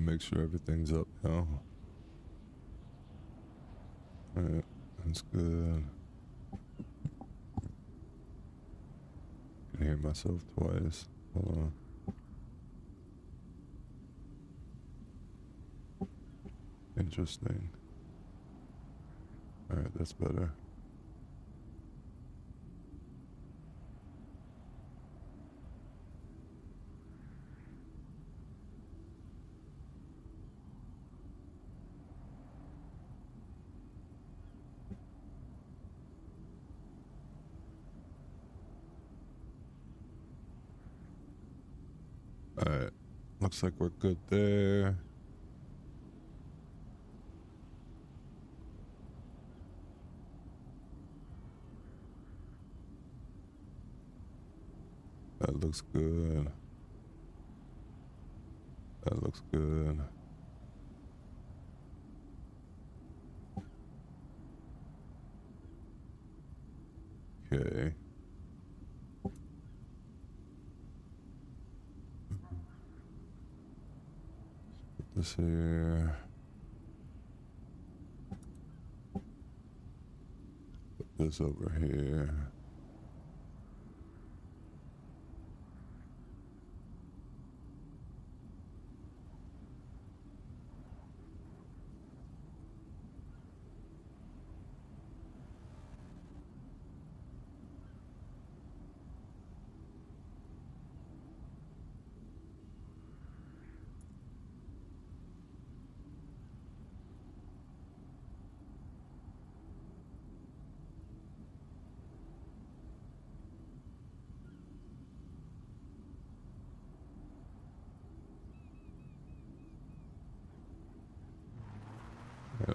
make sure everything's up now. Alright, that's good. I can hear myself twice. Hold on. Interesting. Alright, that's better. Alright, looks like we're good there. That looks good. That looks good. Okay. Put this here. Put this over here.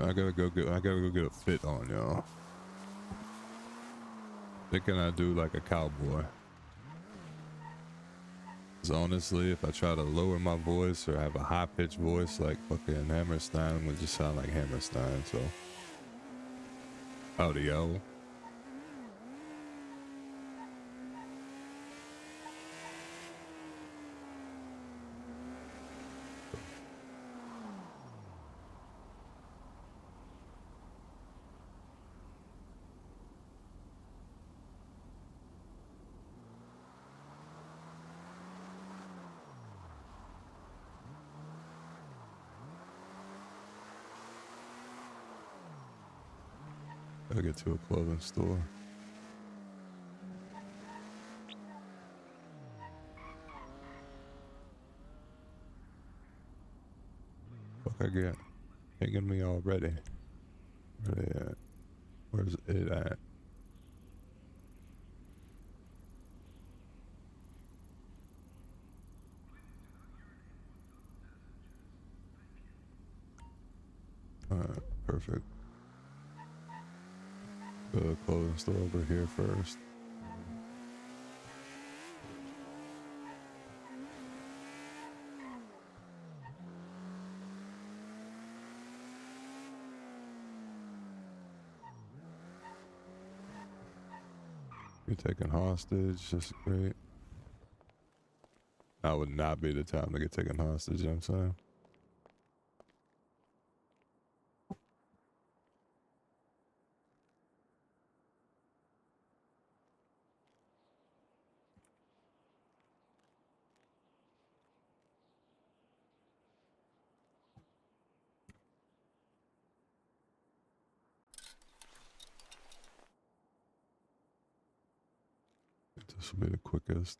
I gotta go get a fit on, y'all. Thinking I do like a cowboy. Cause honestly, if I try to lower my voice or have a high pitched voice like fucking Hammerstein, it would just sound like Hammerstein. So, howdy, yo. Gotta get to a clothing store. Fuck I get? Hanging me already. Where they at? Where's it at? Alright, perfect. Go to the clothing store over here first. You're taken hostage, that's great. Now would not be the time to get taken hostage, you know what I'm saying? This will be the quickest.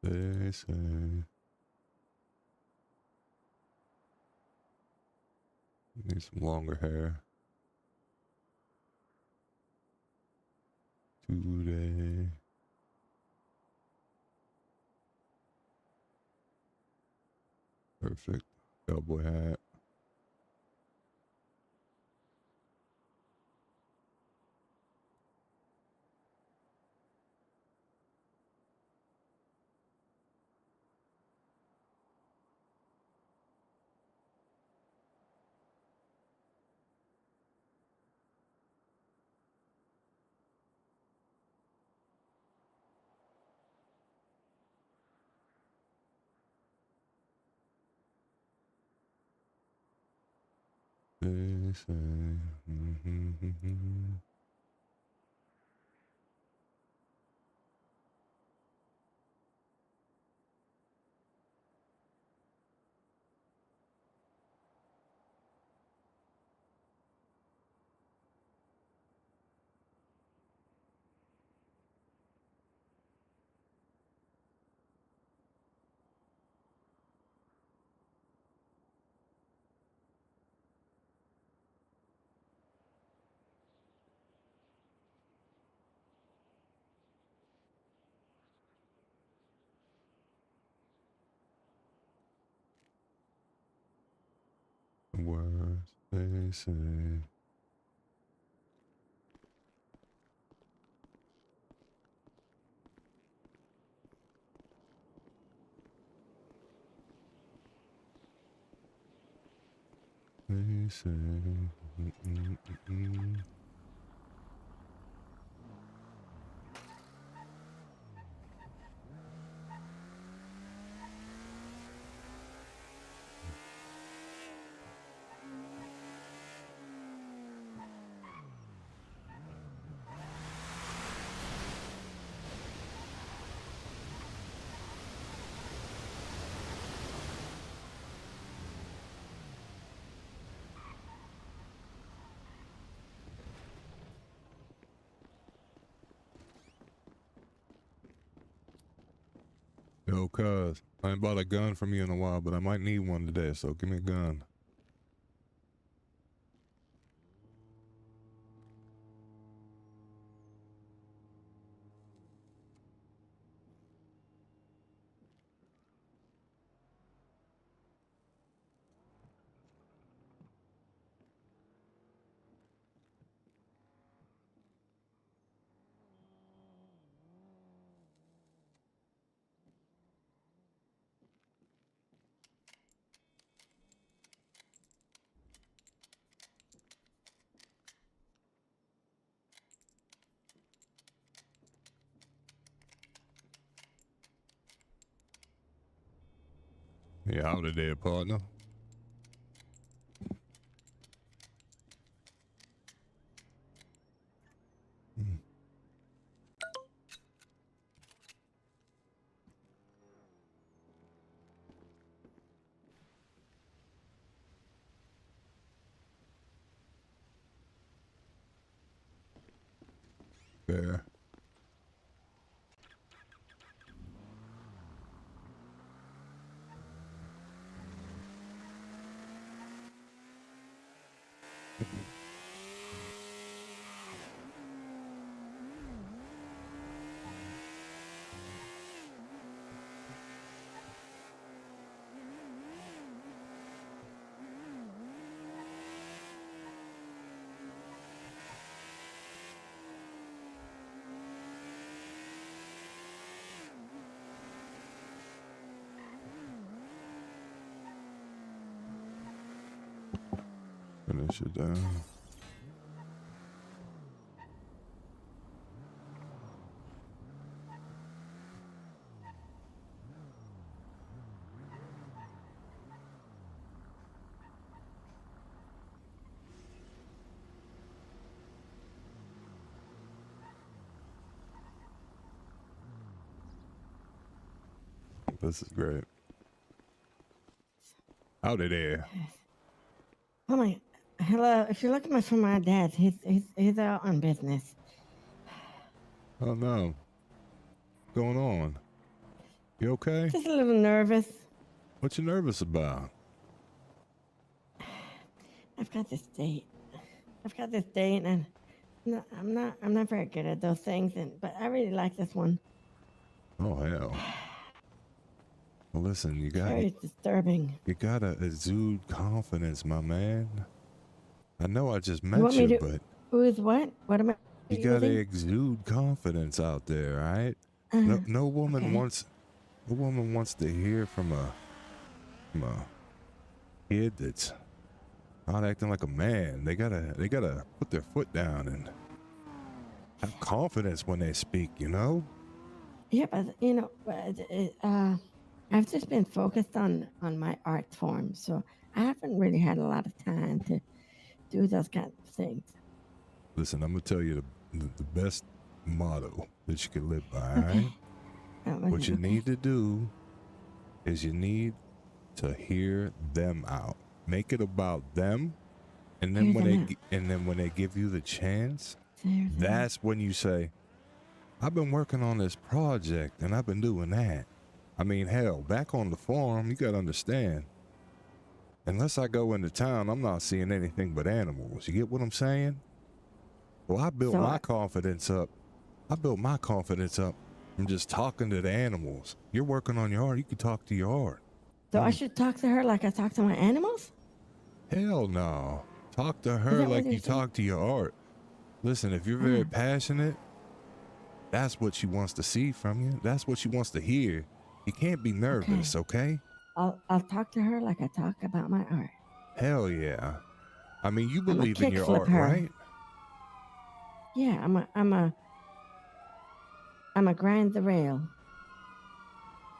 They say. Need some longer hair. Today. Perfect. Cowboy hat. They say. Words they say. They say. Yo, cuz, I ain't bought a gun from you in a while, but I might need one today, so give me a gun. Yeah, out of there, partner. Fair. Finish it down. This is great. Out of there. Oh my, hello. If you're looking for my dad, he's out on business. Oh no. What's going on? You okay? Just a little nervous. What you nervous about? I've got this date. And I'm not very good at those things, but I really like this one. Oh hell. Well, listen, It's very disturbing. you gotta exude confidence, my man. I know I just You met want me you, to? but Who is what? What am I? you gotta exude confidence out there, right? No woman Okay. wants to hear from a kid that's not acting like a man. They gotta put their foot down and have confidence when they speak, you know? Yeah, but I've just been focused on my art form, so I haven't really had a lot of time to do those kind of things. Listen, I'm gonna tell you the best motto that you can live by, all Okay. right? What you need to do is you need to hear them out. Make it about them, and then when they give you the chance, that's when you say, I've been working on this project and I've been doing that. I mean, hell, back on the farm, you gotta understand. Unless I go into town, I'm not seeing anything but animals. You get what I'm saying? Well, I built my confidence up. From just talking to the animals. You're working on your art. You can talk to your art. So I should talk to her like I talk to my animals? Hell no. Talk to her like you talk to your art. Listen, if you're very passionate, that's what she wants to see from you. That's what she wants to hear. You can't be nervous, okay? I'll talk to her like I talk about my art. Hell yeah. I mean, you believe in your art, her. right? Yeah, I'm a grind the rail.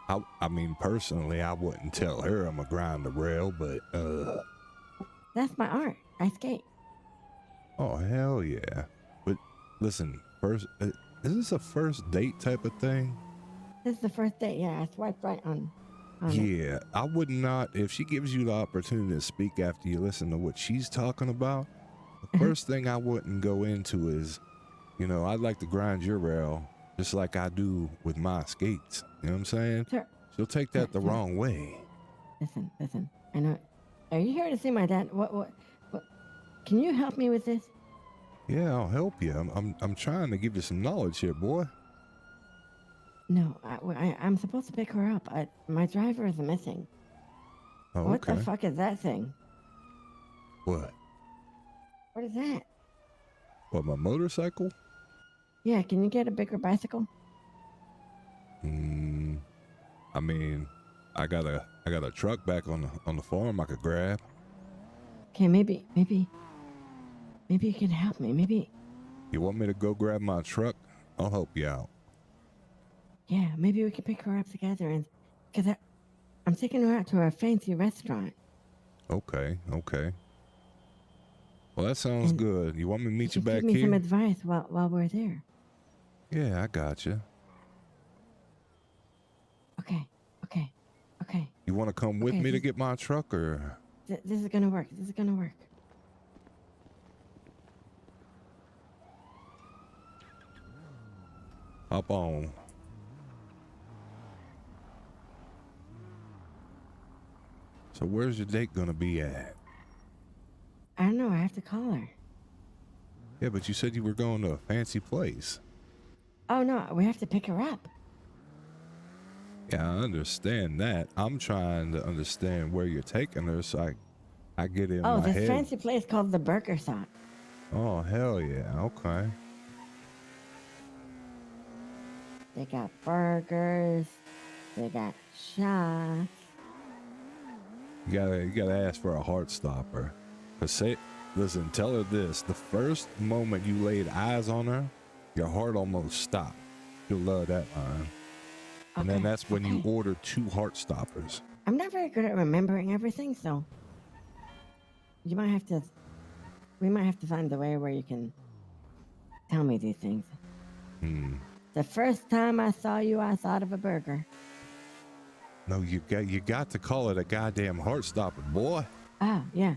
I mean, personally, I wouldn't tell her I'm a grind the rail, but that's my art. I skate. Oh hell yeah! But listen, first, is this a first date type of thing? This is the first date. Yeah, I swiped right on yeah, it. I would not. If she gives you the opportunity to speak after you listen to what she's talking about, the first thing I wouldn't go into is, I'd like to grind your rail just like I do with my skates. You know what I'm saying? Sure. She'll take that the wrong way. Listen. I know. Are you here to see my dad? What? Can you help me with this? Yeah, I'll help you. I'm trying to give you some knowledge here, boy. No, I'm supposed to pick her up. My driver is missing. Oh, what the fuck is that thing? What? What is that? What, my motorcycle? Yeah, can you get a bigger bicycle? I mean, I got a truck back on the farm I could grab. Okay, maybe you can help me. Maybe. You want me to go grab my truck? I'll help you out. Yeah, maybe we can pick her up together, and because I'm taking her out to a fancy restaurant. Okay. Well, that sounds good. You want me to meet you back here? Give me some advice while we're there. Yeah, I got you. Okay. You want to come with me to get my truck, or? This is gonna work. Hop on. So where's your date gonna be at? I don't know. I have to call her. Yeah, but you said you were going to a fancy place. Oh no, we have to pick her up. Yeah, I understand that. I'm trying to understand where you're taking her, so I get in my head. Oh, this fancy place called the Burger Shop. Oh, hell yeah. Okay. They got burgers. They got shots. You gotta ask for a heart stopper. Listen, tell her this. The first moment you laid eyes on her, your heart almost stopped. You'll love that line. And then that's when you order 2 heart stoppers. I'm not very good at remembering everything, so we might have to find a way where you can tell me these things. The first time I saw you, I thought of a burger. No, you got to call it a goddamn heart stopper, boy. Oh, yeah.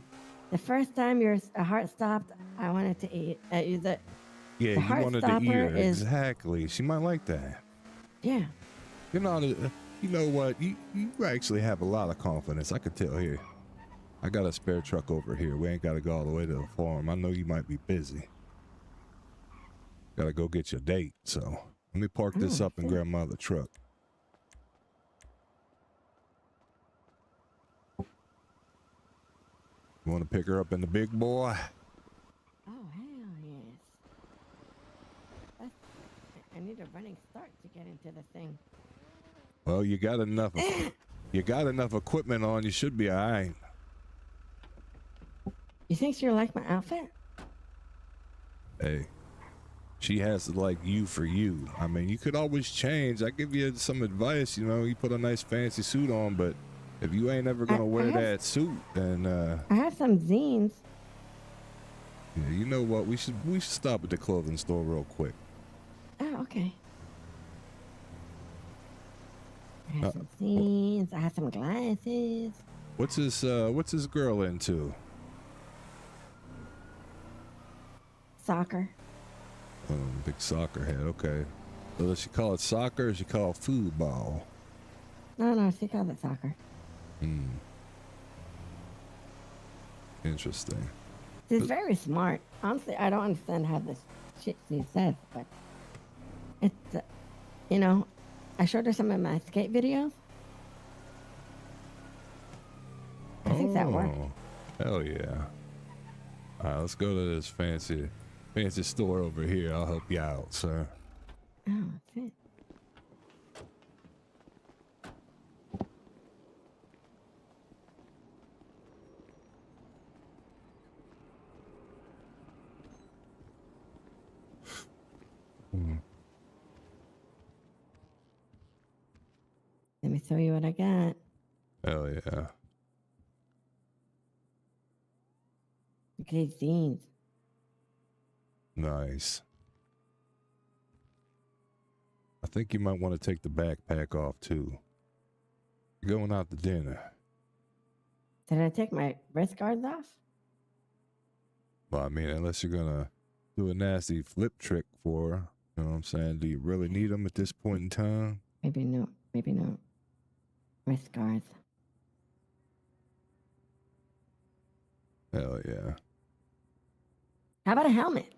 The first time your heart stopped, I wanted to eat. You wanted to eat her. Is, exactly. She might like that. Yeah. You're not You know what? You actually have a lot of confidence. I could tell here. I got a spare truck over here. We ain't got to go all the way to the farm. I know you might be busy. Got to go get your date. So let me park this up and grab my other truck. You want to pick her up in the big boy? Oh, hell yes. I need a running start to get into the thing. Well, you got enough. You got enough equipment on. You should be all right. You think she'll like my outfit? Hey, she has to like you for you. I mean, you could always change. I give you some advice. You know, you put a nice fancy suit on, but if you ain't ever gonna wear that suit, then I have some zines. yeah, you know what? We should stop at the clothing store real quick. Oh, okay. I have some zines. I have some glasses. What's this girl into? Soccer. Big soccer head. Okay. So does she call it soccer or does she call it football? No, she calls it soccer. Interesting. She's very smart. Honestly, I don't understand how this shit she says, but it's, you know, I showed her some of my skate videos. I think that worked. Hell yeah. All right, let's go to this fancy store over here. I'll help you out, sir. Oh, that's it. Let me show you what I got. Hell yeah. Look at these jeans. Nice. I think you might want to take the backpack off too. You're going out to dinner. Did I take my wrist guards off? Well, I mean, unless you're gonna do a nasty flip trick for her, you know what I'm saying? Do you really need them at this point in time? Maybe no. Wrist guards. Hell yeah. How about a helmet?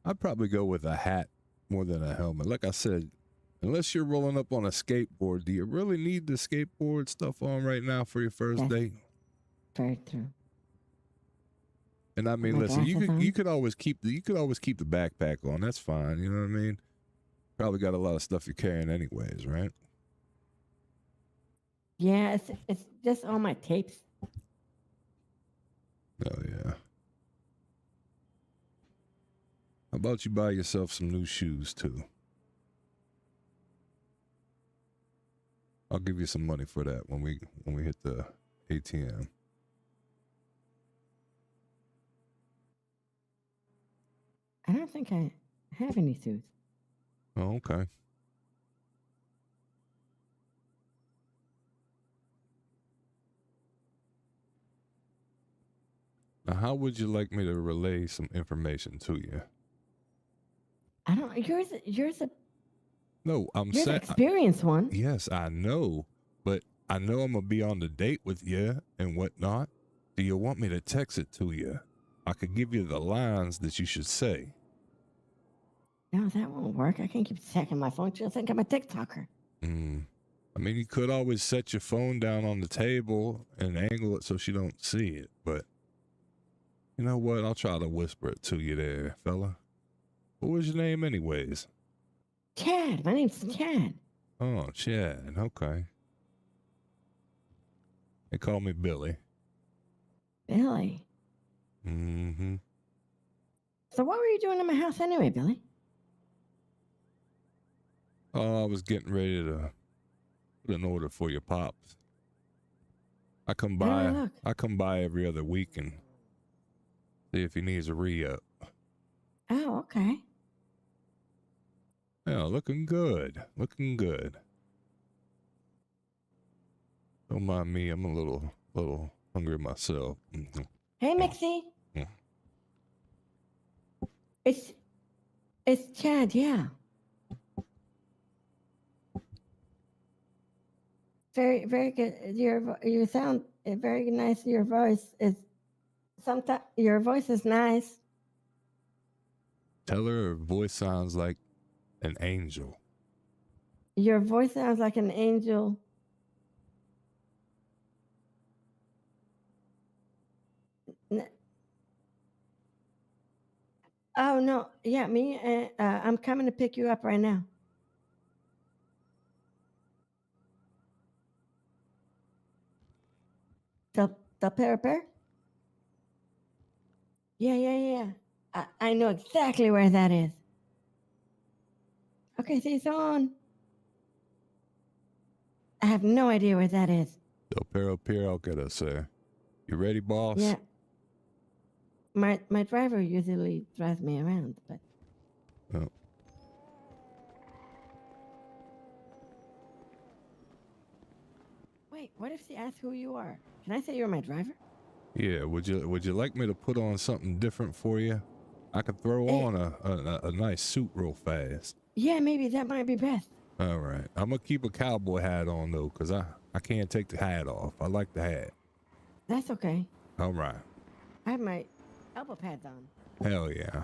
I'd probably go with a hat more than a helmet. Like I said, unless you're rolling up on a skateboard, do you really need the skateboard stuff on right now for your first date? Very true. And I mean, listen, you could always keep the backpack on. That's fine. You know what I mean? Probably got a lot of stuff you're carrying anyways, right? Yeah, it's just all my tapes. Oh yeah. How about you buy yourself some new shoes too? I'll give you some money for that when we hit the ATM. I don't think I have any suits. Oh, okay. Now, how would you like me to relay some information to you? I don't. Yours a. No, I'm You're the saying. experienced one. Yes, I know, but I know I'm gonna be on the date with you and whatnot. Do you want me to text it to you? I could give you the lines that you should say. No, that won't work. I can't keep checking my phone. She'll think I'm a TikToker. I mean, you could always set your phone down on the table and angle it so she don't see it, but you know what? I'll try to whisper it to you there, fella. What was your name anyways? Chad. My name's Chad. Oh, Chad. Okay. They call me Billy. Billy. Mm-hmm. So what were you doing in my house anyway, Billy? Oh, I was getting ready to put an order for your pops. I come by every other week and see if he needs a re-up. Oh, okay. Yeah, looking good. Looking good. Don't mind me, I'm a little hungry myself. Mm-hmm. Hey, Mixie. It's Chad, yeah. Very, very good. You sound very nice. Your voice is sometimes your voice is nice. Tell her voice sounds like an angel. Your voice sounds like an angel. Oh no, yeah, me. I'm coming to pick you up right now. The pair? Yeah, yeah, yeah. I know exactly where that is. Okay, see you soon. I have no idea where that is. Del Pero Pier, I'll get us there. You ready, boss? Yeah. My driver usually drives me around, but Oh. wait, what if she asks who you are? Can I say you're my driver? Yeah, would you like me to put on something different for you? I could throw on a nice suit real fast. Yeah, maybe that might be best. All right. I'm going to keep a cowboy hat on, though, because I can't take the hat off. I like the hat. That's okay. All right. I have my elbow pads on. Hell yeah.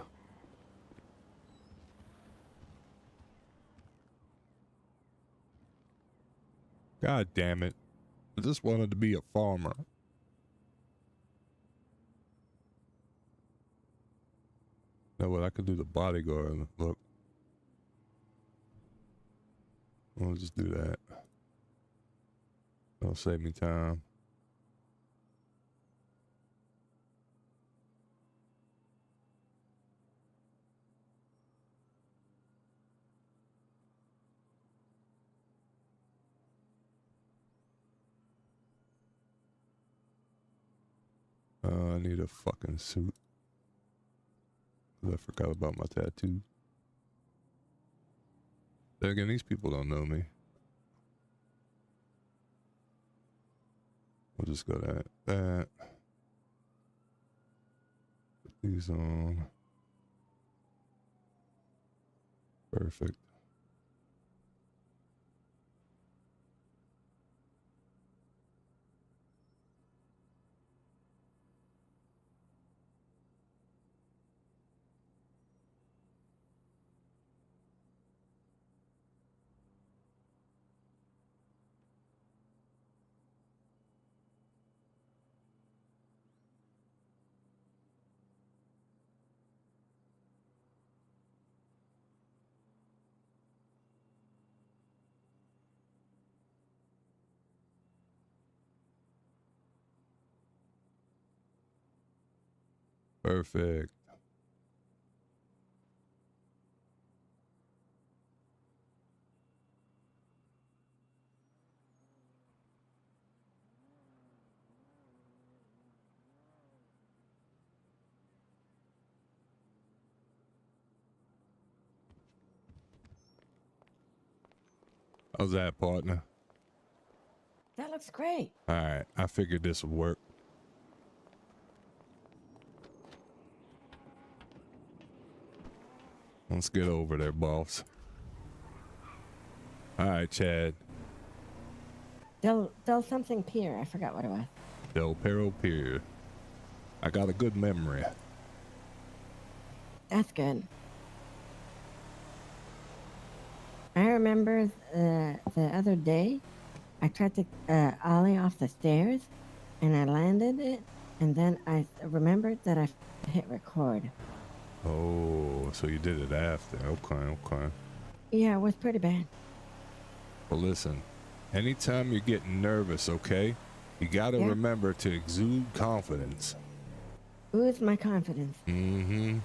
God damn it. I just wanted to be a farmer. No, but I could do the bodyguard. Look. I'll just do that. That'll save me time. I need a fucking suit. I forgot about my tattoo. Then again, these people don't know me. We'll just go that. Put these on. Perfect. Perfect. How's that, partner? That looks great. All right, I figured this would work. Let's get over there, boss. All right, Chad. Del something pier. I forgot what it was. Del Pero Pier. I got a good memory. That's good. I remember the other day, I tried to ollie off the stairs, and I landed it, and then I remembered that I hit record. Oh, so you did it after. Okay. Yeah, it was pretty bad. Well, listen, anytime you're getting nervous, okay, you got to remember to exude confidence. Ooze my confidence. Mm-hmm.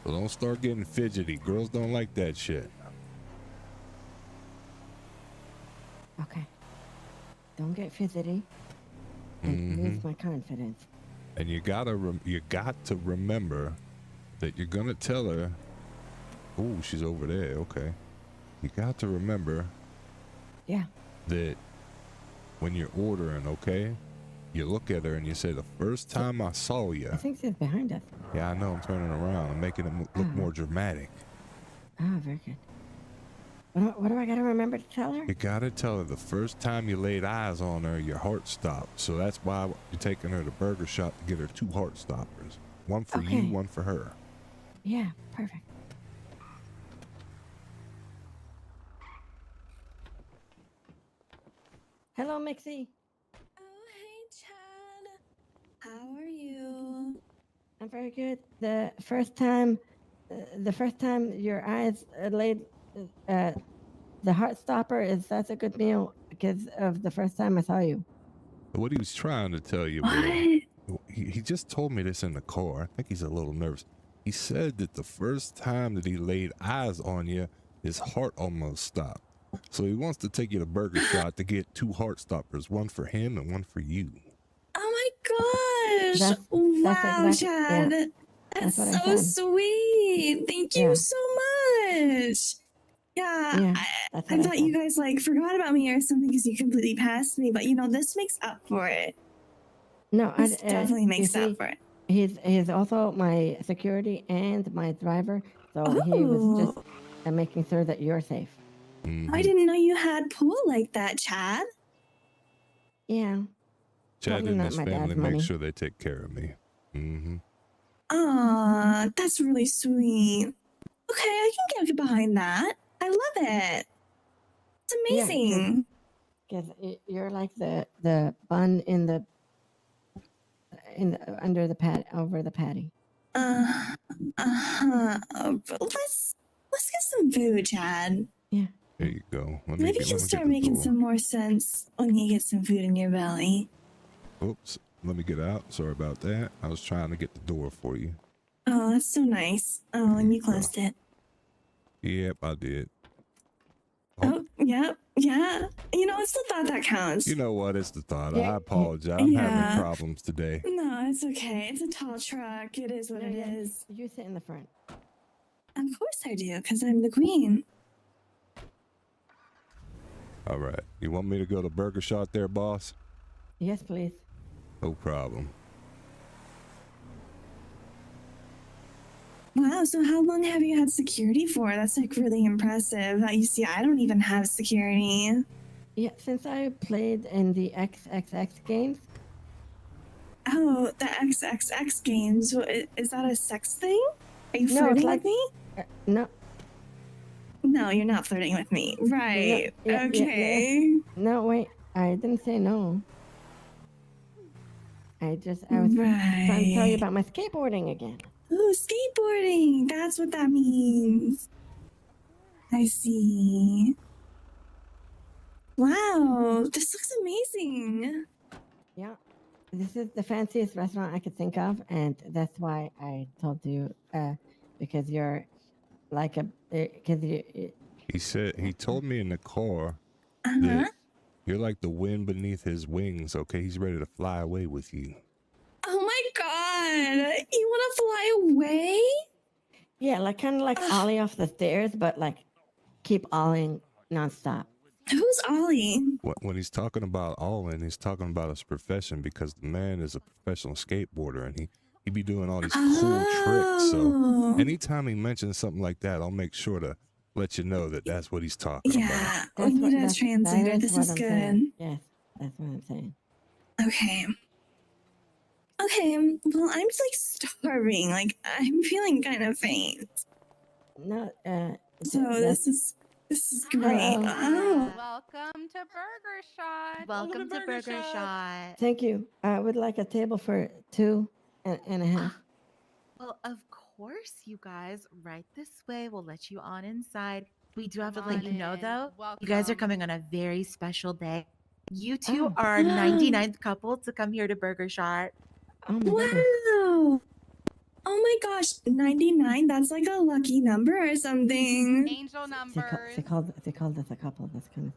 So don't start getting fidgety. Girls don't like that shit. Okay. Don't get fidgety and lose my confidence. And you got to remember that you're gonna tell her. Oh, she's over there. Okay. You got to remember. Yeah. That when you're ordering, okay, you look at her and you say, "The first time I saw you." I think she's behind us. Yeah, I know. I'm turning around. I'm making it look more dramatic. Oh, very good. What do I gotta remember to tell her? You gotta tell her the first time you laid eyes on her, your heart stopped. So that's why you're taking her to Burger Shot to get her 2 heart stoppers. One for Okay. you, one for her. Yeah, perfect. Hello, Mixie. Oh, hey, Chad. How are you? I'm very good. The first time your eyes laid the heart stopper is that's a good meal because of the first time I saw you. What he was trying to tell you What? was, he just told me this in the car. I think he's a little nervous. He said that the first time that he laid eyes on you, his heart almost stopped. So he wants to take you to Burger Shot to get 2 heart stoppers, one for him and one for you. Oh my gosh. That's Wow, exactly- Chad. yeah. That's That's what I so said. sweet. Thank you Yeah. so much. Yeah, Yeah, I that's what I thought you said. guys like forgot about me or something because you completely passed me, but you know, this makes up for it. No, This definitely you makes up see, for it. he's also my security and my driver, so he was just making sure that you're safe. I didn't know you had pool like that, Chad. Yeah. Chad Probably and not his my dad's family money. make sure they take care of me. Aw, that's really sweet. Okay, I can get behind that. I love it. It's Yeah, amazing. Because you're like the bun in the under the pat over the patty. But let's get some food, Chad. Yeah. There you go. Let me Maybe get, you'll let me start get the making door. some more sense when you get some food in your belly. Oops. Let me get out. Sorry about that. I was trying to get the door for you. Oh, that's so nice. Oh, and you closed it. Yep, I did. Oh, yeah. You know, it's the thought that counts. You know what? It's the thought. Yeah, I apologize. I'm yeah. having problems today. No, it's okay. It's a tall truck. It is what it is. You sit in the front. Of course I do, because I'm the queen. All right. You want me to go to Burger Shot there, boss? Yes, please. No problem. Wow, so how long have you had security for? That's like really impressive. You see, I don't even have security. Yeah, since I played in the XXX games. Oh, the XXX games. Is that a sex thing? Are you No, flirting it's like- with me? No, No, you're not flirting with me. Right. yeah, okay. no, wait. I didn't say no. I was trying to tell you about my skateboarding again. Ooh, skateboarding. That's what that means. I see. Wow, this looks amazing. Yeah. This is the fanciest restaurant I could think of, and that's why I told you, because you're like because He told me in the car Uh-huh. that you're like the wind beneath his wings, okay? He's ready to fly away with you. Oh my god. You want to fly away? yeah, like kind of like ollie off the stairs, but like keep ollieing nonstop. Who's Ollie? When he's talking about Olin, he's talking about his profession because the man is a professional skateboarder and he be doing all these cool tricks. So Oh. anytime he mentions something like that, I'll make sure to let you know that that's what he's talking about. Yeah, we need a translator. that This what is I'm good. saying. Yes, that's what I'm saying. Okay. Okay, well, I'm like starving. Like, I'm feeling kind of faint. No, So this is great. Hello. Oh. Welcome to Burger Shot. Welcome to Burger Shot. Thank you. I would like a table for 2 and a half. Well, of course, you guys. Right this way. We'll let you on inside. We do have to Come let on you know, in. though, you guys are Welcome. coming on a very special day. You two Oh. are our 99th couple to come here to Burger Shot. Oh my goodness. Wow. Oh my gosh, 99? That's like a lucky number or something. Angel numbers. They called us a couple. That's kind of.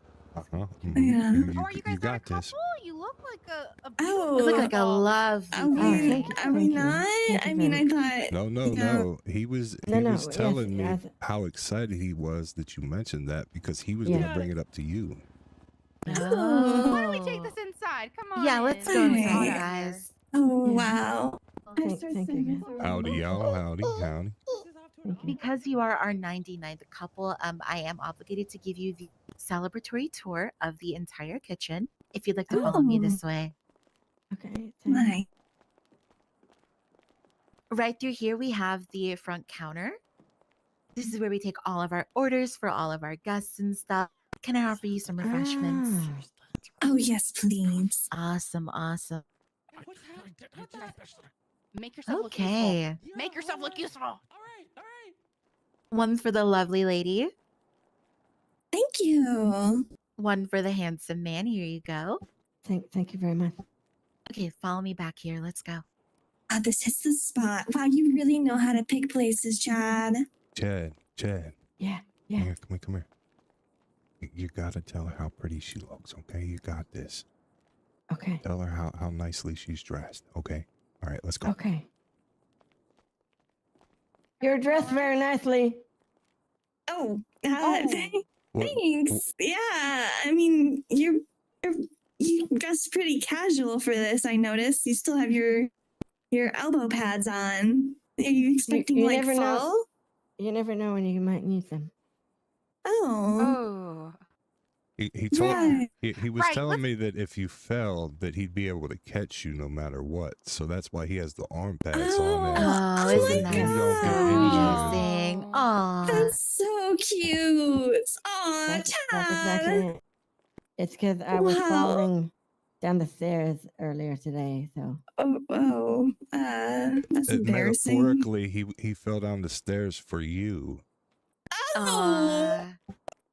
Uh-huh. Yeah. Oh, are you guys not a got couple? this. You look like a Oh. You look like a couple. lovely Are we, thank you, are we thank you. not? Thank you I mean, very I thought. No. Yeah. He was No, was yes, telling me yes. how excited he was that you mentioned that because he was Yeah. going to bring it up to you. Oh. Why don't we take this inside? Come on. Yeah, let's in. go Alright. inside, Hot out guys. Oh, Yeah. wow. Thank you. Howdy, y'all. Howdy. Yeah. Thank you. Because you are our 99th couple, I am obligated to give you the celebratory tour of the entire kitchen. If you'd like to follow me this way. Okay. thanks. My. Right through here, we have the front counter. This is where we take all of our orders for all of our guests and stuff. Can I offer you some refreshments? Ah, Oh, yes, please. Awesome, awesome. Make yourself look useful. Okay. Make yourself look useful. One for the lovely lady. Thank you. One for the handsome man. Here you go. thank you very much. Okay, follow me back here. Let's go. This is the spot. Wow, you really know how to pick places, Chad. Chad. Yeah. Come here. You gotta tell her how pretty she looks, okay? You got this. Okay. Tell her how nicely she's dressed, okay? All right, let's go. Okay. You're dressed very nicely. Oh, What- thanks. Yeah, I mean, you dressed pretty casual for this. I noticed you still have your elbow pads on. Are you expecting you like never know. fall? You never know when you might need them. Oh, He told right. he was Right, telling me that if you fell, that he'd be able to catch you no matter what. So that's why he has the arm pads on there. Oh, oh isn't my that you don't get God. amazing? Aw. That's so cute. Aw, That's Chad. exactly it. It's because I was Wow. falling down the stairs earlier today, so. Oh, that's embarrassing. Metaphorically, he fell down the stairs for you. Oh,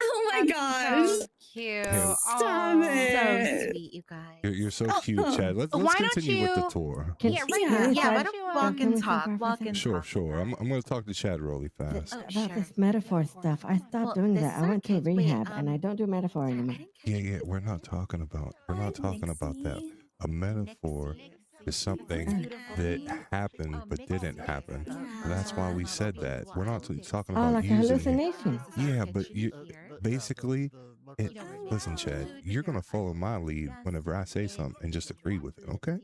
oh my gosh. So cute. Yeah. Stop Aw. it. So sweet, you guys. You're so cute, Chad. Let's Why don't continue with the you- tour. Can, Yeah, right. Yeah. can we Yeah, start- why don't we walk can and we talk? for a Walk second? and Sure, talk. sure. I'm going to talk to Chad really fast. Oh, About sure. this metaphor stuff. I stopped Well, doing the that. I went to circus- wait, rehab and I don't do metaphor sorry, I anymore. didn't catch Yeah, your we're not talking about that. Nixie. A metaphor is something Beautiful. that happened but didn't happen. That's why we said that. We're not talking Oh, about like a using it. hallucination. Yeah, but you basically, it, You know, we're listen, doing Chad, food, you're gonna different follow my lead guests, whenever I say something and just agree with it, okay?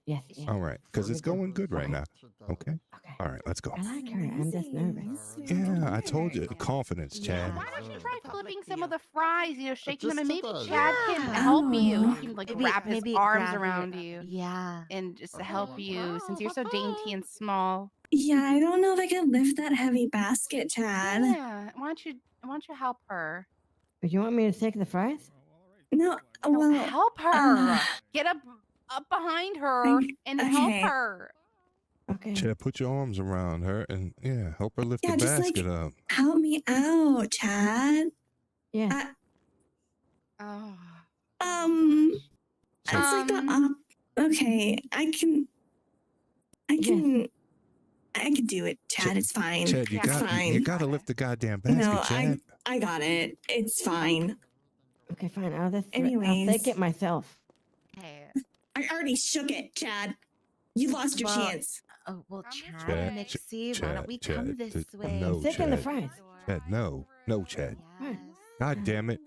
Yes. All right, because it's going good right now. Okay. Okay. All right, let's go. I like her. I'm just nervous. Yeah, I told you, confidence, Chad. Why don't you try flipping some of the fries, shaking them, and maybe Just Chad can Yeah. help you. Oh. He can like Maybe- wrap his maybe arms grab your- around you Yeah. and just to help you since you're so dainty and small. Yeah, I don't know if I can lift that heavy basket, Chad. Yeah. Why don't you help her? You want me to take the fries? No, No, well, help her. uh, Get up behind her and help okay. her. Okay. Chad, put your arms around her and help her lift Yeah, the just, like, basket up. help me out, Chad. Yeah. Oh. It's like the okay, I can do it, Chad. It's fine. Chad, you Yeah, got fine. you got to lift the goddamn basket, No, Chad. I got it. It's fine. Okay, fine. I'll take Anyways. it myself. Okay. I already shook it, Chad. You lost your Well, chance. Oh, well, Come Chad, Chad, and Nixie, why don't we Chad, come this Chad, way? no, I'm taking the Chad. fries. Chad, no, Chad. Yes. God damn it.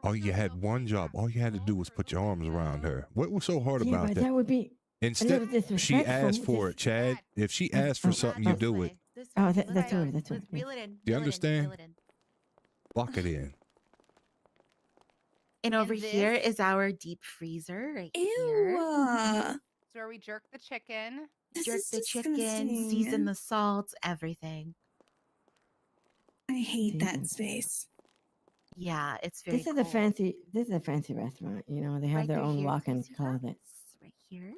All you had one job. All you had to do was put your arms around her. What was so hard Yeah, about but that? that would be. Instead, little she asked disrespectful. for it, Chad. If she asked for Oh, something, oh, you do it. Oh, that's all right, that's all right, Reel it in. Do you reel it in, understand? reel it in. Lock it in. And over And here this- is our deep freezer right here. Ew. So where we jerk the chicken. This Jerk is the chicken, disgusting. season the salt, everything. I hate that Season. space. Yeah, it's very This is a cool. This is a fancy restaurant. You know, they have Right their through own here, walk-in you see that? closet. Right here.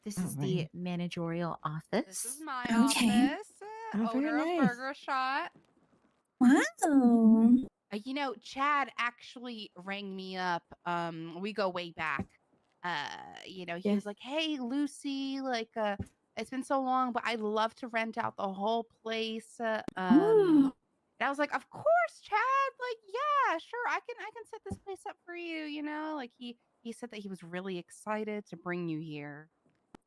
This Oh, is right the here. managerial This office. is my Okay. office. Oh, very Owner of nice. Burger Shot. Wow. Chad actually rang me up. We go way back. He Yes. was like, "Hey, Lucy, it's been so long, but I'd love to rent out the whole place." And I was like, "Of course, Chad. Yeah, sure. I can set this place up for you. He said that he was really excited to bring you here.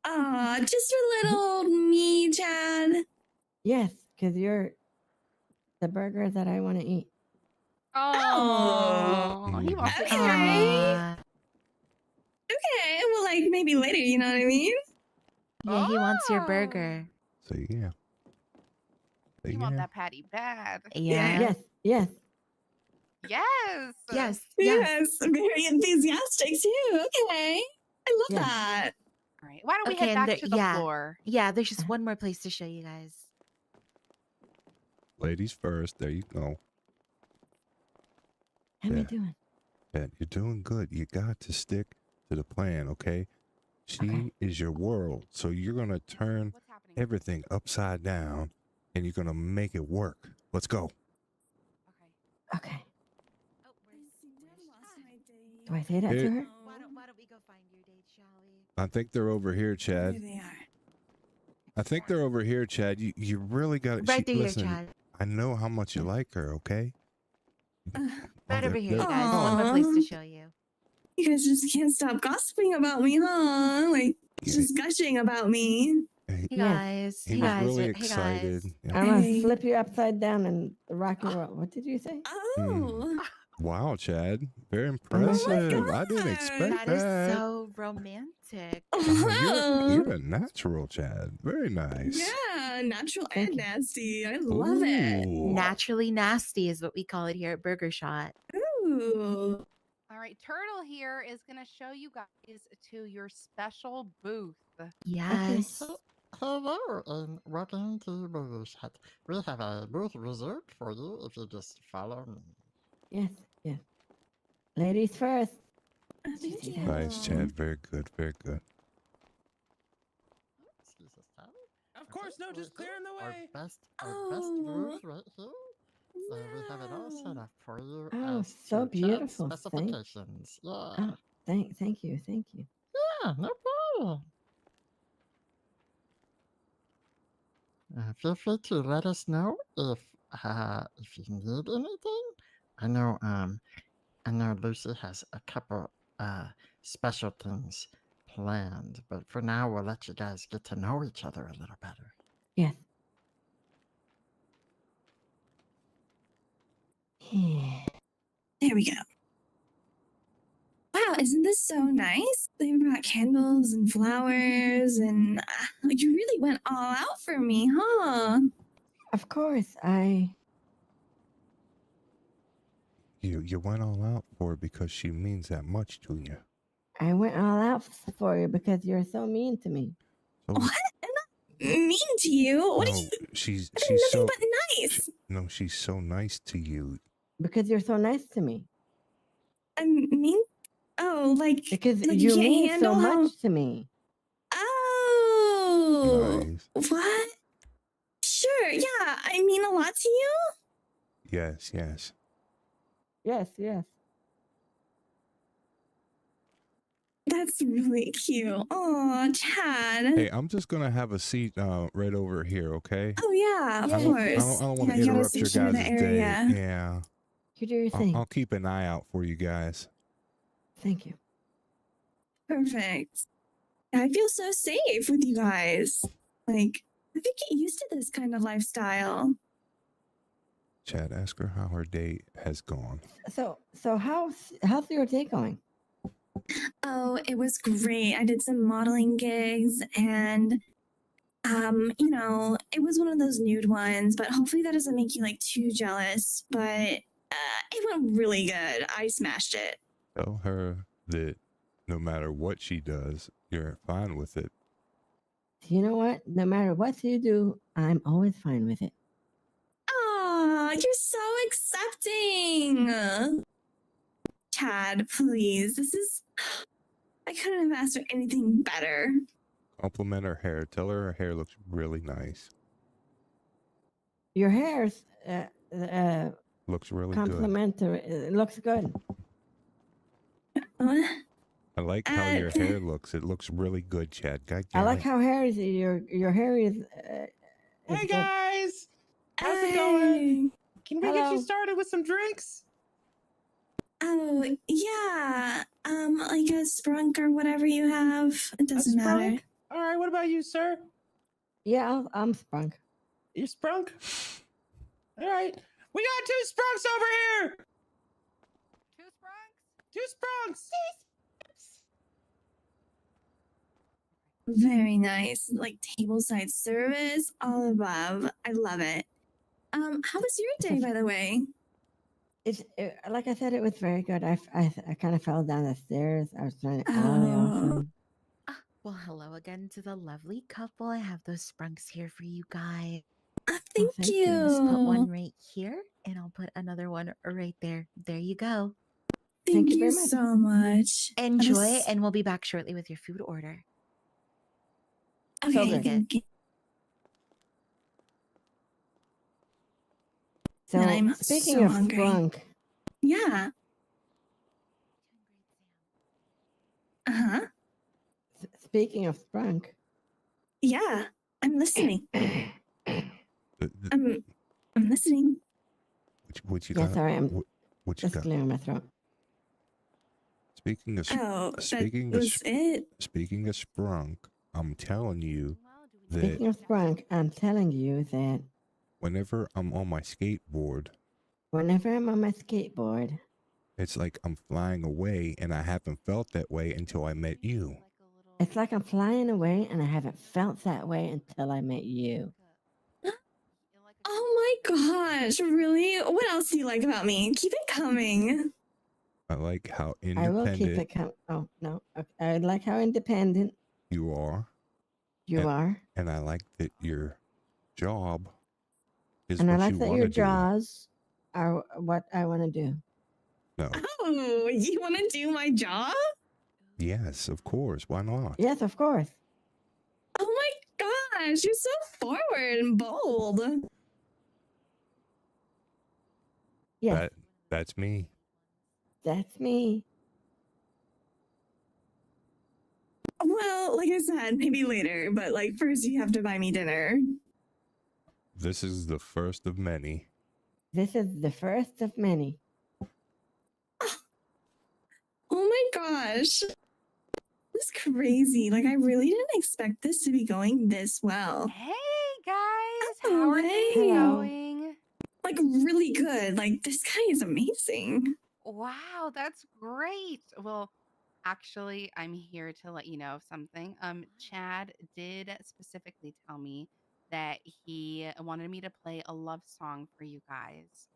Aw, just for little old me, Chad. Yes, because you're the burger that I want to eat. Oh, he wants to Okay. Aw. Okay, well, like maybe later, you know what I mean? Yeah, he wants your Oh. burger. So yeah. You want that patty bad. Yeah. Yes, yes. Yes. Yes. Yes, very enthusiastic too. Okay. I love Yeah. that. All right. Why don't we Okay, head and back to the yeah. floor? Yeah, there's just one more place to show you guys. Ladies first. There you go. How am I Yeah. doing? Ben, you're doing good. You got to stick to the plan, okay? She Okay. is your world. So you're going to turn What's happening? everything upside down and you're going to make it work. Let's go. Okay. Okay. Oh, Do I say that Here- to her? why don't we go find your date, shall we? I think they're over here, There Chad. they are. I think they're over here, Chad. You really got Right through here, listen, Chad. I know how much you like her, okay? Right over here, you they're- guys. One more place to show you. You guys just can't stop gossiping about me, huh? Like just gushing about me. Hey Yes. guys. He Hey was guys. really Hey excited. guys. Yeah. I'm gonna Hey. flip you upside down and rock and roll. What did you say? Oh. Wow, Chad. Very my impressive. I didn't God. expect That is that. so romantic. Oh, you're a natural, Chad. Very nice. Yeah, natural Thank and you. nasty. I love it. Ooh. Naturally nasty is what we call it here at Burger Shot. Ooh. All right. Turtle here is going to show you guys to your special booth. Yes. Hello, and welcome to Burger Hut. We have a booth reserved for you if you just follow me. Yes, yes. Ladies first. Thank see you. that? Nice, Chad. Very good. Very good. Excuse us, Tommy. Of course, no, just clearing the way. Our best Oh. booth right here. We have it all set up for you. Oh, as so to Chad's beautiful. Specifications. Yeah. Oh, thank you. Yeah, no problem. Feel free to let us know if you need anything. I know Lucy has a couple special things planned, but for now we'll let you guys get to know each other a little better. Yes. Yeah. There we go. Wow, isn't this so nice? They brought candles and flowers, and you really went all out for me, huh? Of course, You went all out for her because she means that much to you. I went all out for you because you're so mean to me. So, What? I'm not mean to you. What no, do you? she's I'm nothing so but nice. no, she's so nice to you. Because you're so nice to me. I'm mean. Oh, like Because like you can't mean so handle how- much to me. Oh, Nice. what? Sure, yeah. I mean a lot to you. Yes, yes. Yes. That's really cute. Oh, Chad. Hey, I'm just gonna have a seat right over here, okay? Oh yeah, of I don't, course. I don't want to Yeah, you gotta interrupt your station in guys' the day. area. Yeah. You do your thing. I'll keep an eye out for you guys. Thank you. Perfect. I feel so safe with you guys. Like, I could get used to this kind of lifestyle. Chad, ask her how her date has gone. So how's your day going? Oh, it was great. I did some modeling gigs and it was one of those nude ones, but hopefully that doesn't make you like too jealous. But it went really good. I smashed it. Tell her that no matter what she does, you're fine with it. You know what? No matter what you do, I'm always fine with it. Oh, you're so accepting. Chad, please. I couldn't have asked for anything better. Compliment her hair. Tell her hair looks really nice. Your hair's Looks really good. complimentary. It looks good. What? I like how your hair looks. It looks really good, Chad. God I damn like it. how your hair is. Hey good. guys, how's it going? Can we get Hello. you started with some drinks? Oh, yeah. Like a sprunk or whatever you have. It doesn't matter. Sprunk? All right, what about you, sir? Yeah, I'm sprunk. You sprunk? All right, we got 2 sprunks over here. 2 sprunks? 2 sprunks. Very nice. Like tableside service, all above. I love it. How was your day, by the way? Like I said, it was very good. I kind of fell down the stairs. I was trying to alley off Oh. him. Well, hello again to the lovely couple. I have those sprunks here for you guys. Thank thank you. you. Just put one right here, and I'll put another one right there. There you go. Thank you you very much. so much. That Enjoy, was- and we'll be back shortly with your food order. So Okay, good. thank you. So And I'm speaking so of hungry. sprunk, Yeah. Uh-huh. speaking of sprunk, Yeah. I'm listening. The- I'm listening. what you yeah, got? sorry, I'm What you just got? clearing my throat. Speaking of Oh, speaking that of was it. speaking of sprunk, I'm telling you that Speaking of sprunk, I'm telling you that whenever I'm on my skateboard, whenever I'm on my skateboard, it's like I'm flying away, and I haven't felt that way until I met you. it's like I'm flying away and I haven't felt that way until I met you. Oh my gosh, really? What else do you like about me? Keep it coming. I like how I will keep independent it coming. Oh, no. Okay. I like how independent you are, you and, are. and I like that your job is And I what like you that want your to do. jaws are what I want to do. No, Oh, you want to do my job? yes, of course. Why not? Yes, of course. Oh my gosh, you're so forward and bold. Yes, That's me. that's me. Well, like I said, maybe later, but like first you have to buy me dinner. This is the first of many. This is the first of many. Oh my gosh. This is crazy. Like I really didn't expect this to be going this well. Hey guys, Oh, how are things hey. going? Like really good. Like this guy is amazing. Wow, that's great. Well, actually, I'm here to let you know of something. Chad did specifically tell me that he wanted me to play a love song for you guys.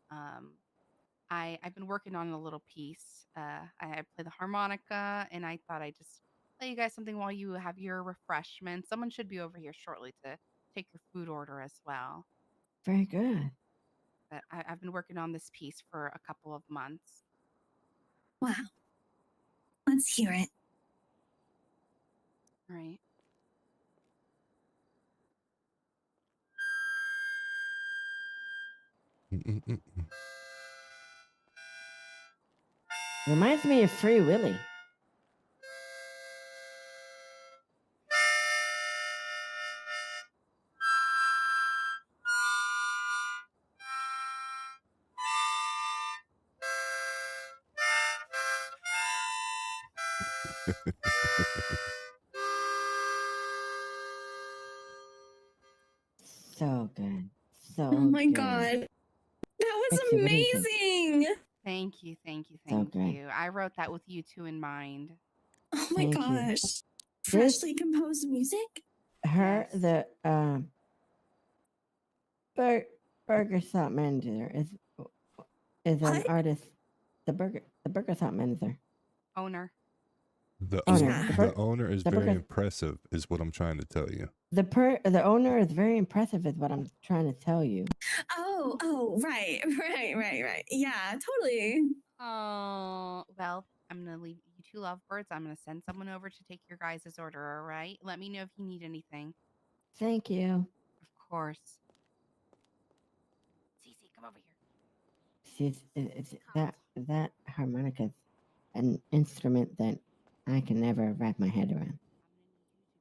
I've been working on a little piece. I play the harmonica, and I thought I'd just play you guys something while you have your refreshments. Someone should be over here shortly to take your food order as well. Very good. But I've been working on this piece for a couple of months. Wow. Let's hear it. Right. Mm-mm-mm-mm. Reminds me of Free Willy. So good. So Oh my good. god. That was Actually, what do you think? amazing. Thank you, thank you, So thank good. you. I wrote that with you two in mind. Oh my Thank you. gosh. This- Freshly composed music? Her, Yes. the burger shop manager is an What? artist. The burger shop manager. Owner. The Owner. Yeah. the owner is the very burger- impressive, is what I'm trying to tell you. The owner is very impressive, is what I'm trying to tell you. Oh, right. Yeah, totally. Oh, well, I'm going to leave you two lovebirds. I'm going to send someone over to take your guys' order, all right? Let me know if you need anything. Thank you. Of course. Cece, come over here. It's that harmonica is an instrument that I can never wrap my head around.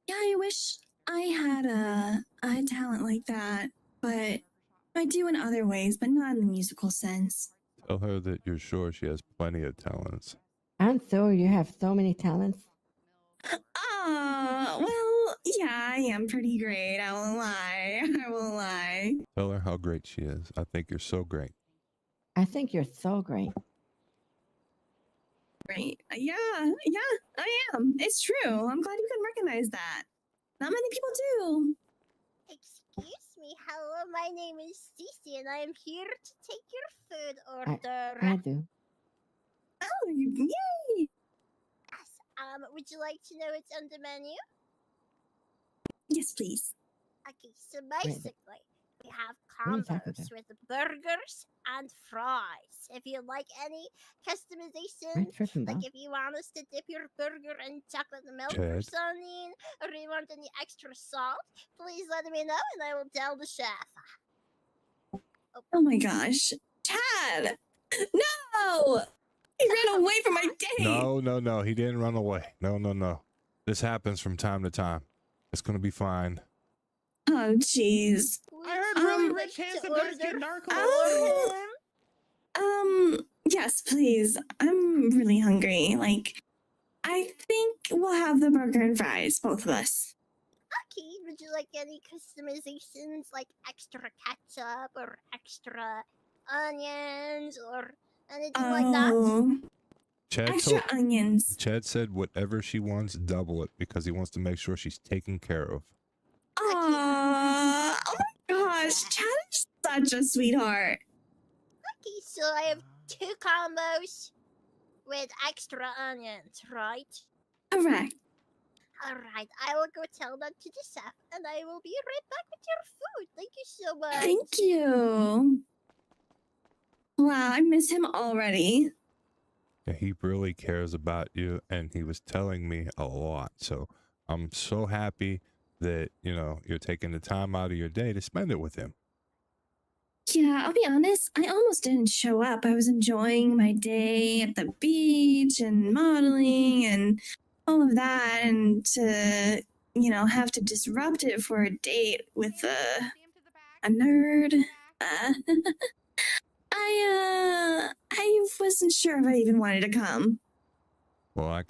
Yeah, I wish I had a talent like that, but I do in other ways, but not in the musical sense. Tell her that you're sure she has plenty of talents. I'm sure you have so many talents. Well, yeah, I am pretty great. I won't lie. I won't lie. Tell her how great she is. I think you're so great. I think you're so great. Great. Yeah, I am. It's true. I'm glad you can recognize that. Not many people do. Excuse me, hello, my name is Cece and I am here to take your food order. I do. Oh, yay! Yes, would you like to know what's on the menu? Yes, please. Okay, so Wait, basically, we have what are you talking combos about? with burgers and fries. If you like any What are customization, you tripping like about? if you want us to dip your burger in chocolate milk or Chad, something, or you want any extra salt, please let me know and I will tell the chef. Oh my gosh. Chad! No! He ran away from my date! no, he didn't run away. No. This happens from time to time. It's gonna be fine. Oh, jeez. I heard really Like rich, handsome to guys get order narco. for him? Yes, please. I'm really hungry. Like, I think we'll have the burger and fries, both of us. Okay, would you like any customizations like extra ketchup or extra onions or anything like that? Oh, Chad extra told, onions. Chad said whatever she wants, double it because he wants to make sure she's taken care of. Aww. Oh my gosh. Chad is such a sweetheart. Okay, so I have 2 combos with extra onions, right? Correct. Alright, I will go tell that to the chef and I will be right back with your food. Thank you so much. Thank you. Wow, I miss him already. Yeah, he really cares about you, and he was telling me a lot. So I'm so happy that, you know, you're taking the time out of your day to spend it with him. Yeah, I'll be honest, I almost didn't show up. I was enjoying my day at the beach and modeling and all of that, and to, have to disrupt it for a date with a nerd. I wasn't sure if I even wanted to come. Well, I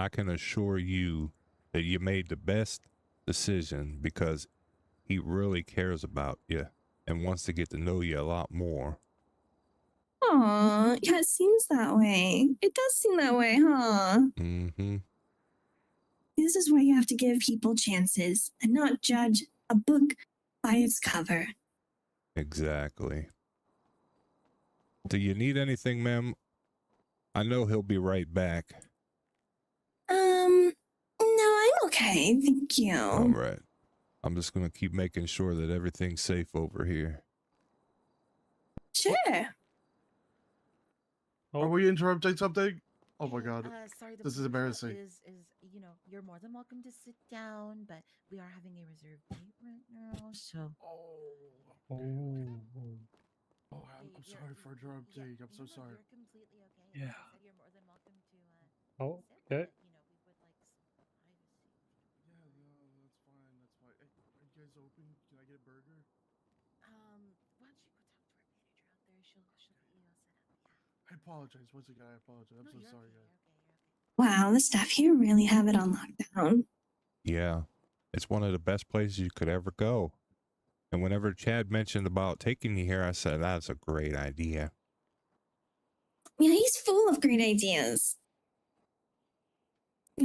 can assure you that you made the best decision because he really cares about you and wants to get to know you a lot more. Aw, yeah, it seems that way. It does seem that way, huh? Mm-hmm. This is why you have to give people chances and not judge a book by its cover. Exactly. Do you need anything, ma'am? I know he'll be right back. No, I'm okay. Thank you. All right. I'm just going to keep making sure that everything's safe over here. Sure. Are we interrupting something? Oh my god. Sorry, the This is protocol embarrassing. Is you're more than welcome to sit down, but we are having a reserved date right now, so. I'm sorry for interrupting. I'm so sorry. You're completely okay. Yeah. Like I said, you're more than welcome to. Oh, sit, okay. but, we would like some privacy. Yeah, that's fine. That's fine. Hey, are you guys open? Can I get a burger? Why don't you go talk to our manager out there? She'll get you all set up. Yeah. I apologize. Once again, I apologize. I'm so you're sorry, okay, guys. You're okay. Wow, the staff here really have it on lockdown. Yeah. It's one of the best places you could ever go. And whenever Chad mentioned about taking you here, I said, that's a great idea. Yeah, he's full of great ideas.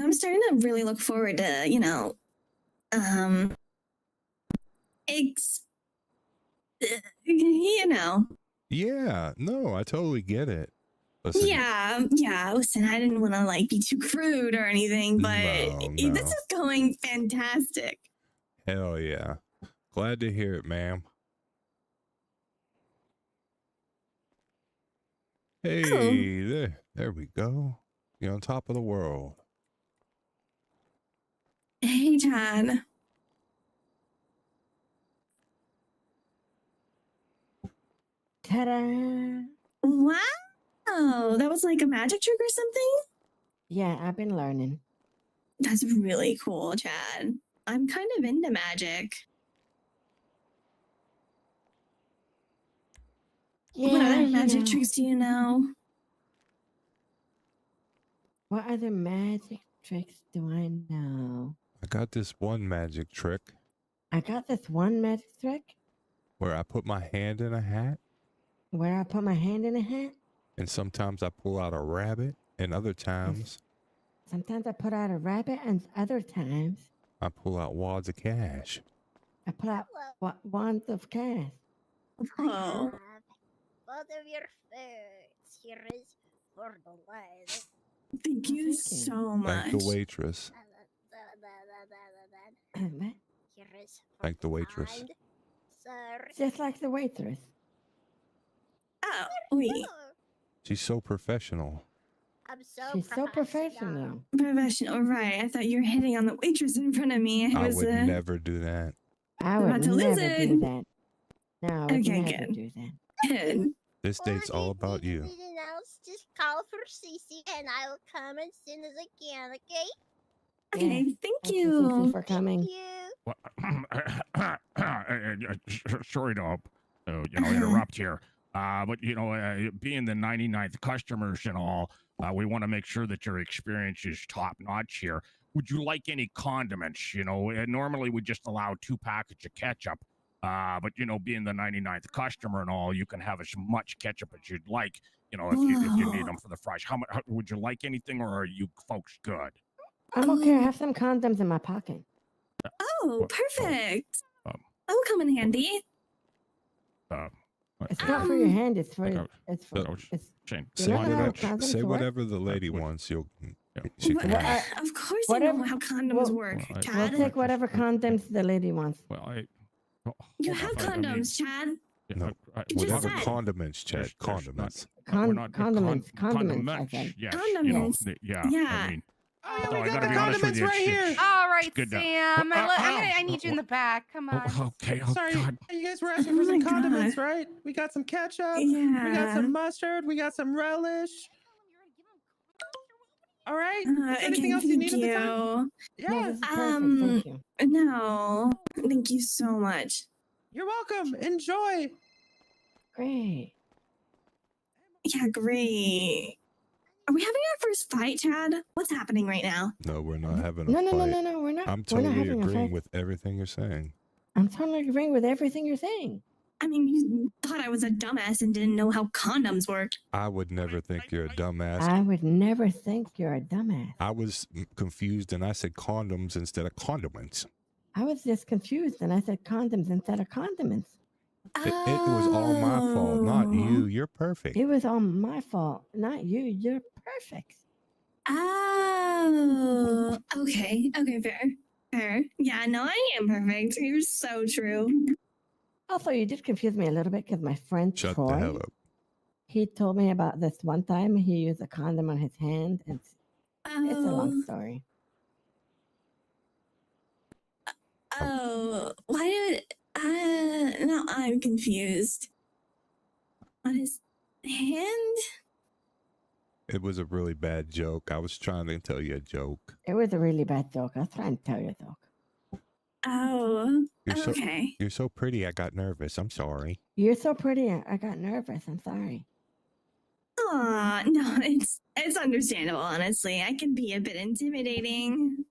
I'm starting to really look forward to, Yeah, no, I totally get it. Listen, Yeah. Listen, I didn't want to be too crude or anything, but No. this is going fantastic. Hell yeah. Glad to hear it, ma'am. Hey, there we go. You're on top of the world. Hey, Chad. Ta-da! Wow, that was like a magic trick or something? Yeah, I've been learning. That's really cool, Chad. I'm kind of into magic. Yeah, What other you magic know. tricks do you know? What other magic tricks do I know? I got this one magic trick I got this one magic trick where I put my hand in a hat, where I put my hand in a hat. and sometimes I pull out a rabbit, and other times Sometimes I put out a rabbit, and other times I pull out wads of cash. Apply wand of cash. Whoa. Have both of your foods. Here is for the light. Thank you Thank you. so much. Thank the waitress. What? Here is for Thank the waitress. kind sir. Just like the waitress. Oh, wait. Oh, She's so professional. I'm so She's so professional. Professional, right? I thought you were hitting on the waitress in front of me. I was would never do that. I About would to never listen. do that. No, I would Okay, never good. do that. good. This Or date's if all you about need you. anything else, just call for Cece and I'll come as soon as I can, okay? Okay, thank Thank you, you. Cece, for coming. Thank you. Sorry to interrupt here. But being the 99th customers and all, we want to make sure that your experience is top notch here. Would you like any condiments? Normally we just allow 2 packets of ketchup. But being the 99th customer and all, you can have as much ketchup as you'd like. If you need them for the fries. How much would you like anything, or are you folks good? I'm okay. I have some condoms in my pocket. Oh, perfect. um, That will come in handy. It's not for your hand. It's for. It's for. It's. Shane. You Say know how whatever, condoms say work? whatever the lady wants. She What- can have. of course, whatever- I know how condoms well- work, well, I- We'll Chad. take whatever condoms the lady wants. Well, You have condoms, Chad. No, Just whatever said. condiments, Chad. There's Condiments. Condiments. I Condiments. said. Yes. Condiments. Yeah. Yeah. I mean, Oh, yeah, so we I got gotta the be honest with condiments you, right it's- here. All right, good to- Sam. Well, I need you in the back. Come on. Okay. Oh, Sorry, God. you guys were asking Oh for some my condiments, God. right? We got some ketchup. Yeah. We got some mustard. We got some relish. All right. Is there anything else you need at the time? No, Yeah. this is perfect. Thank you. No. Thank you so much. You're welcome. Enjoy. Great. Yeah, great. Are we having our first fight, Chad? What's happening right now? No, we're not having a No, fight. no, no, no, no. We're not. I'm we're not totally having a agreeing fight. with everything you're saying. I'm totally agreeing with everything you're saying. I mean, you thought I was a dumbass and didn't know how condoms worked. I would never think you're a dumbass. I would never think you're a dumbass. I was confused and I said condoms instead of condiments. I was just confused and I said condoms instead of condiments. It was all my fault, not you. You're perfect. It was all my fault, not you. You're perfect. Oh, okay. Okay, fair. Yeah, no, I am perfect. You're so true. Also, you did confuse me a little bit because my friend Shut Troy, the hell up. he told me about this one time he used a condom on his hand, and it's a long story. Oh, why did now I'm confused. On his hand? It was a really bad joke. I was trying to tell you a joke. It was a really bad joke. I was trying to tell you a joke. Oh, You're you're so pretty. I got nervous. I'm sorry. You're so pretty. I got nervous. I'm sorry. Aw, no, it's understandable, honestly. I can be a bit intimidating.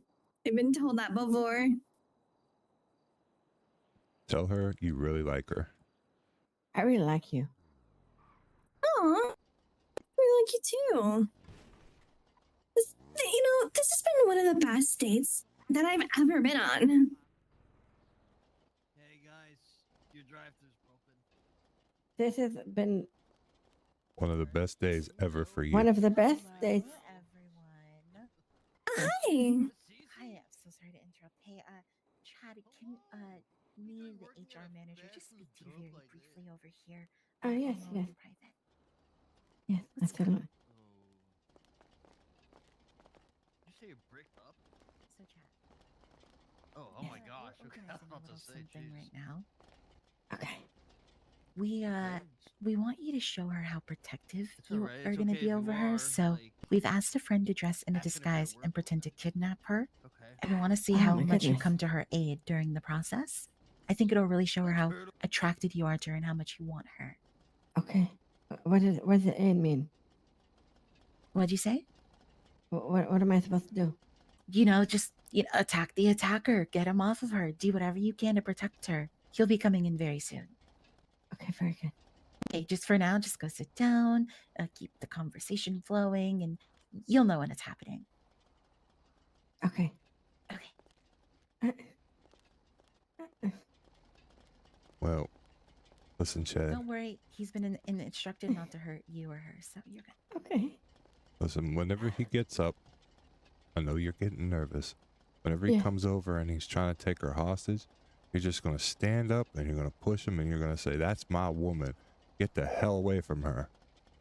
I've been told that before. Tell her you really like her. I really like you. Aw, I like you too. This has been one of the best dates that I've ever been on. Hey guys, your drive-thru's broken. This has been One of the best days ever for you. one of the best days. Everyone. Hi. Hi, I'm so sorry to interrupt. Hey, Chad, can me, the HR manager, just speak to you very briefly over here? Oh, yes, alone yes. in private. Yes, Let's go. absolutely. Did you say you bricked up? So, Chad. Oh my gosh. We're Okay, I was organizing a about to little say, something jeez. right now. Okay. We want you to show her how protective It's you alright, are it's going to okay be if you over her. are, So like, we've asked a friend to dress in a asking if disguise it'll and work. pretend to kidnap her. Okay. And we want to see Oh how my much you goodness. come to her aid during the process. I think it'll really show her how attracted you are to her and how much you want her. Okay. What does the aid mean? What'd you say? What am I supposed to do? Just attack the attacker, get him off of her, do whatever you can to protect her. He'll be coming in very soon. Okay, very good. Okay, just for now, just go sit down, keep the conversation flowing, and you'll know when it's happening. Okay. Okay. Well, listen, Chad. Don't worry. He's been instructed not to hurt you or her, so you're good. Okay. Listen, whenever he gets up, I know you're getting nervous. Whenever he comes over and he's trying to take her hostage, you're just going to stand up and you're going to push him and you're going to say, "That's my woman. Get the hell away from her."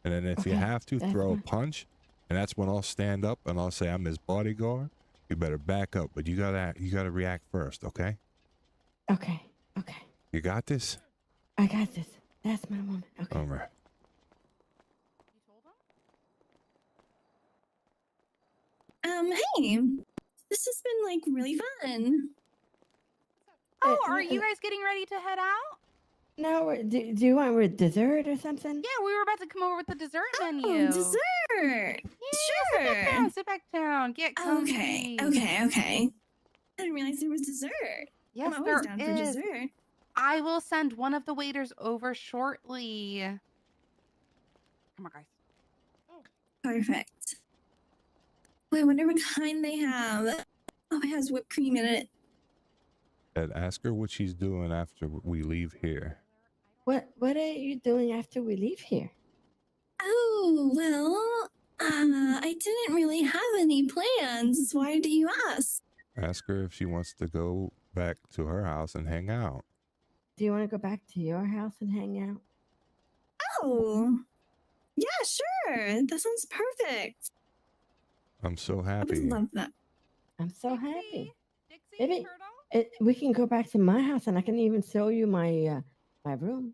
And then if you have to, throw a punch. And that's when I'll stand up and I'll say, "I'm his bodyguard. You better back up, but you gotta react first, okay?" Okay. Okay. You got this? I got this. That's my woman. Okay. All right. Hey, this has been like really fun. Oh, are you guys getting ready to head out? No, do you want with dessert or something? Yeah, we were about to come over with the dessert menu. Oh, dessert. Yeah, Sure. sit back down. Get comfy. Okay. I didn't realize there was dessert. Yes, I'm there always down for is. dessert. I will send one of the waiters over shortly. Come on, guys. Perfect. Oh, I wonder what kind they have. Oh, it has whipped cream in it. Ed, ask her what she's doing after we leave here. What are you doing after we leave here? Oh, well, I didn't really have any plans. Why do you ask? Ask her if she wants to go back to her house and hang out. Do you want to go back to your house and hang out? Oh, yeah, sure. That sounds perfect. I'm so I happy. would love that. I'm so happy. Dixie, Maybe Turtle? we can go back to my house and I can even show you my my room.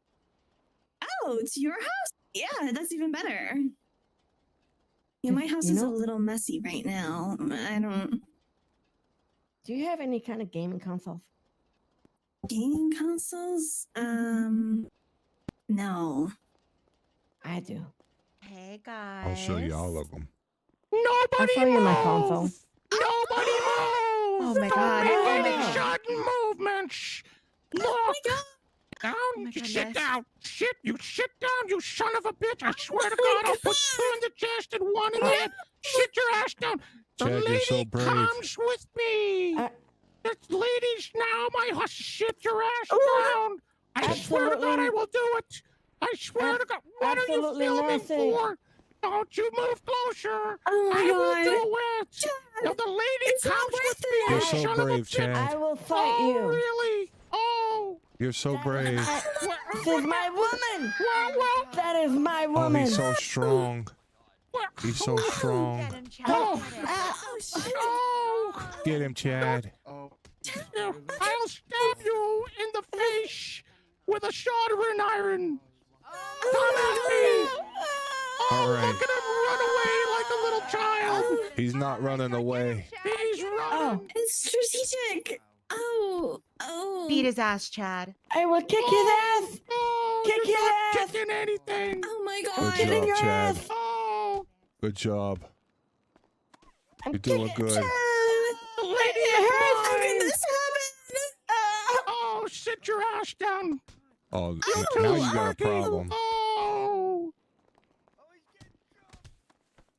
Oh, it's your house? Yeah, that's even better. Yeah, my house You is a know- little messy right now. I don't. Do you have any kind of gaming consoles? Gaming consoles? No. I do. Hey guys. I'll show you all of them. I'll show you my console. Nobody move! Oh my god. Make Oh any my god. sudden movements! Look! Oh my god! Down! my You goodness. sit down! Sit down, you son of a bitch! I swear to God, I'll put two in the chest and one in the head! Sit your ass down! The Chad, you're lady so brave. comes with me! The ladies now, my huss, sit your ass down! I swear to God, I will do it! I swear to God, what are you absolutely filming nothing. for? Don't you move closer! Oh my I god! will do it! Now the lady It's not comes with worth me, it. You're you so son of a brave, bitch! Chad. I will fight Oh, you. really? Oh! You're so brave. This is my woman. Well, That is my Oh, woman. he's so strong. well, He's so strong. Get him, Chad. Oh. Get him. Oh, shit. oh! Get him, Chad. Yeah, I'll stab you in the face with a soldering iron. Come at me! All right. Look at him run away like a little child. He's not running away. He's running. It's strategic. Oh. Beat his ass, Chad. I will kick his ass. Oh, Kick you're his not ass. kicking anything. Oh my Good god. Get in job, your Chad. ass. Oh, Good job. I'm You're doing kicking- good. the lady It is hurts. How did mine. this happen? Oh, sit your ass down. Oh, You now too, you got a Sparky. problem. Oh.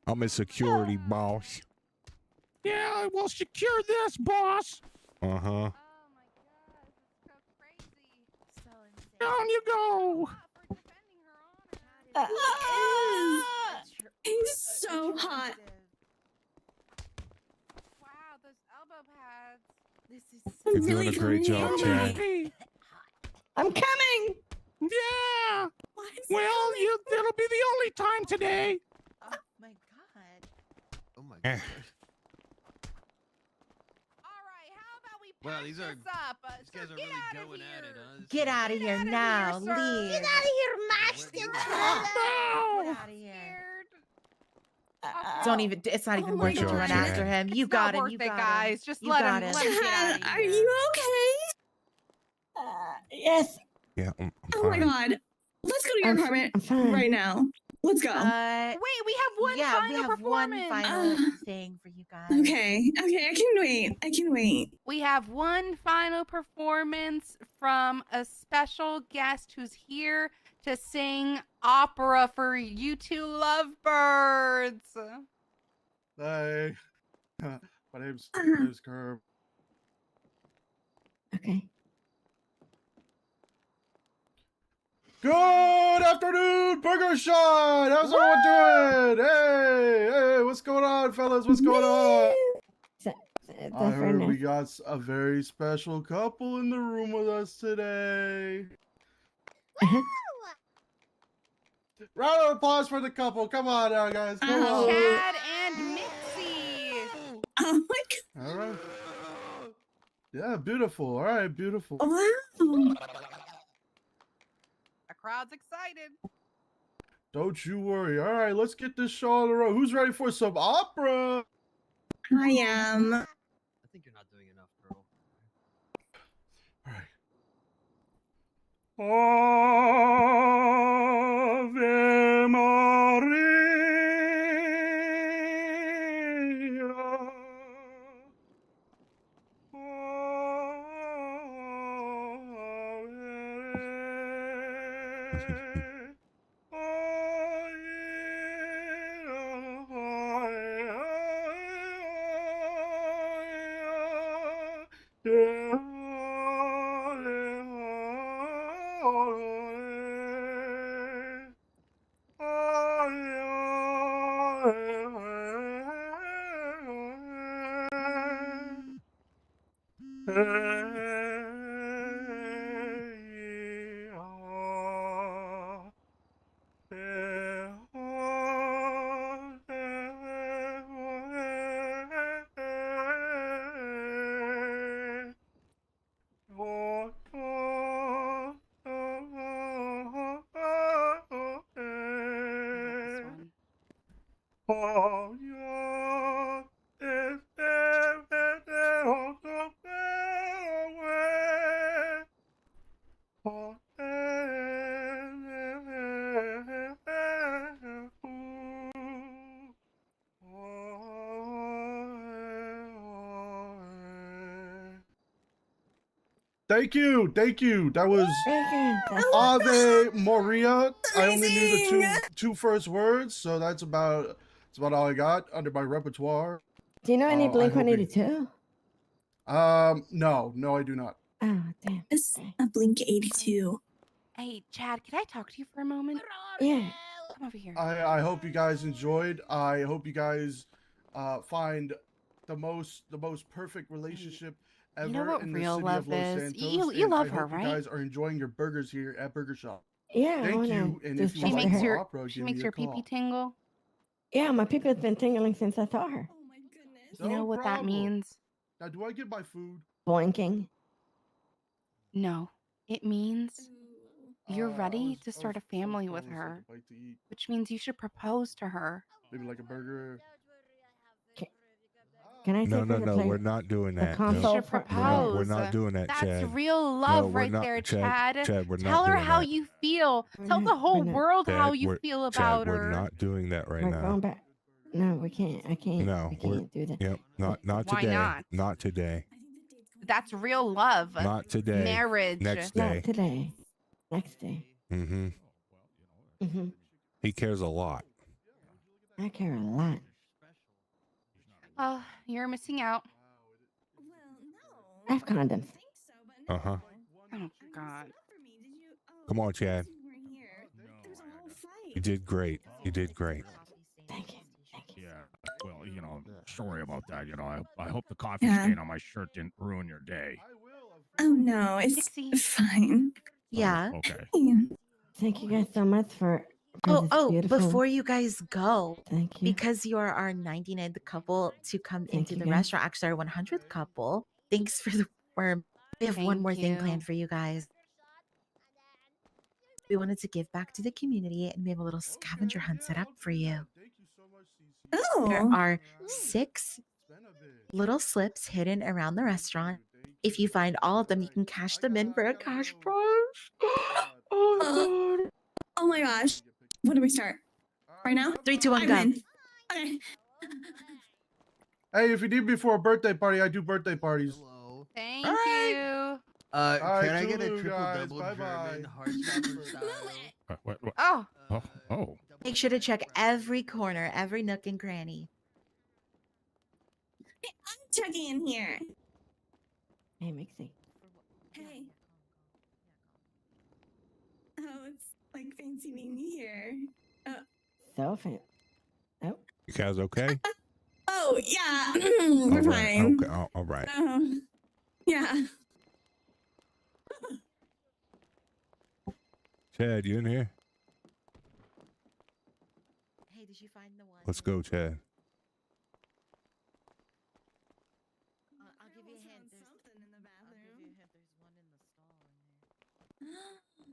I'm a security boss. Yeah, we'll secure this, boss. Uh-huh. Oh my god, this is so crazy. So insane. Down you go. For defending her honor. He's so hot. Wow, those elbow pads. This is I'm You're doing really a great coming job, in. Chad. Hey, I'm coming. yeah. Why is he Well, coming? it'll be the only time today. Oh my god. Oh my Eh. god. All right, how about we Wow, pack these are- this up? These So guys are get really out of going at it, here. huh? This Get is- out of here outta here, now. sir. Leave. Get out of here, Max. Get Get out. out of No. Get out of here. Scared. Don't even. It's not even Oh worth my it to God. run after him. You It's got not him. worth You it, got guys. him. Just You let got him. him. Let him get out Chad, of are here. you okay? Yes. Yeah, I'm Oh my fine. god. Let's go to your I'm apartment fine. right now. Let's go. Wait, we have one yeah, final we have performance. one final Uh, thing for you guys. Okay, I can wait. I can wait. We have one final performance from a special guest who's here to sing opera for you two lovebirds. Hi. My name's Curb. Okay. Good afternoon, Burger Shot. How's everyone doing? Hey, what's going on, fellas? What's going on? I heard we got a very special couple in the room with us today. Round of applause for the couple. Come on now, guys. Come on. Chad and Mixie. Oh my god. All right. Yeah, beautiful. All right, beautiful. Wow. The crowd's excited. Don't you worry. All right, let's get this show on the road. Who's ready for some opera? I am. I think you're not doing enough, girl. All right. Ave Maria. Thank you, thank you. That was Ave Maria. I only knew the two first words, so that's about all I got under my repertoire. Do you know any I Blink hope you- 182? No, I do not. Oh, damn. It's a Blink 82. Hey, Chad, can I talk to you for a moment? Yeah. Come over here. I hope you guys enjoyed. I hope you guys find the most perfect relationship ever You know what in the real city love of Los is? Santos. You and love I her, hope right? You guys are enjoying your burgers here at Burger Shop. Yeah, I Thank wanna you. And do if you stuff would with like her. more opera, She give makes me a your call. pee-pee tingle. Yeah, my people have been tingling since I saw her. Oh my goodness. You know No what that problem. means? Now, do I get my food? Boinking. No, it means you're I ready was- to I start a was- I was family told with it was like her, a bite to eat. which means you should propose to her. Maybe like a burger. Can I No, take no, her to no. play We're not doing the that. You console? should for- propose. We're not doing that, That's Chad. real love we're right not- there, Chad. Chad. Chad, we're not Tell her doing how that. you feel. We're Tell the not- whole we're not- world how Chad, you we're- feel Chad, about we're her. not doing that right We're now. going back. No, we can't. I can't. No, we we're can't do that. Yep, not Why today. not? Not today. That's real love. Not today. Marriage. Next Not day. today. Next day. Mm-hmm. Mm-hmm. He cares a lot. I care a lot. Oh, you're missing out. Well, no. I have condoms. I don't think so, but Uh-huh. Oh, God. Come on, Chad. You weren't here. There was a whole fight. You did great. You did great. Thank you. Thank you. Yeah. Well, sorry about that. I hope the coffee Yeah. stain on my shirt didn't ruin your day. Oh no, it's Dixie. fine. Yeah. Okay. Thank you guys so much for this beautiful. Before you guys go, Thank you. because you are our 99th couple to come Thank into you, the guys. restaurant, actually our 100th couple. Thanks for the worm. We have one Thank more thing you. planned for you guys. We wanted to give back to the community and we have a little scavenger hunt set up for you. Thank you so much, Cece. There Oh, are 6 It's been a bit. little slips hidden around the restaurant. If you find all of them, you can cash them in for a cash prize. Oh my god. oh my gosh. When do we start? Right now? 3, 2, 1, I'm go. in. Okay. Hey, if you need me for a birthday party, I do birthday parties. Hello. Thank All right. you. right, Can I get a toodaloo, triple guys. double Bye-bye. German hard stopper style? What? Oh, Oh. Make sure to check every corner, every nook and cranny. Hey, I'm checking in here. Hey, Mixie. Hey. Oh, it's like fancy meeting me here. So fan. Oh. You guys okay? Oh yeah, All we're right. fine. Okay. All right. Yeah. Chad, you in here? Hey, did you find the one? Let's go, Chad. I'll give you a hint. There's Something in the I'll give you a hint. There's one in the stall in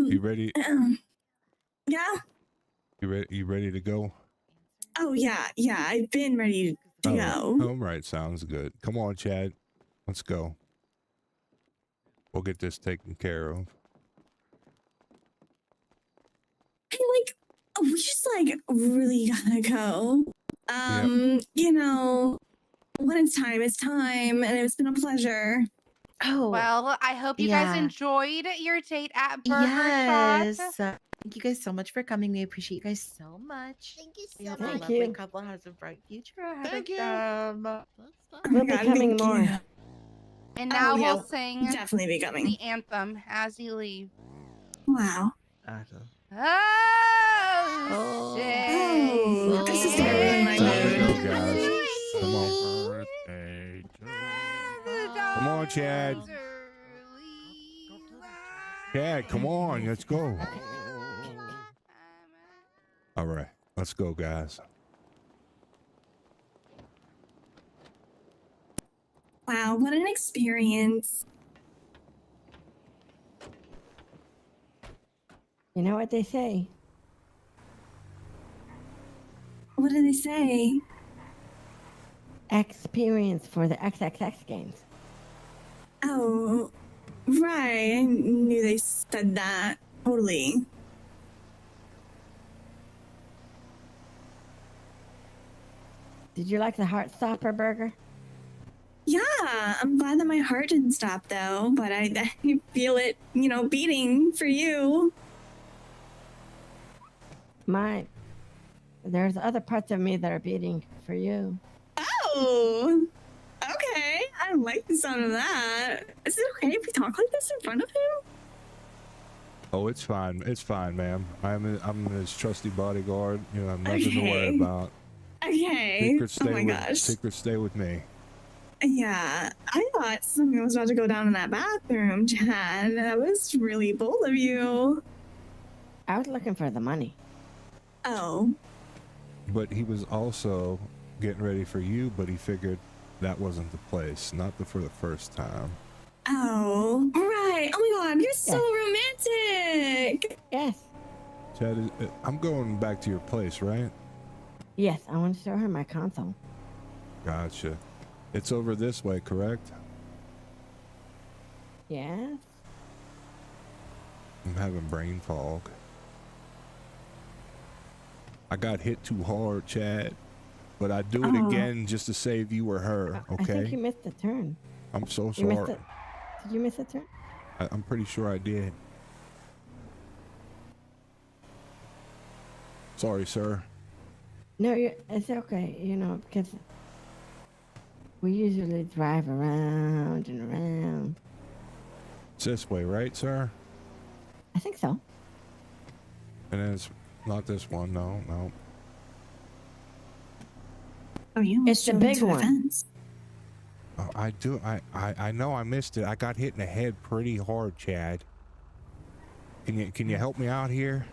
here. You ready? Yeah. You ready to go? Oh yeah, I've been ready to go. All right. Sounds good. Come on, Chad. Let's go. We'll get this taken care of. Hey, like, we just like really gotta go. You know, when it's time, and it's been a pleasure. Oh, Well, I hope you guys enjoyed your date at Burger yes. Shot. Thank you guys so much for coming. We appreciate you guys so much. Thank you We so hope much. the lovely couple has a bright future ahead Thank of you. them. We'll be coming more. And now Oh, yeah, we'll sing definitely be coming. the anthem as you leave. Wow. Okay. Oh, say this is totally my mood. Guys. Come on. Birthday to Come on, Chad. Chad, come on. Let's go. All right. Let's go, guys. Wow, what an experience. You know what they say? What do they say? Experience for the XXX games. Oh, right. I knew they said that. Totally. Did you like the Heartstopper burger? Yeah, I'm glad that my heart didn't stop though, but I feel it, beating for you. There's other parts of me that are beating for you. Oh, okay. I don't like the sound of that. Is it okay if we talk like this in front of him? Oh, it's fine. It's fine, ma'am. I'm his trusty bodyguard. You know, I have nothing to worry about. Okay. Secrets stay with me. Yeah, I thought something was about to go down in that bathroom, Chad. That was really bold of you. I was looking for the money. Oh. But he was also getting ready for you, but he figured that wasn't the place. Not for the first time. Oh, right. Oh my god, you're so romantic. Yes. Chad, I'm going back to your place, right? Yes, I want to show her my console. Gotcha. It's over this way, correct? Yes. I'm having brain fog. I got hit too hard, Chad. But I'd do it again just to save you or her, okay? I think you missed the turn. I'm so You missed sorry. it. Did you miss a turn? I'm pretty sure I did. Sorry, sir. No, it's okay, because we usually drive around and around. It's this way, right, sir? I think so. And then it's not this one, no. Oh, you It's the big one. Oh, I know I missed it. I got hit in the head pretty hard, Chad. Can you help me out here?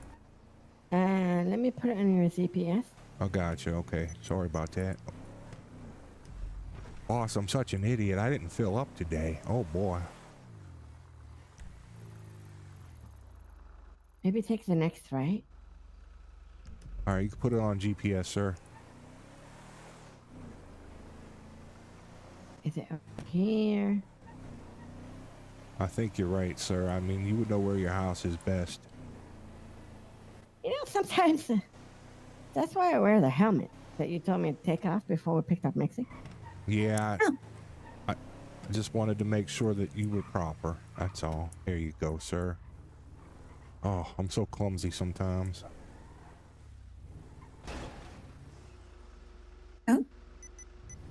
Let me put it on your ZPS. Oh, gotcha. Okay. Sorry about that. Boss, I'm such an idiot. I didn't fill up today. Oh, boy. Maybe take the next right. All right, you can put it on GPS, sir. Is it over here? I think you're right, sir. I mean, you would know where your house is best. Sometimes that's why I wear the helmet that you told me to take off before we picked up Mixie. Yeah, I just wanted to make sure that you were proper. That's all. Here you go, sir. Oh, I'm so clumsy sometimes. Oh.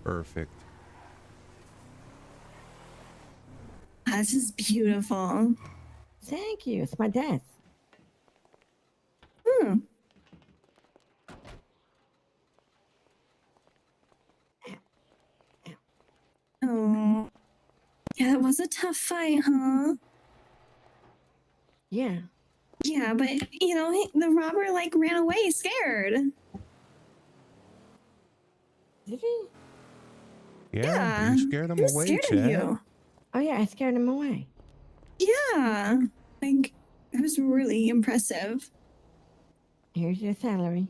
Perfect. this is beautiful. Thank you. It's my desk. Hmm. Oh. Yeah, it was a tough fight, huh? Yeah. Yeah, but you know, the robber like ran away scared. Did he? Yeah, you scared him he was away, scared of Chad. you. Oh yeah, I scared him away. Yeah, like it was really impressive. Here's your salary.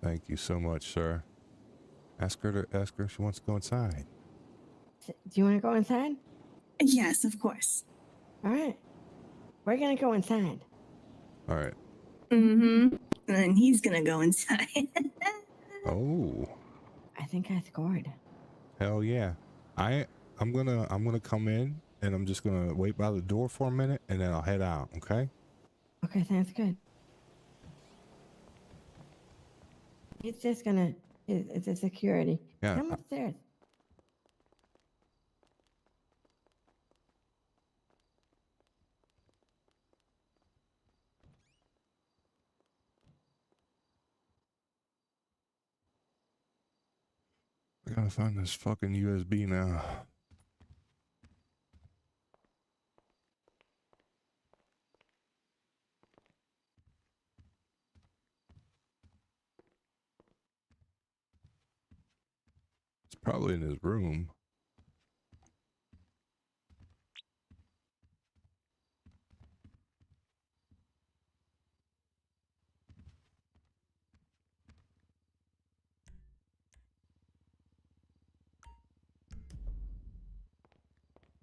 Thank you so much, sir. Ask her if she wants to go inside. Do you want to go inside? Yes, of course. All right. We're gonna go inside. All right. Mm-hmm. And then he's gonna go inside. Oh, I think I scored. hell yeah. I'm gonna come in and I'm just gonna wait by the door for a minute and then I'll head out, okay? Okay, sounds good. He's just gonna. It's a security. Yeah. Come upstairs. I gotta find this fucking USB now. It's probably in his room.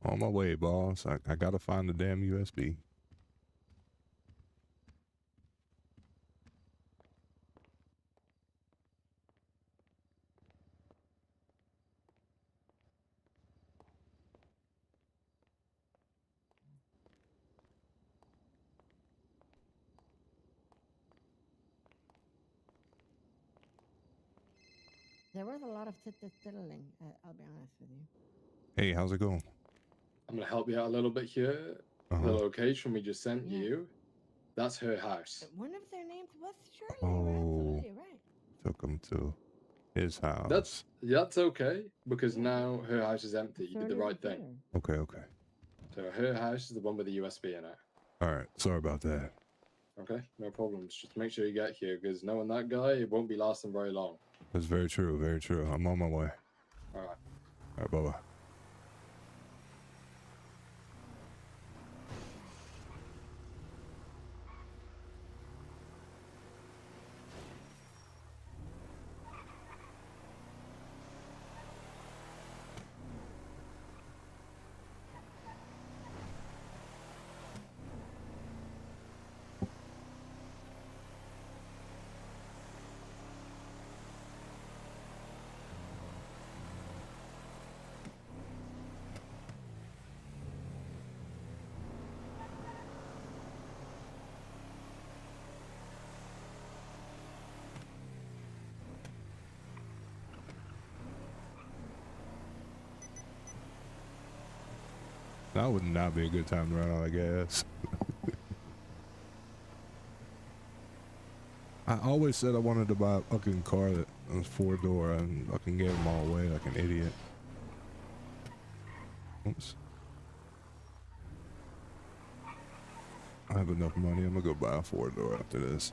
On my way, boss. I gotta find the damn USB. There was a lot of tiddling. I'll be honest with you. Hey, how's it going? I'm gonna help you out a little bit here. The location we just sent you, that's her house. One of their names was Shirley. Oh, Absolutely right. took him to his house. That's okay because now her house is empty. You did the right thing. Okay, okay. So her house is the one with the USB in it. All right, sorry about that. Okay, no problems. Just make sure you get here because knowing that guy, it won't be lasting very long. That's very true, very true. I'm on my way. All right. All right, bye-bye. That would not be a good time to run out, I guess. I always said I wanted to buy a fucking car that was 4-door and fucking gave them all away like an idiot. Oops. I have enough money. I'm gonna go buy a 4-door after this.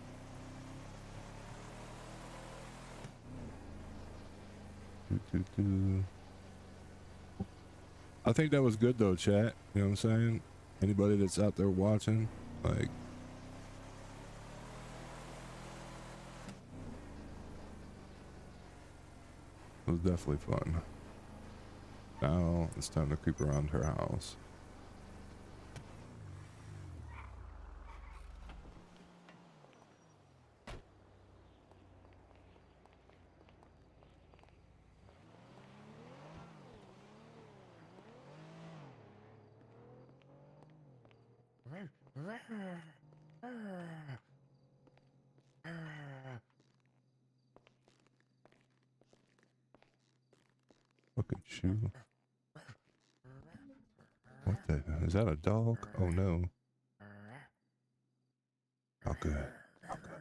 I think that was good though, chat. You know what I'm saying? Anybody that's out there watching, like, it was definitely fun. Now it's time to creep around her house. Fucking shoe. What What the? Is that a dog? Oh no. Oh good. Oh good.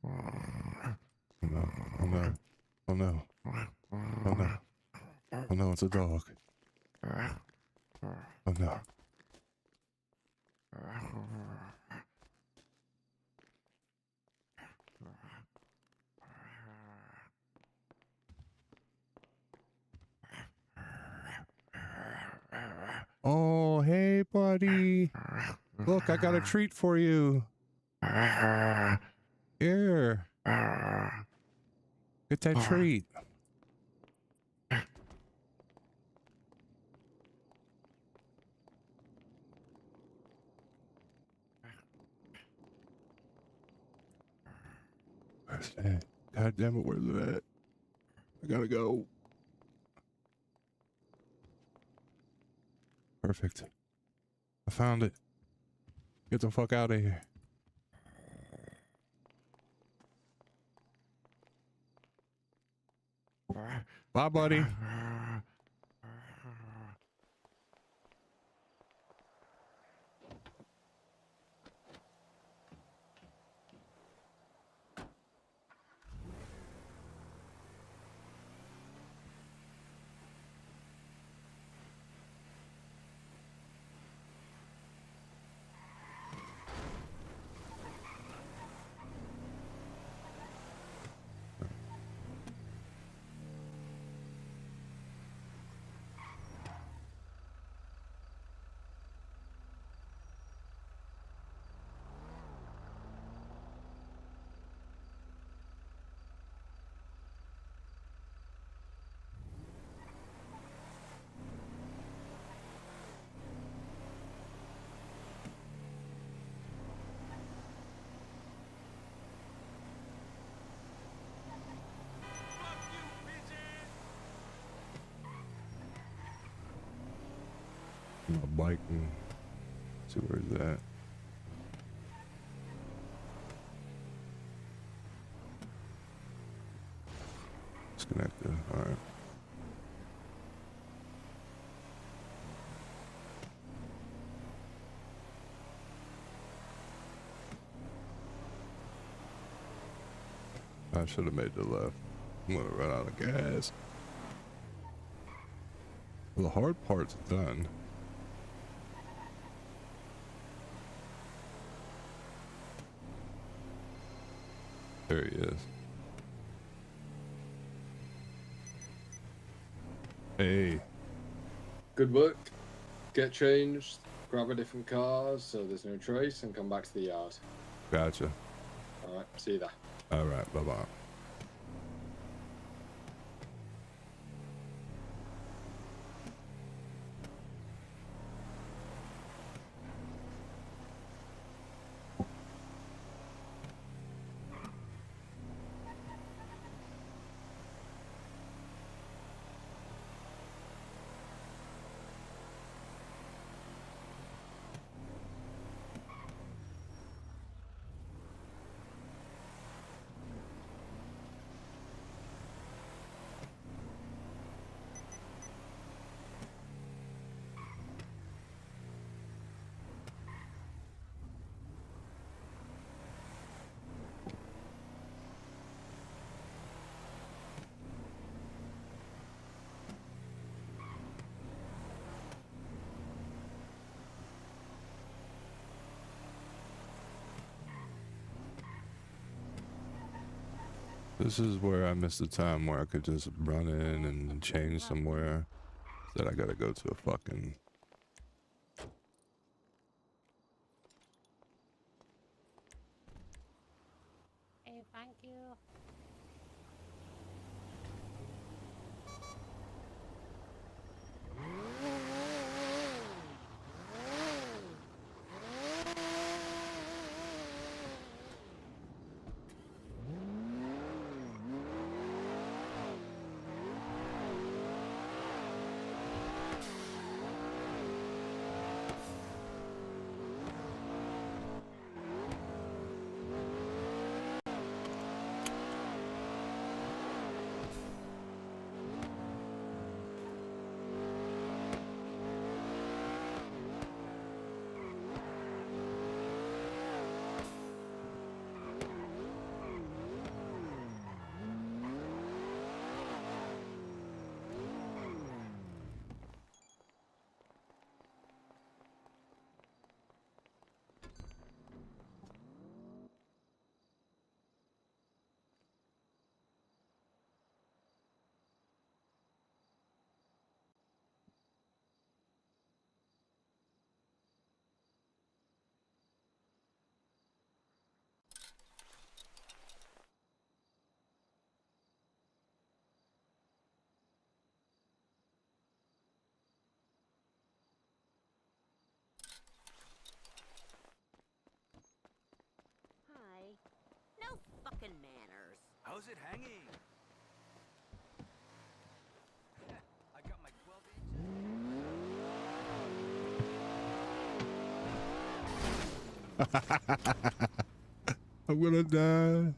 Oh no. Oh no. Oh no. Oh no. Oh no, it's a dog. Oh no. Oh, hey, buddy. Look, I got a treat for you. Here. Get that treat. Where's that? God damn it, where's it at? I gotta go. Perfect. I found it. Get the fuck out of here. Bye, buddy. My bike and see where's that. Disconnected. All right. I should have made the left. I'm gonna run out of gas. Well, the hard part's done. There he is. Hey. Good work. Get changed, grab a different car so there's no trace, and come back to the yard. Gotcha. Alright, see you there. Alright, bye-bye. This is where I missed the time where I could just run in and change somewhere. That I gotta go to a fucking... Hey, thank you. How's it hanging? I got my 12 inches. I'm gonna die.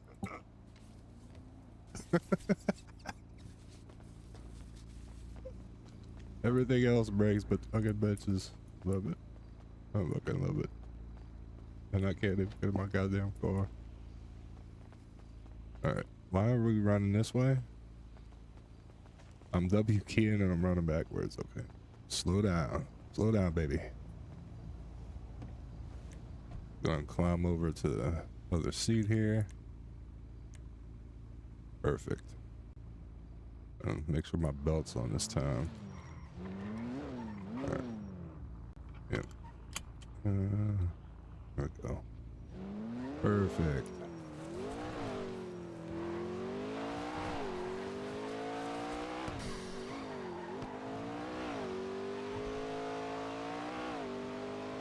Everything else breaks, but the fucking benches. Love it. I fucking love it. And I can't even get in my goddamn car. Alright. Why are we running this way? I'm W keying and I'm running backwards. Okay. Slow down. Slow down, baby. Gonna climb over to the other seat here. Perfect. Make sure my belt's on this time. Alright. Yep. There we go. Perfect.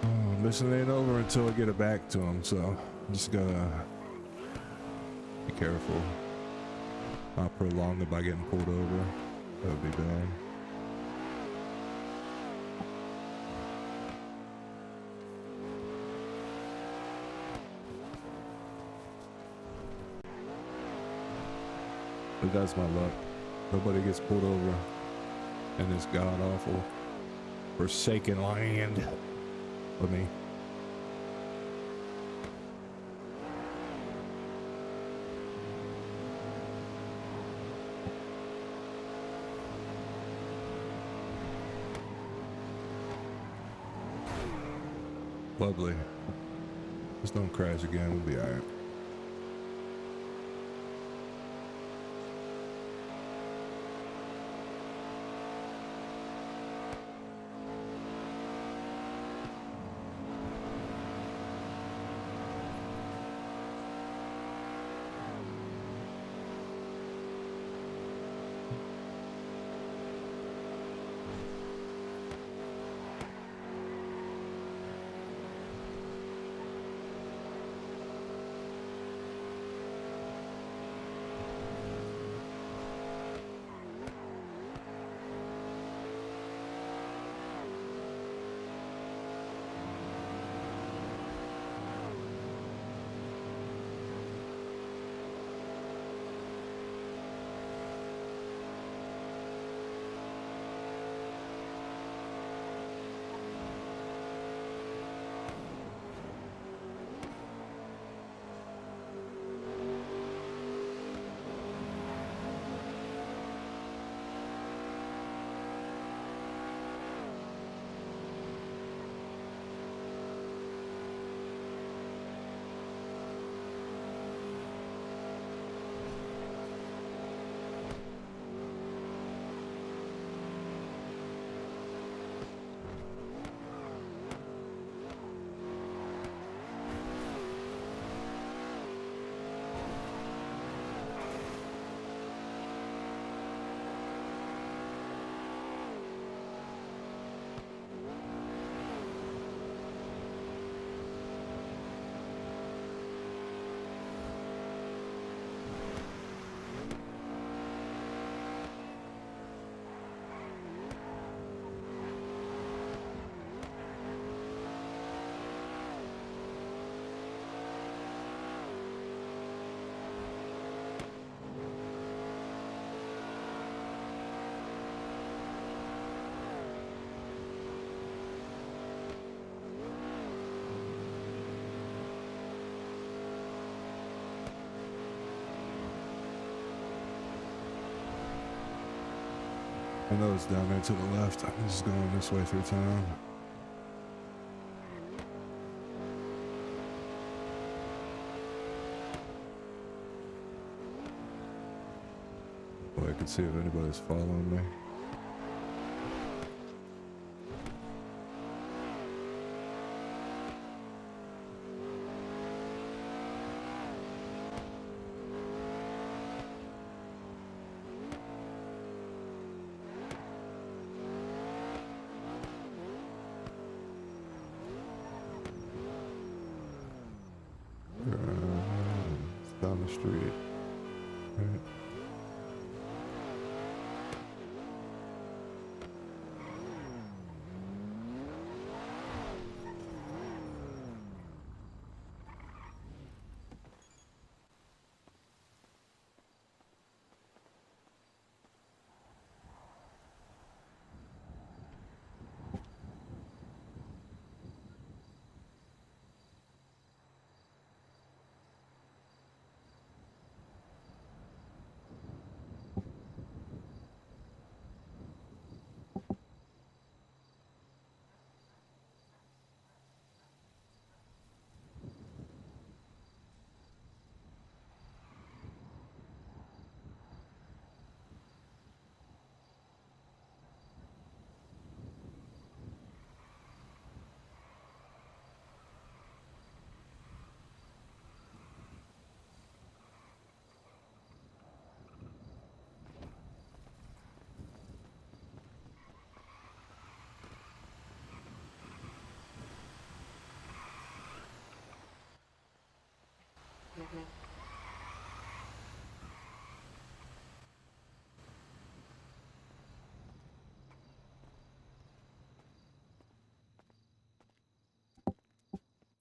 Oh, mission ain't over until I get it back to him, so just gotta be careful. Not prolong it by getting pulled over. That would be bad. But that's my luck. Nobody gets pulled over in this god-awful forsaken land for me. Lovely. Just don't crash again, we'll be alright. I know it's down there to the left. I'm just going this way through town. Well, I can see if anybody's following me. It's down the street. Right.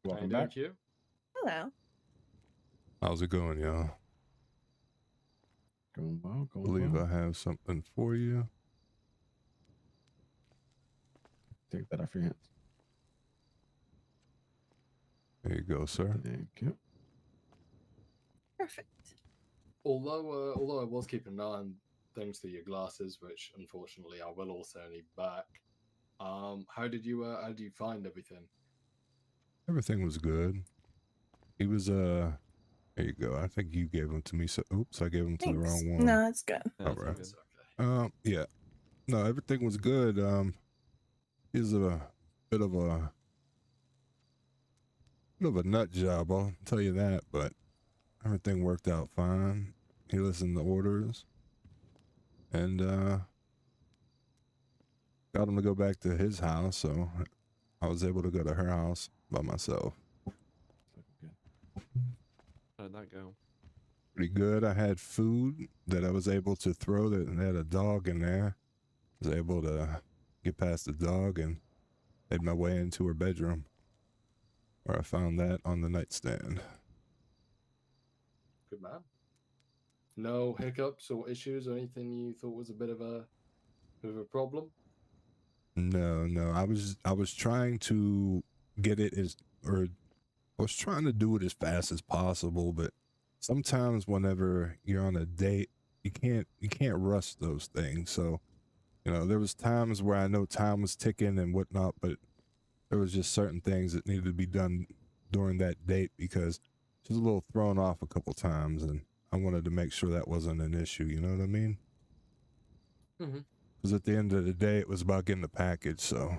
Welcome back. You. Hello. How's it going, y'all? Going well, I going believe well. I have something for you. Take that off your hands. There you go, sir. Thank you. Perfect. Although I was keeping an eye on things through your glasses, which unfortunately I will also need back. How did you find everything? Everything was good. He was there you go. I think you gave them to me. So oops, I gave them to the Thanks. wrong one. No, it's good. All right. It's okay. Yeah. No, everything was good. He's a bit of a nut job, I'll tell you that, but everything worked out fine. He listened to orders and got him to go back to his house, so I was able to go to her house by myself. How did that go? Pretty good. I had food that I was able to throw that had a dog in there. I was able to get past the dog and made my way into her bedroom, where I found that on the nightstand. Good man. No hiccups or issues or anything you thought was a bit of a problem? No, I was trying to get it I was trying to do it as fast as possible, but sometimes whenever you're on a date, you can't rush those things. So, there was times where I know time was ticking and whatnot, but there was just certain things that needed to be done during that date because she was a little thrown off a couple times, and I wanted to make sure that wasn't an issue. You know what I mean? Mm-hmm. Because at the end of the day, it was about getting the package. So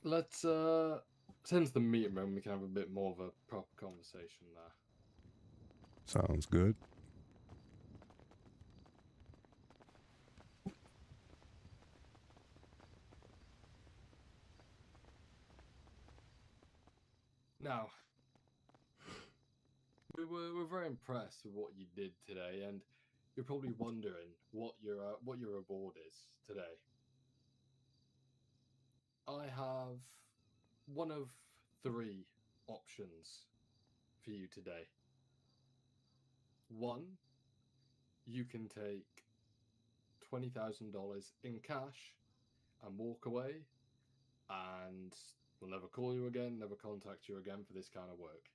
Let's send to the meeting room. We can have a bit more of a proper conversation there. sounds good. Now, we're very impressed with what you did today, and you're probably wondering what your reward is today. I have one of 3 options for you today. 1, you can take $20,000 in cash and walk away, and we'll never call you again, never contact you again for this kind of work.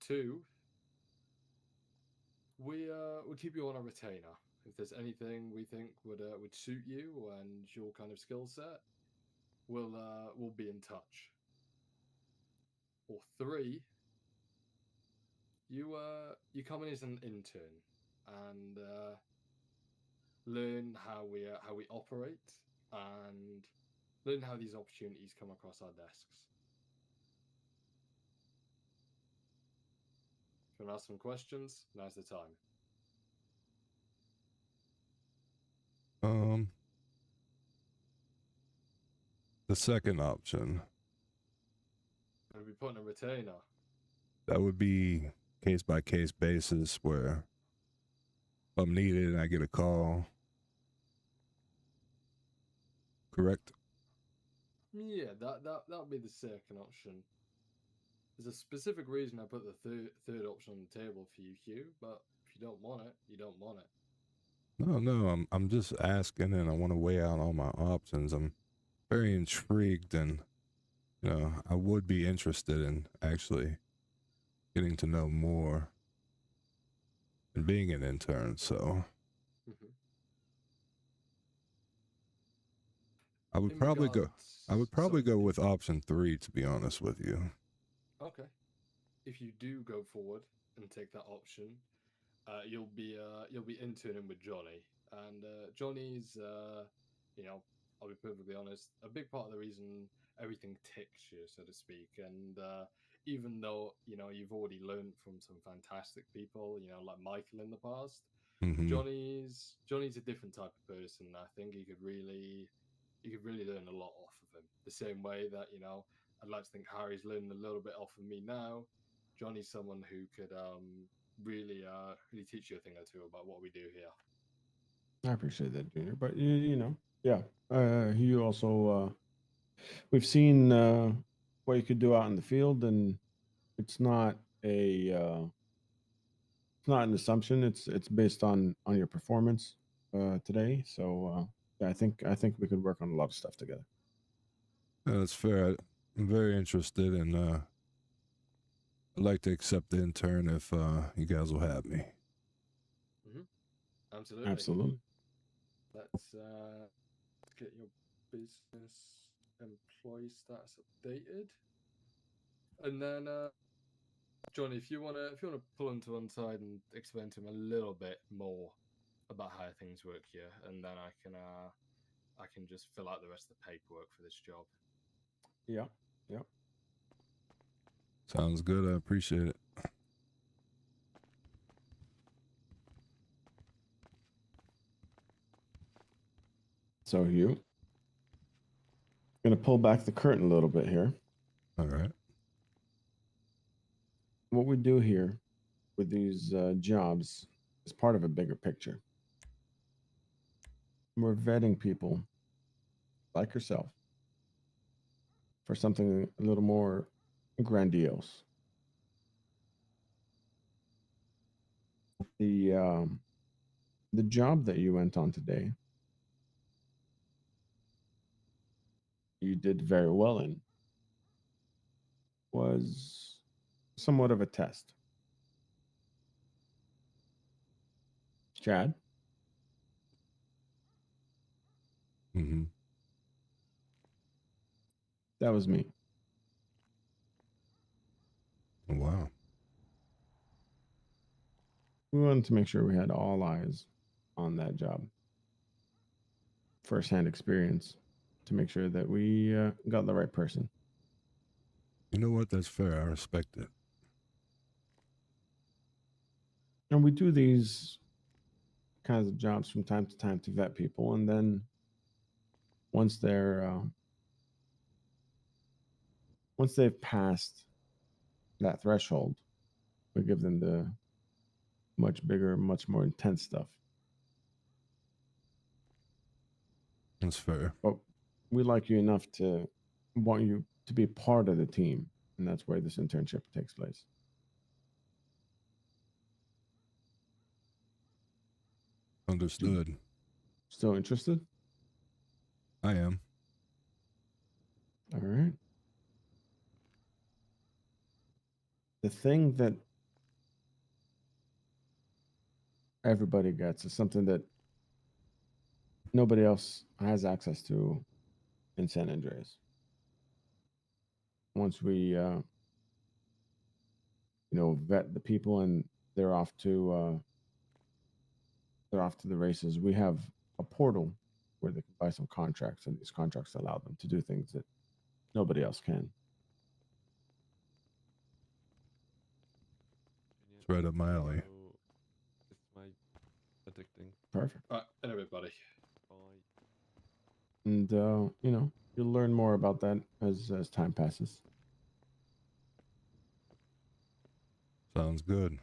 2, we'll keep you on a retainer. If there's anything we think would suit you and your kind of skill set, we'll be in touch. Or 3, you come in as an intern and learn how we operate and learn how these opportunities come across our desks. If you want to ask some questions, now's the time. The second option. We'll be putting a retainer. That would be case by case basis where if I'm needed and I get a call. Correct? Yeah, that'd be the second option. There's a specific reason I put the third option on the table for you, Hugh. But if you don't want it, you don't want it. No, I'm just asking, and I want to weigh out all my options. I'm very intrigued, and I would be interested in actually getting to know more and being an intern. So Mhm. I would In probably go. I would probably sorry, go with option 3, to be honest with you. Okay. If you do go forward and take that option, you'll be interning with Johnny, and Johnny's I'll be perfectly honest, a big part of the reason everything ticks here, so to speak. And even though you've already learned from some fantastic people, like Michael in the past, Mm-hmm. Johnny's a different type of person. I think you could really learn a lot off of him. The same way that I'd like to think Harry's learning a little bit off of me now. Johnny's someone who could really teach you a thing or two about what we do here. I appreciate that, Junior. But yeah. You also we've seen what you could do out in the field, and it's not it's not an assumption. It's based on your performance today. So yeah, I think we could work on a lot of stuff together. That's fair. I'm very interested, and I'd like to accept the intern if you guys will have me. Absolutely. Absolutely. Let's get your business employee status updated, and then Johnny, if you wanna pull him to one side and explain to him a little bit more about how things work here, and then I can just fill out the rest of the paperwork for this job. Yeah. Yeah. Sounds good. I appreciate it. So Hugh, gonna pull back the curtain a little bit here. All right. What we do here with these jobs is part of a bigger picture. We're vetting people like yourself for something a little more grandiose. The job that you went on today, you did very well in, was somewhat of a test. Chad? Mm-hmm. That was me. Wow. We wanted to make sure we had all eyes on that job. First-hand experience to make sure that we got the right person. You know what? That's fair. I respect it. And we do these kinds of jobs from time to time to vet people, and then once they've passed that threshold, we give them the much bigger, much more intense stuff. That's fair. But we like you enough to want you to be part of the team, and that's where this internship takes place. Understood. Still interested? I am. All right. The thing that everybody gets is something that nobody else has access to in San Andreas. Once we vet the people and they're off to the races, we have a portal where they can buy some contracts, and these contracts allow them to do things that nobody else can. It's right up my alley. It's my detecting. Perfect. And everybody. And you'll learn more about that as time passes. Sounds good.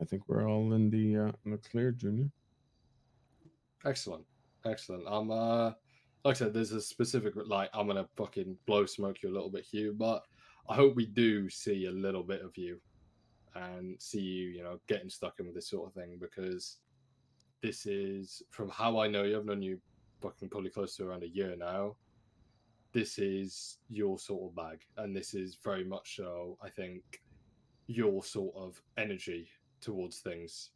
I think we're all in the clear, Junior. Excellent, excellent. Like I said, there's a specific like I'm gonna fucking blow smoke you a little bit, Hugh, but I hope we do see a little bit of you and see you, you know, getting stuck in with this sort of thing, because this is, from how I know you, I've known you fucking probably close to around a year now. This is your sort of bag, and this is very much so, I think, your sort of energy towards things.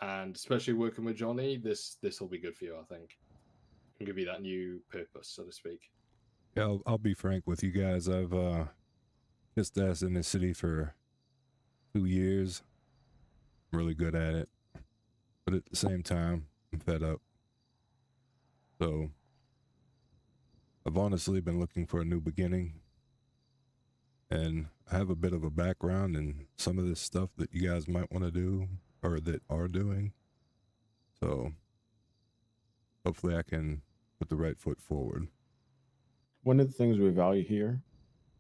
And especially working with Johnny, this will be good for you, I think. And give you that new purpose, so to speak. Yeah, I'll be frank with you guys. I've just asked in this city for 2 years. I'm really good at it, but at the same time, I'm fed up. So I've honestly been looking for a new beginning, and I have a bit of a background in some of this stuff that you guys might want to do or that are doing. So hopefully I can put the right foot forward. One of the things we value here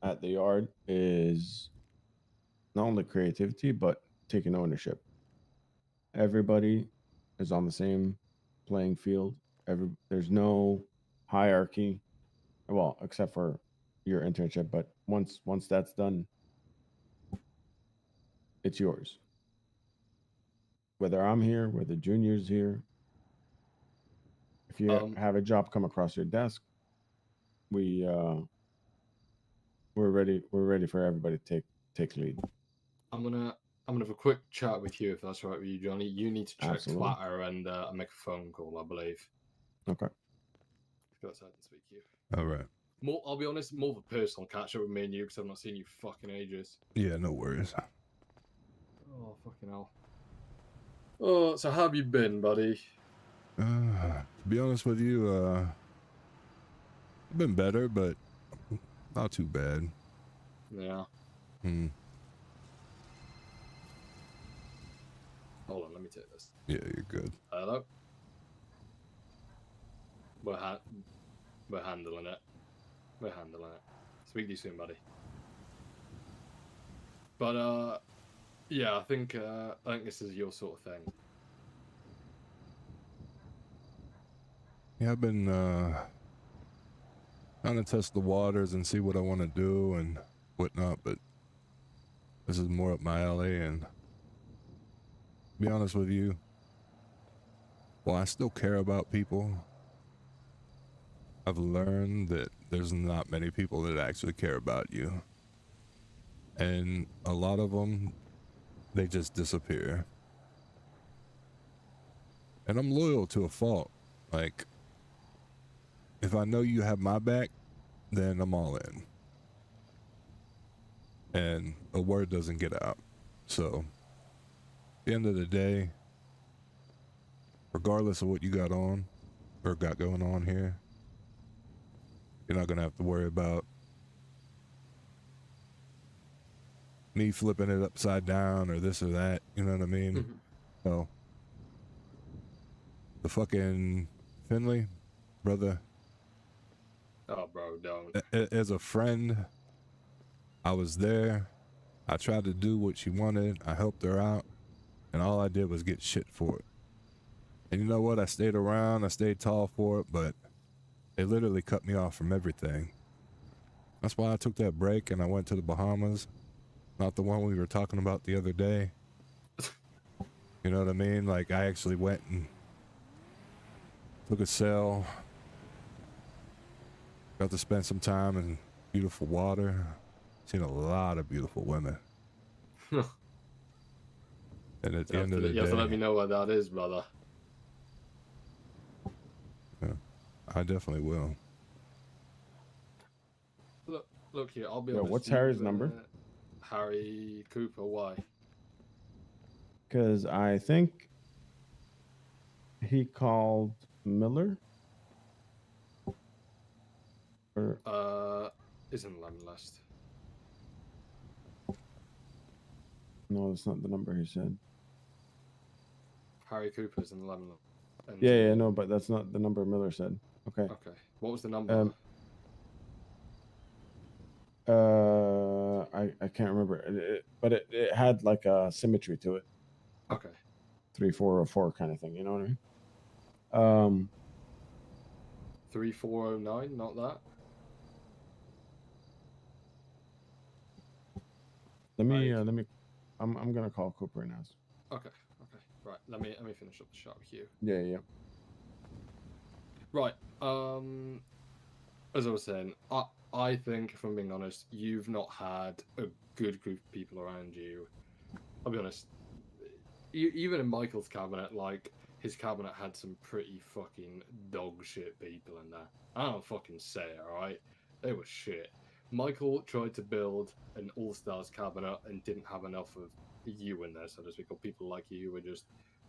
at the yard is not only creativity, but taking ownership. Everybody is on the same playing field. There's no hierarchy, well, except for your internship. But once that's done, it's yours. Whether I'm here, whether Junior's here, if you have a job come across your desk, we're ready for everybody to take lead. I'm gonna have a quick chat with you, if that's all right with you, Johnny. You need to check Absolutely. Twitter and make a phone call, I believe. Okay. Go outside and speak to you. All right. I'll be honest, more of a personal catch up with me and you, because I've not seen you fucking ages. Yeah, no worries. Oh, fucking hell. Oh, so how have you been, buddy? To be honest with you, I've been better, but not too bad. Yeah. Hold on, let me take this. Yeah, you're good. Hello? We're handling it. We're handling it. Speak to you soon, buddy. But, yeah, I think this is your sort of thing. Yeah, I've been trying to test the waters and see what I want to do and whatnot, but this is more up my alley. And to be honest with you, while I still care about people, I've learned that there's not many people that actually care about you. And a lot of them, they just disappear. And I'm loyal to a fault. Like, if I know you have my back, then I'm all in. And a word doesn't get out. So, at the end of the day, regardless of what you got on or got going on here, you're not going to have to worry about me flipping it upside down or this or that. You know what I mean? Mm-hmm. So, the fucking Finley, brother. Oh, bro, don't. As a friend, I was there. I tried to do what she wanted. I helped her out. And all I did was get shit for it. And you know what? I stayed around. I stayed tall for it, but they literally cut me off from everything. That's why I took that break and I went to the Bahamas. Not the one we were talking about the other day. You know what I mean? Like, I actually went and took a sail. Got to spend some time in beautiful water. Seen a lot of beautiful women. And at the end of the day, you have to let me know what that is, brother. Yeah, I definitely will. Look here, I'll be Yo, honest. what's Harry's number? Harry Cooper, why? Because I think he called Miller. Or Isn't Lemon list. no, that's not the number he said. Harry Cooper's in the Lemon. Yeah, no, but that's not the number Miller said. Okay. Okay. What was the number? I can't remember, but it had like a symmetry to it. Okay. 3, 4, or 4 kind of thing. You know what I mean? 3409, not that. Let me. I'm gonna call Cooper and ask. Okay. Okay. Right. Let me finish up the shot with you. Yeah. Yeah. Right. As I was saying, I think, if I'm being honest, you've not had a good group of people around you. I'll be honest. Even in Michael's cabinet, like, his cabinet had some pretty fucking dog shit people in there. I don't fucking say it, alright? They were shit. Michael tried to build an all-stars cabinet and didn't have enough of you in there, so to speak, or people like you who were just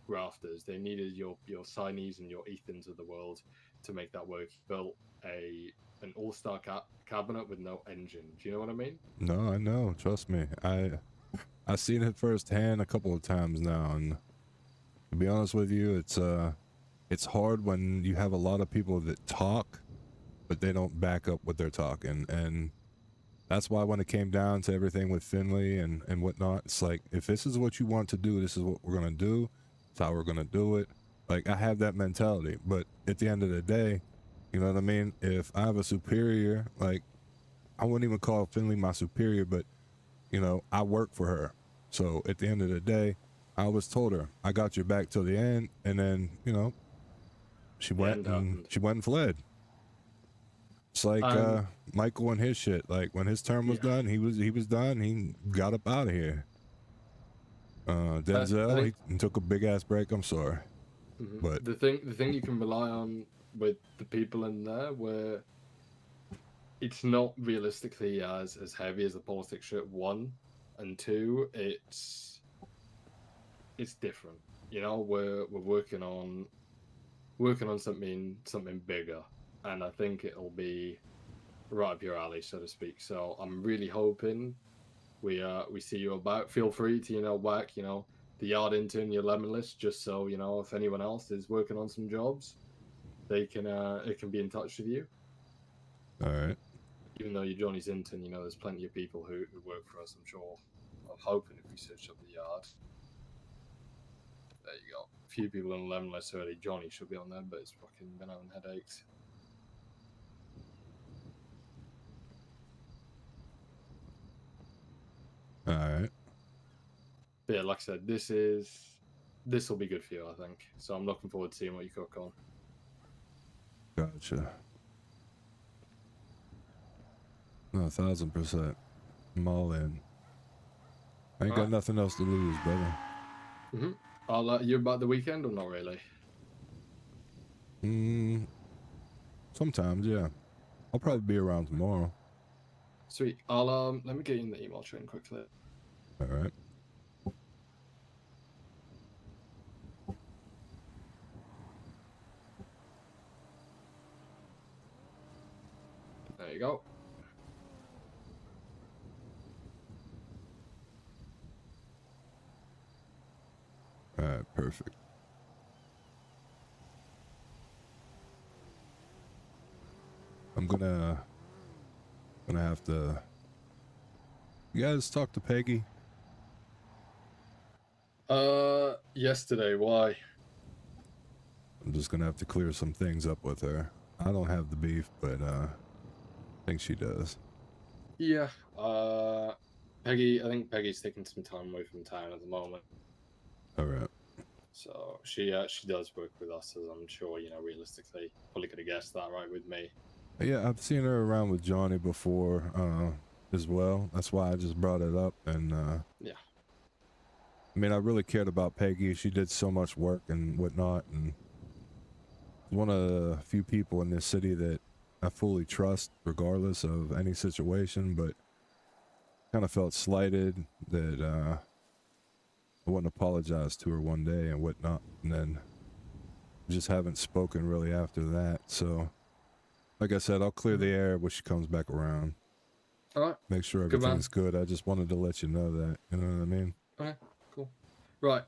grafters. They needed your Signees and your Ethans of the world to make that work. He built an all-star cabinet with no engine. Do you know what I mean? No, I know. Trust me. I've seen it firsthand a couple of times now, and to be honest with you, it's hard when you have a lot of people that talk, but they don't back up what they're talking, and that's why when it came down to everything with Finley and whatnot, it's like, if this is what you want to do, this is what we're gonna do. It's how we're gonna do it. Like, I have that mentality, but at the end of the day, you know what I mean? If I have a superior, like, I wouldn't even call Finley my superior, but you know, I work for her. So at the end of the day, I always told her, I got your back till the end, and then, you know, she went and fled. It's like Michael and his shit. Like, when his term was done, he was done. He got up out of here. Denzel, he took a big ass break. I'm sorry, but the thing you can rely on with the people in there, where it's not realistically as heavy as the politics shit. 1 and 2, it's different. You know, we're working on something bigger, and I think it'll be right up your alley, so to speak. So I'm really hoping we see you about. Feel free to whack the yard intern, your lemon list, just so if anyone else is working on some jobs, they can it can be in touch with you. All right. Even though you're Johnny's intern, there's plenty of people who work for us, I'm sure. I'm hoping if we search up the yard. There you go. A few people on the lemon list already. Johnny should be on there, but it's fucking been having headaches. All right. But yeah, like I said, this will be good for you, I think. So I'm looking forward to seeing what you cook on. Gotcha. No, 1000%. I'm all in. I ain't got nothing else to lose, brother. You about the weekend or not really? Sometimes, yeah. I'll probably be around tomorrow. Sweet. I'll let me get you in the email chain quickly. All right. There you go. All right, perfect. I'm gonna have to. You guys talk to Peggy? Yesterday. Why? I'm just gonna have to clear some things up with her. I don't have the beef, but I think she does. Yeah. Peggy. I think Peggy's taking some time away from town at the moment. All right. So she does work with us, as I'm sure realistically. Probably could have guessed that, right, with me. Yeah, I've seen her around with Johnny before, as well. That's why I just brought it up, and yeah. I mean, I really cared about Peggy. She did so much work and whatnot, and one of the few people in this city that I fully trust, regardless of any situation. But kind of felt slighted that I wouldn't apologize to her one day and whatnot, and then just haven't spoken really after that. So, like I said, I'll clear the air when she comes back around. All right. Make sure everything's good. I just wanted to let you know that. You know what I mean? All right. Cool. Right.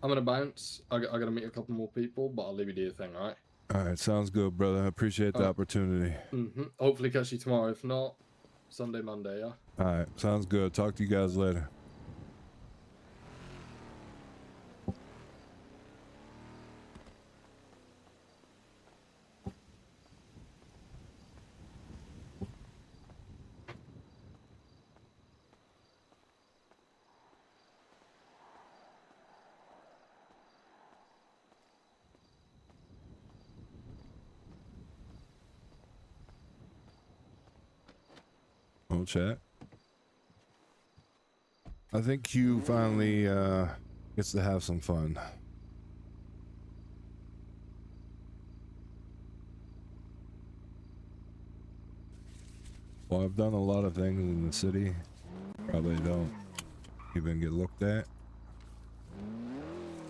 I'm gonna bounce. I gotta meet a couple more people, but I'll leave you to your thing. All right. All right. Sounds good, brother. I appreciate the opportunity. Hopefully catch you tomorrow. If not, Sunday, Monday, yeah? All right, sounds good. Talk to you guys later. Oh, chat. I think Q finally gets to have some fun. Well, I've done a lot of things in the city. Probably don't even get looked at.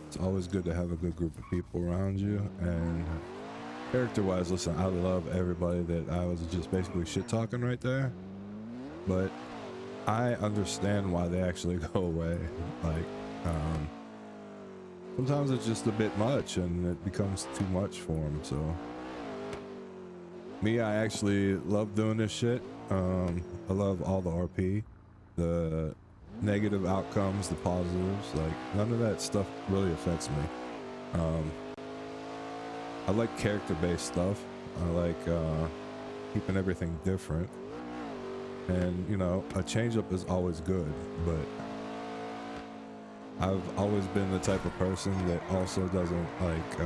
It's always good to have a good group of people around you. And character-wise, listen, I love everybody that I was just basically shit-talking right there. But I understand why they actually go away. Like, sometimes it's just a bit much and it becomes too much for them, so. Me, I actually love doing this shit. I love all the RP, the negative outcomes, the positives, like none of that stuff really affects me. I like character-based stuff. I like keeping everything different. And, you know, a change-up is always good, but I've always been the type of person that also doesn't, like,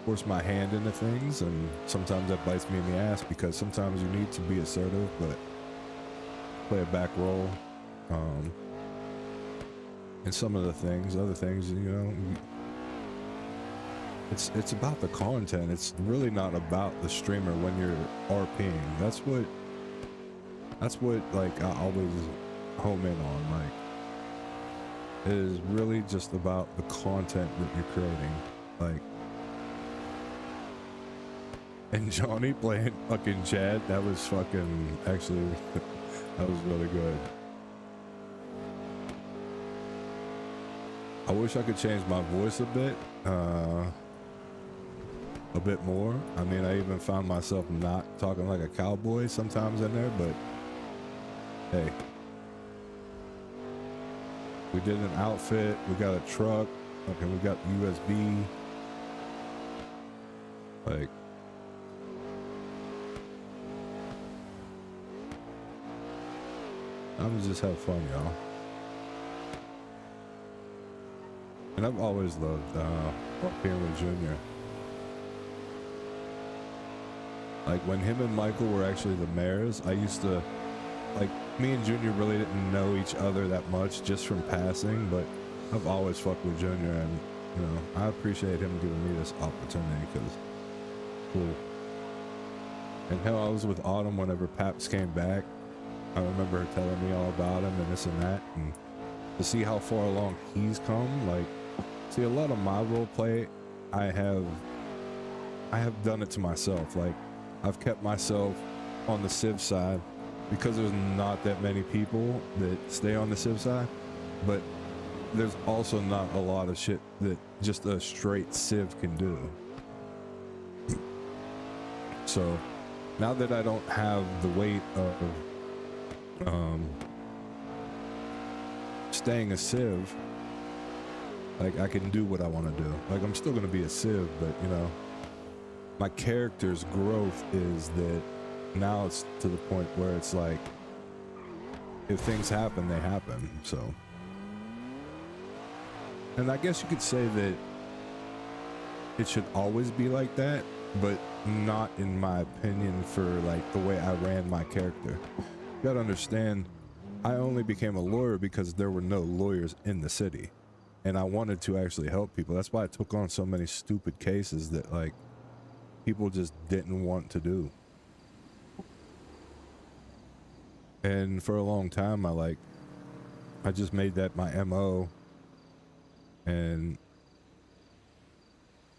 force my hand into things, and sometimes that bites me in the ass because sometimes you need to be assertive, but play a back role. And some of the things, other things, you know, it's about the content. It's really not about the streamer when you're RPing. That's what like I always home in on. Like, it is really just about the content that you're creating. Like, and Johnny playing fucking Chad, that was fucking, actually, that was really good. I wish I could change my voice a bit more. I mean, I even found myself not talking like a cowboy sometimes in there, but hey, we did an outfit, we got a truck, okay, we got USB, like, I'm gonna just have fun, y'all. And I've always loved being with Junior. Like, when him and Michael were actually the mayors, I used to, like, me and Junior really didn't know each other that much just from passing, but I've always fucked with Junior, and, you know, I appreciate him giving me this opportunity, because cool. And hell, I was with Autumn whenever Paps came back. I remember her telling me all about him and this and that, and to see how far along he's come, like, see, a lot of my role play, I have done it to myself. Like, I've kept myself on the Civ side because there's not that many people that stay on the Civ side, but there's also not a lot of shit that just a straight Civ can do. So now that I don't have the weight of staying a Civ, like, I can do what I want to do. Like, I'm still going to be a Civ, but, you know, my character's growth is that now it's to the point where it's like, if things happen, they happen. So, and I guess you could say that it should always be like that, but not in my opinion for, like, the way I ran my character. You gotta understand, I only became a lawyer because there were no lawyers in the city, and I wanted to actually help people. That's why I took on so many stupid cases that, like, people just didn't want to do. And for a long time, I just made that my MO, and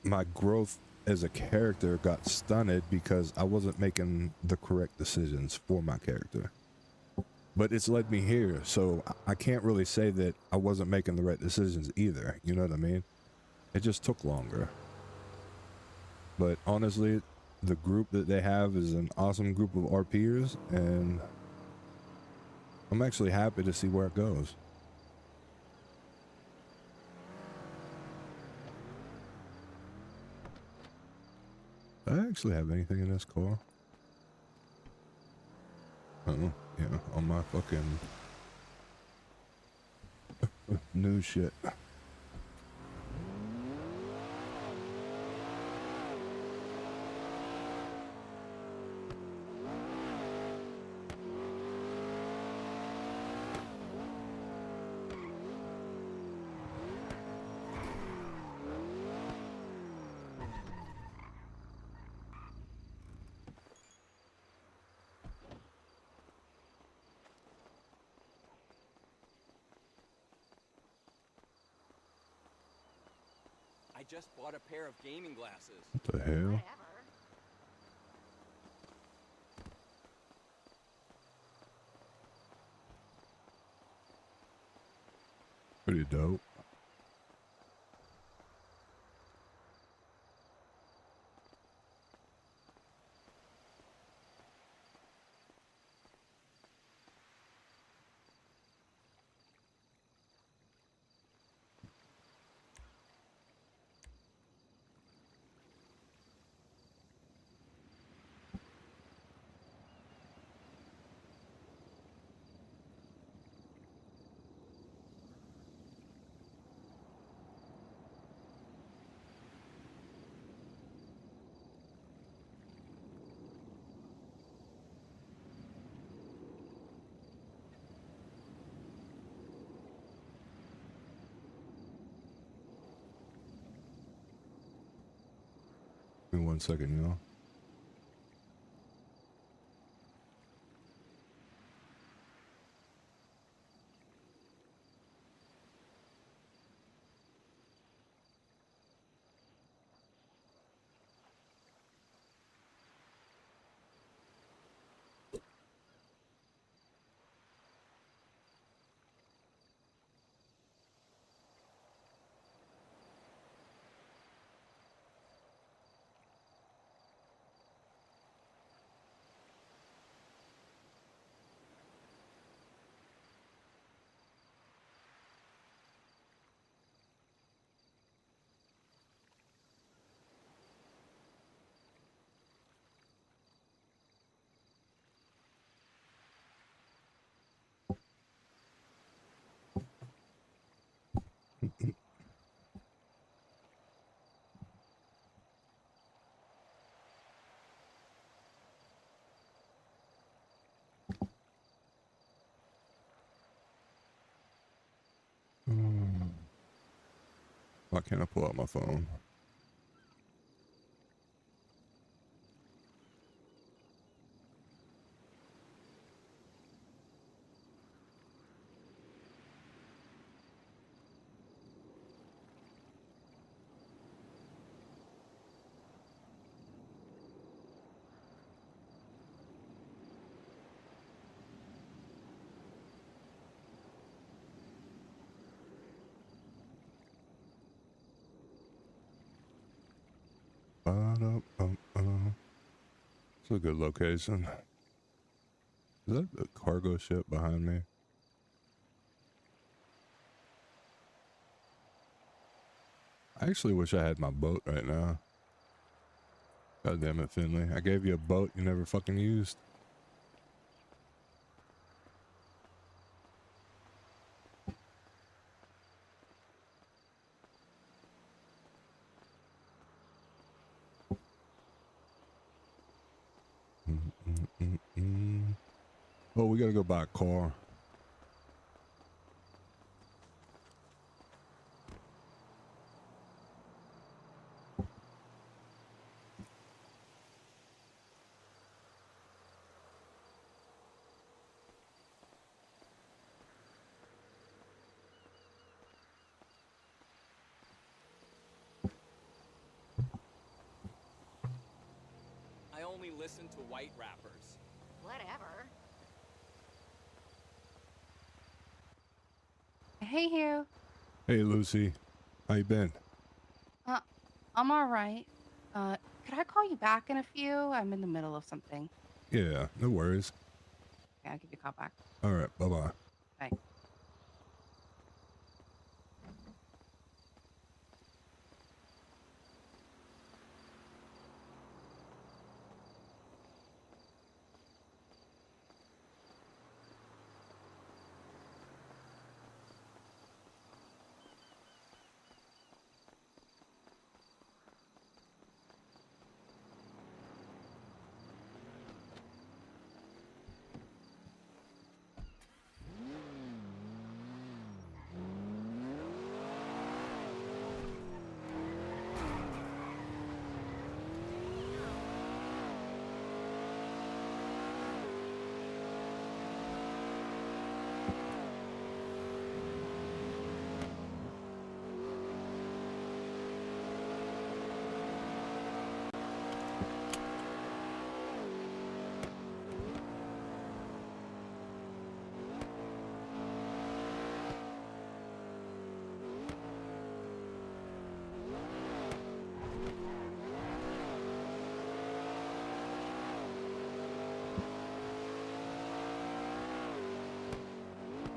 my growth as a character got stunted because I wasn't making the correct decisions for my character. But it's led me here, so I can't really say that I wasn't making the right decisions either, you know what I mean? It just took longer. But honestly, the group that they have is an awesome group of RPers, and I'm actually happy to see where it goes. Do I actually have anything in this car? Oh, yeah, on my fucking new shit. I just bought a pair of gaming glasses. What the hell? Pretty dope. Give me 1 second, y'all. Why can't I pull out my phone? It's a good location. Is that the cargo ship behind me? I actually wish I had my boat right now. God damn it, Finley. I gave you a boat you never fucking used. Oh, we gotta go buy a car. I only listen to white rappers. Whatever. Hey, Hugh. Hey, Lucy. How you been? I'm all right. Could should I call you back in a few? I'm in the middle of something. Yeah, no worries. Okay, I'll give you a call back. All right, bye-bye. Bye.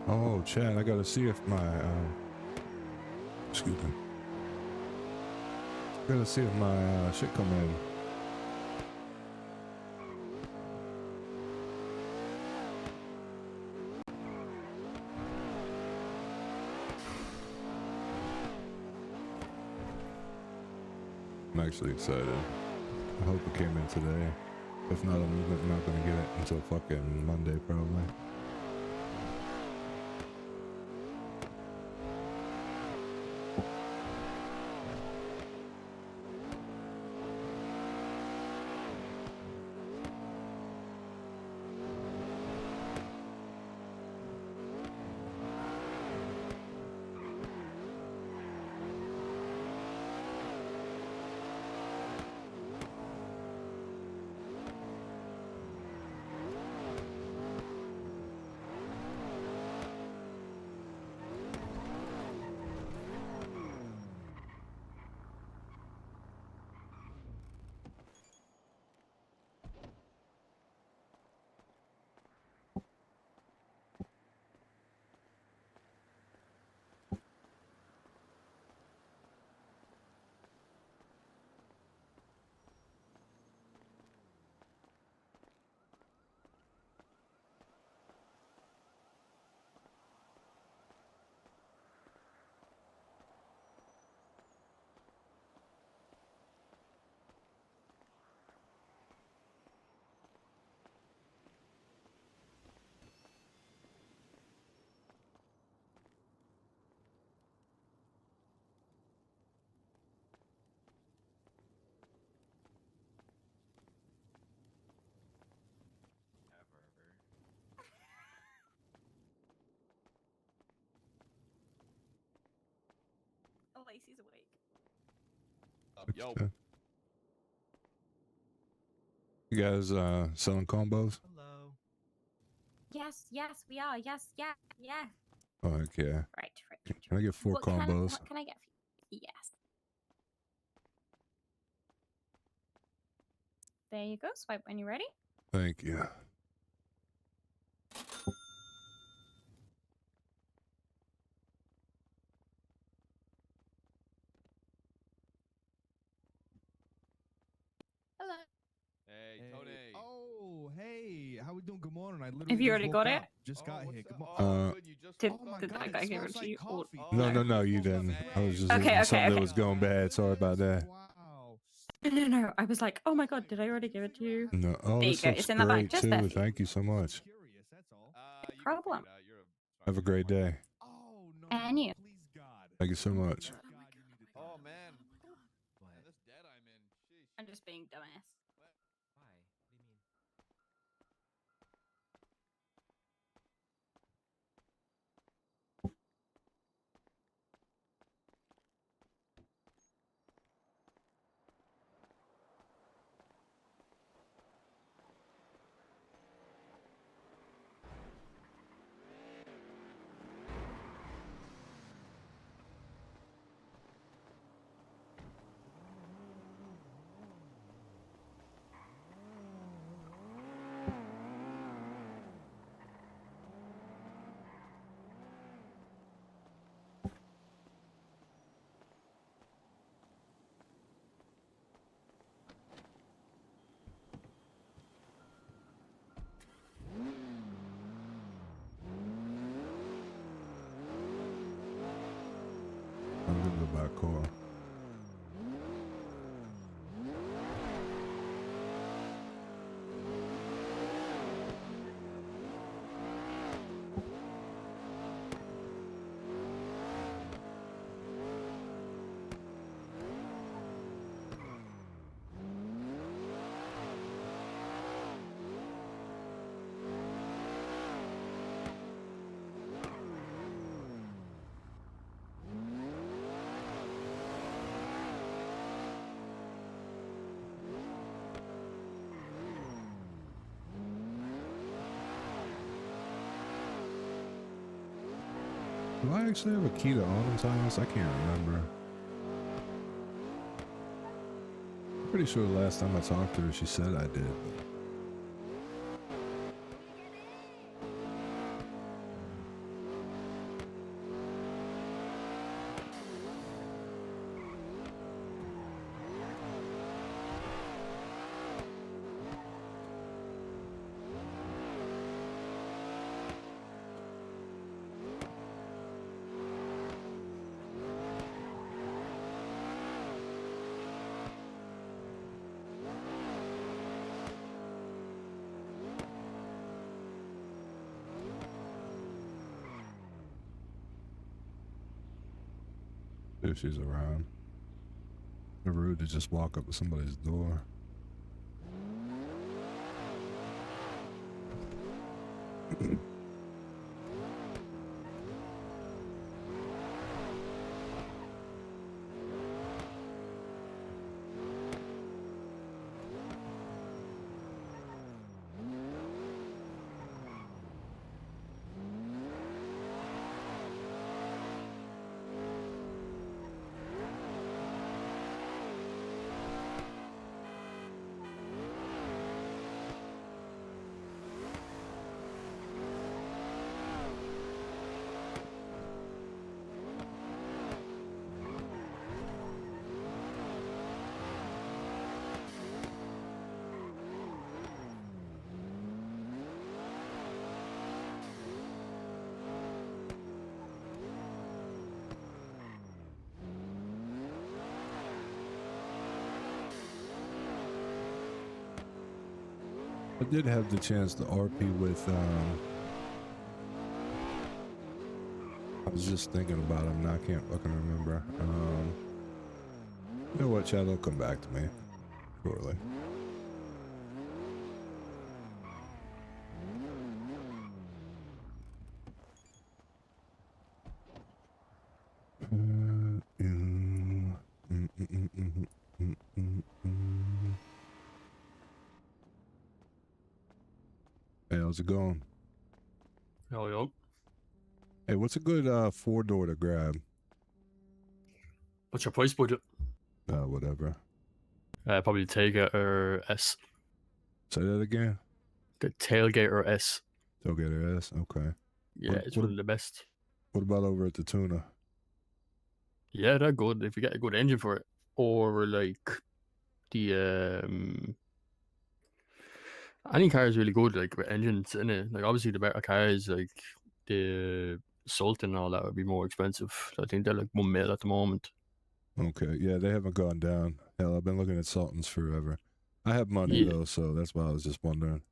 Oh, Chad, I gotta see if my excuse me. Gotta see if my shit come in. I'm actually excited. I hope it came in today. If not, I'm not gonna get it until fucking Monday probably. Oh, Lacey's awake. Yo. You guys selling combos? Hello. Yes, we are. Yes. Oh, heck yeah. Right. Can I get 4 What combos? What can I get for you? Yes. There you go. Swipe when you're ready. Thank you. Hello. Hey, Tony. Oh, hey. How we doing? Good morning. I literally Have you just already woke got up. it? Just got here. Good Did that guy give it to you? Or... No, you didn't. I was just Okay, eating okay, something that okay. was going bad. Sorry about that. No. I was like, oh my god, did I already give it to you? No. Oh, There you this go. looks It's in the back. great Just there too. for you. Thank you so much. No problem. Have a great day. And you. Thank you so much. Oh man. I'm just being dumbass. gonna go buy a car. Do I actually have a key to Autumn's house? I can't remember. I'm pretty sure the last time I talked to her, she said I did. If she's around. It's rude to just walk up to somebody's door. I did have the chance to RP with, I was just thinking about him, and I can't fucking remember. You know what, Chad, will come back to me shortly. Hey, how's it going? Yo. Hey, what's a good 4-door to grab? What's your price budget? Whatever. Probably Tailgater S. Say that again? The Tailgater S. Tailgater S, okay. Yeah, it's one of the best. What about over at the Tuna? Yeah, they're good if you get a good engine for it. Or like the any car is really good, like with engines in it. Like obviously the better cars, like the Sultan and all that would be more expensive. I think they're like $1 million at the moment. Okay, yeah, they haven't gone down. Hell, I've been looking at Sultans forever. I have money though, so that's why I was just wondering.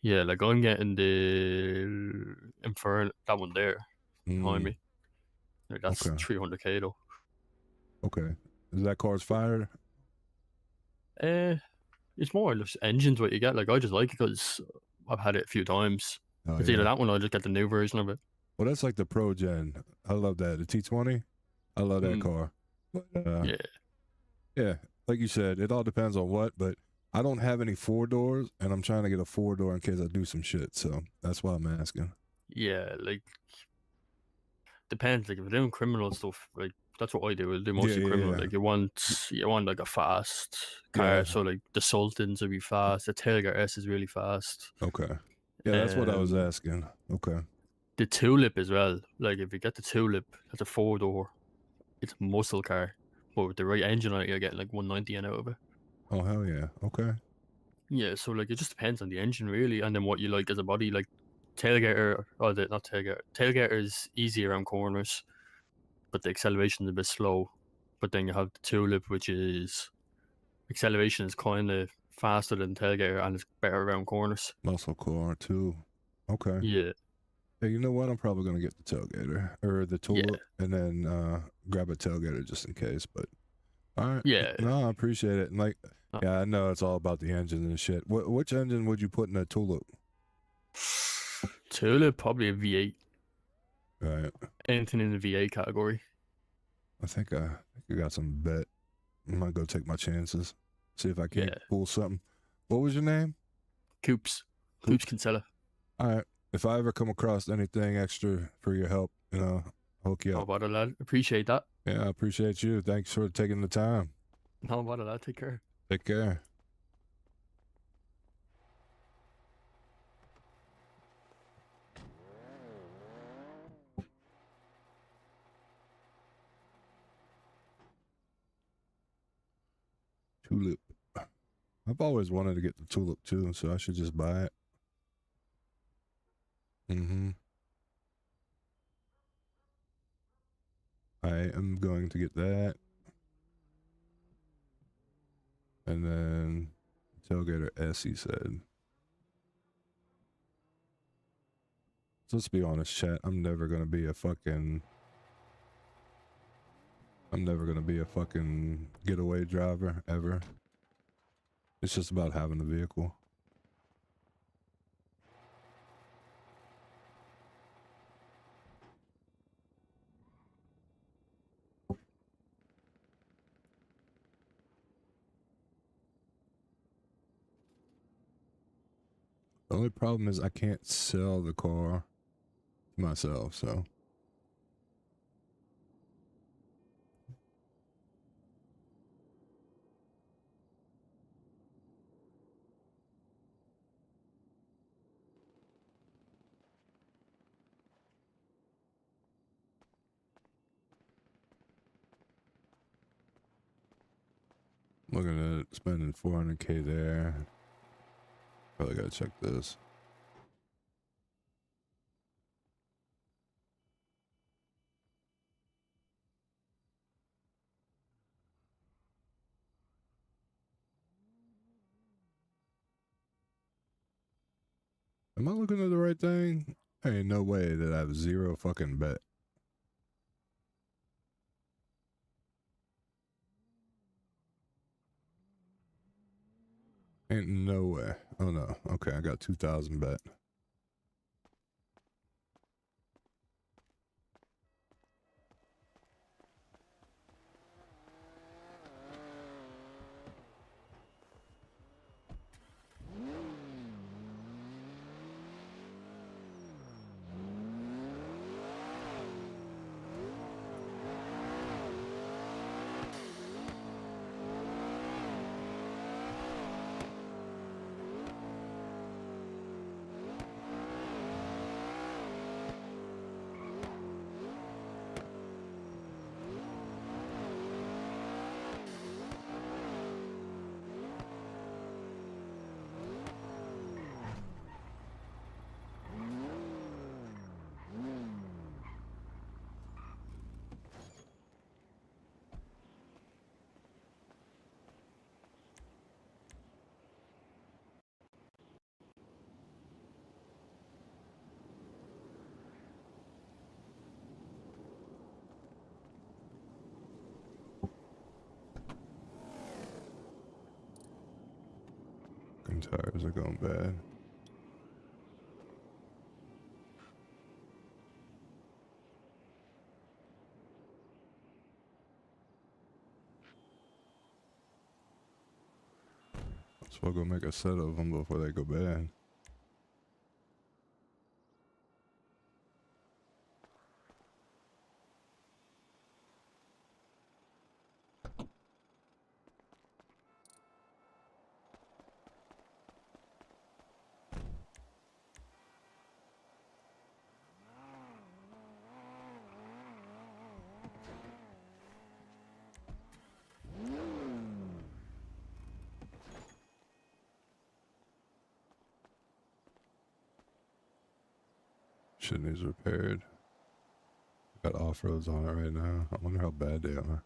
Yeah, like I'm getting the Inferno, that one there behind me. Like that's Okay. 300k though. Okay, is that car's fired? It's more or less engines what you get. Like I just like it because I've had it a few times. Oh, It's either that one or I just get the new version of it. Well, that's like the Pro Gen. I love that. The T20. I love that car. But, yeah, like you said, it all depends on what. But I don't have any 4-doors, and I'm trying to get a 4-door in case I do some shit. So that's why I'm asking. Yeah, like depends. Like if you're doing criminal stuff, like that's what I do. I'll do mostly criminal. yeah. Like you want like a fast car. Yeah. So like the Sultans will be fast. The Tailgate S is really fast. Okay. Yeah, that's what I was asking. Okay. The Tulip as well. Like if you get the Tulip, that's a 4-door. It's a muscle car, but with the right engine on it, you're getting like 190 and out of it. Oh hell yeah. Okay. Yeah, so like it just depends on the engine really, and then what you like as a body. Like Tailgater, not Tailgater. Tailgater is easy around corners. but the acceleration is a bit slow. But then you have the Tulip, which is acceleration is kind of faster than Tailgater and it's better around corners. Muscle car too. Okay. Yeah. Hey, you know what? I'm probably gonna get the tailgater or the Tulip, and then grab a tailgater just in case. But all right. Yeah. No, I appreciate it. And like, yeah, I know it's all about the engine and shit. Which engine would you put in a Tulip? Tulip, probably a V8. Right. Anything in the V8 category. I think I got some bet. I might go take my chances. See if I can't pull something. What was your name? Coops Kinsella. All right. If I ever come across anything extra for your help, I'll hook you up. No bother, lad. Appreciate that. Yeah, I appreciate you. Thanks for taking the time. No bother, lad. Take care. Take care. Tulip. I've always wanted to get the Tulip too, so I should just buy it. I am going to get that. And then Tailgater S, he said. So let's be honest, chat. I'm never gonna be a fucking getaway driver ever. It's just about having a vehicle. The only problem is I can't sell the car myself, so. Looking at spending 400K there. Probably gotta check this. Am I looking at the right thing? There ain't no way that I have zero fucking bet. Ain't no way. Oh no. Okay, I got 2,000 bet. Tires are going bad. So I'll go make a set of them before they go bad. Shit needs repaired. Got off-roads on it right now. I wonder how bad they are.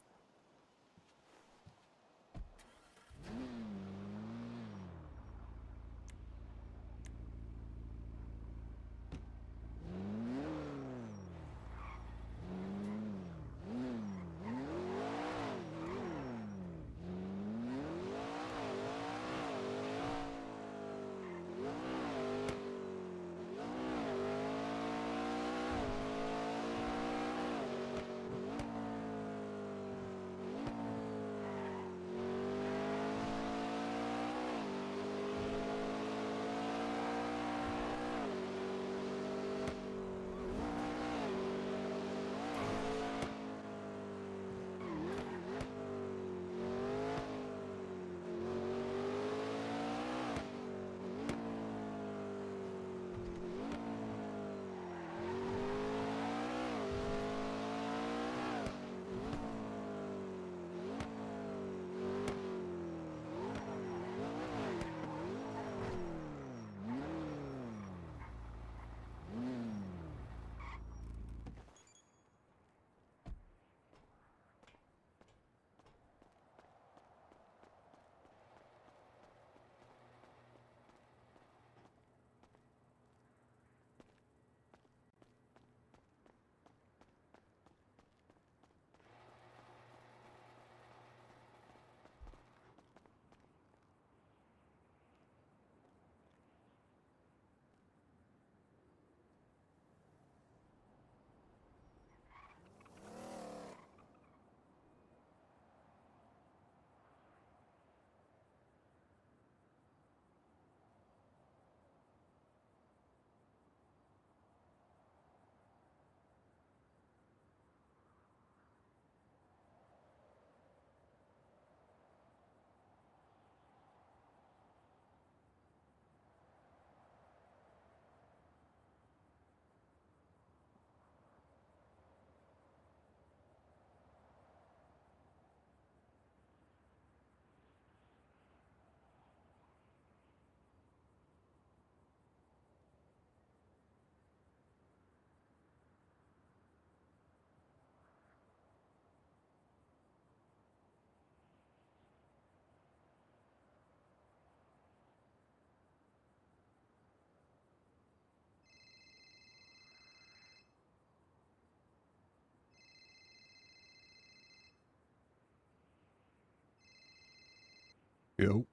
Yo.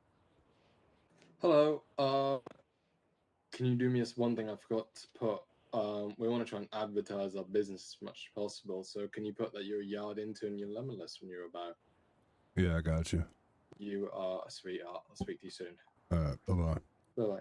Hello. Can you do me this one thing I forgot to put? We want to try and advertise our business as much as possible. So can you put that you're a yard into and your lemon list when you're about? Yeah, I got you. You are a sweetheart. I'll speak to you soon. All right, bye-bye. Bye-bye.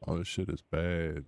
Oh, this shit is bad.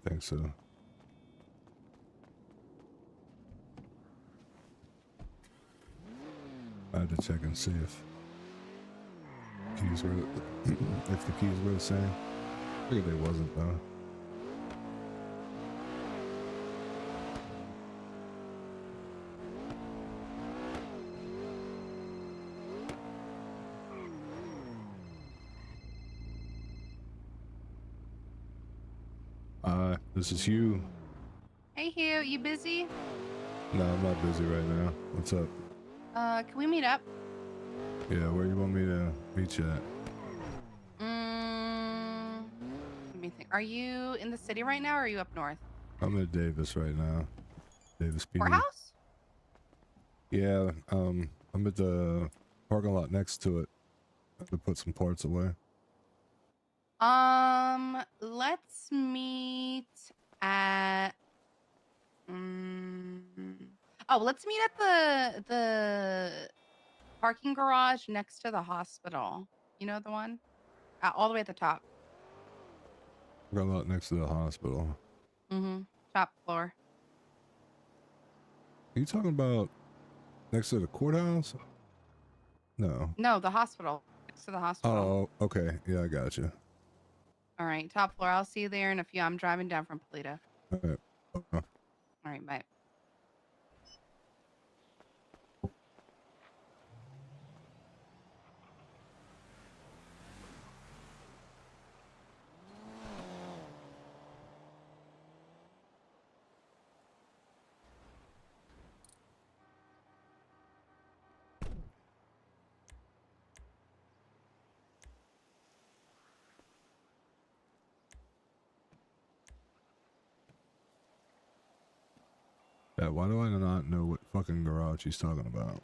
think so. I had to check and see if keys were if the keys were the same. I figured they wasn't though. This is Hugh. Hey Hugh, you busy? No, I'm not busy right now. What's up? Can we meet up? Yeah, where you want me to meet you at? Let me think. Are you in the city right now or are you up north? I'm at Davis right now. Davis PD. Courthouse? Yeah, I'm at the parking lot next to it. I have to put some parts away. Let's meet at let's meet at the parking garage next to the hospital. You know the one? All the way at the top. Parking lot next to the hospital. Top floor. Are you talking about next to the courthouse? No. No, the hospital. Next to the hospital. Oh, okay. Yeah, I got you. All right, top floor. I'll see you there in a few. I'm driving down from Polito. All right. All right, bye. Yeah, why do I not know what fucking garage he's talking about?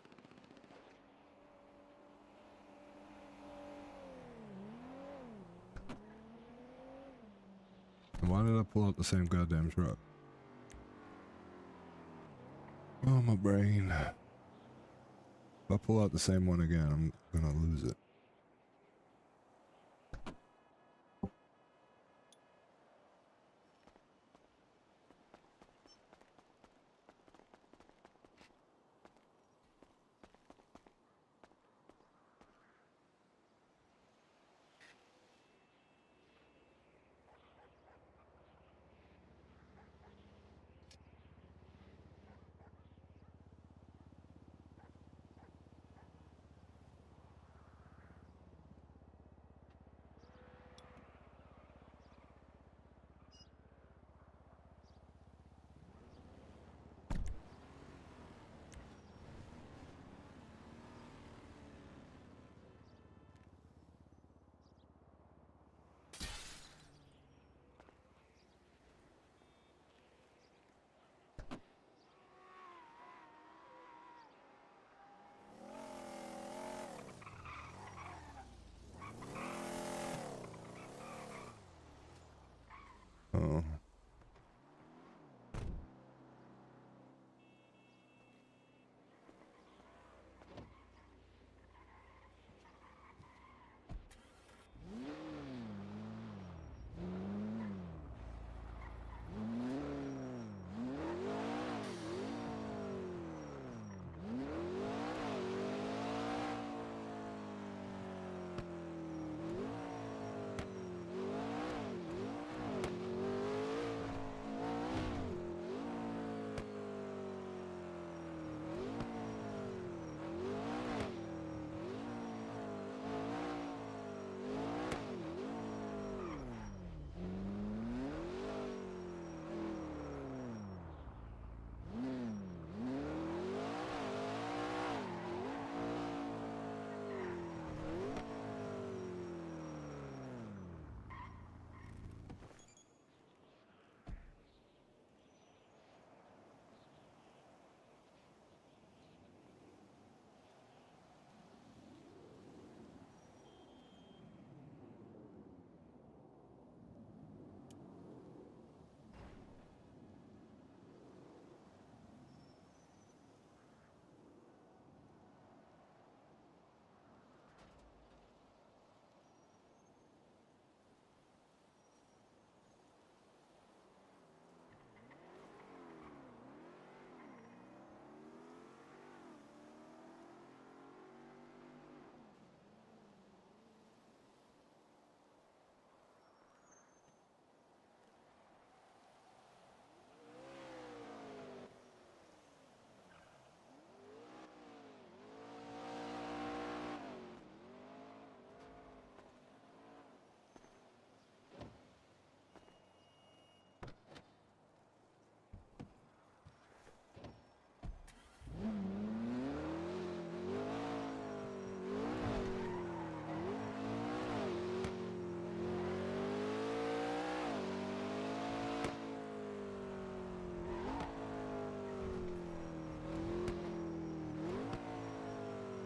And why did I pull out the same goddamn truck? Oh, my brain. If I pull out the same one again, I'm gonna lose it.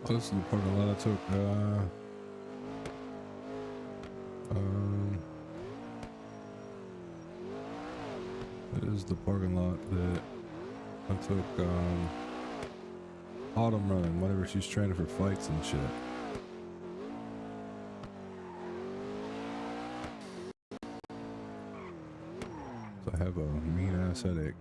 close to the parking lot I took. It is the parking lot that I took Autumn running whenever she's training for fights and shit. So I have a mean ass headache.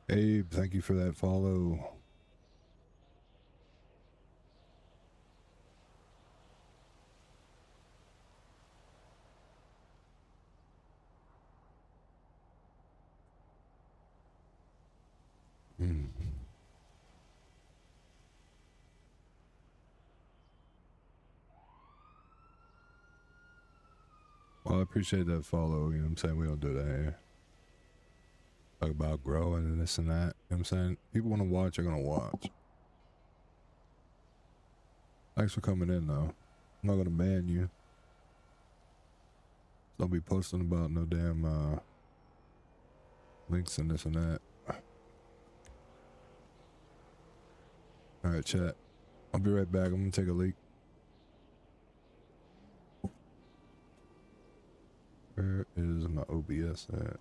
Abe, thank you for that follow. Well, I appreciate that follow, you know what I'm saying? We don't do that here. Talk about growing and this and that, you know what I'm saying? People want to watch, they're going to watch. Thanks for coming in, though. I'm not going to ban you. Don't be posting about no damn links and this and that. Alright, chat. I'll be right back. I'm going to take a leak. Where is my OBS at?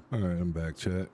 All right, I'm back, chat.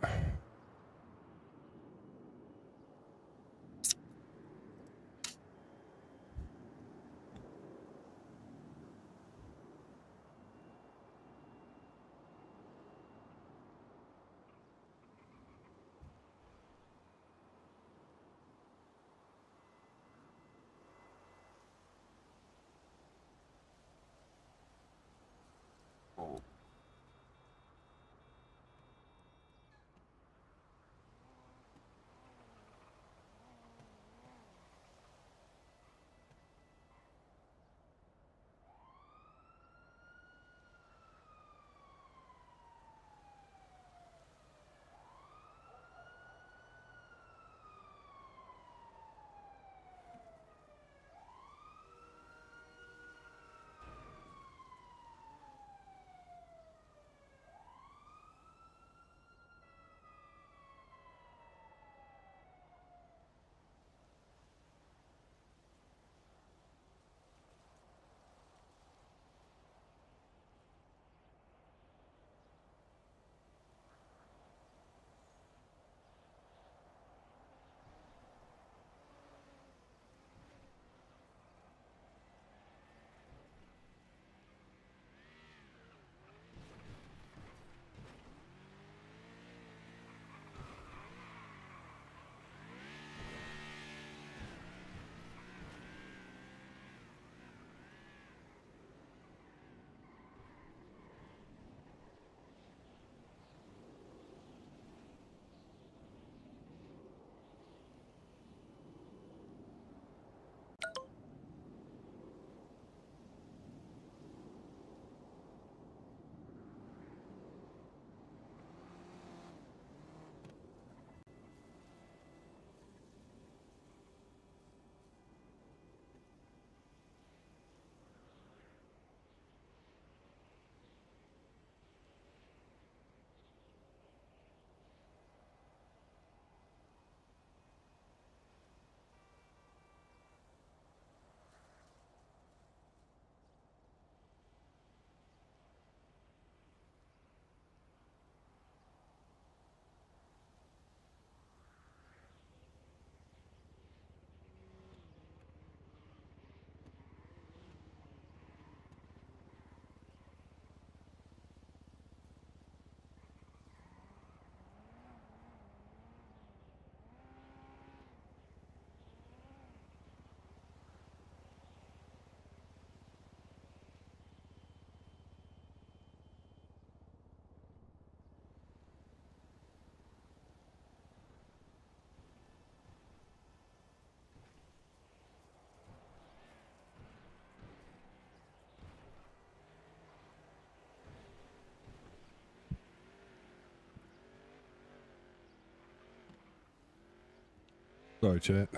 Sorry, chat.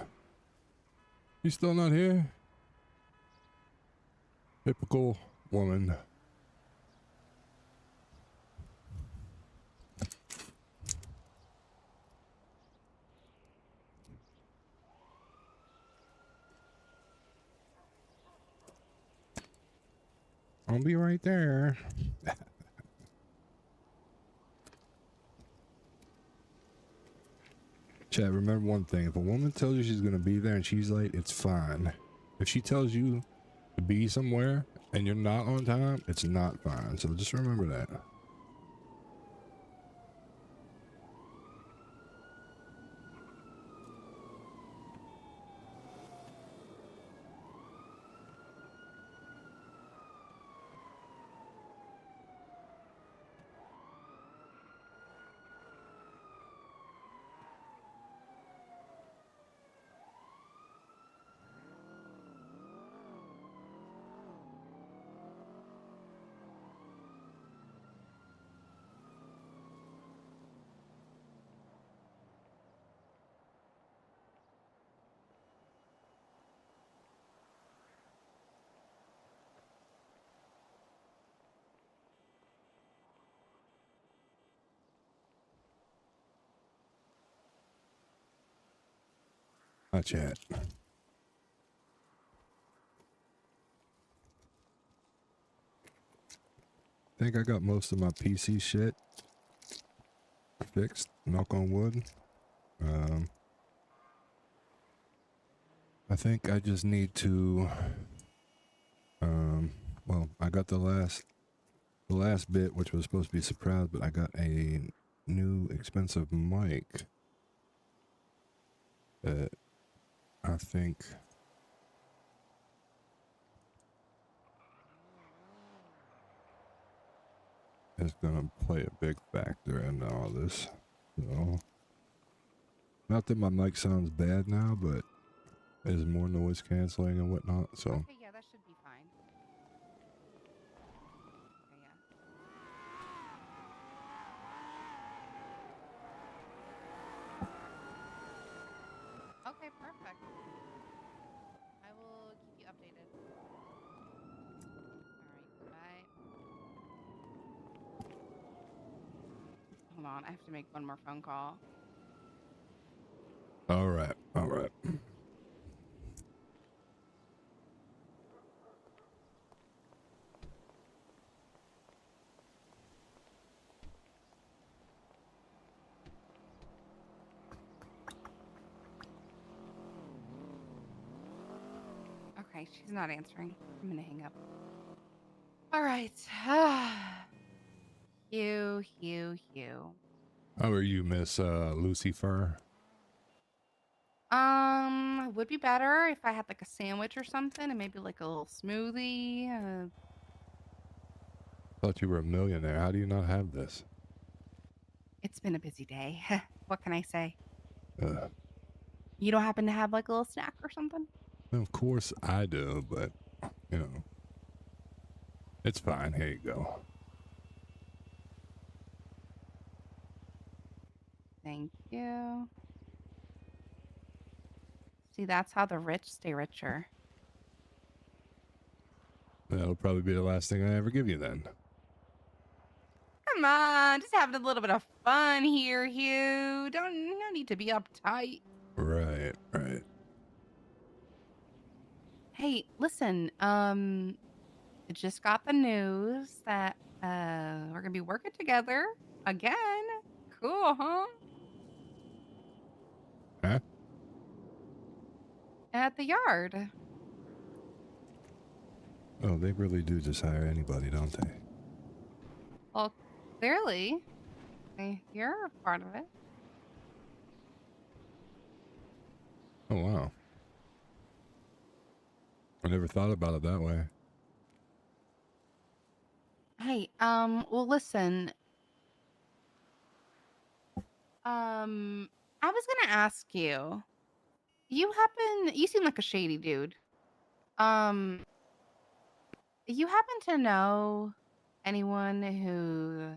You still not here? Typical woman. I'll be right there. Chat, remember one thing. If a woman tells you she's going to be there and she's late, it's fine. If she tells you to be somewhere and you're not on time, it's not fine. So just remember that. Hi, chat. Think I got most of my PC shit. fixed. Knock on wood. I think I just need to. Well, I got the last bit, which was supposed to be a surprise, but I got a new expensive mic that I think is gonna play a big factor in all this. So, not that my mic sounds bad now, but there's more noise canceling and whatnot. So. Okay, yeah, that should be fine. Okay, perfect. I will keep you updated. All right, bye. Hold on, I have to make one more phone call. All right. All right. Okay, she's not answering. I'm gonna hang up. All right. Hugh. How are you, Miss Lucifer? Would be better if I had like a sandwich or something and maybe like a little smoothie. Thought you were a millionaire. How do you not have this? It's been a busy day. What can I say? Uh, You don't happen to have like a little snack or something? of course I do, but you know, it's fine. Here you go. Thank you. See, that's how the rich stay richer. That'll probably be the last thing I ever give you then. Come on, just having a little bit of fun here, Hugh. No need to be uptight. Right. Hey, listen, I just got the news that we're gonna be working together again. Cool, huh? Huh? At the yard. Oh, they really do just hire anybody, don't they? Well, clearly, you're a part of it. Oh, wow. I never thought about it that way. Hey, well, listen. I was gonna ask you. You seem like a shady dude. You happen to know anyone who,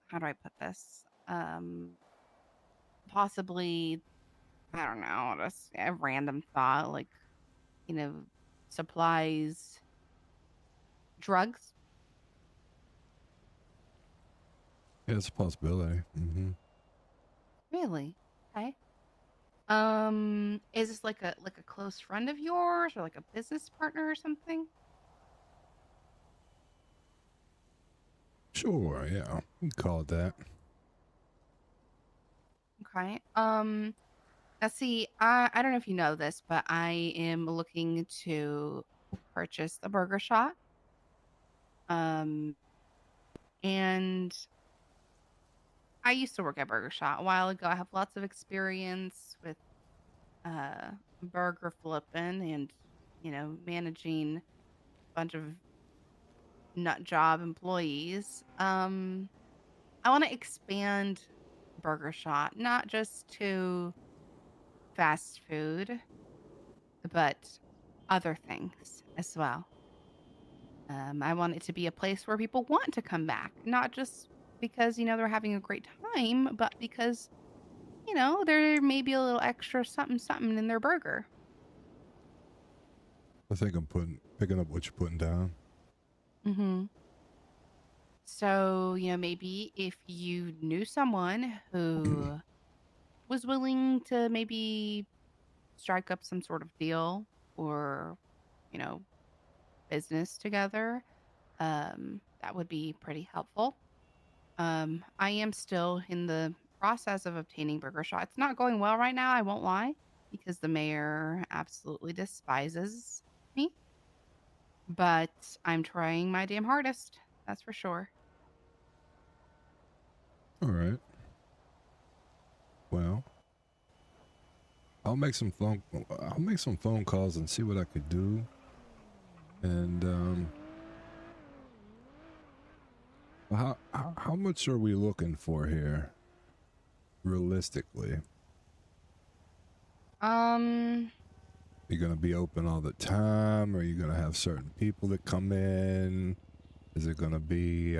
how do I put this? Possibly, I don't know, just a random thought, like, supplies, drugs? Yeah, it's a possibility. Mm-hmm. Really? Okay. Is this like a close friend of yours or like a business partner or something? Sure, yeah. You can call it that. Okay. Now see, I don't know if you know this, but I am looking to purchase a burger shop. And I used to work at Burger Shot a while ago. I have lots of experience with burger flipping and, managing a bunch of nut job employees. I want to expand Burger Shot, not just to fast food, but other things as well. I want it to be a place where people want to come back, not just because, they're having a great time, but because, there may be a little extra something in their burger. I think I'm picking up what you're putting down. Mm-hmm. So, maybe if you knew someone who was willing to maybe strike up some sort of deal or, business together, that would be pretty helpful. I am still in the process of obtaining Burger Shot. It's not going well right now, I won't lie, because the mayor absolutely despises me. But I'm trying my damn hardest. That's for sure. All right. Well, I'll make some phone calls and see what I could do. And how much are we looking for here, realistically? You gonna be open all the time? Or are you gonna have certain people that come in? Is it gonna be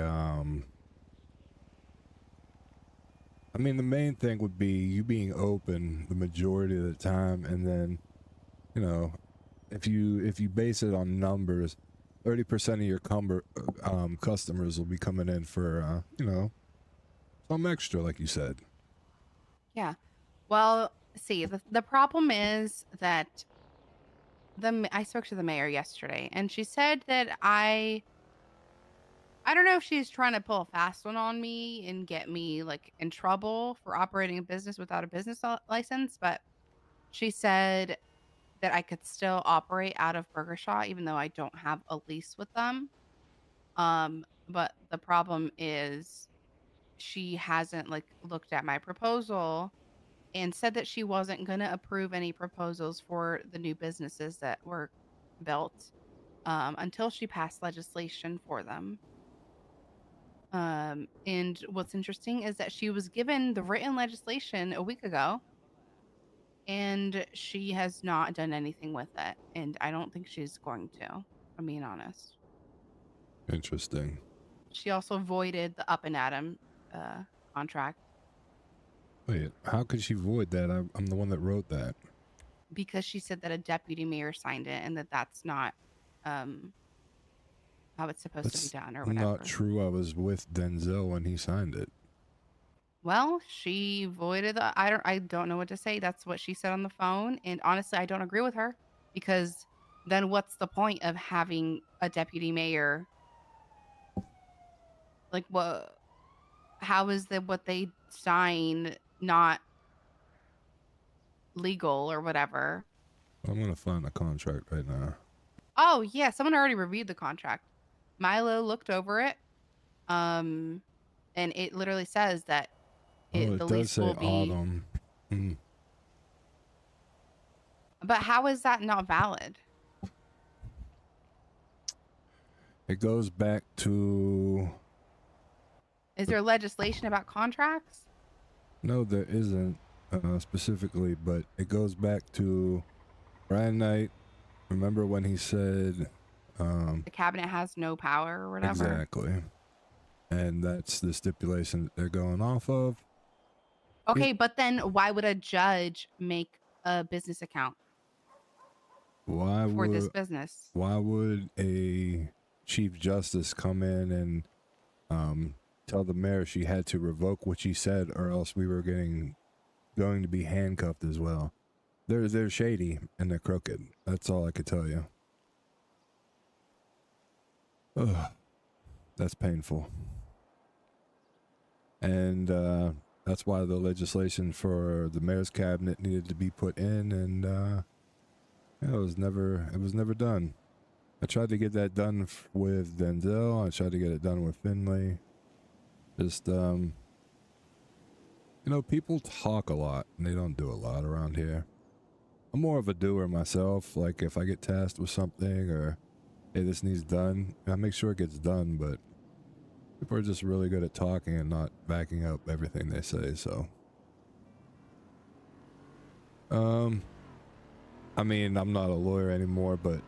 I mean, the main thing would be you being open the majority of the time, and then, you know, if you base it on numbers, 30% of your customers will be coming in for you know, some extra, like you said. Yeah. Well, see, the problem is that I spoke to the mayor yesterday, and she said that I don't know if she's trying to pull a fast one on me and get me like in trouble for operating a business without a business license, but she said that I could still operate out of Burger Shot even though I don't have a lease with them. But the problem is she hasn't like looked at my proposal and said that she wasn't going to approve any proposals for the new businesses that were built until she passed legislation for them. And what's interesting is that she was given the written legislation a week ago, and she has not done anything with it. And I don't think she's going to, if I'm being honest. Interesting. She also voided the Up and Atom contract Wait, how could she void that? I'm the one that wrote that. because she said that a deputy mayor signed it and that that's not how it's supposed to be done or whatever. Not true. I was with Denzel when he signed it. Well, she voided the I don't know what to say. That's what she said on the phone, and honestly, I don't agree with her because then what's the point of having a deputy mayor? Like what how is that what they sign not legal or whatever? I'm gonna find the contract right now. Oh, yeah, someone already reviewed the contract. Milo looked over it. And it literally says that It the does lease say will be autumn. But how is that not valid? It goes back to. Is there legislation about contracts? No, there isn't specifically, but it goes back to Brian Knight. Remember when he said The cabinet has no power or whatever. exactly, and that's the stipulation that they're going off of. Okay, but then why would a judge make a business account Why for would this business? Why would a chief justice come in and tell the mayor she had to revoke what she said, or else we were going to be handcuffed as well? They're shady and they're crooked. That's all I could tell you. Ugh, that's painful. And that's why the legislation for the mayor's cabinet needed to be put in, and it was never done. I tried to get that done with Denzel. I tried to get it done with Finley. Just you know, people talk a lot and they don't do a lot around here. I'm more of a doer myself. Like if I get tasked with something or hey, this needs done, I make sure it gets done, but people are just really good at talking and not backing up everything they say, so I mean, I'm not a lawyer anymore, but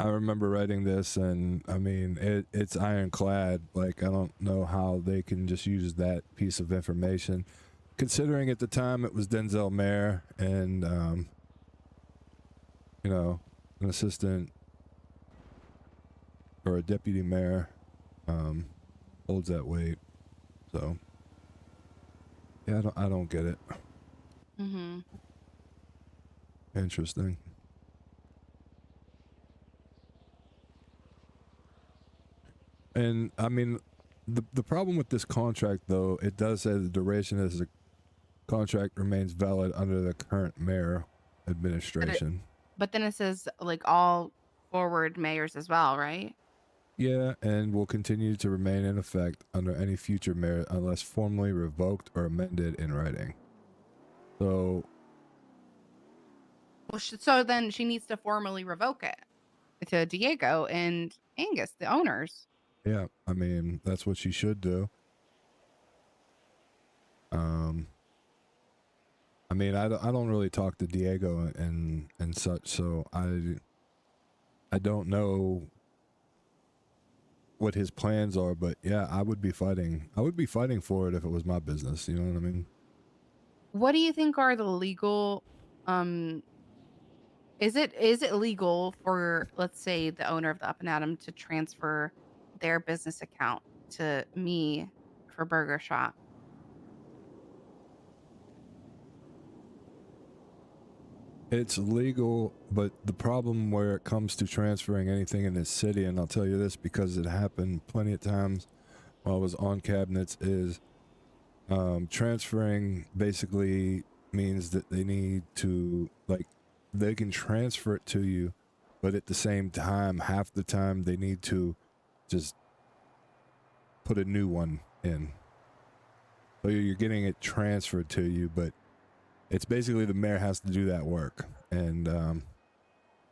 I remember writing this, and I mean, it's ironclad. Like, I don't know how they can just use that piece of information, considering at the time it was Denzel Mayer, and you know, an assistant or a deputy mayor holds that weight. So yeah, I don't get it. Mm-hmm. Interesting. And I mean, the problem with this contract, though, it does say the duration of the contract remains valid under the current mayor administration. But then it says like all forward mayors as well, right? Yeah, and will continue to remain in effect under any future mayor unless formally revoked or amended in writing. So, Well, so then she needs to formally revoke it to Diego and Angus, the owners. yeah, I mean, that's what she should do. I mean, I don't really talk to Diego and such, so I don't know what his plans are, but yeah, I would be fighting for it if it was my business, you know what I mean? What do you think are the legal is it legal for, let's say, the owner of the Up and Atom to transfer their business account to me for Burger Shop? It's legal, but the problem where it comes to transferring anything in this city, and I'll tell you this because it happened plenty of times while I was on cabinets, is transferring basically means that they need to, like, they can transfer it to you, but at the same time, half the time they need to just put a new one in. So you're getting it transferred to you, but it's basically the mayor has to do that work. And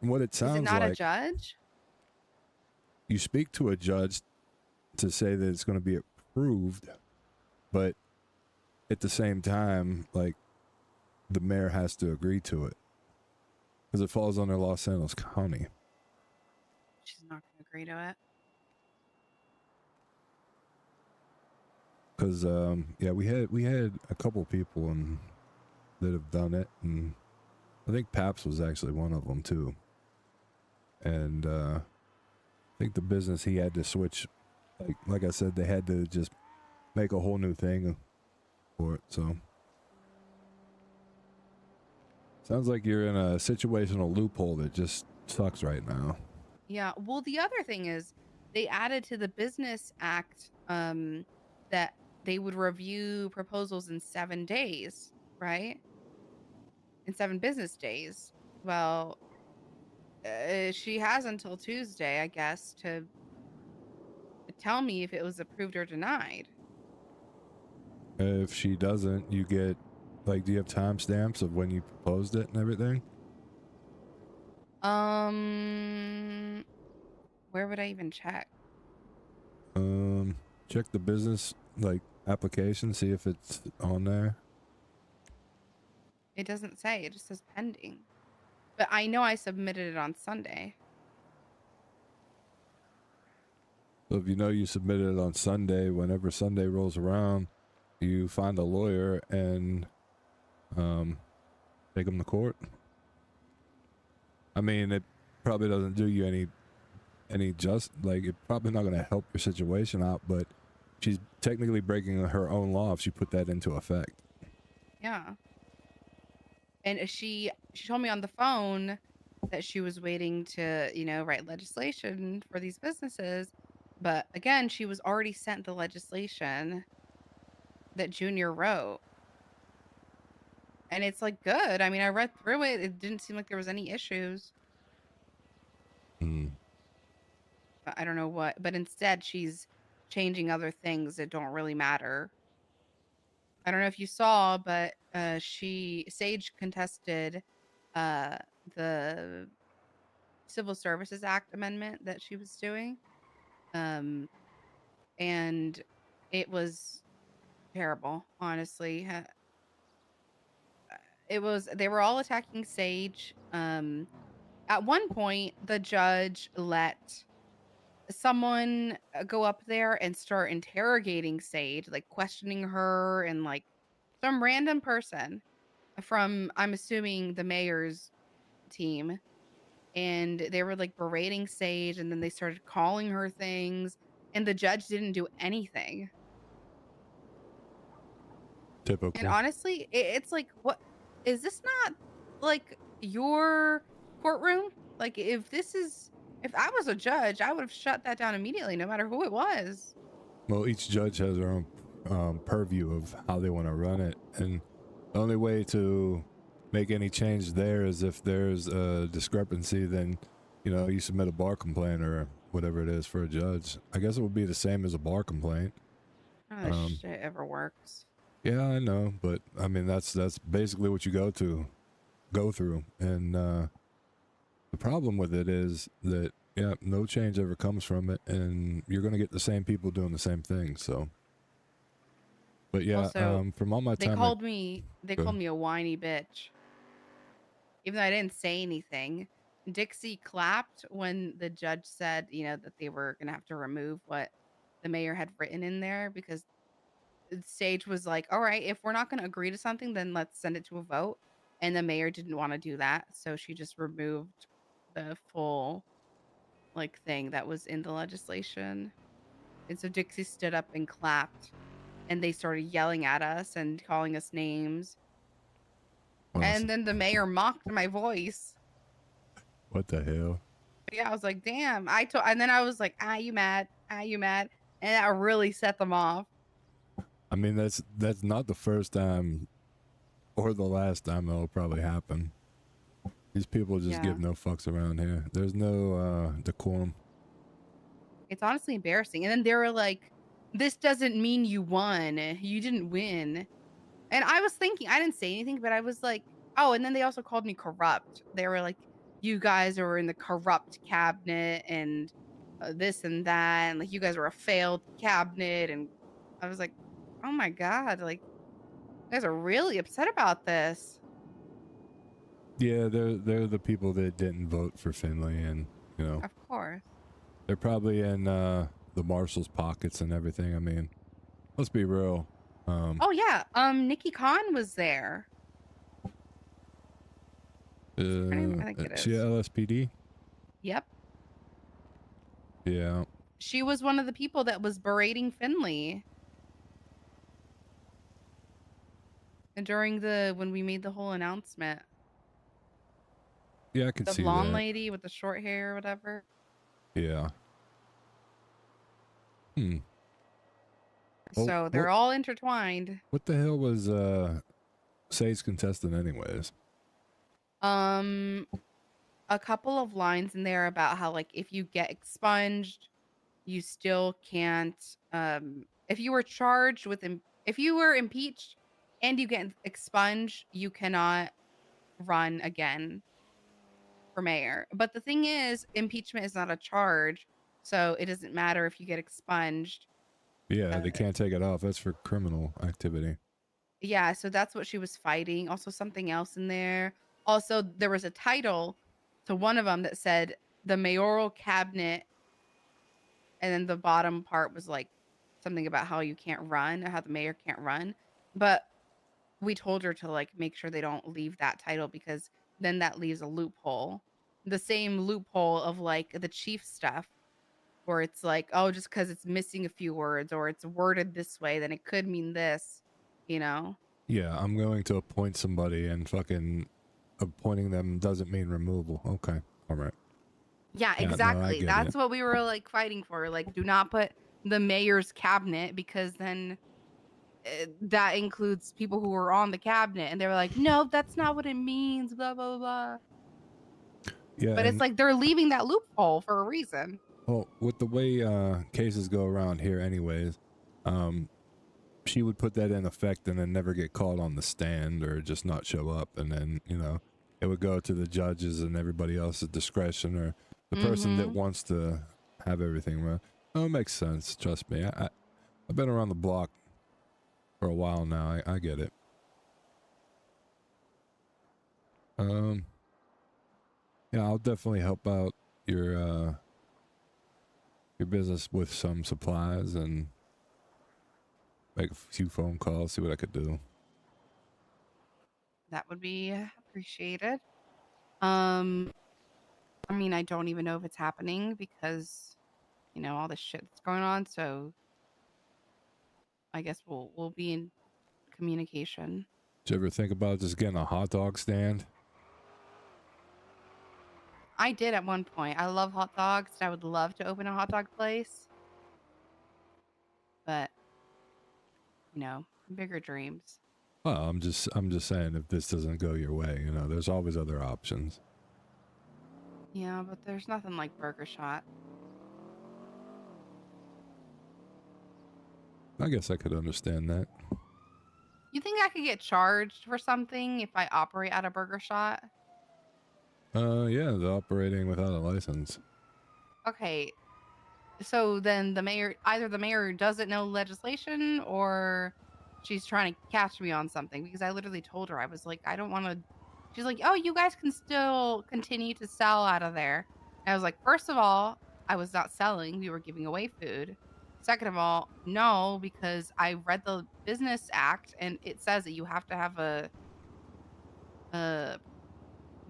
what it sounds like... Is it not a judge? You speak to a judge to say that it's going to be approved, but at the same time, like, the mayor has to agree to it. Because it falls under Los Angeles County. She's not going to agree to it. Because, yeah, we had a couple people that have done it, and I think Paps was actually one of them too. And I think the business, he had to switch, like I said, they had to just make a whole new thing for it. So sounds like you're in a situational loophole that just sucks right now. Yeah. Well, the other thing is they added to the Business Act that they would review proposals in 7 days, right? In 7 business days. Well, she has until Tuesday, I guess, to tell me if it was approved or denied. If she doesn't, you get, like, do you have timestamps of when you proposed it and everything? Where would I even check? Check the business, like, application, see if it's on there. It doesn't say. It just says pending. But I know I submitted it on Sunday. So if you know you submitted it on Sunday, whenever Sunday rolls around, you find a lawyer and take them to court. I mean, it probably doesn't do you any it's probably not going to help your situation out, but she's technically breaking her own law if she put that into effect. Yeah. And she told me on the phone that she was waiting to, write legislation for these businesses. But again, she was already sent the legislation that Junior wrote. And it's like good. I mean, I read through it. It didn't seem like there was any issues. I don't know what, but instead she's changing other things that don't really matter. I don't know if you saw, but Sage contested the Civil Services Act amendment that she was doing. And it was terrible, honestly. They were all attacking Sage. At one point, the judge let someone go up there and start interrogating Sage, like questioning her, and like some random person from, I'm assuming, the mayor's team. And they were like berating Sage, and then they started calling her things, and the judge didn't do anything. Typical. And honestly, it's like, what is this not like your courtroom? Like, if I was a judge, I would have shut that down immediately, no matter who it was. Well, each judge has their own purview of how they want to run it, and the only way to make any change there is if there's a discrepancy, then you submit a bar complaint or whatever it is for a judge. I guess it would be the same as a bar complaint. None of this shit ever works. Yeah, I know, but I mean that's basically what you go through, and the problem with it is that no change ever comes from it, and you're gonna get the same people doing the same thing. So, but yeah, Also, from all my they time, called me Go a ahead. whiny bitch, even though I didn't say anything. Dixie clapped when the judge said, that they were gonna have to remove what the mayor had written in there because Sage was like, all right, if we're not going to agree to something, then let's send it to a vote. And the mayor didn't want to do that. So she just removed the full thing that was in the legislation. And so Dixie stood up and clapped and they started yelling at us and calling us names. And then the mayor mocked my voice. What the hell? Yeah, I was like, damn. And then I was like, you mad? You mad? And that really set them off. I mean, that's not the first time or the last time that'll probably happen. These people just give no fucks around here. There's no decorum. It's honestly embarrassing. And then they were like, this doesn't mean you won. You didn't win. And I was thinking, I didn't say anything, but I was like, oh, and then they also called me corrupt. They were like, you guys are in the corrupt cabinet and this and that. And you guys were a failed cabinet. And I was like, oh my God, you guys are really upset about this. Yeah, they're the people that didn't vote for Finley, and Of course. they're probably in the marshal's pockets and everything. I mean, let's be real. Oh yeah, Nikki Khan was there. I think it She is. LSPD? Yep. Yeah. She was one of the people that was berating Finley. And during when we made the whole announcement. Yeah, I can The see blonde that. lady with the short hair or whatever. Yeah. So they're all intertwined. What the hell was Sage contestant anyways? A couple of lines in there about how if you get expunged, you still can't if you were charged with if you were impeached and you get expunged, you cannot run again for mayor. But the thing is, impeachment is not a charge, so it doesn't matter if you get expunged. Yeah, they can't take it off. That's for criminal activity. Yeah, so that's what she was fighting. Also, something else in there. Also, there was a title to one of them that said the mayoral cabinet, and then the bottom part was something about how you can't run, or how the mayor can't run. But we told her to make sure they don't leave that title, because then that leaves a loophole. The same loophole of the chief stuff, where it's oh, just because it's missing a few words or it's worded this way, then it could mean this, Yeah, I'm going to appoint somebody, and fucking appointing them doesn't mean removal. Okay, all right. Yeah, no, I exactly. get That's it. what we were fighting for. Do not put the mayor's cabinet, because then that includes people who were on the cabinet, and they were like, no, that's not what it means, blah blah blah. Yeah, But it's they're leaving that loophole for a reason. Well, with the way cases go around here anyways, she would put that in effect and then never get called on the stand or just not show up, and then it would go to the judges and everybody else's discretion, or the person that wants to have everything run. Oh, it makes sense. Trust me. I've been around the block for a while now. I get it. Yeah, I'll definitely help out your business with some supplies and make a few phone calls, see what I could do. That would be appreciated. I mean, I don't even know if it's happening because, all this shit that's going on. So I guess we'll be in communication. Did you ever think about just getting a hot dog stand? I did at one point. I love hot dogs. I would love to open a hot dog place. you know, bigger dreams. Well, I'm just saying, if this doesn't go your way, you know, there's always other options. Yeah, but there's nothing like Burger Shot. I guess I could understand that. You think I could get charged for something if I operate at a Burger Shot? Yeah, the operating without a license. Okay, so then the mayor, either the mayor doesn't know legislation or she's trying to catch me on something, because I literally told her, I was like, I don't want to. She's like, oh, you guys can still continue to sell out of there. And I was like, first of all, I was not selling. We were giving away food. Second of all, no, because I read the Business Act and it says that you have to have a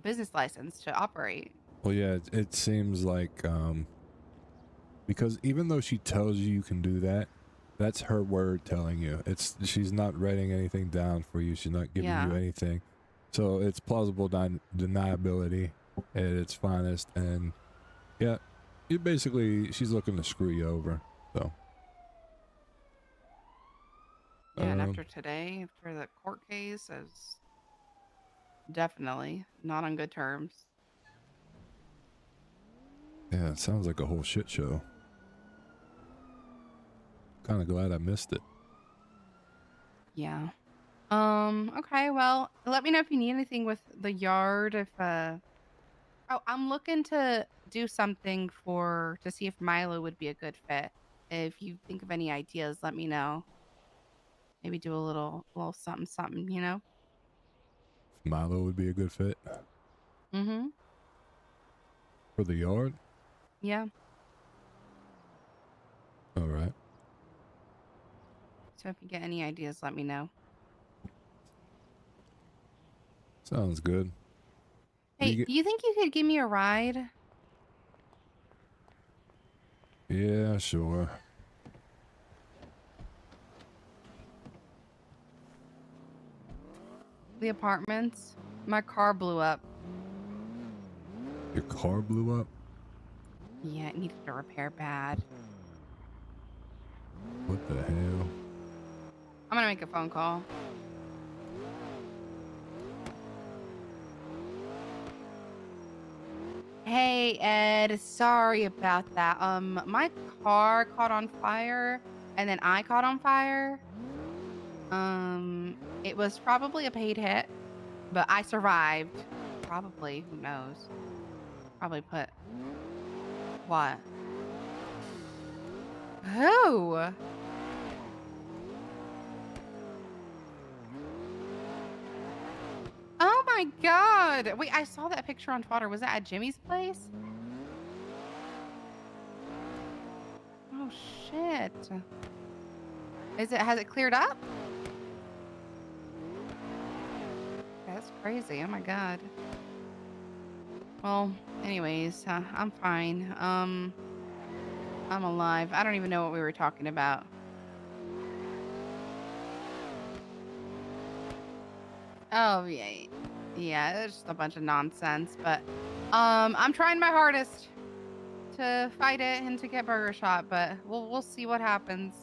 business license to operate. Well, yeah, it seems like because even though she tells you can do that, that's her word telling you. She's not writing anything down for you. She's not giving you anything. So it's plausible deniability at its finest. And yeah, she's looking to screw you over. So Yeah, and after today, after the court case, I was definitely not on good terms. yeah, it sounds like a whole shit show. Kind of glad I missed it. Yeah. Okay, well, let me know if you need anything with the yard. If oh, I'm looking to do something to see if Milo would be a good fit. If you think of any ideas, let me know. Maybe do a little something, you know? Milo would be a good fit. Mm-hmm. For the yard? Yeah. All right. So if you get any ideas, let me know. Sounds good. Hey, do you think you could give me a ride? Yeah, sure. The apartments? My car blew up. Your car blew up? Yeah, it needed a repair bad. What the hell? I'm gonna make a phone call. Hey, Ed, sorry about that. My car caught on fire and then I caught on fire. It was probably a paid hit, but I survived. Probably, who knows? Probably put what? Who? Oh my god! Wait, I saw that picture on Twitter. Was that at Jimmy's place? Oh shit. Has it cleared up? That's crazy. Oh my god. Well, anyways, I'm fine. I'm alive. I don't even know what we were talking about. Oh yeah, yeah. It's just a bunch of nonsense. But I'm trying my hardest to fight it and to get Burger Shot. But we'll see what happens.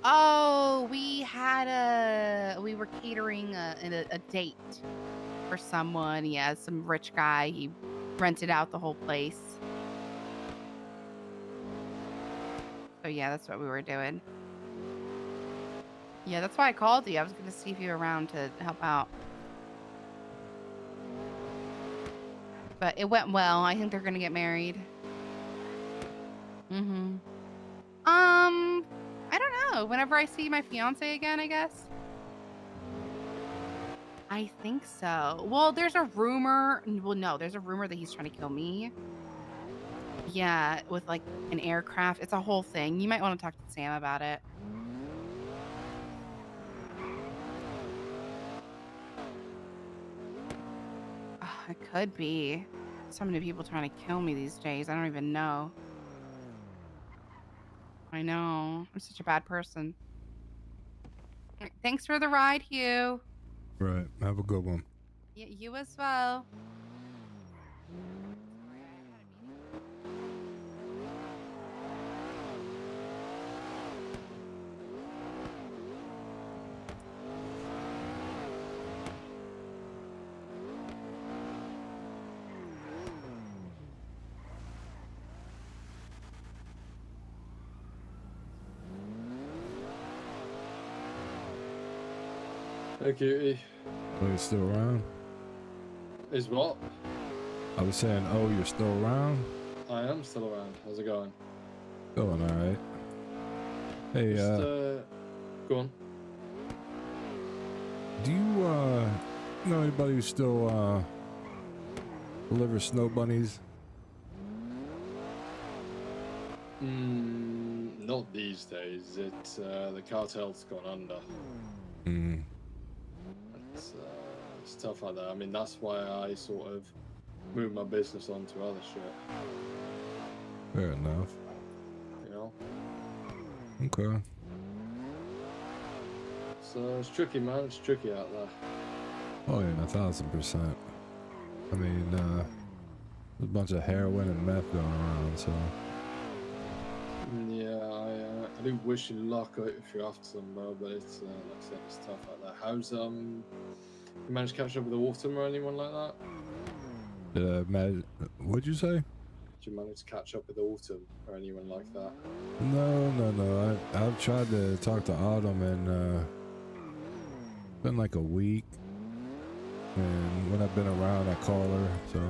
Oh, we were catering a date for someone. Yeah, some rich guy. He rented out the whole place. So yeah, that's what we were doing. Yeah, that's why I called you. I was going to see if you were around to help out. But it went well. I think they're going to get married. Mm-hmm. I don't know. Whenever I see my fiance again, I guess. I think so. Well, there's a rumor. Well, no, there's a rumor that he's trying to kill me. Yeah, with like an aircraft. It's a whole thing. You might want to talk to Sam about it. Oh, it could be. So many people trying to kill me these days. I don't even know. I know. I'm such a bad person. Thanks for the ride, Hugh. Right. Have a good one. You as well. Hey, cutie. Oh, you're still around? Is what? I was saying, oh, you're still around? I am still around. How's it going? Going all right. Hey, Just, go on. do you know anybody who still delivers snow bunnies? Not these days. The cartel's gone under. Hmm. It's stuff like that. I mean, that's why I sort of moved my business onto other shit. Fair enough. You know? Okay. So it's tricky, man. It's tricky out there. Oh yeah, 1000%. I mean, there's a bunch of heroin and meth going around, so. Yeah, I do wish you luck if you're after some, bro. But it's like I said, it's tough out there. How's you managed to catch up with the Autumn or anyone like that? What'd you say? Did you manage to catch up with the Autumn or anyone like that? No. I've tried to talk to Autumn and it's been like a week. And when I've been around, I call her. So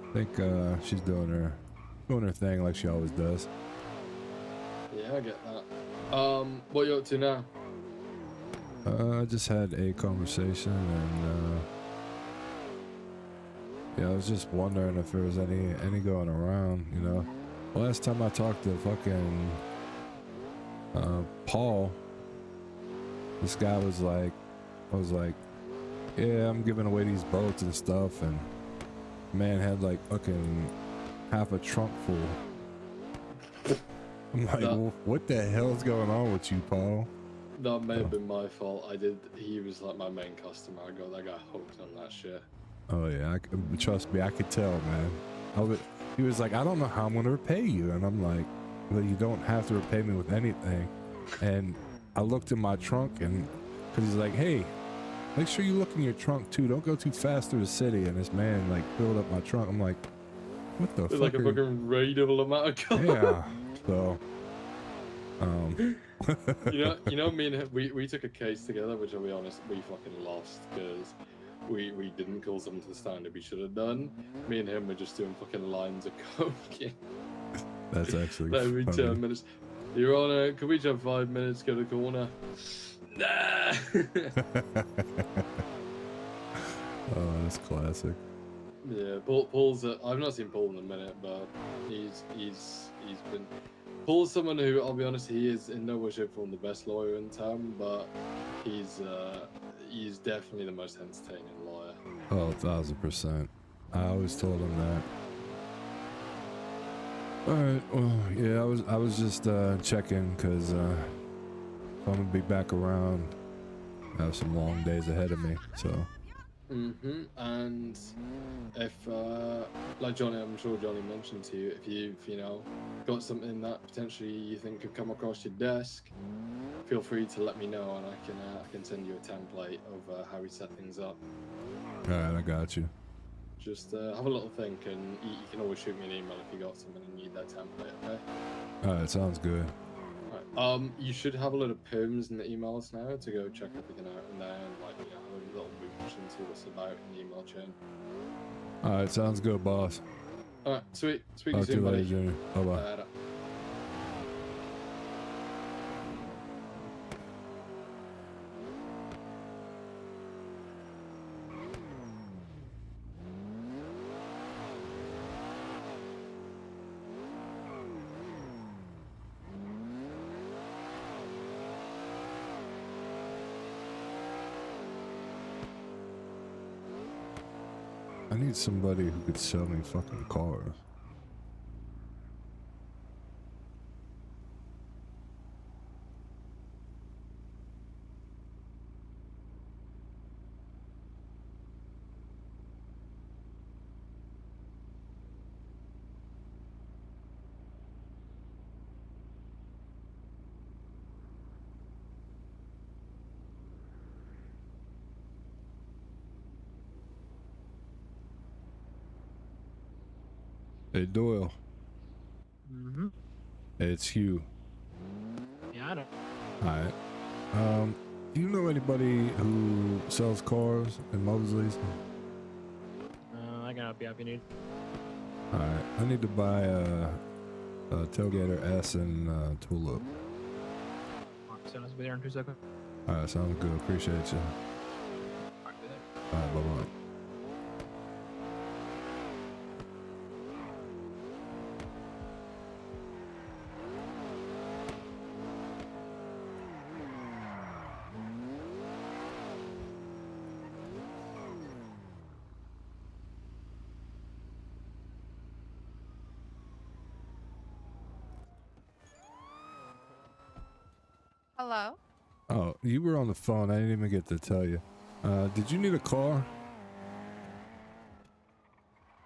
I think she's doing her thing like she always does. Yeah, I get that. What you up to now? I just had a conversation and yeah, I was just wondering if there was any going around, you know. Last time I talked to fucking Paul, this guy was like, I was like, yeah, I'm giving away these boats and stuff, and man had like fucking half a trunk full. I'm like, what the hell's going on with you, Paul? That may have been my fault. He was like my main customer. I got that guy hooked on that shit. Oh yeah, trust me, I could tell, man. He was like, I don't know how I'm gonna repay you, and I'm like, well, you don't have to repay me with anything. And I looked in my trunk, and because he's like, hey, make sure you look in your trunk too. Don't go too fast through the city. And this man like filled up my trunk. I'm like, what the fuck? Like a fucking raidable amount of cars. Yeah. So, you know, me and him, we took a case together, which I'll be honest, we fucking lost because we didn't call someone to the standard we should have done. Me and him were just doing fucking lines of coke. That's actually every funny. 10 minutes. Your Honor, can we jump 5 minutes, go to the corner? Nah. Oh, that's classic. Yeah, Paul's. I've not seen Paul in a minute, but he's been. Paul's someone who, I'll be honest, he is in no way, shape, or form the best lawyer in town, but he's definitely the most entertaining lawyer. Oh, 1000%. I always told him that. All right. Well, yeah, I was just checking because I'm gonna be back around. I have some long days ahead of me, so. And if, like Johnny, I'm sure Johnny mentioned to you, if you've, you know, got something that potentially you think could come across your desk, feel free to let me know, and I can send you a template of how we set things up. All right, I got you. Just have a little think, and you can always shoot me an email if you got something and you need that template. Okay. All right, sounds good. All right. You should have a lot of perms in the emails now to go check everything out in there, and like, you know, have a little mooch and see what's about in the email chain. All right, sounds good, boss. All right, sweet. Speak Talk to you soon, later, buddy. Junior. Bye-bye. Later. I need somebody who could sell me fucking cars. Hey, Doyle. Mm-hmm. Hey, it's Hugh. Yeah, I don't. Alright. Do you know anybody who sells cars in Mosley's? I can help you if you need. Alright, I need to buy a Tailgater S and Tulip. So let's be there in 2 seconds. Alright, sounds good. Appreciate you. Alright, bye-bye. Hello? Oh, you were on the phone. I didn't even get to tell you. Did you need a car?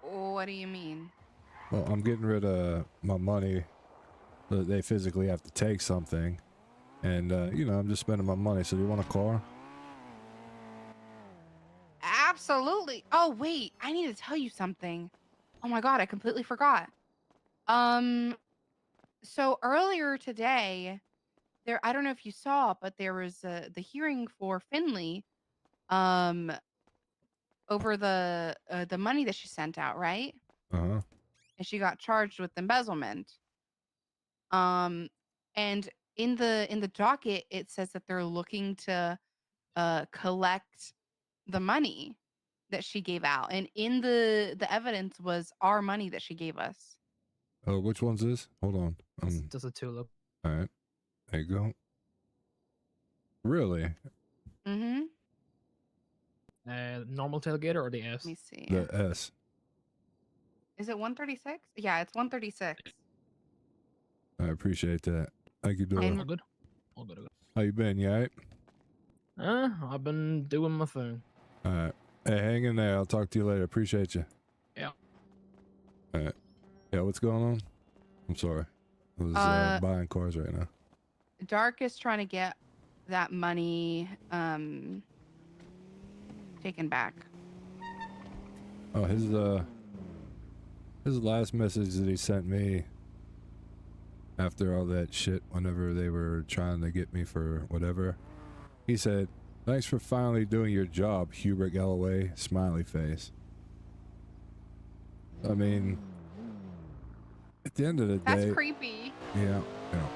What do you mean? Well, I'm getting rid of my money. But they physically have to take something. And, you know, I'm just spending my money. So do you want a car? Absolutely. Oh, wait. I need to tell you something. Oh my God, I completely forgot. So earlier today, I don't know if you saw, but there was the hearing for Finley over the money that she sent out, right? Uh-huh. And she got charged with embezzlement. And in the docket it says that they're looking to collect the money that she gave out, and in the evidence was our money that she gave us. Oh, which one's this? Hold on. Just a tulip. All right. There you go. Really? Mm-hmm. Normal tailgater or the S? Let me see. The S. Is it 136? Yeah, it's 136. I appreciate that. Thank you, Dora. All good. All good. All good. How you been? You alright? I've been doing my thing. All right. Hey, hang in there. I'll talk to you later. Appreciate you. Yeah. All right. Yeah, what's going on? I'm sorry. I was buying cars right now. Dark is trying to get that money taken back. Oh, his last message that he sent me after all that shit, whenever they were trying to get me for whatever, he said, "Thanks for finally doing your job, Huebert Galloway," smiley face. I mean, at the end of the day, That's creepy. yeah, you know,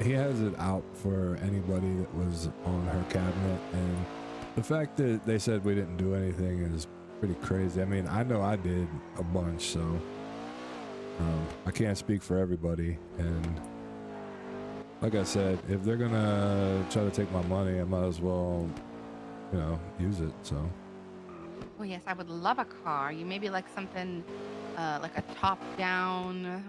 he has it out for anybody that was on her cabinet, and the fact that they said we didn't do anything is pretty crazy. I mean, I know I did a bunch, so I can't speak for everybody, and like I said, if they're gonna try to take my money, I might as well, you know, use it. So Oh yes, I would love a car. You maybe like something like a top-down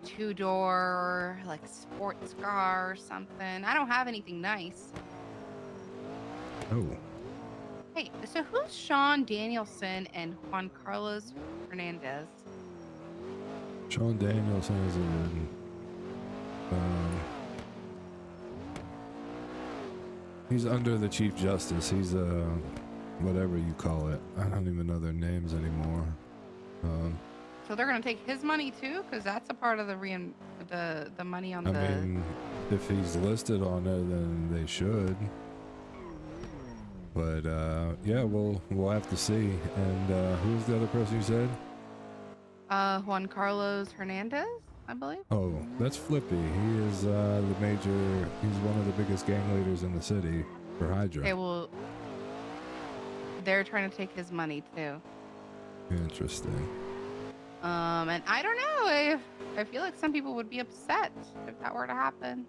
2-door, like sports car or something. I don't have anything nice. oh, Hey, so who's Sean Danielson and Juan Carlos Hernandez? Sean Danielson is he's under the Chief Justice. He's whatever you call it. I don't even know their names anymore. So they're gonna take his money too, because that's a part of the money on I the. mean, if he's listed on there, then they should. But yeah, we'll have to see. And who's the other person you said? Juan Carlos Hernandez, I believe. Oh, that's Flippy. He is the major. He's one of the biggest gang leaders in the city for Hydra. Okay, well, they're trying to take his money too. Interesting. And I don't know. I feel like some people would be upset if that were to happen.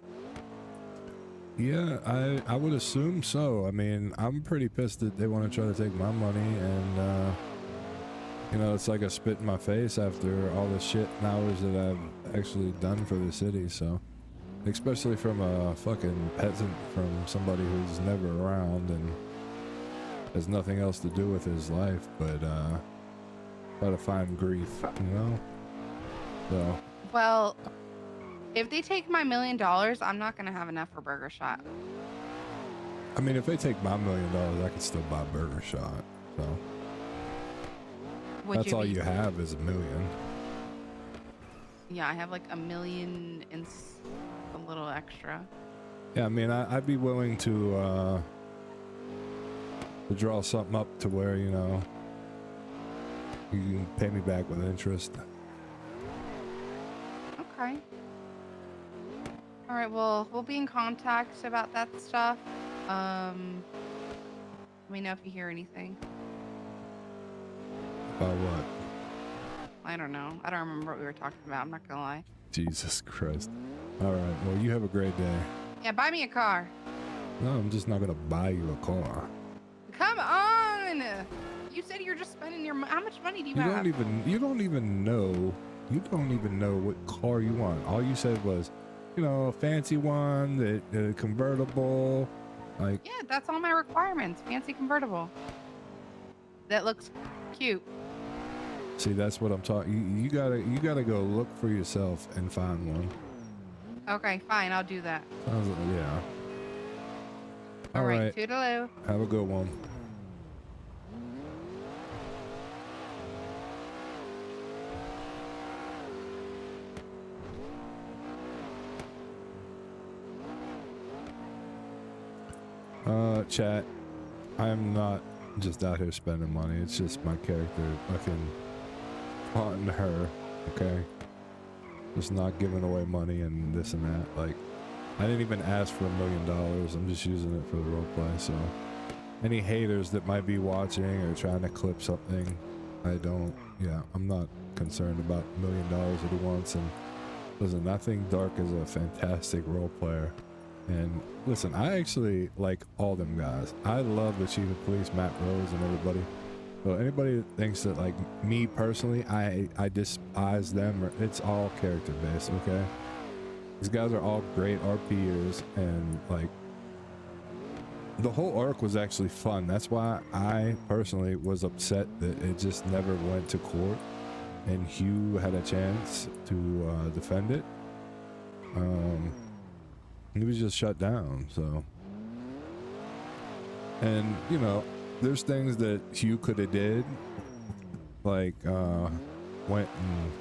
Yeah, I would assume so. I mean, I'm pretty pissed that they want to try to take my money, and you know, it's like a spit in my face after all the shit and hours that I've actually done for the city. So, especially from a fucking peasant, from somebody who's never around and has nothing else to do with his life, but try to find grief, you know. So. Well, if they take my $1 million, I'm not gonna have enough for Burger Shot. I mean, if they take my $1 million, I could still buy Burger Shot. So. That's all you have is $1 million. Yeah, I have like $1 million and a little extra. Yeah, I mean, I'd be willing to draw something up to where, you know, you can pay me back with interest. Okay. All right. Well, we'll be in contact about that stuff. Let me know if you hear anything. About what? I don't know. I don't remember what we were talking about. I'm not gonna lie. Jesus Christ. All right. Well, you have a great day. Yeah, buy me a car. No, I'm just not gonna buy you a car. Come on. You said you're just spending your money. How much money do you have? You don't even know what car you want. All you said was, you know, a fancy one, that convertible, like. Yeah, that's all my requirements. Fancy convertible. That looks cute. See, that's what I'm talking. You gotta go look for yourself and find one. Okay, fine. I'll do that. Yeah. All right. Toodaloo. Have a good one. Chat, I'm not just out here spending money. It's just my character fucking haunting her, okay? Just not giving away money and this and that. Like, I didn't even ask for $1 million. I'm just using it for the roleplay, so any haters that might be watching or trying to clip something, I'm not concerned about $1 million at once. And listen, I think Dark is a fantastic role player. And listen, I actually like all them guys. I love the Chief of Police, Matt Rose, and everybody. So anybody that thinks that, like me personally, I despise them, it's all character based, okay? These guys are all great RPers, and like the whole arc was actually fun. That's why I personally was upset that it just never went to court and Hugh had a chance to defend it. He was just shut down, so. And, you know, there's things that Hugh could have did, like went and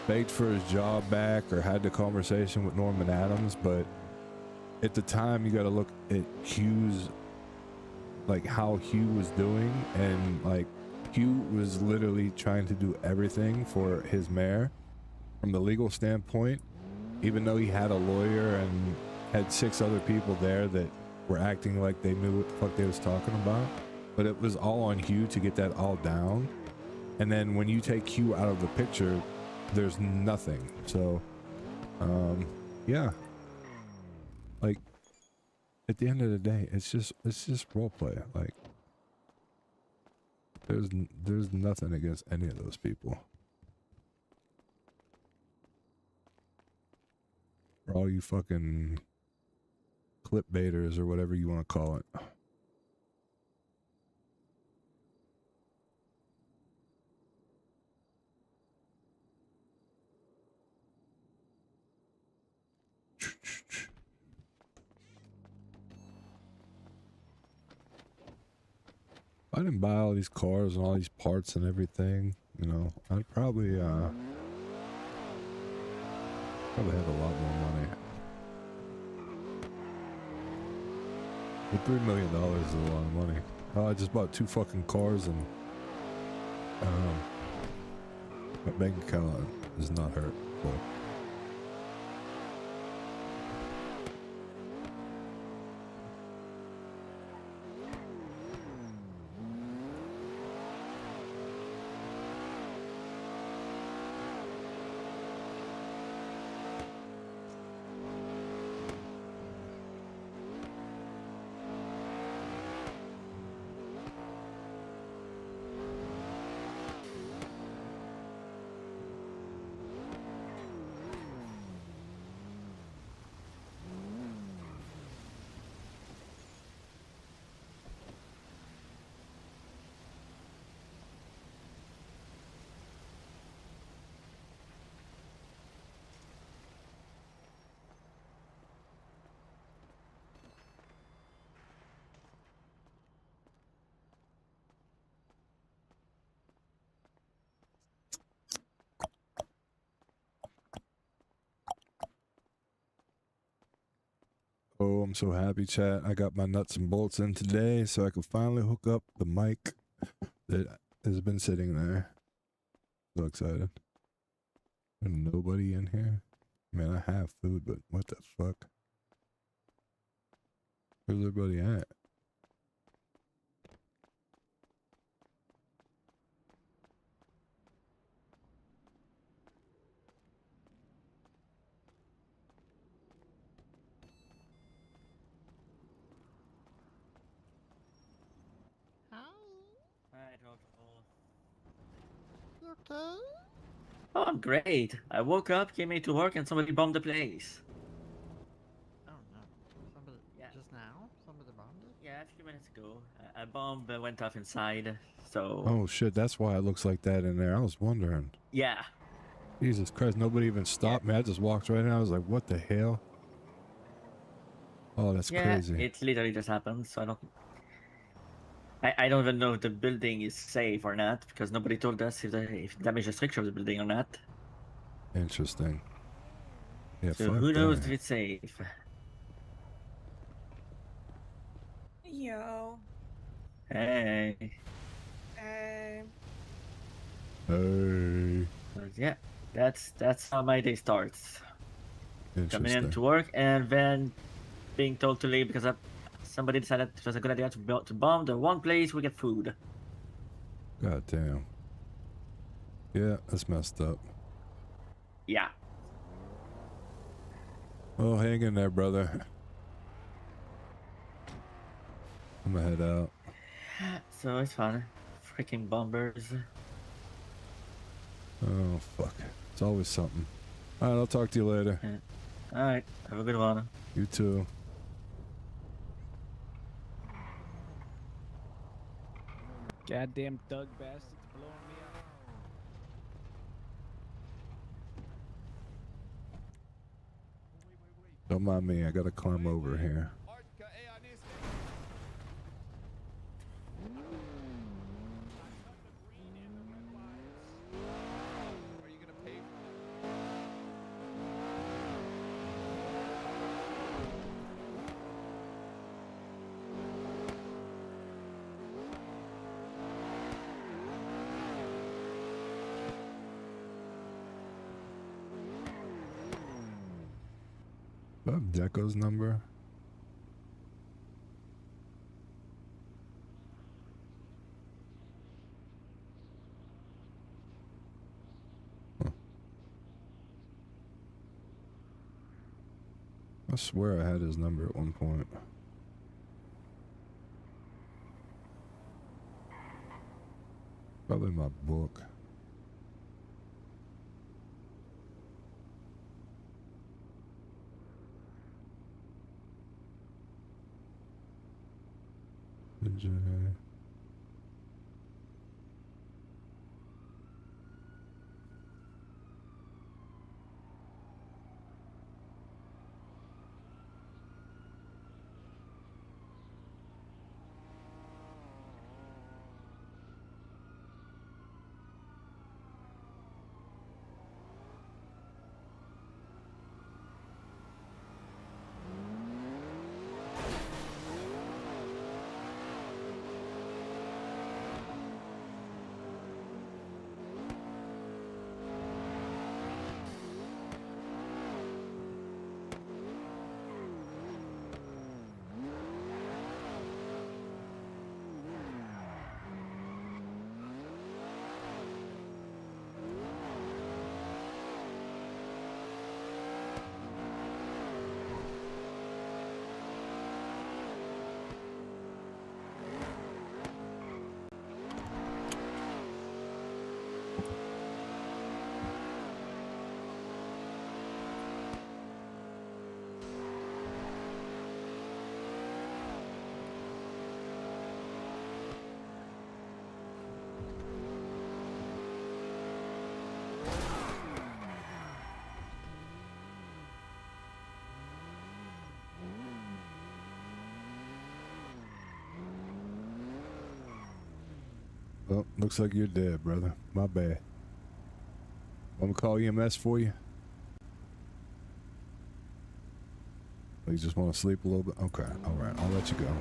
begged for his job back or had the conversation with Norman Adams, but at the time you got to look at Hugh's, like how Hugh was doing, and like Hugh was literally trying to do everything for his mayor from the legal standpoint, even though he had a lawyer and had 6 other people there that were acting like they knew what the fuck they was talking about. But it was all on Hugh to get that all down. And then when you take Hugh out of the picture, there's nothing. So, yeah. Like, at the end of the day, it's just roleplay. Like, there's nothing against any of those people. For all you fucking clipbaiters or whatever you want to call it. If I didn't buy all these cars and all these parts and everything, you know, I'd probably have a lot more money. But $3 million is a lot of money. I just bought 2 fucking cars and my bank account is not hurt. But I'm so happy, chat. I got my nuts and bolts in today so I could finally hook up the mic that has been sitting there. So excited. And nobody in here. Man, I have food, but what the fuck? Where's everybody at? You okay? Oh, I'm great. I woke up, came into work, and somebody bombed the place. Oh no. Somebody just now? Somebody bombed it? Yeah, a few minutes ago. A bomb went off inside, so... Oh shit, that's why it looks like that in there. I was wondering. Yeah. Jesus Christ, nobody even stopped me. I just walked right in. I was like, what the hell? Oh, that's crazy. It literally just happened, so I don't... I don't even know if the building is safe or not, because nobody told us if damage the structure of the building or not. Interesting. Yeah, So fuck who knows that. if it's safe? Yo. Hey. Hey. Hey. But yeah, that's how my day starts. Coming Interesting. into work and then being told to leave because somebody decided it was a good idea to bomb the one place we get food. God damn. Yeah, that's messed up. Yeah. Oh, hang in there, brother. I'm gonna head out. So it's fun. Freaking bombers. Oh, fuck. It's always something. Alright, I'll talk to you later. Alright, have a good one. You too. Goddamn thug bastards blowing me up. Don't mind me, I gotta climb over here. Jacko's number. I swear I had his number at one point. Probably my book. Well, looks like you're dead, brother. My bad. Want me to call EMS for you? You just want to sleep a little bit? Okay, all right, I'll let you go.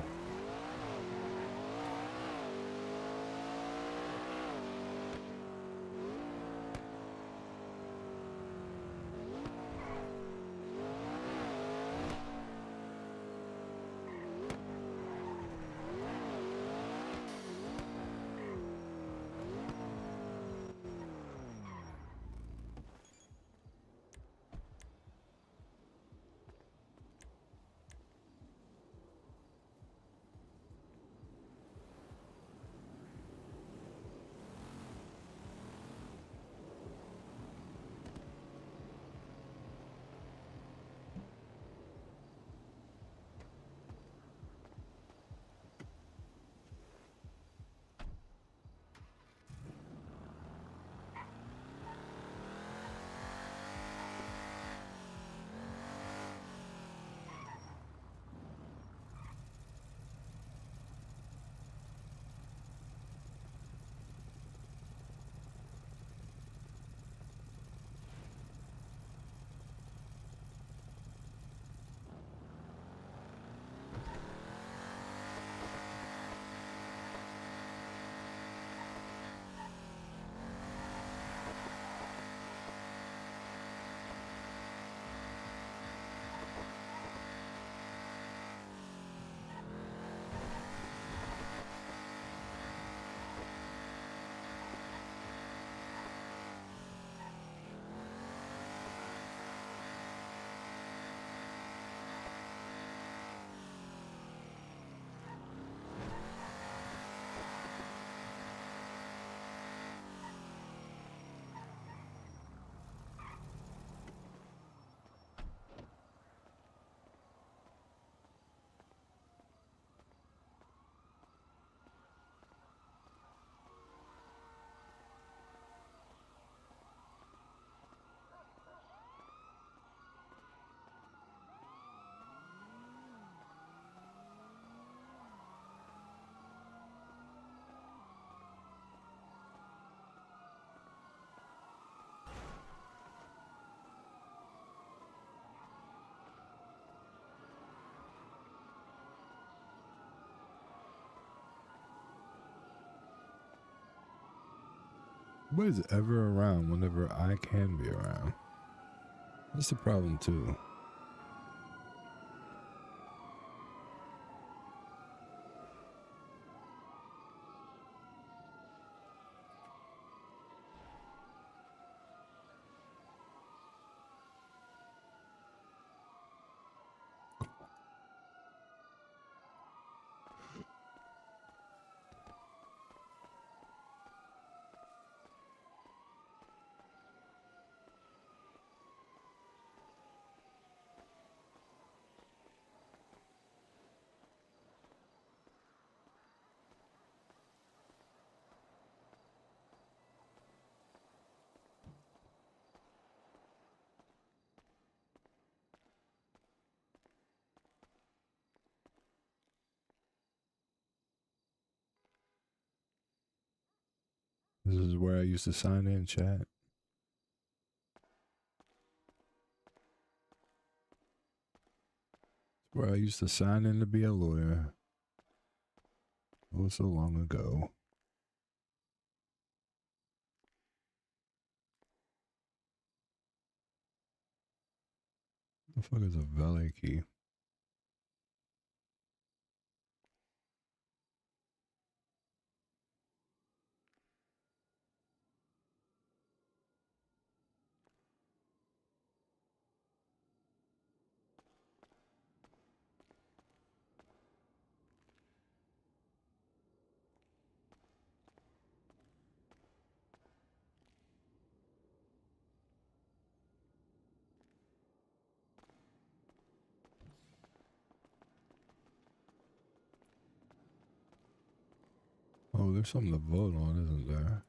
Nobody's ever around whenever I can be around. That's the problem too. This is where I used to sign in, chat. It's where I used to sign in to be a lawyer. Oh, so long ago. The fuck is a valet key? Oh, there's something to vote on, isn't there?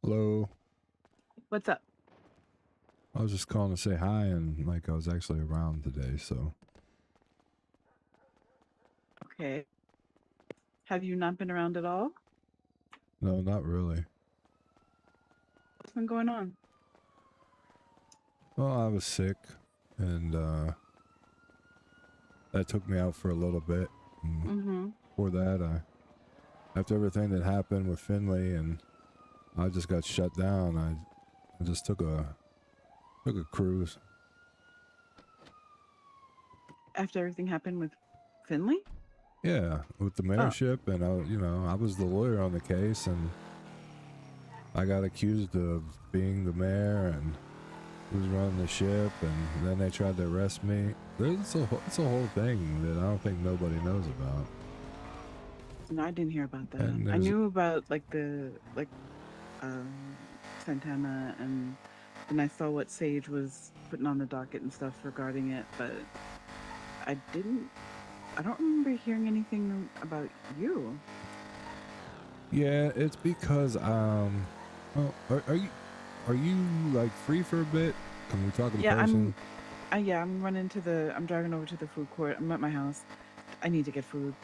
Hello. What's up? I was just calling to say hi, and like I was actually around today, so. Okay. Have you not been around at all? No, not really. What's been going on? Well, I was sick, and that took me out for a little bit. And before that, after everything that happened with Finley, and I just got shut down. I just took a cruise. After everything happened with Finley? Yeah, with the mayorship, and I was the lawyer on the case, and I got accused of being the mayor and who's running the ship, and then they tried to arrest me. It's a whole thing that I don't think nobody knows about. No, I didn't hear about that. And I there's- knew about Santana, and then I saw what Sage was putting on the docket and stuff regarding it, but I don't remember hearing anything about you. Yeah, it's because well, are you like free for a bit? Can we talk in person? I'm driving over to the food court. I'm at my house. I need to get food.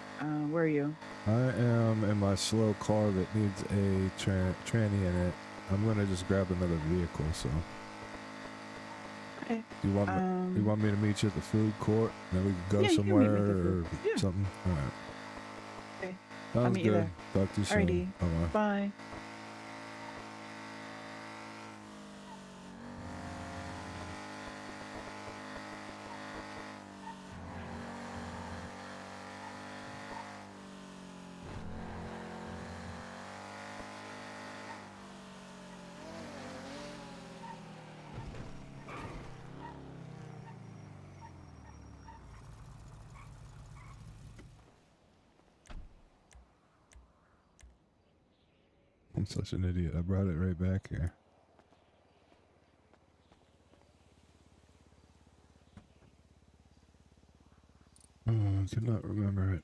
Where are you? I am in my slow car that needs a tranny in it. I'm gonna just grab another vehicle. So. Okay. You want me to meet you at the food court? Then we could go Yeah, you can meet me somewhere at the or food. Yeah. something. All right. Okay. I'll Sounds meet you good. there. Talk to you soon. Alrighty. Bye-bye. Bye. I'm such an idiot. I brought it right back here. Oh, I could not remember it.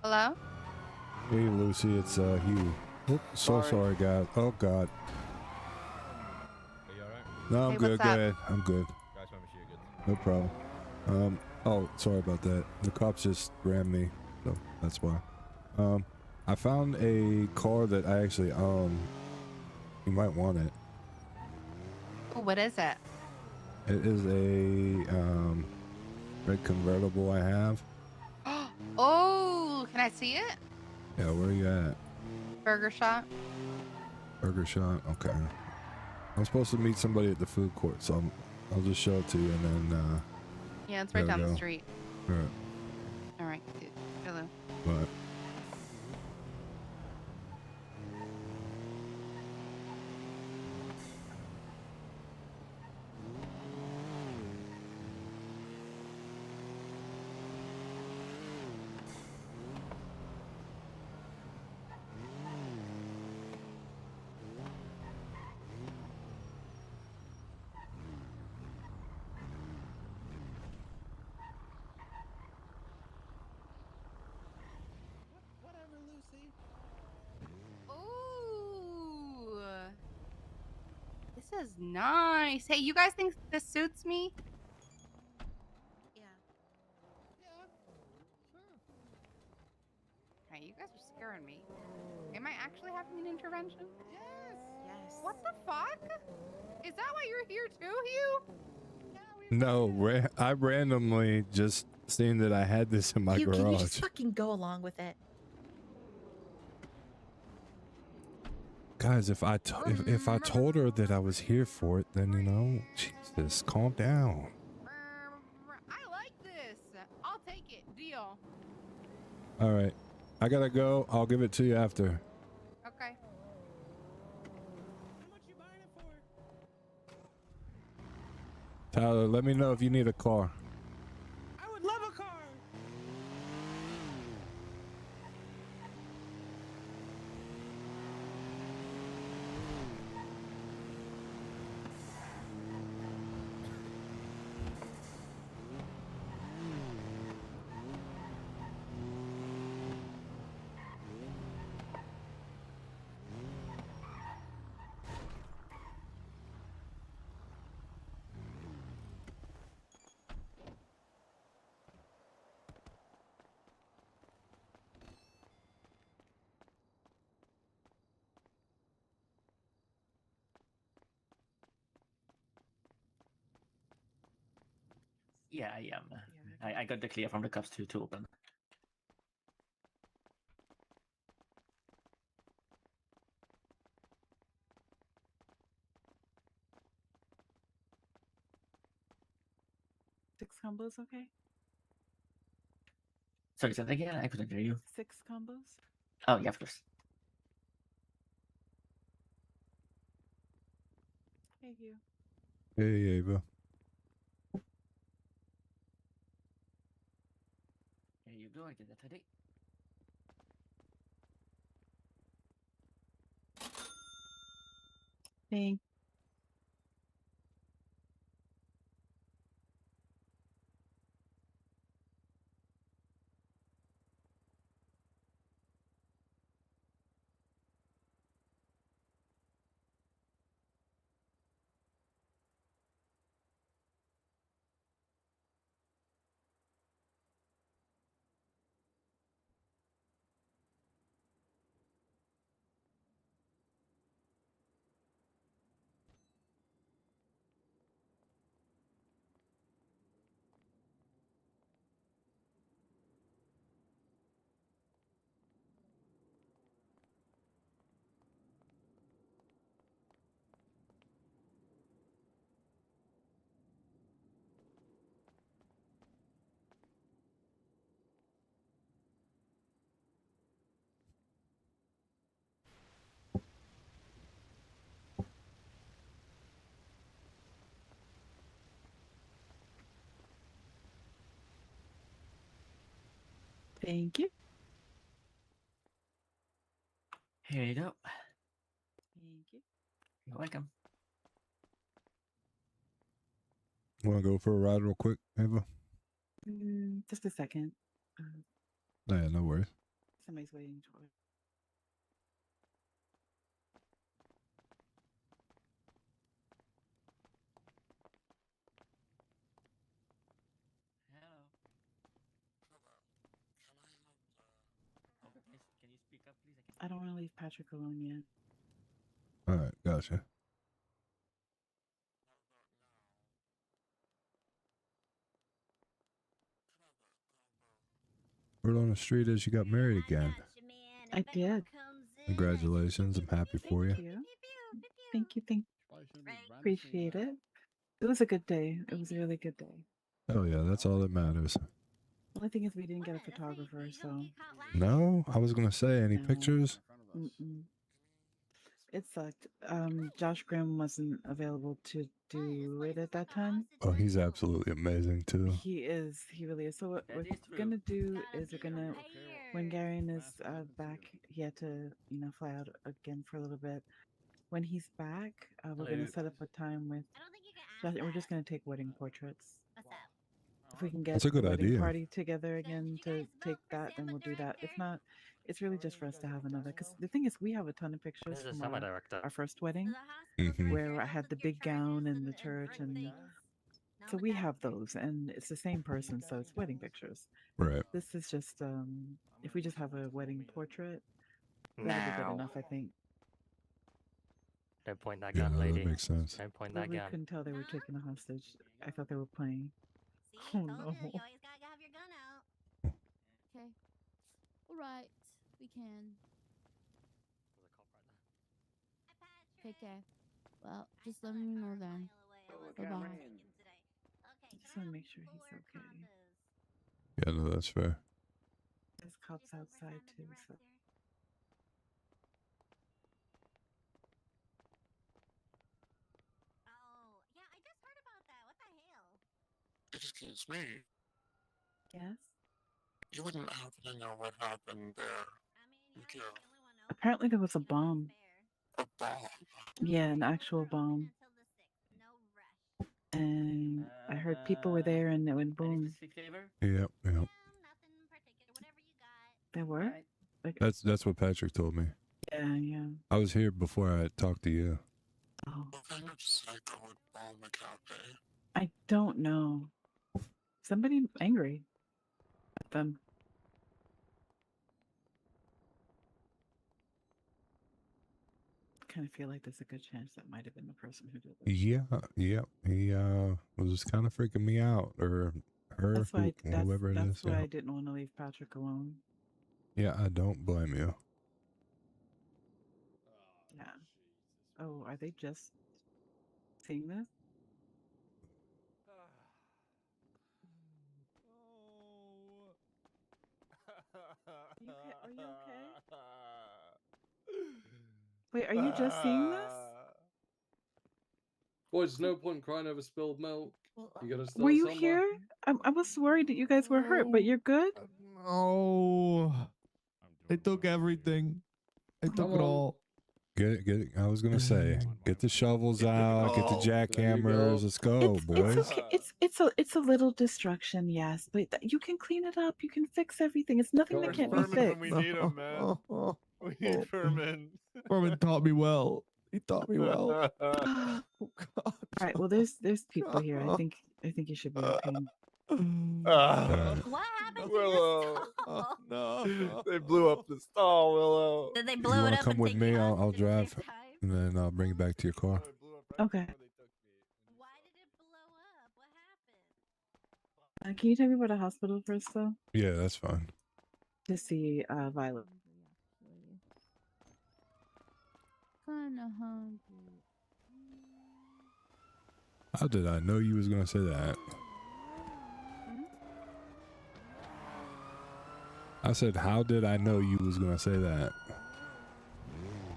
Hello? Hey, Lucy, it's Hugh. Oops, so sorry, guys. Oh, God. Are you alright? No, I'm Hey, good, what's up? good. I'm good. Guys, want me to you're good. No problem. Oh, sorry about that. The cops just rammed me, so that's why. I found a car that I actually own. You might want it. Oh, what is it? It is a red convertible I have. Oh, can I see it? Yeah, where are you at? Burger shop. Burger shop. Okay. I'm supposed to meet somebody at the food court, so I'll just show it to you and then. Yeah, it's right gotta down the go. street. All right. All right. Dude. Hello. But. Ooh. This is nice. Hey, you guys think this suits me? Yeah. You guys are scaring me. Am I actually having an intervention? Yes. What the fuck? Is that why you're here too, Hugh? No, I randomly just seen that I had this in my Hugh, can you garage. just fucking go along with it? Guys, if I told her that I was here for it, then you know, Jesus, calm down. I like this. I'll take it. Deal. All right, I gotta go. I'll give it to you after. Okay. Tyler, let me know if you need a car. I would love a car. Yeah, I got the clear from the cops to open. Six combos, okay? Sorry, say that again. I couldn't hear you. 6 combos? Oh yeah, of course. Hey, you. Hey, Ava. Here you go. I get that today. Thank Thank you. Here you go. Thank you. You're welcome. Want to go for a ride real quick, Ava? Just a second. Yeah, no worries. Somebody's waiting for it. Oh, can you speak up, please? I don't want to leave Patrick alone yet. All right, gotcha. Word on the street is you got married again. I did. Congratulations, I'm happy for you. Thank you. Appreciate it. It was a good day. It was a really good day. Oh yeah, that's all that matters. Only thing is we didn't get a photographer, so No, I was gonna say, any No. pictures? It sucked. Josh Graham wasn't available to do it at that time. Oh, he's absolutely amazing too. He really is. So what we're gonna do is when Garion is back, he had to, fly out again for a little bit. When he's back, we're gonna set up a time with Josh, and we're just gonna take wedding portraits. If we can get That's a good the wedding idea. party together again to take that, then we'll do that. If not, it's really just for us to have another. Because the thing is, we have a ton of pictures This is from semi-director. our first wedding, Mhm. where I had the big gown and the church, and so we have those, and it's the same person, so it's wedding pictures. Right. This is just if we just have a wedding portrait, that'll be good enough, I think. Don't point that Yeah, gun, no, lady. that makes sense. Don't point But that we gun. couldn't tell they were taking a hostage. I thought they were playing. Oh no. You always gotta have your gun out. Okay. All right. We can. Take care. Well, just let me know then. Bye bye. Just want to make sure he's okay. Yeah, no, that's fair. There's cops outside too, so. Oh, yeah, I just heard about that. What the hell? Excuse me. Yes? You wouldn't happen to know what happened there. Would you? Apparently there was a bomb. A bomb. Yeah, an actual bomb. And I heard people were there and it went boom. Yep, yep. There were? Like, That's what Patrick told me. yeah, yeah. I was here before I talked to you. Oh. What kind of psycho would bomb a cafe? I don't know. Somebody angry at them. Kind of feel like there's a good chance that might have been the person who did it. Yeah, yep. He was kind of freaking me out, or her, That's why. whoever it That's is. why Yeah. I didn't want to leave Patrick alone. Yeah, I don't blame you. Yeah. Oh, are they just seeing this? Are you okay? Wait, are you just seeing this? Boys, there's no point crying over spilled milk. You gotta start Were you somewhere. here? I was worried that you guys were hurt, but you're good? Oh, they took everything. They took it all. Get it. I was gonna say, get the shovels out, get the jackhammers. Let's go, boys. It's okay. It's a little destruction, yes, but you can clean it up. You can fix everything. It's nothing that can't be fixed. We need him, man. We need Furman. Furman taught me well. He taught me well. All right. Well, there's people here. I think you should be okay. What happened to Willow. your stall? No. They blew up the stall, Willow. Did they You blow it wanna up come and with take me? you I'll drive, and then I'll bring you back to your car. Okay. Can you tell me about a hospital first, though? Yeah, that's fine. To see Violet. Kinda hungry. How did I know you was gonna say that? I said, how did I know you was gonna say that?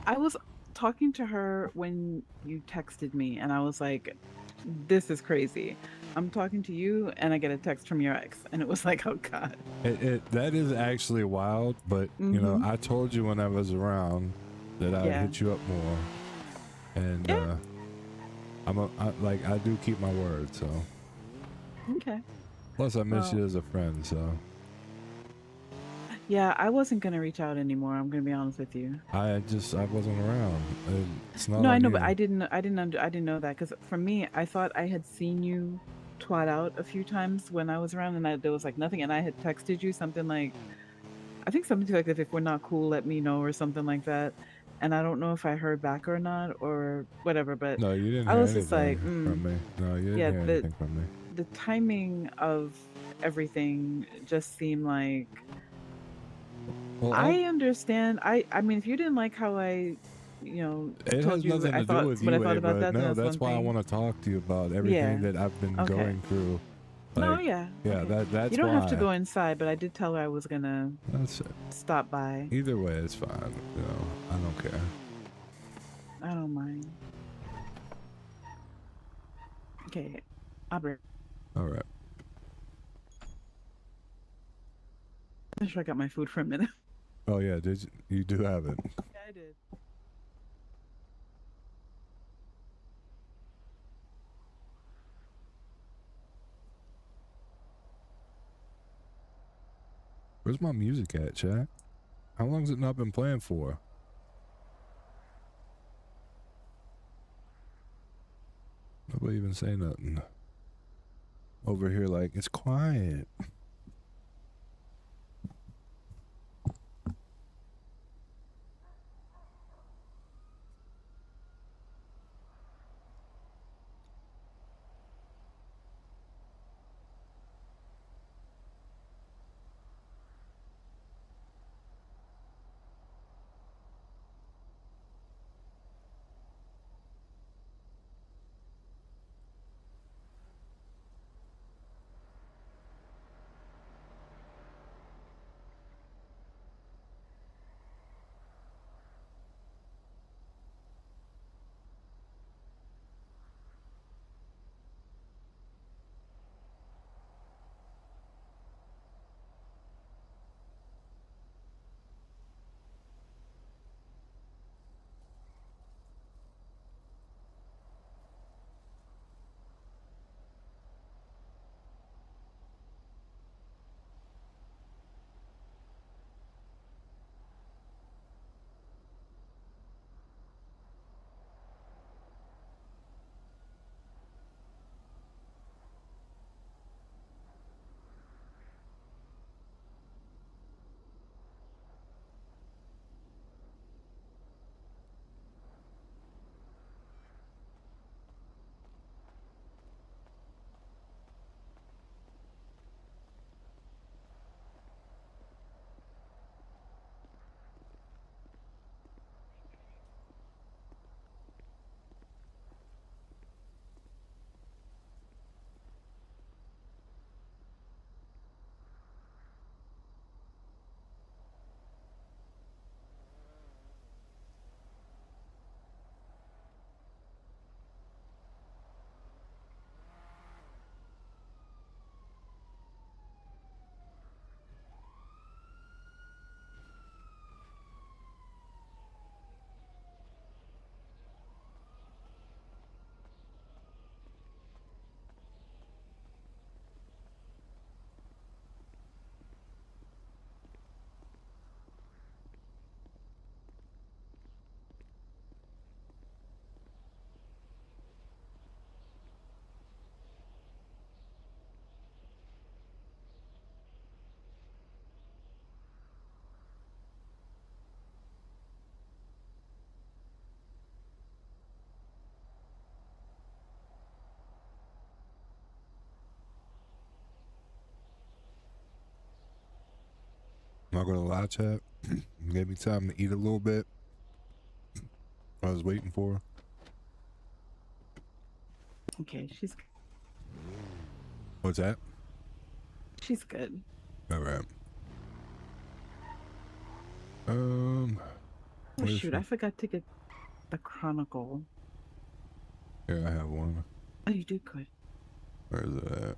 I was talking to her when you texted me, and I was like, "This is crazy." I'm talking to you, and I get a text from your ex, and it was like, "Oh God." That is actually wild, but you know, I told you when I was around that I'd Yeah. hit you up more, and I do keep my word. So Okay. plus I miss Well- you as a friend. So Yeah, I wasn't gonna reach out anymore. I'm gonna be honest with you. I wasn't around. It's not. No, I on know, you. but I didn't know that because for me, I thought I had seen you twat out a few times when I was around, and there was like nothing, and I had texted you something like, I think something like if we're not cool, let me know or something like that. And I don't know if I heard back or not or whatever, but No, you didn't I hear was just like, anything from me. No, you didn't yeah, hear anything from me. the timing of everything just seemed like. Well, I understand. I mean, if you didn't like how I, It told has you nothing I to thought do with what you, I thought about but that, then no, that's that's one why I thing. want to talk to you about everything Yeah. that I've been Okay. going through. No, Like, yeah. Yeah, okay. that's You don't have to why. go inside, but I did tell her I was gonna That's it. stop by. Either way, it's fine. You know, I don't care. I don't mind. Okay, I'll bring. All right. I'm sure I got my food for a minute. Oh yeah, you do have it? Yeah, I did. Where's my music at, chat? How long's it not been playing for? Nobody even say nothing. Over here, like it's quiet. not gonna lie, chat. Gave me time to eat a little bit. I was waiting for her. Okay, she's What's that? good. All right. Oh where's shoot, my- I forgot to get the Chronicle. Here, I have one. Oh, you did good. Where's it at?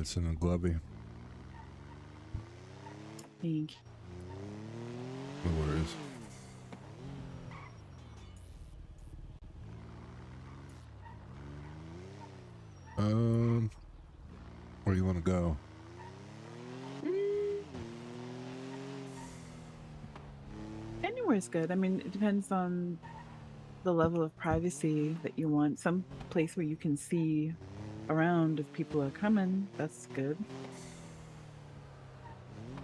It's in the glubby. Thank you. No worries. Where do you want to go? Anywhere's good. I mean, it depends on the level of privacy that you want. Some place where you can see around if people are coming, that's good.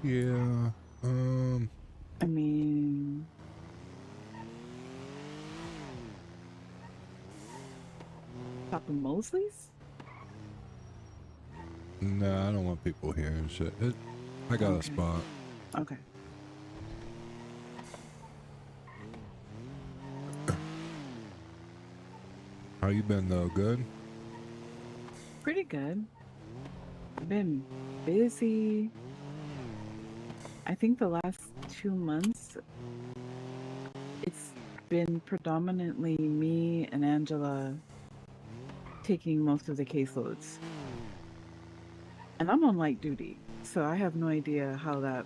Yeah. I mean, top of Mosley's? Nah, I don't want people here and shit. I got a spot. Okay. How you been though? Good? Pretty good. Been busy. I think the last 2 months, it's been predominantly me and Angela taking most of the caseloads. And I'm on light duty, so I have no idea how that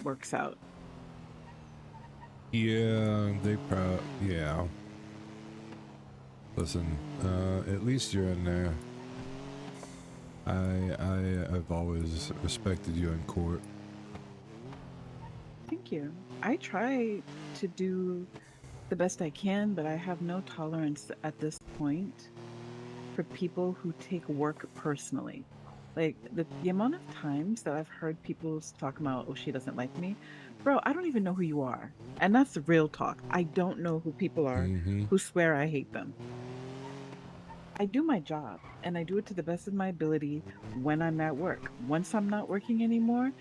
works out. Yeah, yeah. Listen, at least you're in there. I've always respected you in court. Thank you. I try to do the best I can, but I have no tolerance at this point for people who take work personally. Like, the amount of times that I've heard people talk about, oh, she doesn't like me. Bro, I don't even know who you are. And that's the real talk. I don't know who people are who swear I hate them. I do my job, and I do it to the best of my ability when I'm at work. Once I'm not working anymore,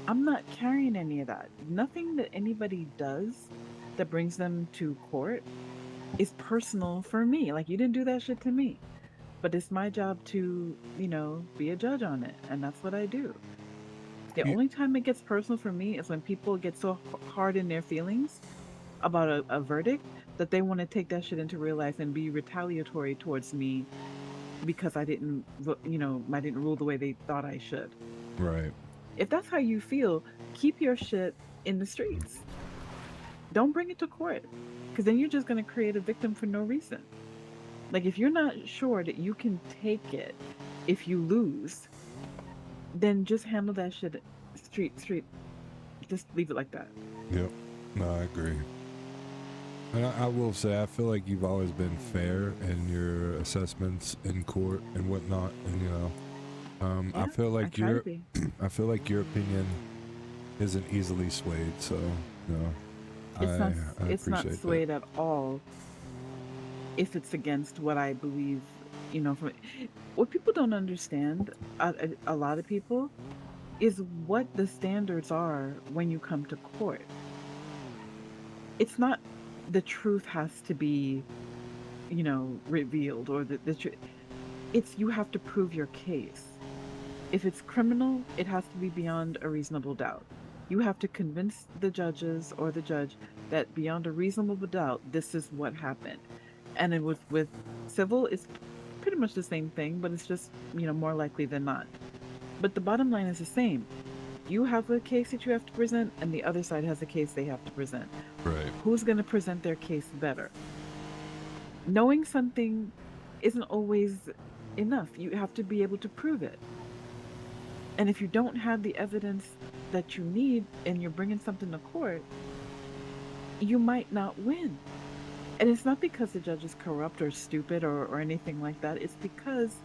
I'm not carrying any of that. Nothing that anybody does that brings them to court is personal for me. Like, you didn't do that shit to me. But it's my job to, be a judge on it, and that's what I do. The only time it gets personal for me is when people get so hard in their feelings about a verdict that they want to take that shit into real life and be retaliatory towards me because I didn't rule the way they thought I should. Right. If that's how you feel, keep your shit in the streets. Don't bring it to court, because then you're just going to create a victim for no reason. Like, if you're not sure that you can take it if you lose, then just handle that shit street. Just leave it like that. Yep. No, I agree. And I will say, I feel like you've always been fair in your assessments in court and whatnot. And I feel like I feel like your opinion isn't easily swayed. So, It's not swayed at all. If it's against what I believe, what people don't understand, a lot of people, is what the standards are when you come to court. It's not the truth has to be, revealed, or the truth. It's you have to prove your case. If it's criminal, it has to be beyond a reasonable doubt. You have to convince the judges or the judge that beyond a reasonable doubt, this is what happened. And then with civil, it's pretty much the same thing, but it's just, more likely than not. But the bottom line is the same. You have a case that you have to present, and the other side has a case they have to present. Right. Who's going to present their case better? Knowing something isn't always enough. You have to be able to prove it. And if you don't have the evidence that you need and you're bringing something to court, you might not win. And it's not because the judge is corrupt or stupid or anything like that. It's because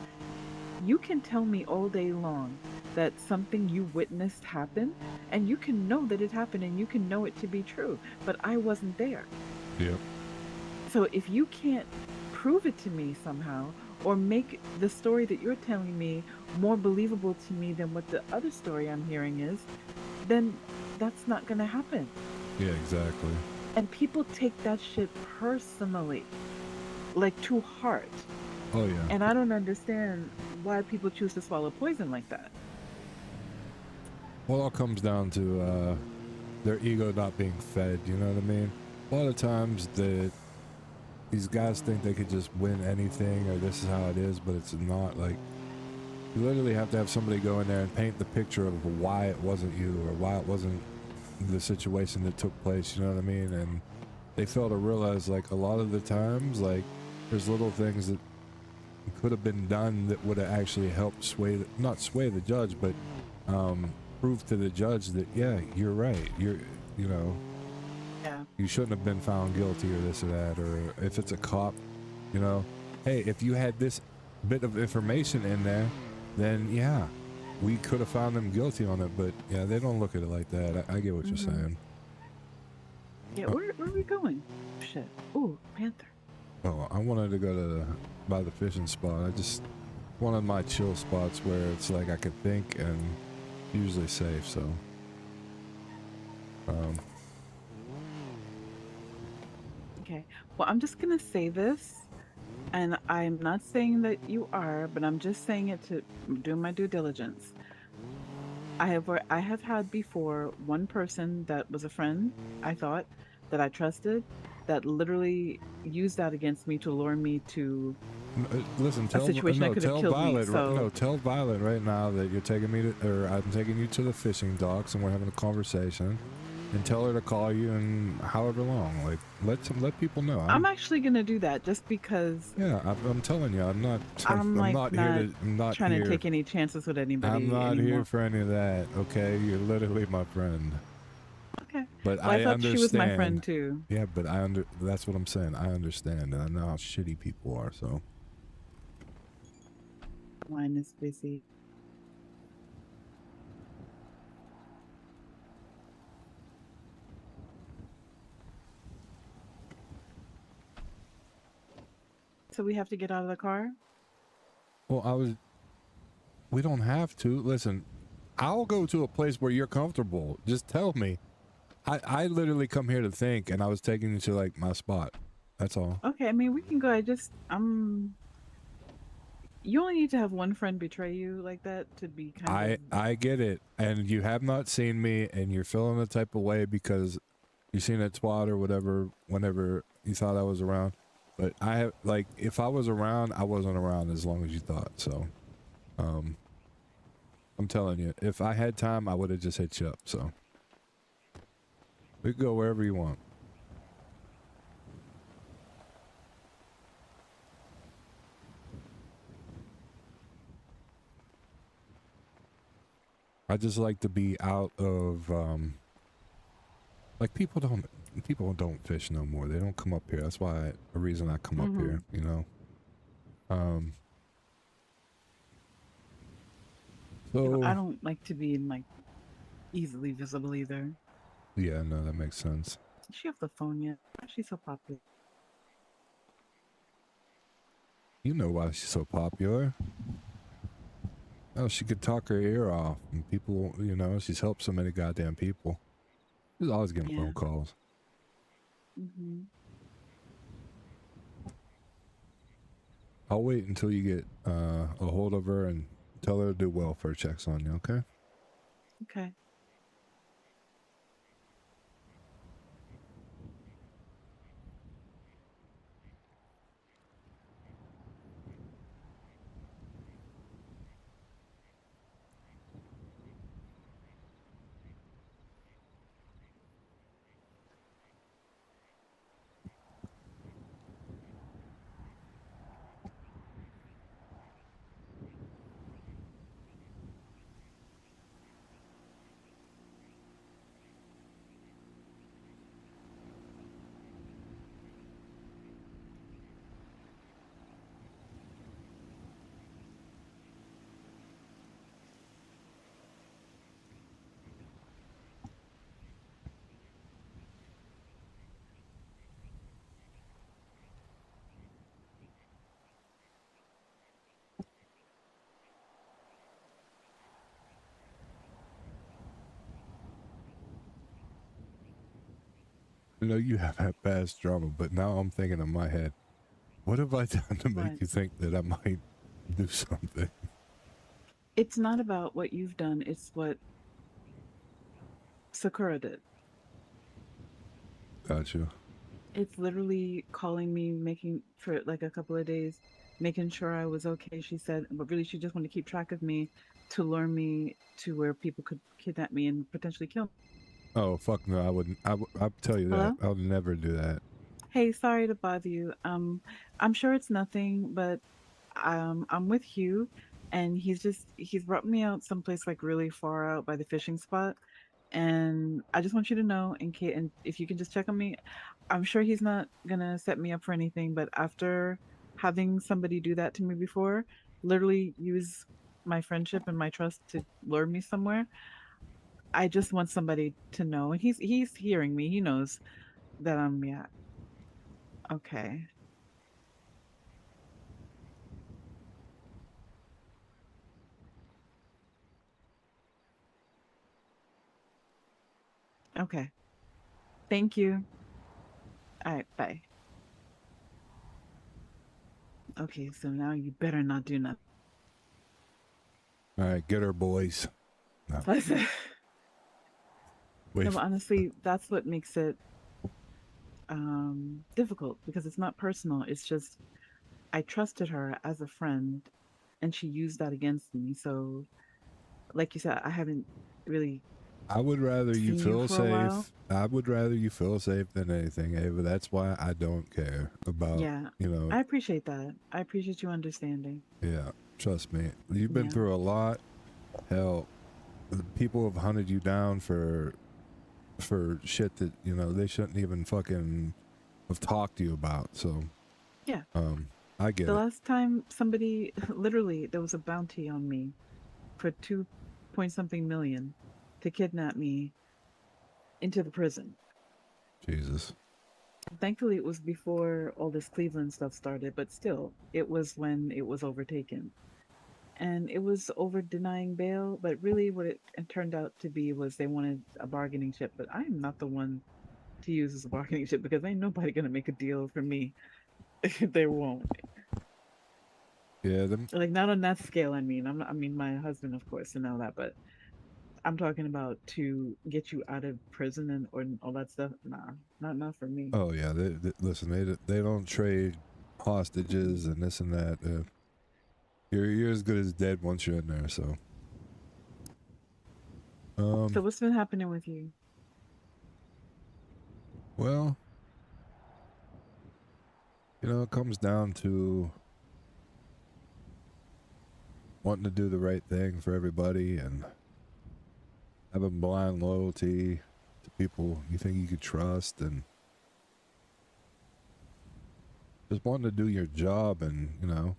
you can tell me all day long that something you witnessed happened, and you can know that it happened, and you can know it to be true, but I wasn't there. Yep. So if you can't prove it to me somehow, or make the story that you're telling me more believable to me than what the other story I'm hearing is, then that's not going to happen. Yeah, exactly. And people take that shit personally, like to heart. Oh yeah. And I don't understand why people choose to swallow poison like that. Well, it all comes down to their ego not being fed, you know what I mean? A lot of times these guys think they could just win anything, or this is how it is, but it's not. Like, you literally have to have somebody go in there and paint the picture of why it wasn't you, or why it wasn't the situation that took place, you know what I mean? And they fail to realize, like, a lot of the times, like, there's little things that could have been done that would have actually helped not sway the judge, but prove to the judge that, yeah, you're right, you know, you shouldn't have been found guilty, or this or that. Or if it's a cop, you know, hey, if you had this bit of information in there, then yeah, we could have found them guilty on it. But yeah, they don't look at it like that. I get what you're saying. Yeah, where are we going? Shit. Ooh, panther. Oh, I wanted to go by the fishing spot. I just one of my chill spots where it's like I could think and usually safe. So Okay. Well, I'm just gonna say this, and I'm not saying that you are, but I'm just saying it to do my due diligence. I have had before one person that was a friend, I thought, that I trusted, that literally used that against me to lure me to listen, a situation that could have killed Violet, me. So tell Violet right now that you're taking me to, or I'm taking you to the fishing docks, and we're having a conversation. And tell her to call you in however long. Like, let people know. I'm actually gonna do that just because. Yeah, I'm telling you, I'm not I'm not trying here to take any chances with anybody. I'm not anymore. here for any of that. Okay, you're literally my friend. Okay. But Well, I thought understand. she was my friend too. Yeah, but that's what I'm saying. I understand, and I know how shitty people are. So. Mine is busy. So we have to get out of the car? Well, we don't have to. Listen, I'll go to a place where you're comfortable. Just tell me. I literally come here to think, and I was taking you to, like, my spot. That's all. Okay, I mean, we can go. You only need to have one friend betray you like that to be kind of... I get it. And you have not seen me, and you're feeling the type of way because you seen a twat or whatever whenever you thought I was around. But I have, like, if I was around, I wasn't around as long as you thought. So, I'm telling you, if I had time, I would have just hit you up. So, we can go wherever you want. I just like to be out of, like, people don't fish no more. They don't come up here. That's why a reason I come up here, you know. So I don't like to be in, like, easily visible either. Yeah, no, that makes sense. Is she off the phone yet? Why is she so popular? You know why she's so popular. Oh, she could talk her ear off, and people, you know, she's helped so many goddamn people. She's always getting phone calls. I'll wait until you get a hold of her and tell her to do welfare checks on you, okay? Okay. You know, you have had past drama, but now I'm thinking in my head, what have I done to make What? you think that I might do something? It's not about what you've done, it's what Sakura did. Gotcha. It's literally calling me, making for like a couple of days, making sure I was okay. She said, but really, she just wanted to keep track of me to lure me to where people could kidnap me and potentially kill me. Oh, fuck no, I wouldn't. I'll tell you Hello? that. I'll never do that. Hey, sorry to bother you. I'm sure it's nothing, but I'm with Hugh, and he's brought me out someplace like really far out by the fishing spot, and I just want you to know, in case, and if you can just check on me, I'm sure he's not gonna set me up for anything, but after having somebody do that to me before, literally use my friendship and my trust to lure me somewhere, I just want somebody to know, and he's hearing me. He knows that yeah. Okay. Okay. Thank you. All right, bye. Okay, so now you better not do nothing. All right, get her, boys. No. Wait. No, but honestly, that's what makes it difficult, because it's not personal. It's just I trusted her as a friend, and she used that against me. So, like you said, I haven't really. I would rather you seen feel for a while. safe. I would rather you feel safe than anything, Ava. That's why I don't care about, Yeah, you know. I appreciate that. I appreciate you understanding. Yeah, trust me. You've been Yeah. through a lot. Hell, the people have hunted you down for shit that, you know, they shouldn't even fucking have talked to you about. So, Yeah. I get The it. last time somebody, literally, there was a bounty on me for 2 point something million to kidnap me into the prison. Jesus. Thankfully, it was before all this Cleveland stuff started, but still, it was when it was overtaken. And it was over denying bail, but really what it turned out to be was they wanted a bargaining chip, but I am not the one to use as a bargaining chip, because ain't nobody gonna make a deal for me. They won't. Yeah, them. Like, not on that scale. I mean, I mean, my husband, of course, and all that, but I'm talking about to get you out of prison and or all that stuff. Nah, not for me. Oh yeah, listen. They don't trade hostages and this and that. You're as good as dead once you're in there. So. So what's been happening with you? Well, you know, it comes down to wanting to do the right thing for everybody and having blind loyalty to people you think you could trust, and just wanting to do your job and, you know,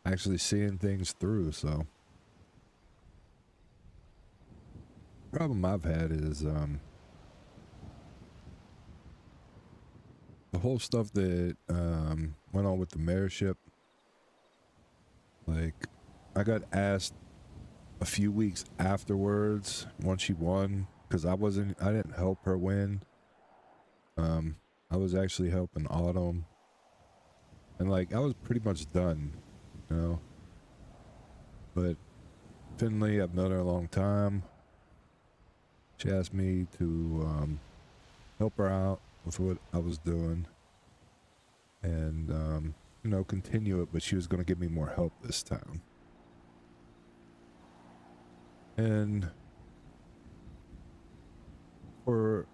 actually seeing things through. So problem I've had is the whole stuff that went on with the mayorship. Like, I got asked a few weeks afterwards once she won, because I didn't help her win. I was actually helping Autumn, and like I was pretty much done, you know. But Finley, I've known her a long time. She asked me to help her out with what I was doing, and you know, continue it, but she was going to give me more help this time. And for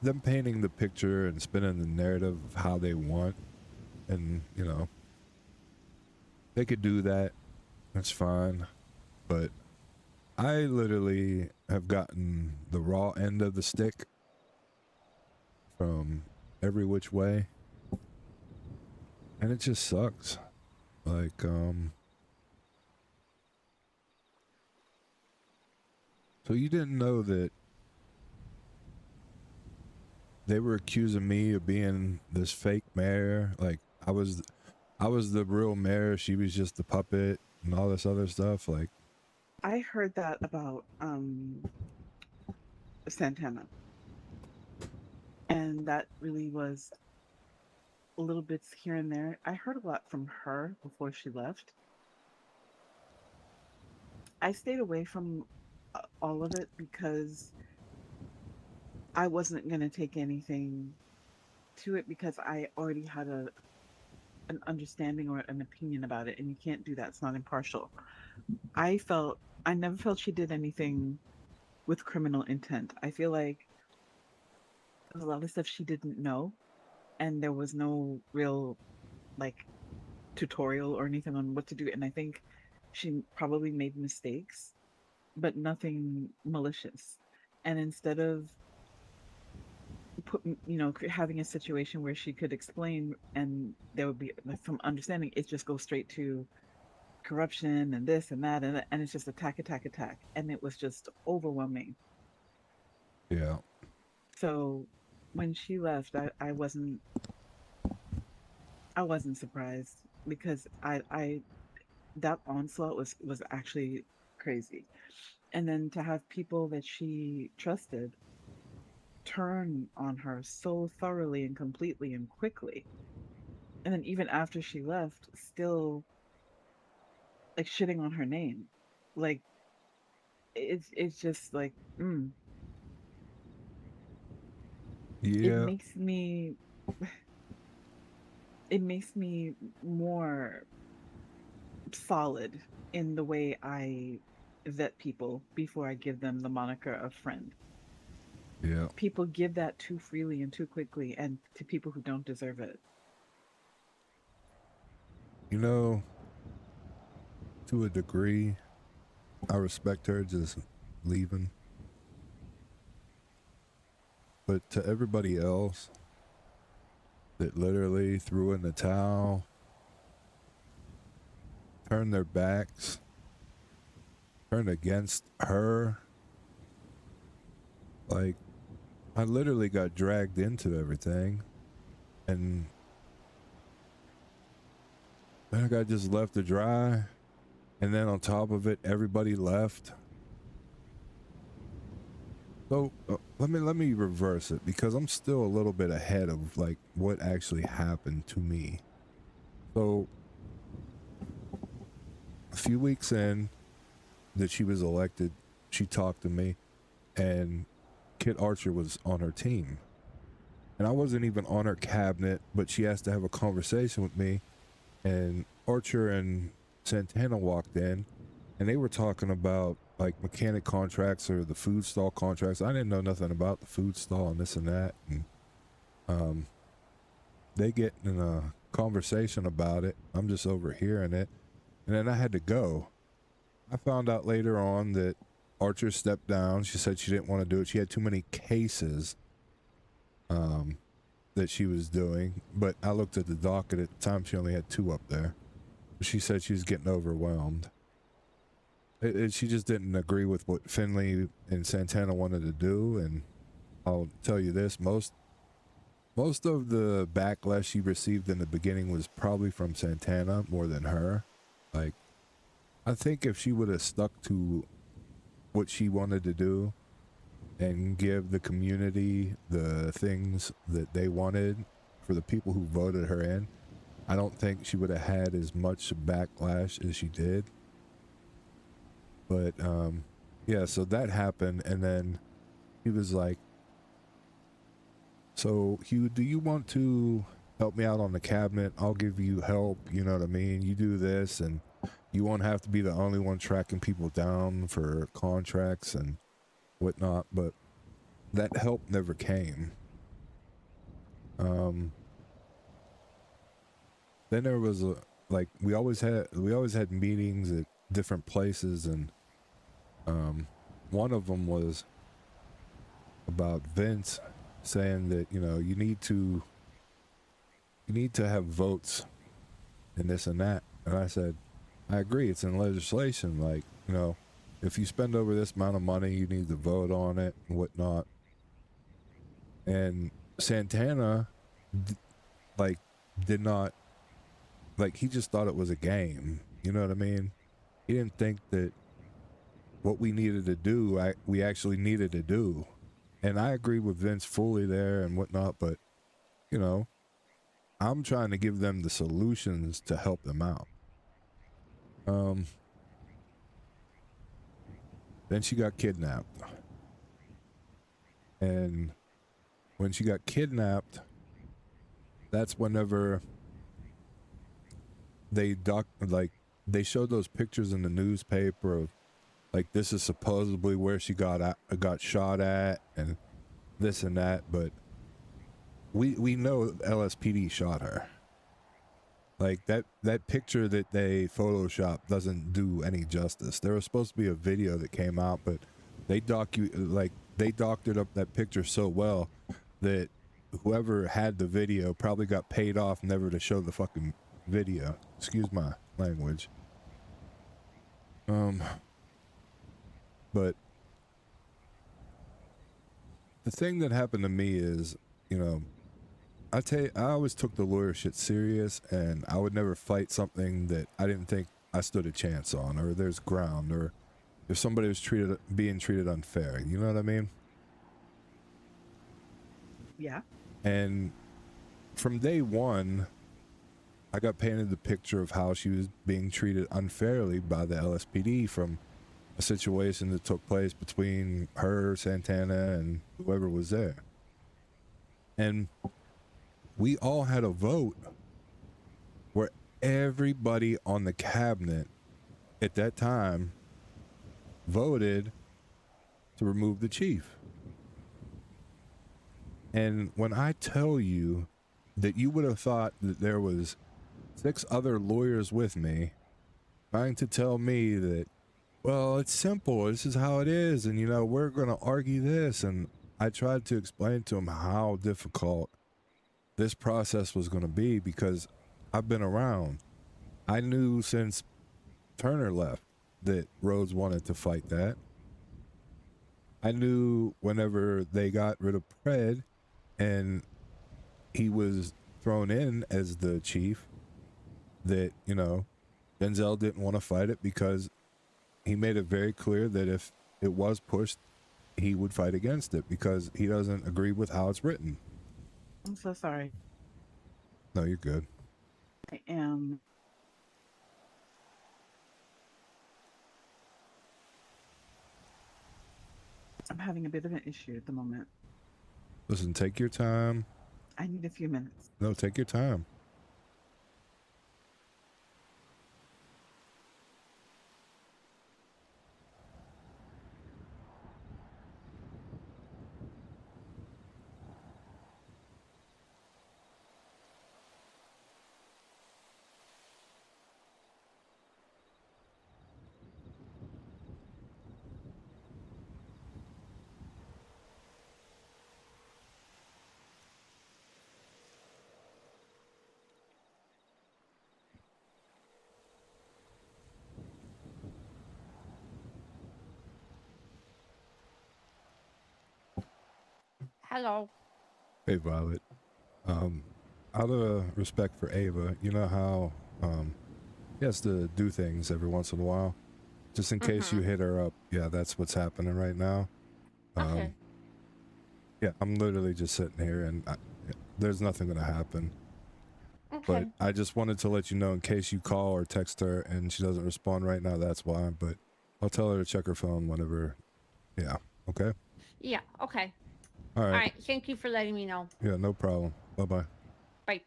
them painting the picture and spinning the narrative of how they want, and, you know, they could do that, that's fine, but I literally have gotten the raw end of the stick from every which way, and it just sucks. Like, so you didn't know that they were accusing me of being this fake mayor? Like, I was the real mayor, she was just the puppet and all this other stuff. Like, I heard that about Santana. And that really was little bits here and there. I heard a lot from her before she left. I stayed away from all of it because I wasn't going to take anything to it because I already had an understanding or an opinion about it, and you can't do that. It's not impartial. I never felt she did anything with criminal intent. I feel like there was a lot of stuff she didn't know, and there was no real like tutorial or anything on what to do. And I think she probably made mistakes, but nothing malicious. And instead of having a situation where she could explain and there would be like some understanding, it just goes straight to corruption and this and that, and it's just attack, and it was just overwhelming. Yeah. So when she left, I wasn't surprised because I that onslaught was actually crazy. And then to have people that she trusted turn on her so thoroughly and completely and quickly, and then even after she left, still like shitting on her name, like it's just like it Yeah. makes me more solid in the way I vet people before I give them the moniker of friend. Yeah. People give that too freely and too quickly, and to people who don't deserve it. You know, to a degree, I respect her just leaving. But to everybody else that literally threw in the towel, turned their backs, turned against her, like, I literally got dragged into everything, and then I got just left to dry, and then on top of it, everybody left. So let me reverse it, because I'm still a little bit ahead of like what actually happened to me. So a few weeks in that she was elected, she talked to me, and Kit Archer was on her team, and I wasn't even on her cabinet, but she asked to have a conversation with me, and Archer and Santana walked in, and they were talking about like mechanic contracts or the food stall contracts. I didn't know nothing about the food stall and this and that, and they get in a conversation about it. I'm just overhearing it, and then I had to go. I found out later on that Archer stepped down. She said she didn't want to do it. She had too many cases that she was doing, but I looked at the docket at the time. She only had 2 up there. She said she was getting overwhelmed. She just didn't agree with what Finley and Santana wanted to do, and I'll tell you this, most of the backlash she received in the beginning was probably from Santana more than her. Like, I think if she would have stuck to what she wanted to do and give the community the things that they wanted for the people who voted her in, I don't think she would have had as much backlash as she did. But yeah, so that happened, and then he was like, so Hugh, do you want to help me out on the cabinet? I'll give you help, you know what I mean? You do this, and you won't have to be the only one tracking people down for contracts and whatnot. But that help never came. Then there was like we always had meetings at different places, and one of them was about Vince saying that, you know, you need to have votes and this and that. And I said, I agree, it's in legislation. Like, you know, if you spend over this amount of money, you need to vote on it and whatnot. And Santana did not, like, he just thought it was a game. You know what I mean? He didn't think that what we needed to do, we actually needed to do. And I agree with Vince fully there and whatnot, but, you know, I'm trying to give them the solutions to help them out. Then she got kidnapped. And when she got kidnapped, that's whenever they showed those pictures in the newspaper of, like, this is supposedly where she got shot at and this and that, but we know LSPD shot her. Like, that picture that they photoshopped doesn't do any justice. There was supposed to be a video that came out, but they doctored up that picture so well that whoever had the video probably got paid off never to show the fucking video. Excuse my language. But the thing that happened to me is, you know, I always took the lawyer shit serious, and I would never fight something that I didn't think I stood a chance on, or there's ground, or if somebody was being treated unfair. You know what I mean? Yeah. And from day one, I got painted the picture of how she was being treated unfairly by the LSPD from a situation that took place between her, Santana, and whoever was there. And we all had a vote where everybody on the cabinet at that time voted to remove the chief. And when I tell you that you would have thought that there was 6 other lawyers with me trying to tell me that, well, it's simple, this is how it is, and, you know, we're going to argue this, and I tried to explain to him how difficult this process was going to be because I've been around. I knew since Turner left that Rhodes wanted to fight that. I knew whenever they got rid of Pred and he was thrown in as the chief that, you know, Denzel didn't want to fight it because he made it very clear that if it was pushed, he would fight against it because he doesn't agree with how it's written. I'm so sorry. No, you're good. I am. I'm having a bit of an issue at the moment. Listen, take your time. I need a few minutes. No, take your time. Hello. Hey, Violet. Out of respect for Ava, you know how he has to do things every once in a while, just in case you hit her up. Yeah, that's what's happening right now. Okay. Yeah, I'm literally just sitting here, and there's nothing gonna happen. Okay. But I just wanted to let you know in case you call or text her and she doesn't respond right now. That's why. But I'll tell her to check her phone whenever. Yeah. Okay. Yeah. Okay. All right. All right. Thank you for letting me know. Yeah, no problem. Bye-bye. Bye.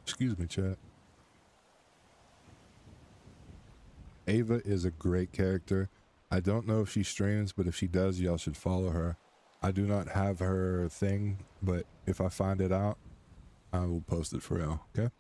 Excuse me, chat. Ava is a great character. I don't know if she streams, but if she does, y'all should follow her. I do not have her thing, but if I find it out, I will post it for y'all, okay?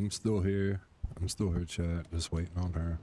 I'm still here. I'm still here, chat. Just waiting on her.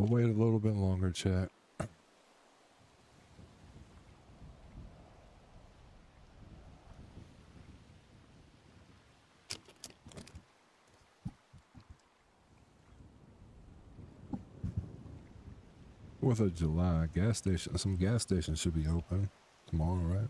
We'll wait a little bit longer, chat. Fourth of July, gas station. Some gas stations should be open tomorrow, right?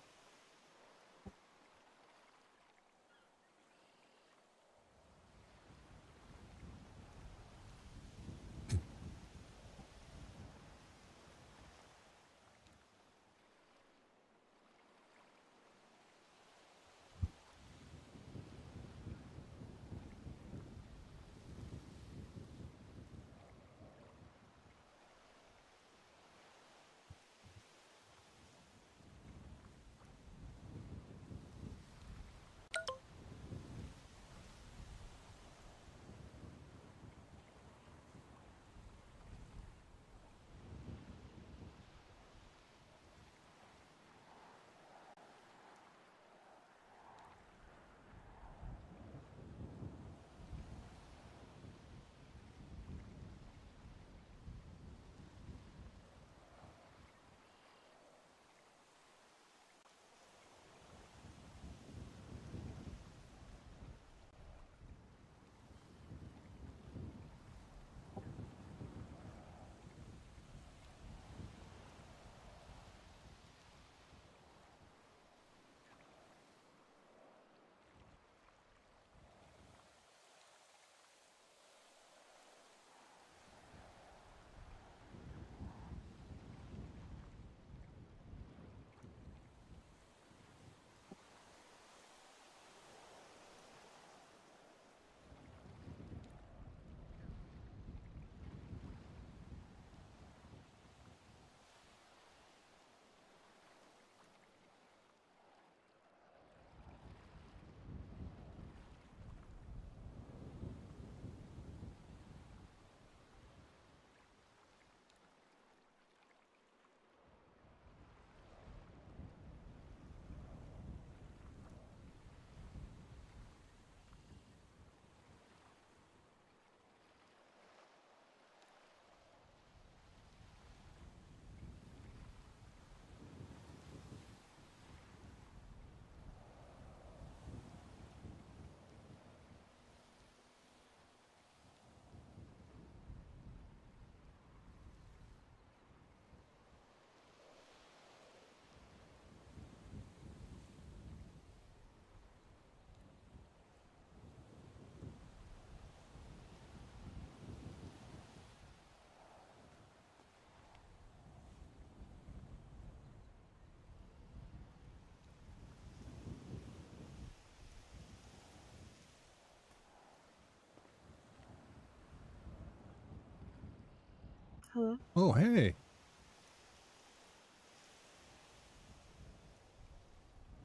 Hello. Oh, hey.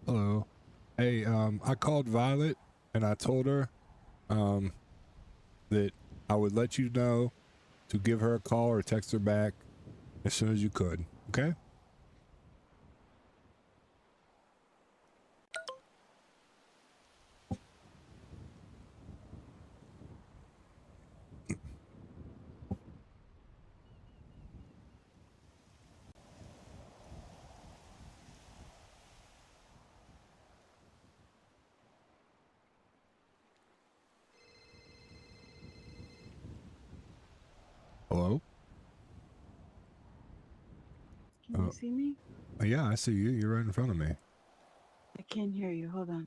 Hello. Hey, I called Violet and I told her that I would let you know to give her a call or text her back as soon as you could. Okay? Hello? Can you see me? Yeah, I see you. You're right in front of me. I can't hear you. Hold on.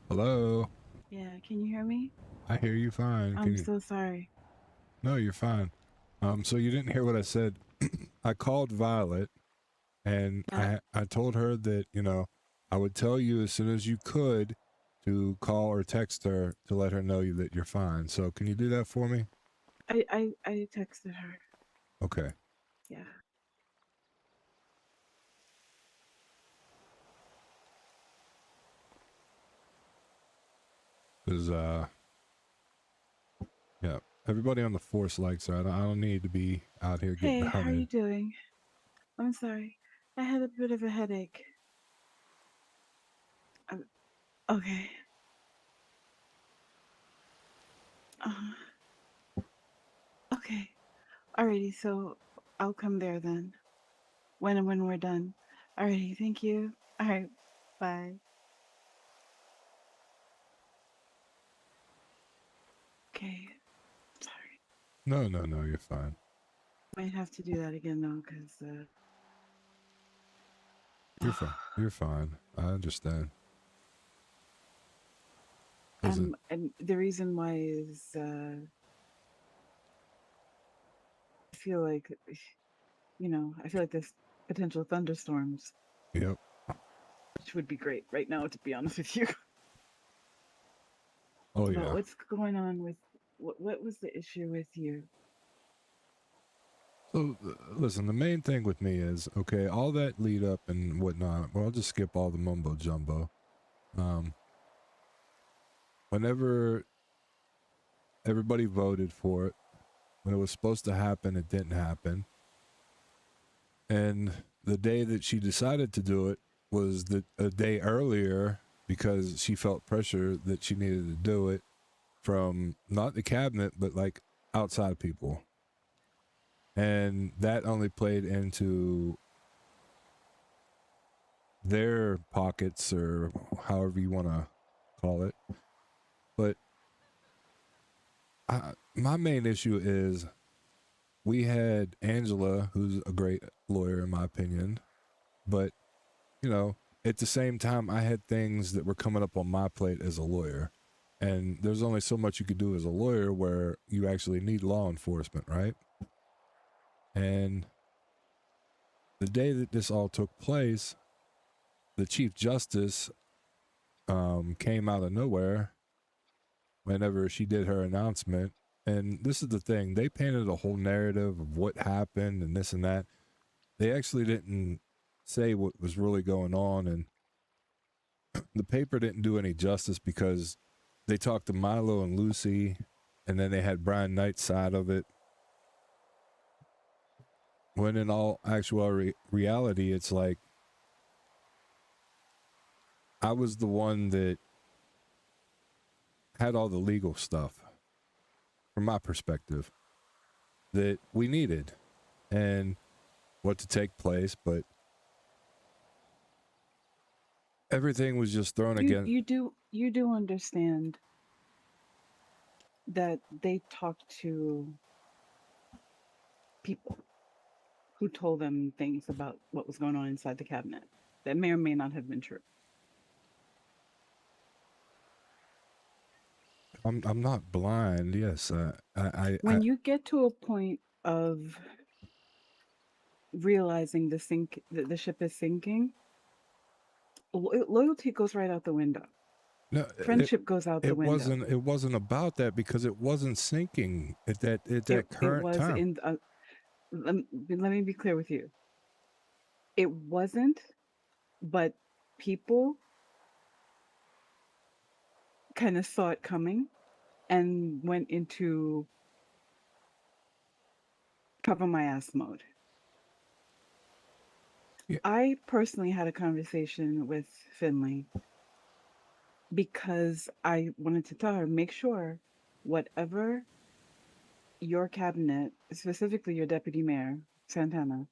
Hello? Yeah, can you hear me? I hear you fine. Can I'm you... so sorry. No, you're fine. So you didn't hear what I said. I called Violet and I told her that, you know, I would tell you as soon as you could to call or text her to let her know that you're fine. So can you do that for me? I texted her. Okay. Yeah. Because, yeah, everybody on the force likes her. I don't need to be out here getting Hey, how are you hunted. doing? I'm sorry. I had a bit of a headache. Okay. Okay. Alrighty, so I'll come there then. When we're done. Alrighty, thank you. Alright, bye. Okay. Sorry. No, you're fine. Might have to do that again though, because You're fine. You're fine. I understand. Listen, and the reason why is I feel like I feel like there's potential thunderstorms. Yep. Which would be great right now, to be honest with you. Oh, But yeah. what's going on with what was the issue with you? So, listen, the main thing with me is, okay, all that lead up and whatnot, well, I'll just skip all the mumbo jumbo. Whenever everybody voted for it, when it was supposed to happen, it didn't happen. And the day that she decided to do it was a day earlier because she felt pressure that she needed to do it from not the cabinet, but like outside people. And that only played into their pockets or however you want to call it. But my main issue is we had Angela, who's a great lawyer in my opinion, but you know, at the same time I had things that were coming up on my plate as a lawyer, and there's only so much you could do as a lawyer where you actually need law enforcement, right? And the day that this all took place, the Chief Justice came out of nowhere whenever she did her announcement. And this is the thing, they painted a whole narrative of what happened and this and that. They actually didn't say what was really going on, and the paper didn't do any justice because they talked to Milo and Lucy, and then they had Brian Knight's side of it. When in all actual reality, it's like I was the one that had all the legal stuff from my perspective that we needed and what to take place, but everything was just thrown again. You do understand that they talked to people who told them things about what was going on inside the cabinet that may or may not have been true. I'm not blind. Yes, When you get to a point of realizing the ship is sinking, loyalty goes right out the window. No, Friendship goes out the window. It wasn't about that because it wasn't sinking at that current it was time. in. Let me be clear with you. It wasn't, but people kind of saw it coming and went into cover my ass mode. I personally had a conversation with Finley because I wanted to tell her, make sure whatever your cabinet, specifically your deputy mayor, Santana,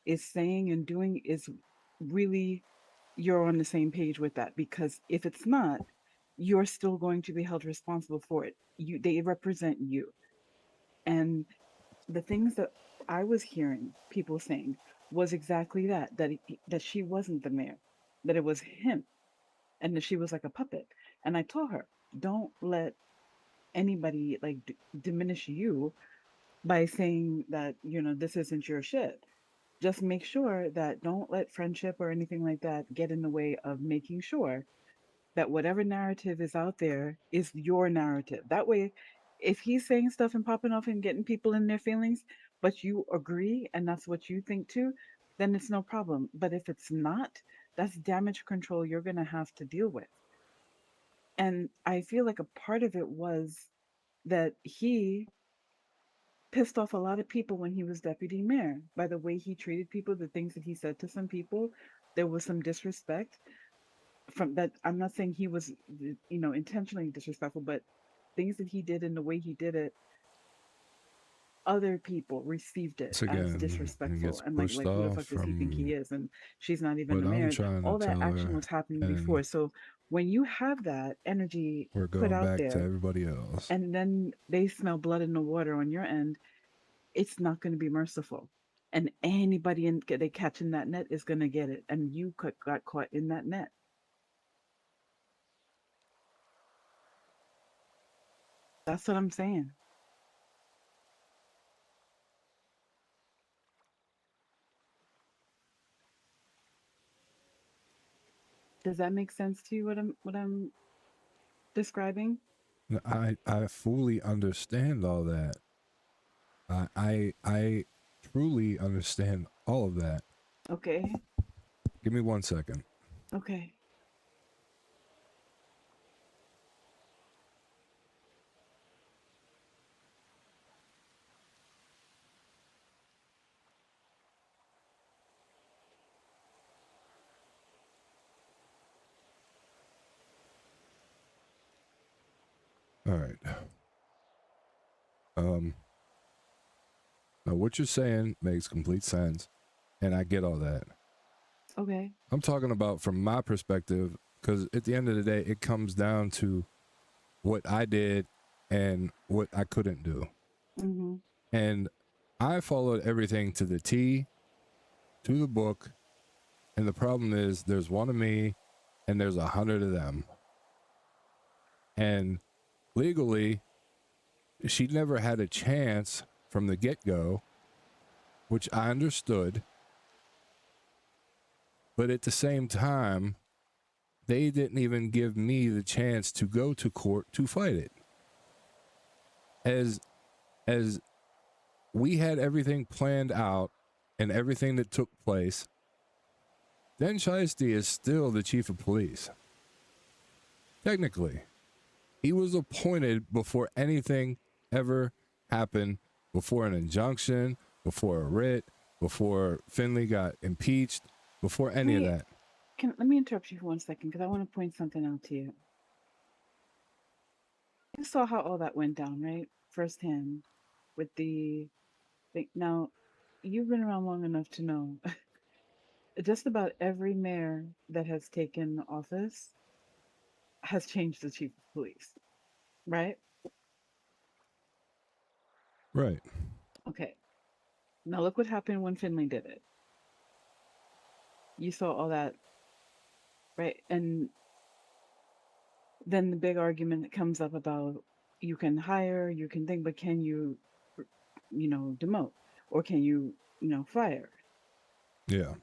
is saying and doing is really, you're on the same page with that. Because if it's not, you're still going to be held responsible for it. They represent you. And the things that I was hearing people saying was exactly that she wasn't the mayor, that it was him, and that she was like a puppet. And I told her, don't let anybody like diminish you by saying that, this isn't your shit. Just make sure that don't let friendship or anything like that get in the way of making sure that whatever narrative is out there is your narrative. That way, if he's saying stuff and popping off and getting people in their feelings, but you agree and that's what you think too, then it's no problem. But if it's not, that's damage control you're going to have to deal with. And I feel like a part of it was that he pissed off a lot of people when he was deputy mayor by the way he treated people, the things that he said to some people. There was some disrespect from that. I'm not saying he was, intentionally disrespectful, but things that he did and the way he did it, other people received it as disrespectful and like who the fuck does he think he is? And she's not even the mayor. All that action was happening before. So when you have that energy We're put going out back there, to everybody else. and then they smell blood in the water on your end, it's not going to be merciful. And anybody they catch in that net is going to get it. And you got caught in that net. That's what I'm saying. Does that make sense to you? What I'm describing? I fully understand all that. I truly understand all of that. Okay. Give me 1 second. Okay. All right. Now what you're saying makes complete sense, and I get all that. Okay. I'm talking about from my perspective, because at the end of the day, it comes down to what I did and what I couldn't do. Mm-hmm. And I followed everything to the T, to the book, and the problem is there's one of me and there's 100 of them. And legally, she never had a chance from the get-go, which I understood. But at the same time, they didn't even give me the chance to go to court to fight it. As we had everything planned out and everything that took place, then Shiesty is still the chief of police. Technically, he was appointed before anything ever happened, before an injunction, before a writ, before Finley got impeached, before any of that. Let me interrupt you for 1 second because I want to point something out to you. You saw how all that went down, right? Firsthand with the thing. Now, you've been around long enough to know just about every mayor that has taken office has changed the chief of police, right? Right. Okay. Now look what happened when Finley did it. You saw all that, right? And then the big argument that comes up about you can hire, you can think, but can you, demote? Or can you, fire? Yeah.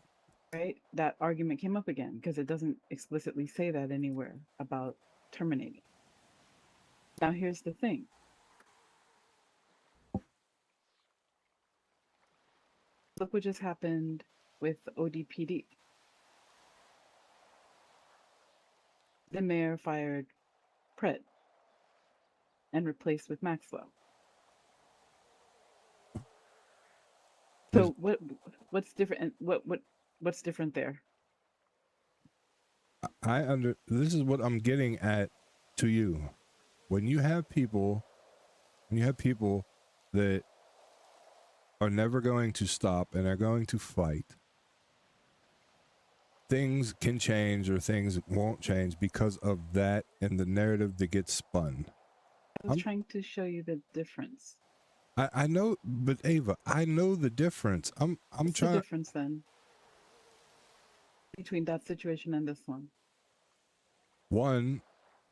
Right? That argument came up again because it doesn't explicitly say that anywhere about terminating. Now, here's the thing. Look what just happened with ODPD. The mayor fired Pred and replaced with Maxwell. So what's different? What's different there? This is what I'm getting at to you. When you have people that are never going to stop and are going to fight, things can change or things won't change because of that and the narrative that gets spun. I was trying to show you the difference. I know, but Ava, I know the difference. What's trying. the difference then between that situation and this one? One,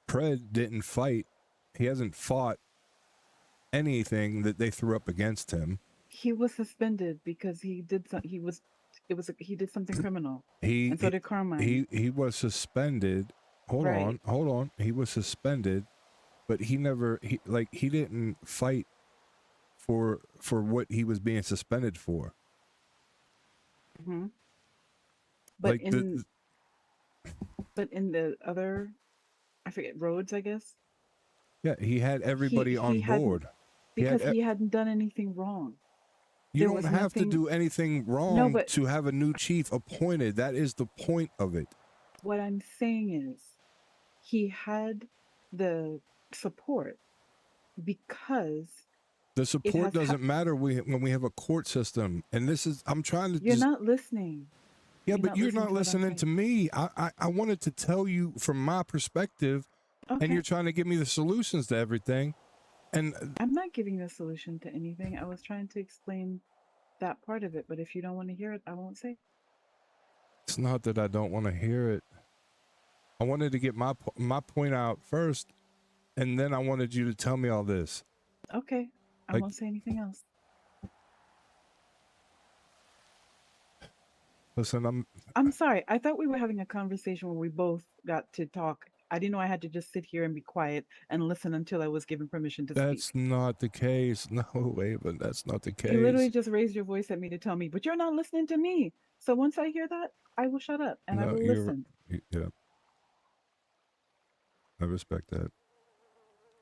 Pred didn't fight. He hasn't fought anything that they threw up against him. He was suspended because he did he did something criminal. And so did Carmine. He was suspended. Hold on. He was suspended, but he didn't fight for what he was being suspended for. Mm-hmm. But in the other, I forget, Rhodes, I guess. Yeah, he had everybody on board. Because he hadn't done anything wrong. You don't have to do anything wrong to have a new chief appointed. That is the point of it. What I'm saying is he had the support because the support doesn't matter when we have a court system. And this is, I'm trying to... You're not listening. Yeah, but you're not listening to me. I wanted to tell you from my perspective, and you're trying to give me the solutions to everything. And I'm not giving the solution to anything. I was trying to explain that part of it, but if you don't want to hear it, I won't say. It's not that I don't want to hear it. I wanted to get my point out first, and then I wanted you to tell me all this. Okay, I won't say anything else. Listen, I'm sorry. I thought we were having a conversation where we both got to talk. I didn't know I had to just sit here and be quiet and listen until I was given permission to speak. That's not the case. No way, but that's not the case. You literally just raised your voice at me to tell me, but you're not listening to me. So once I hear that, I will shut up and I will listen. Yeah. I respect that.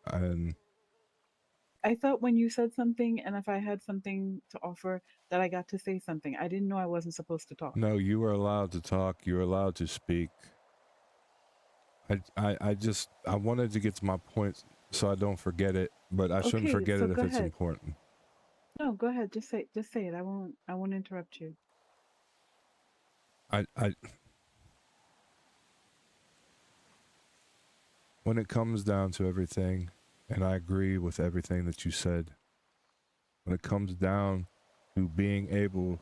And I thought when you said something and if I had something to offer that I got to say something. I didn't know I wasn't supposed to talk. no, you are allowed to talk. You're allowed to speak. I wanted to get to my point so I don't forget it, but I shouldn't forget it if it's important. No, go ahead. Just say it. I won't interrupt you. When it comes down to everything, and I agree with everything that you said, when it comes down to being able,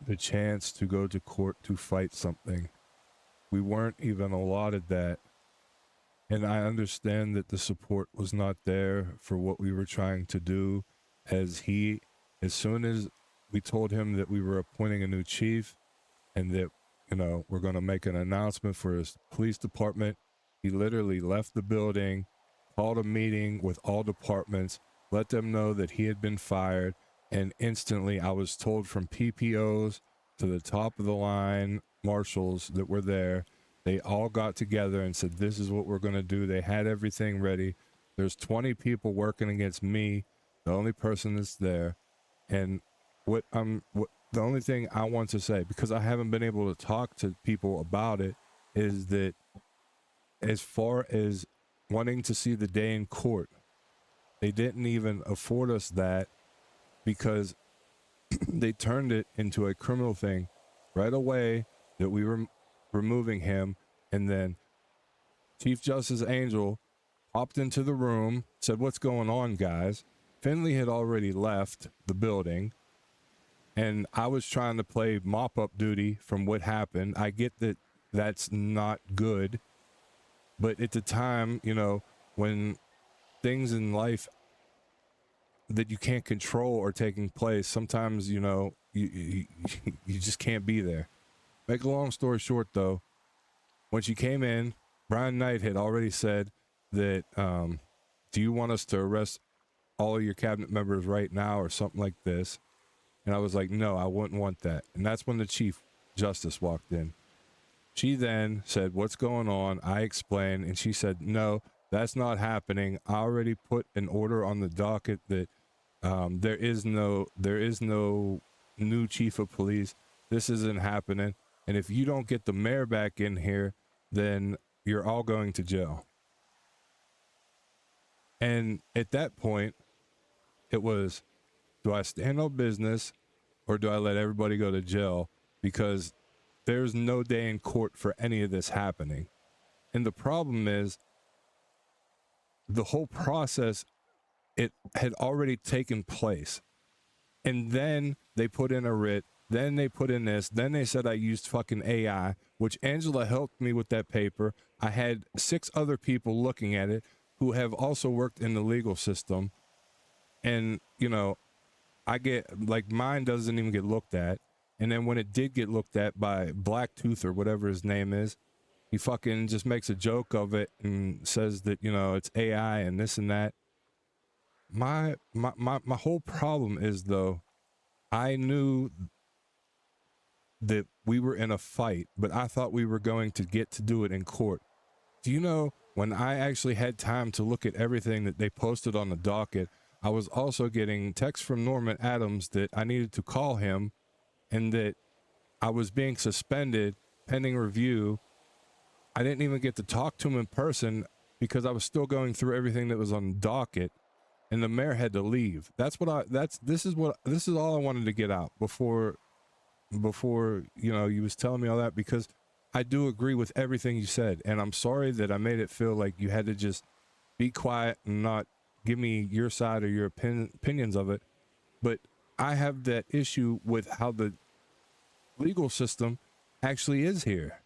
the chance to go to court to fight something, we weren't even allotted that. And I understand that the support was not there for what we were trying to do, as soon as we told him that we were appointing a new chief and that, we're going to make an announcement for his police department, he literally left the building, called a meeting with all departments, let them know that he had been fired, and instantly I was told from PPOs to the top of the line marshals that were there, they all got together and said, this is what we're going to do. They had everything ready. There's 20 people working against me, the only person that's there. And the only thing I want to say, because I haven't been able to talk to people about it, is that as far as wanting to see the day in court, they didn't even afford us that because they turned it into a criminal thing right away, that we were removing him. And then Chief Justice Angel popped into the room, said, what's going on, guys? Finley had already left the building, and I was trying to play mop-up duty from what happened. I get that that's not good, but at the time, when things in life that you can't control are taking place, sometimes, you just can't be there. Make a long story short, though, when she came in, Brian Knight had already said that, do you want us to arrest all of your cabinet members right now or something like this? And I was like, no, I wouldn't want that. And that's when the Chief Justice walked in. She then said, what's going on? I explained, and she said, no, that's not happening. I already put an order on the docket that there is no new chief of police. This isn't happening. And if you don't get the mayor back in here, then you're all going to jail. And at that point, it was, do I stand on business or do I let everybody go to jail? Because there's no day in court for any of this happening. And the problem is, the whole process, it had already taken place. And then they put in a writ, then they put in this, then they said I used fucking AI, which Angela helped me with that paper. I had 6 other people looking at it who have also worked in the legal system. And, you know, I get, like, mine doesn't even get looked at. And then when it did get looked at by Blacktooth or whatever his name is, he fucking just makes a joke of it and says that, you know, it's AI and this and that. My whole problem is, though, I knew that we were in a fight, but I thought we were going to get to do it in court. Do you know, when I actually had time to look at everything that they posted on the docket, I was also getting texts from Norman Adams that I needed to call him and that I was being suspended pending review. I didn't even get to talk to him in person because I was still going through everything that was on the docket, and the mayor had to leave. This is all I wanted to get out before, you know, you was telling me all that, because I do agree with everything you said. And I'm sorry that I made it feel like you had to just be quiet and not give me your side or your opinions of it. But I have that issue with how the legal system actually is here.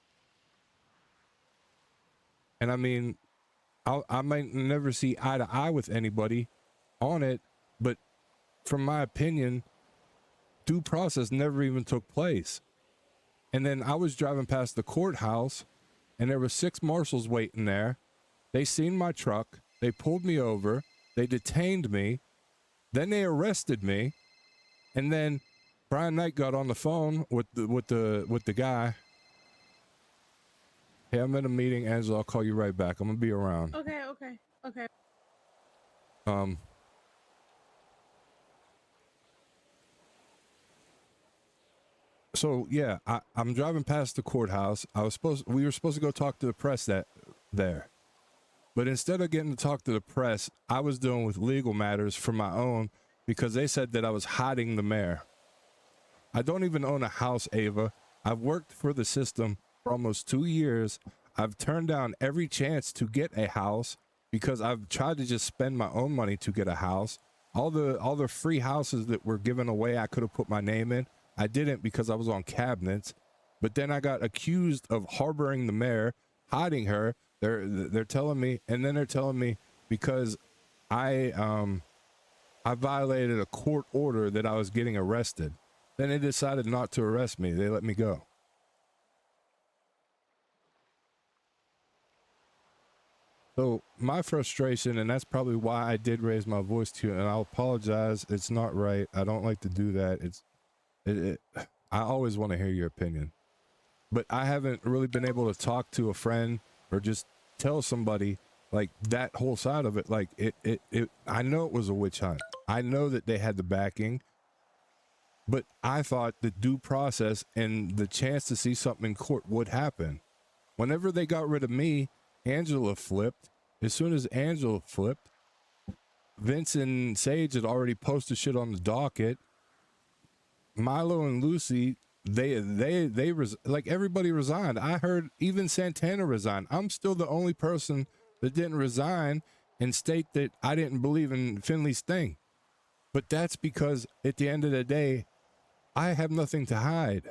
And I mean, I might never see eye to eye with anybody on it, but from my opinion, due process never even took place. And then I was driving past the courthouse and there were 6 marshals waiting there. They seen my truck. They pulled me over. They detained me. Then they arrested me. And then Brian Knight got on the phone with the guy. Hey, I'm in a meeting, Angela. I'll call you right back. I'm gonna be around. Okay. So yeah, I'm driving past the courthouse. We were supposed to go talk to the press there. But instead of getting to talk to the press, I was dealing with legal matters for my own because they said that I was hiding the mayor. I don't even own a house, Ava. I've worked for the system for almost 2 years. I've turned down every chance to get a house because I've tried to just spend my own money to get a house. All the free houses that were given away, I could have put my name in. I didn't because I was on cabinets. But then I got accused of harboring the mayor, hiding her. They're telling me, and then they're telling me because I violated a court order that I was getting arrested. Then they decided not to arrest me. They let me go. So my frustration, and that's probably why I did raise my voice to you, and I'll apologize. It's not right. I don't like to do that. I always want to hear your opinion, but I haven't really been able to talk to a friend or just tell somebody like that whole side of it. Like I know it was a witch hunt. I know that they had the backing, but I thought the due process and the chance to see something in court would happen. Whenever they got rid of me, Angela flipped. As soon as Angela flipped, Vince and Sage had already posted shit on the docket. Milo and Lucy, they like everybody resigned. I heard even Santana resigned. I'm still the only person that didn't resign and state that I didn't believe in Finley's thing. But that's because at the end of the day, I have nothing to hide.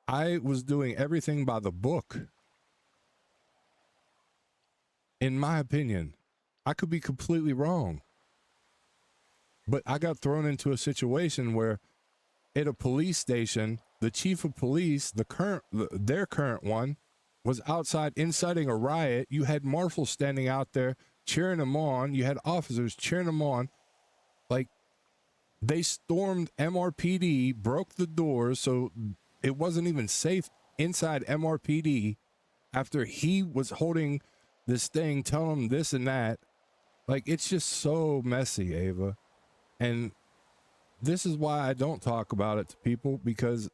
I was doing everything by the book. In my opinion, I could be completely wrong. But I got thrown into a situation where at a police station, the chief of police, their current one, was outside inciting a riot. You had marshals standing out there cheering them on. You had officers cheering them on. Like, they stormed MRPD, broke the doors, so it wasn't even safe inside MRPD after he was holding this thing, telling them this and that. Like, it's just so messy, Ava. And this is why I don't talk about it to people, because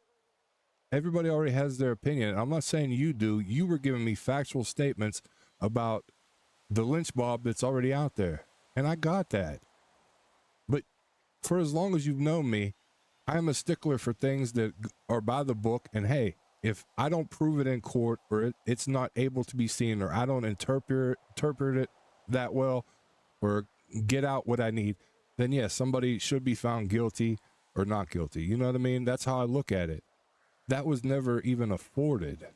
everybody already has their opinion. I'm not saying you do. You were giving me factual statements about the lynch mob that's already out there. And I got that. But for as long as you've known me, I am a stickler for things that are by the book. And hey, if I don't prove it in court, or it's not able to be seen, or I don't interpret it that well, or get out what I need, then yes, somebody should be found guilty or not guilty. You know what I mean? That's how I look at it. That was never even afforded.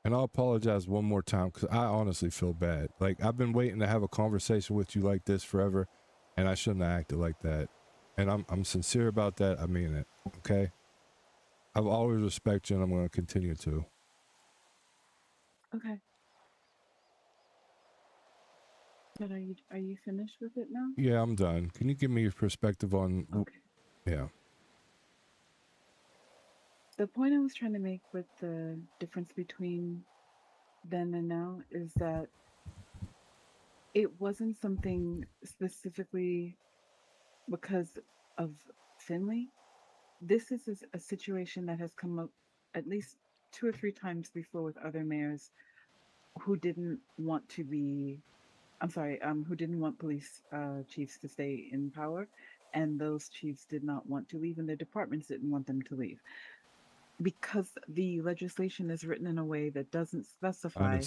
And I'll apologize one more time, because I honestly feel bad. Like, I've been waiting to have a conversation with you like this forever, and I shouldn't have acted like that. And I'm sincere about that. I mean it. Okay? I've always respected you, and I'm going to continue to. Okay. But are you finished with it now? Yeah, I'm done. Can you give me your perspective on... Okay. Yeah. The point I was trying to make with the difference between then and now is that it wasn't something specifically because of Finley. This is a situation that has come up at least 2 or 3 times before with other mayors who didn't want to be, who didn't want police chiefs to stay in power, and those chiefs did not want to leave, and their departments didn't want them to leave. Because the legislation is written in a way that doesn't specify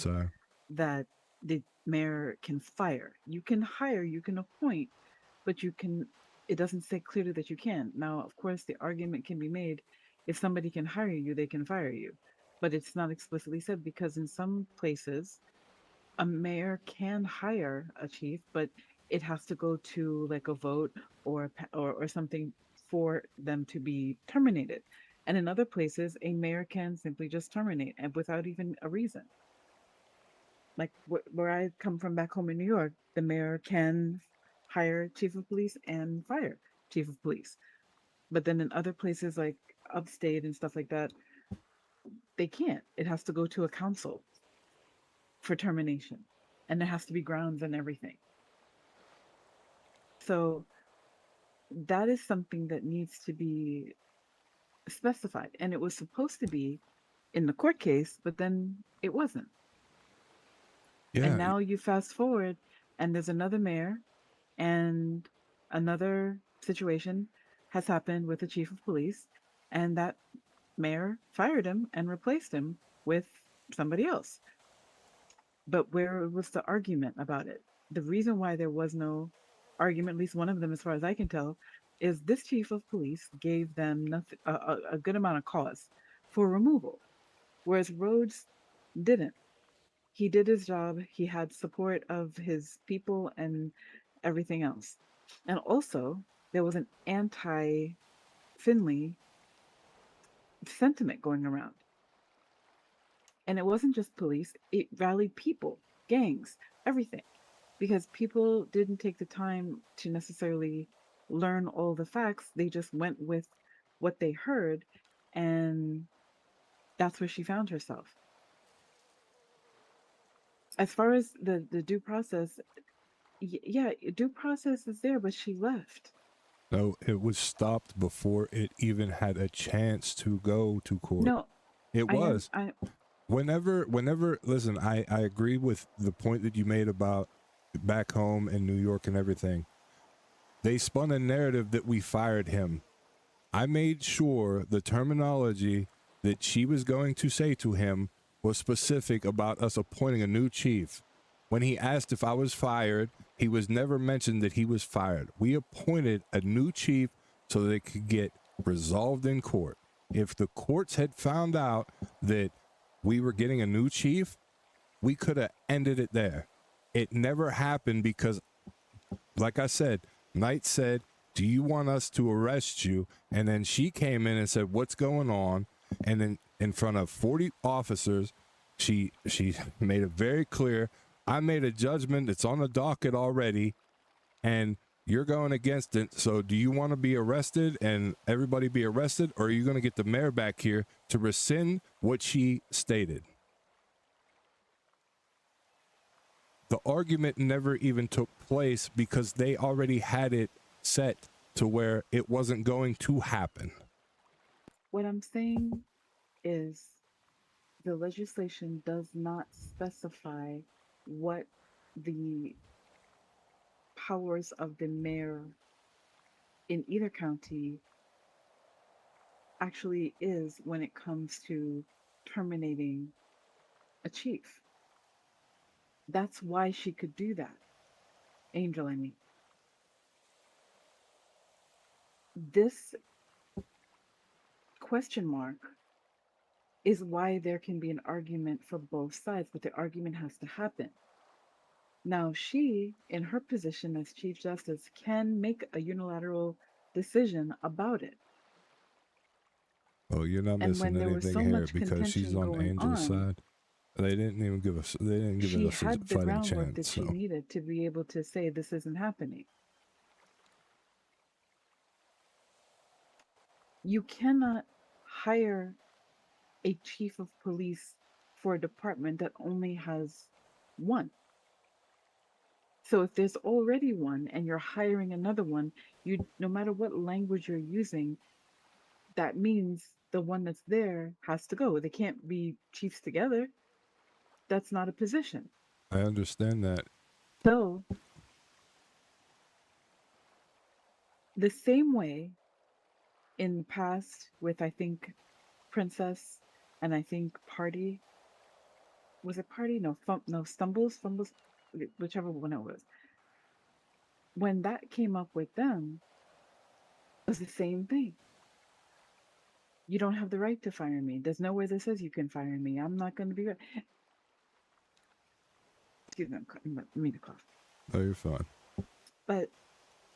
that the mayor can fire. You can hire, you can appoint, but it doesn't say clearly that you can. Now, of course, the argument can be made, if somebody can hire you, they can fire you. But it's not explicitly said, because in some places, a mayor can hire a chief, but it has to go to like a vote or something for them to be terminated. And in other places, a mayor can simply just terminate, and without even a reason. Like where I come from back home in New York, the mayor can hire chief of police and fire chief of police. But then in other places like upstate and stuff like that, they can't. It has to go to a council for termination, and there has to be grounds and everything. So that is something that needs to be specified, and it was supposed to be in the court case, but then it wasn't. Yeah. And now you fast forward, and there's another mayor, and another situation has happened with the chief of police, and that mayor fired him and replaced him with somebody else. But where was the argument about it? The reason why there was no argument, at least one of them, as far as I can tell, is this chief of police gave them nothing, a good amount of cause for removal, whereas Rhodes didn't. He did his job. He had support of his people and everything else. And also, there was an anti-Finley sentiment going around. And it wasn't just police, it rallied people, gangs, everything. Because people didn't take the time to necessarily learn all the facts. They just went with what they heard, and that's where she found herself. As far as the due process, yeah, due process is there, but she left. No, it was stopped before it even had a chance to go to court. No, it was. Whenever, listen, I agree with the point that you made about back home in New York and everything. They spun a narrative that we fired him. I made sure the terminology that she was going to say to him was specific about us appointing a new chief. When he asked if I was fired, he was never mentioned that he was fired. We appointed a new chief so that it could get resolved in court. If the courts had found out that we were getting a new chief, we could have ended it there. It never happened because, like I said, Knight said, do you want us to arrest you? And then she came in and said, what's going on? And then in front of 40 officers, she made it very clear, I made a judgment. It's on the docket already. And you're going against it. So do you want to be arrested and everybody be arrested? Or are you going to get the mayor back here to rescind what she stated? The argument never even took place because they already had it set to where it wasn't going to happen. What I'm saying is the legislation does not specify what the powers of the mayor in either county actually is when it comes to terminating a chief. That's why she could do that. Angel, I mean. This question mark is why there can be an argument for both sides, but the argument has to happen. Now, she, in her position as Chief Justice, can make a unilateral decision about it. Oh, you're not And when missing there was anything so here much because she's contention on going Angel's on, side. They didn't even give us. They didn't give she us a had the fighting groundwork that chance. she So needed to be able to say this isn't happening. You cannot hire a chief of police for a department that only has one. So if there's already one and you're hiring another one, no matter what language you're using, that means the one that's there has to go. They can't be chiefs together. That's not a position. I understand that. So the same way in the past with, I think, Princess and I think Party, was it Party? No, Stumbles, whichever one it was. When that came up with them, it was the same thing. You don't have the right to fire me. There's nowhere that says you can fire me. I'm not going to be. Excuse me, I mean to cough. Oh, you're fine. But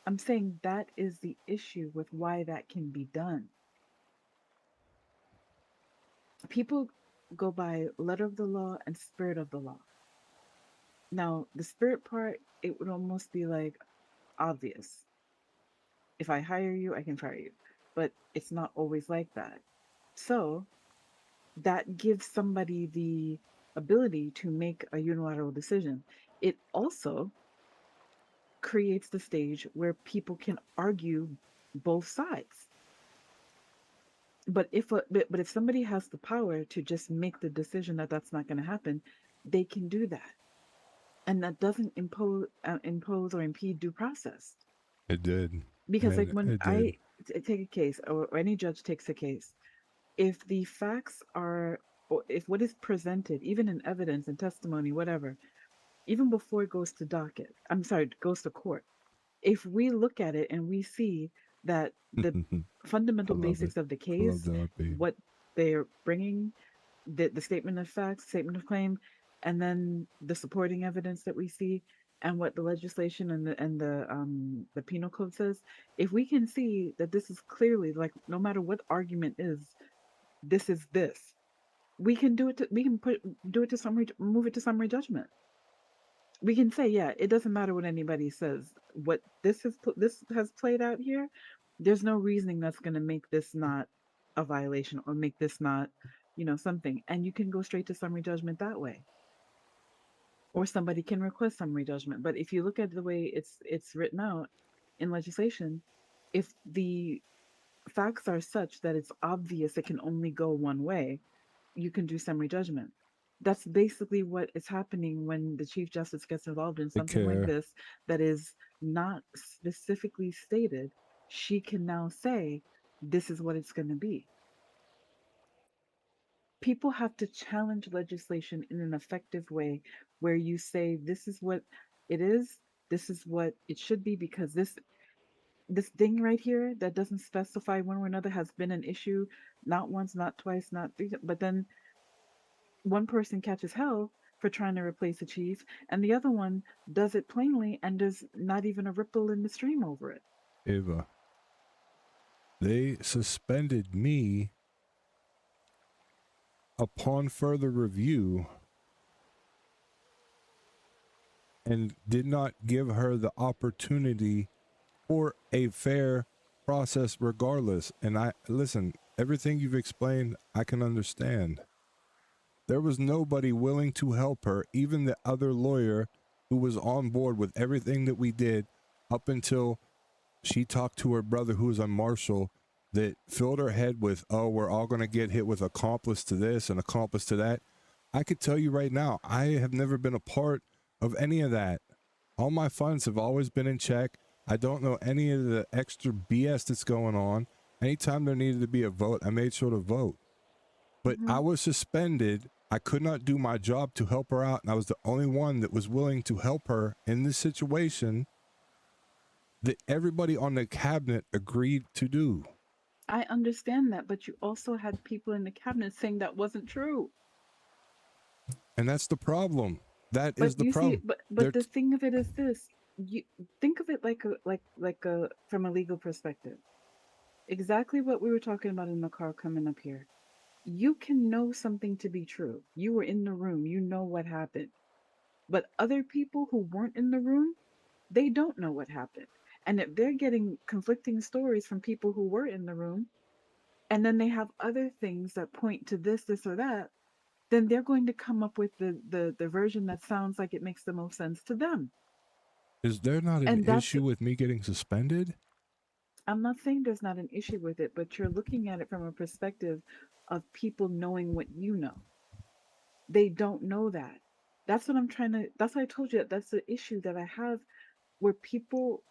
I'm saying that is the issue with why that can be done. People go by letter of the law and spirit of the law. Now, the spirit part, it would almost be like obvious. If I hire you, I can fire you. But it's not always like that. So that gives somebody the ability to make a unilateral decision. It also creates the stage where people can argue both sides. But if somebody has the power to just make the decision that that's not going to happen, they can do that, and that doesn't impose or impede due process. It did. Because like when I take a case, or any judge takes a case, if the facts are, or if what is presented, even in evidence and testimony, whatever, even before it goes to goes to court, if we look at it and we see that the fundamental basics of the case, what they're bringing, the statement of facts, statement of claim, and then the supporting evidence that we see, and what the legislation and the penal code says, if we can see that this is clearly, like, no matter what argument is, this is this, we can do it. Move it to summary judgment. We can say, yeah, it doesn't matter what anybody says. What this has played out here, there's no reasoning that's going to make this not a violation or make this not, something. And you can go straight to summary judgment that way. Or somebody can request summary judgment. But if you look at the way it's written out in legislation, if the facts are such that it's obvious it can only go one way, you can do summary judgment. That's basically what is happening when the Chief Justice gets involved in something like this that is not specifically stated. She can now say, this is what it's going to be. People have to challenge legislation in an effective way where you say, this is what it is, this is what it should be, because this thing right here that doesn't specify one or another has been an issue, not once, not twice, not three, but then one person catches hell, for trying to replace the chief, and the other one does it plainly and there's not even a ripple in the stream over it. Ava, they suspended me upon further review and did not give her the opportunity for a fair process regardless. And listen, everything you've explained, I can understand. There was nobody willing to help her, even the other lawyer who was on board with everything that we did up until she talked to her brother, who was a marshal, that filled her head with, oh, we're all going to get hit with accomplice to this and accomplice to that. I could tell you right now, I have never been a part of any of that. All my funds have always been in check. I don't know any of the extra BS that's going on. Anytime there needed to be a vote, I made sure to vote. But I was suspended. I could not do my job to help her out. And I was the only one that was willing to help her in this situation that everybody on the cabinet agreed to do. I understand that, but you also had people in the cabinet saying that wasn't true. And that's the problem. That is the problem. But the thing of it is this: you think of it like a from a legal perspective. Exactly what we were talking about in the car coming up here. You can know something to be true. You were in the room. You know what happened. But other people who weren't in the room, they don't know what happened. And if they're getting conflicting stories from people who were in the room, and then they have other things that point to this, or that, then they're going to come up with the version that sounds like it makes the most sense to them. Is there not an issue with me getting suspended? I'm not saying there's not an issue with it, but you're looking at it from a perspective of people knowing what you know. They don't know that. That's what I'm trying to, that's why I told you that that's the issue that I have, where people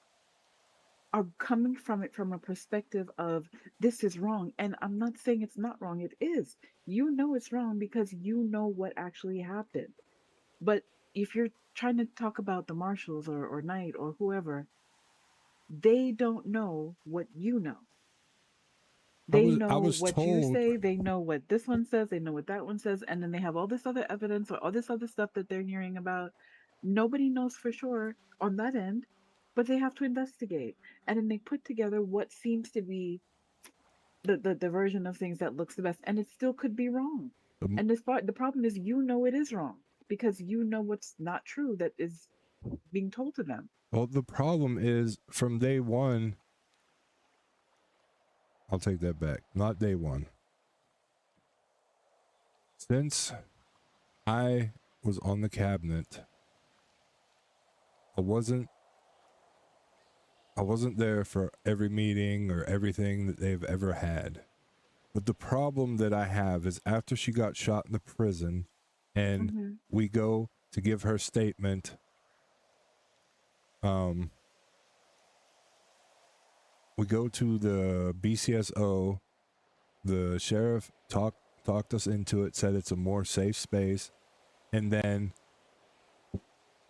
are coming from it from a perspective of this is wrong. And I'm not saying it's not wrong. It is. You know it's wrong because you know what actually happened. But if you're trying to talk about the marshals or Knight or whoever, they don't know what you know. They know what you say, they know what this one says, they know what that one says, and then they have all this other evidence or all this other stuff that they're hearing about. Nobody knows for sure on that end, but they have to investigate. And then they put together what seems to be the version of things that looks the best, and it still could be wrong. And the problem is, you know it is wrong because you know what's not true that is being told to them. Well, the problem is from day one, I'll take that back. Not day one. Since I was on the cabinet, I wasn't there for every meeting or everything that they've ever had. But the problem that I have is after she got shot in the prison and we go to give her statement, we go to the BCSO, the sheriff talked us into it, said it's a more safe space, and then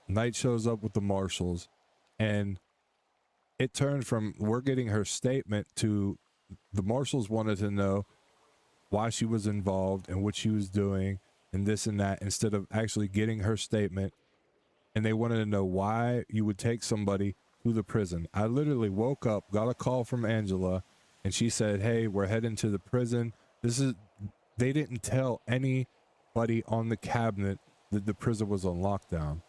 Knight shows up with the marshals, and it turned from we're getting her statement to the marshals wanted to know why she was involved and what she was doing and this and that, instead of actually getting her statement. And they wanted to know why you would take somebody to the prison. I literally woke up, got a call from Angela, and she said, hey, we're heading to the prison. They didn't tell anybody on the cabinet that the prison was on lockdown.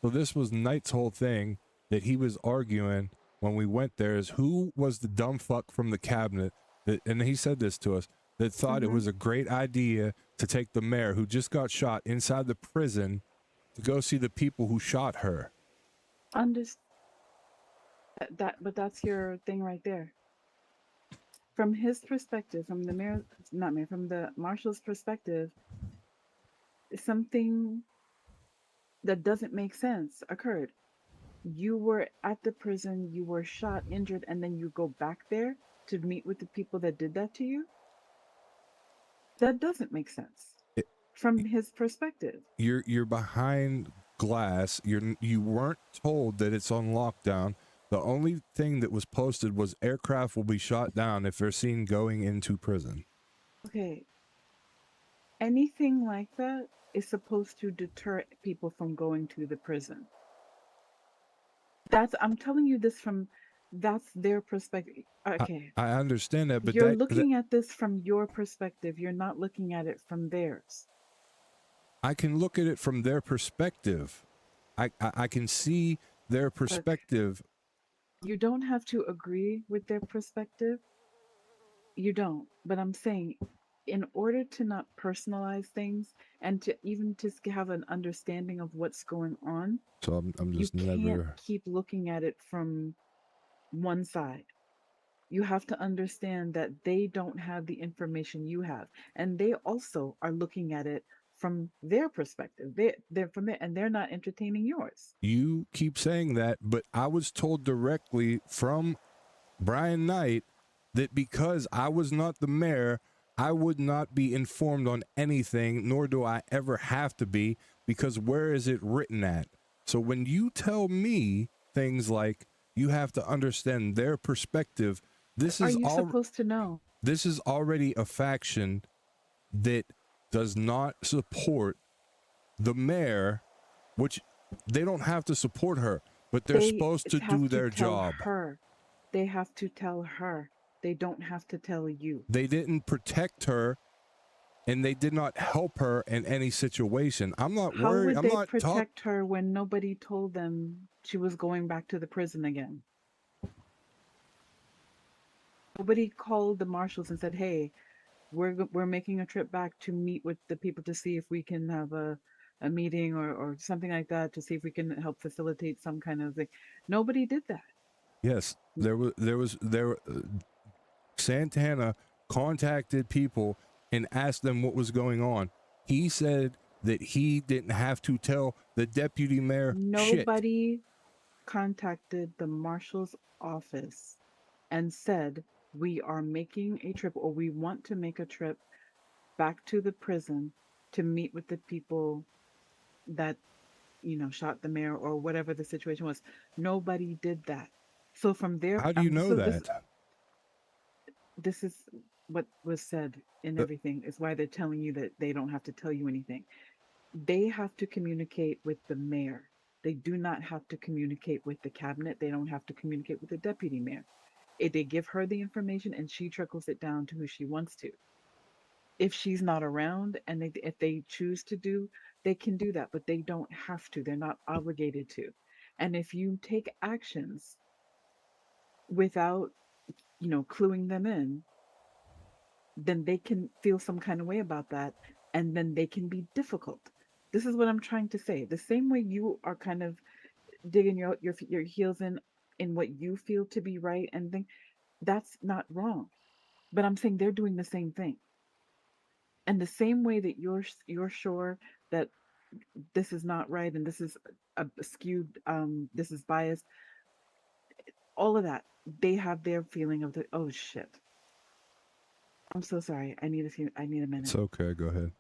So this was Knight's whole thing that he was arguing when we went there, is who was the dumb fuck from the cabinet that, and he said this to us, that thought it was a great idea to take the mayor who just got shot inside the prison to go see the people who shot her. But that's your thing right there. From his perspective, from the mayor, not mayor, from the marshal's perspective, something that doesn't make sense occurred. You were at the prison, you were shot, injured, and then you go back there to meet with the people that did that to you? That doesn't make sense from his perspective. You're behind glass. You weren't told that it's on lockdown. The only thing that was posted was aircraft will be shot down if they're seen going into prison. Okay. anything like that is supposed to deter people from going to the prison. I'm telling you this from, that's their perspective. Okay. I understand that, but You're looking at this from your perspective. You're not looking at it from theirs. I can look at it from their perspective. I can see their perspective. You don't have to agree with their perspective. You don't. But I'm saying, in order to not personalize things and to even just have an understanding of what's going on, So I'm just you can't never. keep looking at it from one side. You have to understand that they don't have the information you have, and they also are looking at it from their perspective. They're from there, and they're not entertaining yours. You keep saying that, but I was told directly from Brian Knight that because I was not the mayor, I would not be informed on anything, nor do I ever have to be, because where is it written at? So when you tell me things like you have to understand their perspective, this is supposed to know? This is already a faction that does not support the mayor, which they don't have to support her, but they're supposed to do their job. They have to tell her. They don't have to tell you. They didn't protect her, and they did not help her in any situation. I'm not worried. How would they protect her when nobody told them she was going back to the prison again? Nobody called the marshals and said, "Hey, we're making a trip back to meet with the people to see if we can have a meeting or something like that, to see if we can help facilitate some kind of thing." Nobody did that. Yes, there Santana contacted people and asked them what was going on. He said that he didn't have to tell the deputy mayor shit. Nobody contacted the marshal's office and said, "We are making a trip, or we want to make a trip back to the prison to meet with the people that, shot the mayor," or whatever the situation was. Nobody did that. So from there, how do you know that? This is what was said in everything, is why they're telling you that they don't have to tell you anything. They have to communicate with the mayor. They do not have to communicate with the cabinet. They don't have to communicate with the deputy mayor. If they give her the information and she trickles it down to who she wants to. If she's not around, and if they choose to do, they can do that, but they don't have to. They're not obligated to. And if you take actions without, cluing them in, then they can feel some kind of way about that, and then they can be difficult. This is what I'm trying to say. The same way you are kind of digging your heels in what you feel to be right, and think that's not wrong. But I'm saying they're doing the same thing. And the same way that you're sure that this is not right, and this is a skewed, this is biased, all of that, they have their feeling of oh shit. I'm so sorry. I need a minute. It's okay. Go ahead.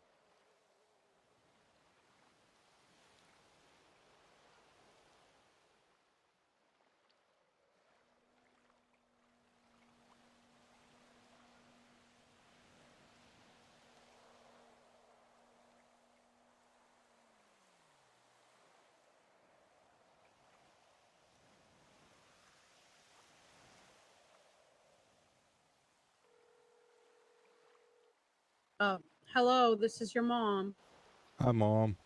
Hello, this is your mom. Hi, Mom.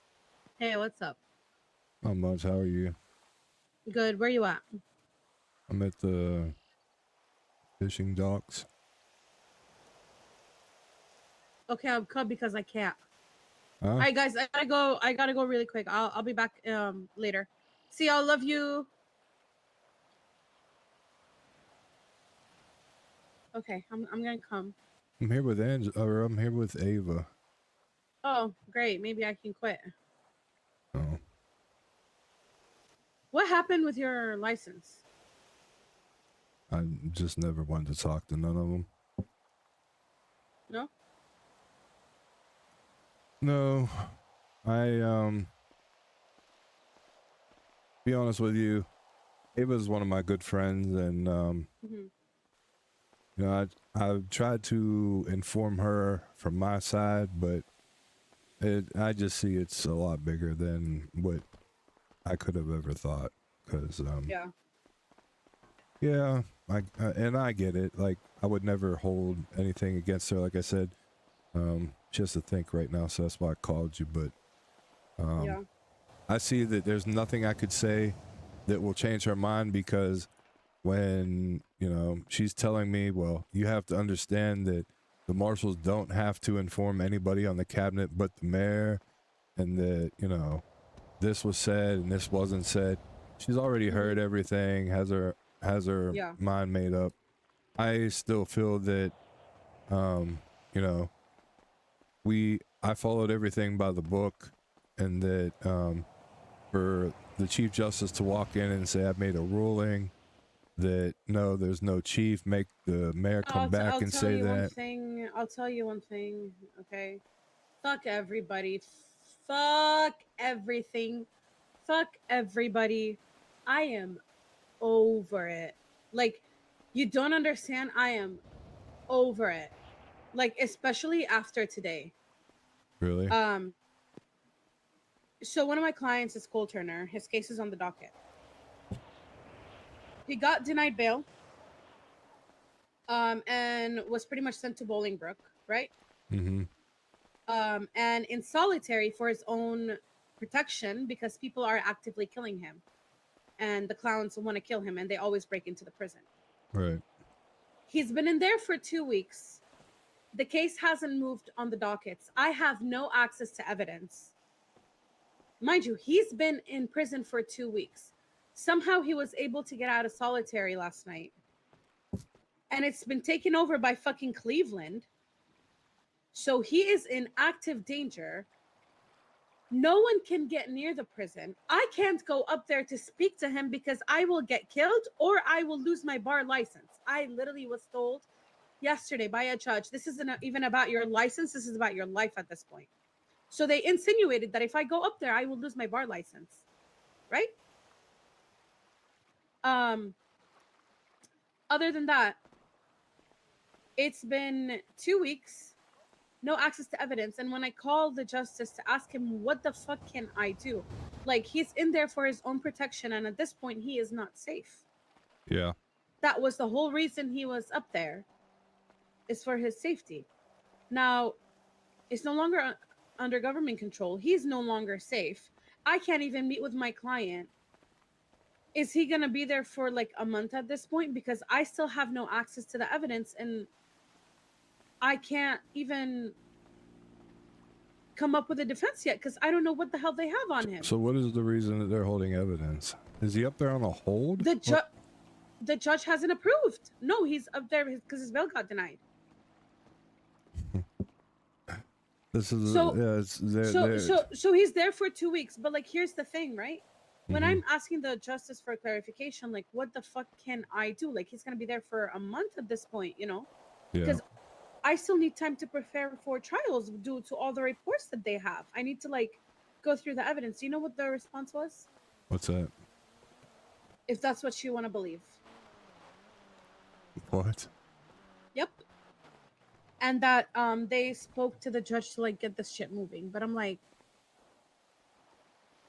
Hey, what's up? Not much. How are you? Good. Where you at? I'm at the fishing docks. Okay, I'll come because I can't. Huh? All right, guys, I gotta go really quick. I'll be back later. See y'all. Love you. Okay, I'm gonna come. I'm here with I'm here with Ava. Oh, great. Maybe I can quit. Oh. What happened with your license? I just never wanted to talk to none of them. No? No. Be honest with you, Ava's one of my good friends, and I've tried to inform her from my side, but I just see it's a lot bigger than what I could have ever thought. Cause Yeah. yeah, and I get it. Like I would never hold anything against her. Like I said, just to think right now, so that's why I called you. But Yeah. I see that there's nothing I could say that will change her mind, because when, you know, she's telling me, well, you have to understand that the marshals don't have to inform anybody on the cabinet but the mayor, and that, you know, this was said and this wasn't said. She's already heard everything, has her Yeah. mind made up. I still feel that, you know, I followed everything by the book, and that for the Chief Justice to walk in and say, I've made a ruling that no, there's no chief, make the mayor come back and say that. I'll tell you one thing, okay? Fuck everybody. Fuck everything. Fuck everybody. I am over it. Like, you don't understand. I am over it. Like, especially after today. Really? So one of my clients is Cole Turner. His case is on the docket. He got denied bail. And was pretty much sent to Bolingbrook, right? Mm-hmm. And in solitary for his own protection, because people are actively killing him, and the clowns want to kill him, and they always break into the prison. Right. He's been in there for 2 weeks. The case hasn't moved on the dockets. I have no access to evidence. Mind you, he's been in prison for 2 weeks. Somehow he was able to get out of solitary last night. And it's been taken over by fucking Cleveland. So he is in active danger. No one can get near the prison. I can't go up there to speak to him because I will get killed or I will lose my bar license. I literally was told yesterday by a judge, this isn't even about your license, this is about your life at this point. So they insinuated that if I go up there, I will lose my bar license. Right? Other than that, it's been 2 weeks, no access to evidence. And when I call the justice to ask him, what the fuck can I do? Like, he's in there for his own protection. And at this point, he is not safe. Yeah. That was the whole reason he was up there, is for his safety. Now, it's no longer under government control. He's no longer safe. I can't even meet with my client. Is he going to be there for like a month at this point? Because I still have no access to the evidence, and I can't even come up with a defense yet because I don't know what the hell they have on him. So what is the reason that they're holding evidence? Is he up there on a hold? The judge hasn't approved. No, he's up there because his bail got denied. This is So he's there for 2 weeks. But like, here's the thing, right? When Mhm. I'm asking the justice for clarification, like, what the fuck can I do? Like, he's gonna be there for a month at this point, you know? Yeah. Because I still need time to prepare for trials due to all the reports that they have. I need to like go through the evidence. You know what the response was? What's that? If that's what you want to believe. What? Yep. And that they spoke to the judge to like get this shit moving. But I'm like,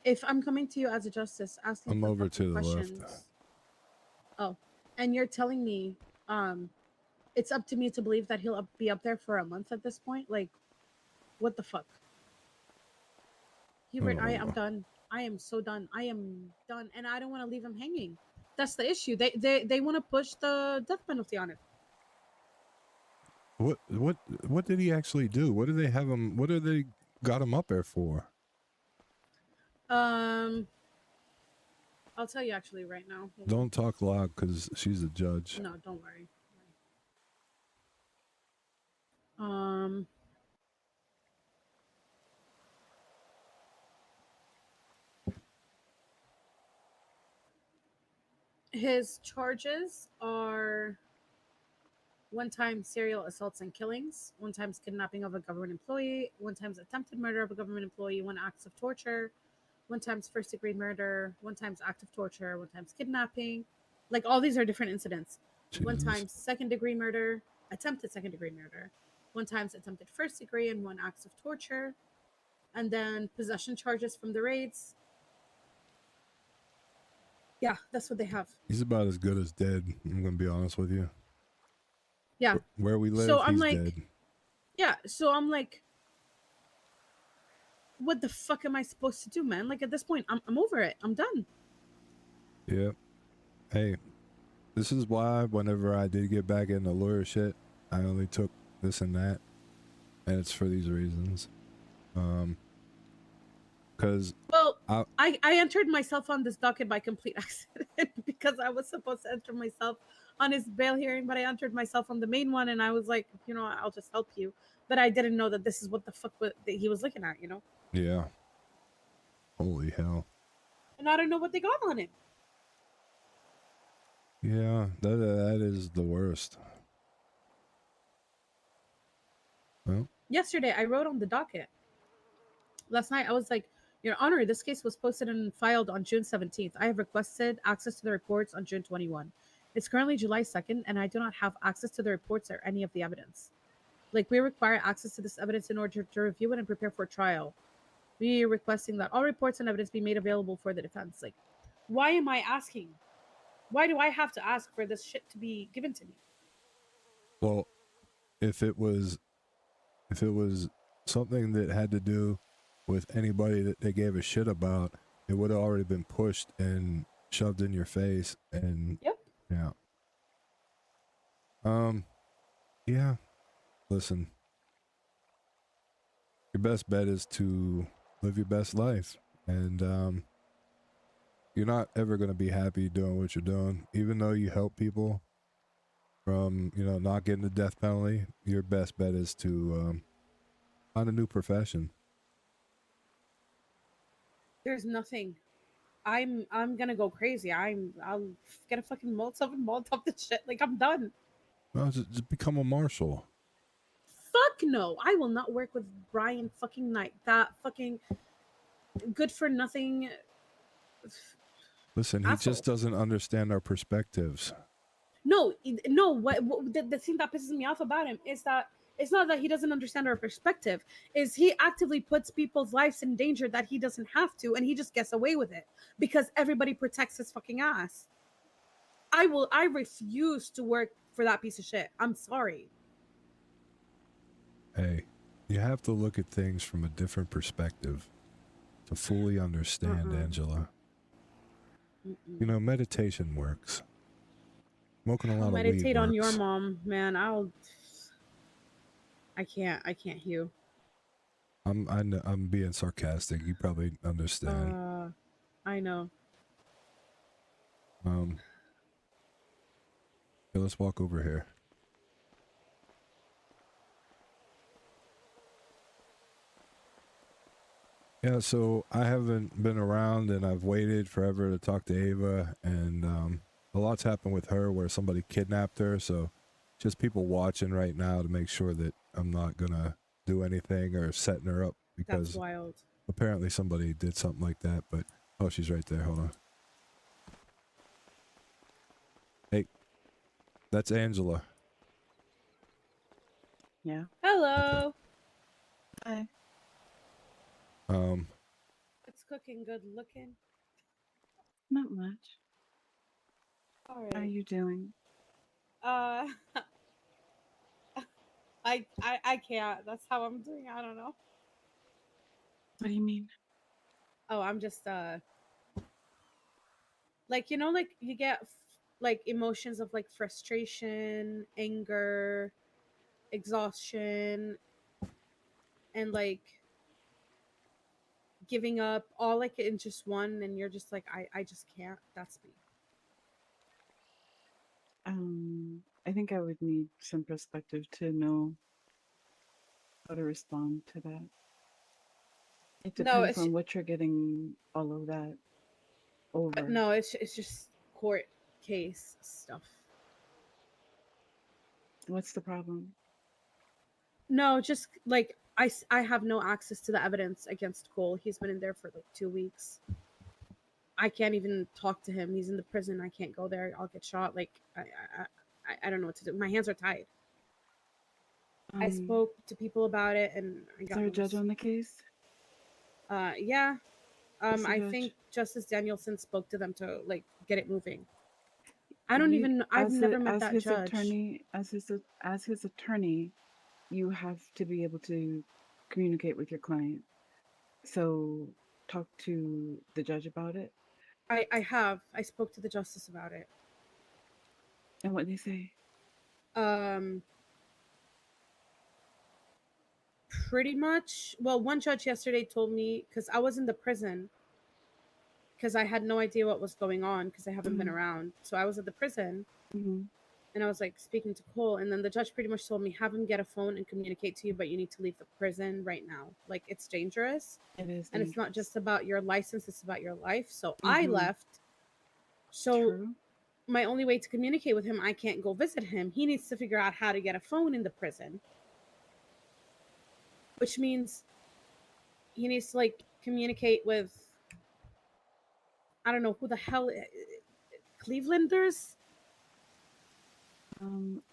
if I'm coming to you as a justice asking I'm for over to the questions, left. oh, and you're telling me it's up to me to believe that he'll be up there for a month at this point? Like, what the fuck? Huebert, I am done. I am so done. I am done, and I don't want to leave him hanging. That's the issue. They want to push the death penalty on it. What did he actually do? What do they have him? What do they got him up there for? I'll tell you actually right now. Hold on. Don't talk loud because she's a judge. No, don't worry. His charges are 1 time serial assaults and killings, 1 time kidnapping of a government employee, 1 time attempted murder of a government employee, 1 act of torture, 1 time first degree murder, 1 time act of torture, 1 time kidnapping. Like, all these are different incidents. Jesus. 1 time second degree murder, attempted second degree murder, 1 time attempted first degree, and 1 act of torture. and then possession charges from the raids. Yeah, that's what they have. He's about as good as dead. I'm gonna be honest with you. Yeah. Where we live, So I'm he's like, dead. yeah. So I'm like, what the fuck am I supposed to do, man? Like at this point, I'm over it. I'm done. Yeah. Hey, this is why whenever I did get back into lawyer shit, I only took this and that, and it's for these reasons. Because Well, I entered myself on this docket by complete accident because I was supposed to enter myself on his bail hearing, but I entered myself on the main one, and I was like, you know, I'll just help you. But I didn't know that this is what the fuck that he was looking at, you know. yeah. Holy hell. And I don't know what they got on him. Yeah, that is the worst. Well, Yesterday, I wrote on the docket. Last night, I was like, Your Honor, this case was posted and filed on June 17th. I have requested access to the reports on June 21. It's currently July 2nd, and I do not have access to the reports or any of the evidence. Like, we require access to this evidence in order to review it and prepare for trial. We are requesting that all reports and evidence be made available for the defense. Like, why am I asking? Why do I have to ask for this shit to be given to me? well, if it was something that had to do with anybody that they gave a shit about, it would have already been pushed and shoved in your face. And yep. Yeah. Yeah. Listen, your best bet is to live your best life, and you're not ever going to be happy doing what you're doing, even though you help people from, you know, not getting the death penalty. Your best bet is to find a new profession. There's nothing. I'm gonna go crazy. I'll get a fucking Molotov this shit. Like, I'm done. Well, just become a marshal. Fuck no. I will not work with Brian fucking Knight. That fucking good for nothing. Listen, he just doesn't understand our perspectives. No. What the thing that pisses me off about him is that it's not that he doesn't understand our perspective. Is he actively puts people's lives in danger that he doesn't have to, and he just gets away with it because everybody protects his fucking ass. I refuse to work for that piece of shit. I'm sorry. Hey, you have to look at things from a different perspective to fully understand, Angela. You know, meditation works. Smoking a lot I'll of weed meditate on your works. mom, man. I can't, Hugh. I'm being sarcastic. You probably understand. I know. Yeah, let's walk over here. Yeah, so I haven't been around, and I've waited forever to talk to Ava, and a lot's happened with her where somebody kidnapped her, so just people watching right now to make sure that I'm not gonna do anything or setting her up, because That's wild. apparently somebody did something like that. But oh, she's right there. Hold on. Hey, that's Angela. Yeah. Hello. Hi. It's cooking good looking. Not much. All How are right. you doing? I can't. That's how I'm doing. I don't know. What do you mean? Oh, I'm just like, you know, like you get like emotions of like frustration, anger, exhaustion, and like giving up all like in just one, and you're just like, I just can't. That's me. I think I would need some perspective to know how to respond to that. It No, depends it's on what you're getting all of that over. no, it's just court case stuff. What's the problem? No, just like I have no access to the evidence against Cole. He's been in there for like 2 weeks. I can't even talk to him. He's in the prison. I can't go there. I'll get shot. Like I don't know what to do. My hands are tied. I spoke to people about it, and I Is got there a no judge on the case? Yeah. Mr. I Judge, think Justice Danielson spoke to them to like get it moving. I don't even. I've never met that judge. As his attorney, you have to be able to communicate with your client. So talk to the judge about it. I have. I spoke to the justice about it. And what they say? Um, pretty much. Well, one judge yesterday told me because I was in the prison because I had no idea what was going on because I haven't been around. So I was at the prison and I was like speaking to Cole, and then the judge pretty much told me have him get a phone and communicate to you, but you need to leave the prison right now. Like it's dangerous. It is, and it's not just about your license; it's about your life. So I Mhm. left. So True. my only way to communicate with him, I can't go visit him. He needs to figure out how to get a phone in the prison, which means he needs to like communicate with I don't know who the hell Clevelanders.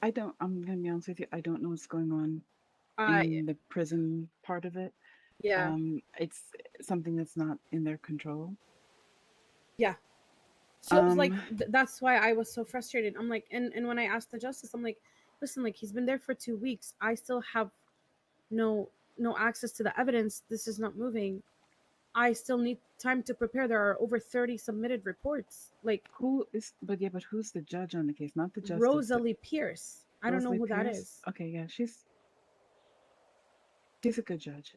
I don't. I'm gonna be honest with you. I don't know what's going on I in the prison part of it. Yeah. It's something that's not in their control. Yeah. So it was like Um, that's why I was so frustrated. I'm like, and when I asked the justice, I'm like, listen, like he's been there for 2 weeks. I still have no access to the evidence. This is not moving. I still need time to prepare. There are over 30 submitted reports. Like who is? But yeah, but who's the judge on the case? Not the justice. Rosalie Pierce. I don't know Rosalie who that Pierce? is. Okay, yeah, she's a good judge.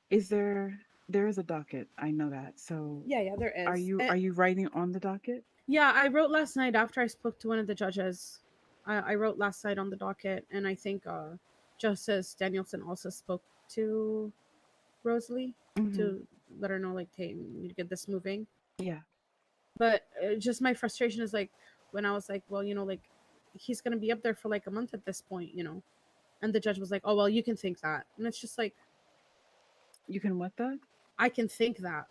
Is there is a docket? I know that. So Yeah, there is. Are you writing on the docket? Yeah, I wrote last night after I spoke to one of the judges. I wrote last night on the docket, and I think Justice Danielson also spoke to Rosalie to let her know, like, hey, we need to get this moving. Yeah. But just my frustration is like when I was like, well, like he's gonna be up there for like a month at this point, and the judge was like, oh well, you can think that, and it's just like, you can what that? I can think that.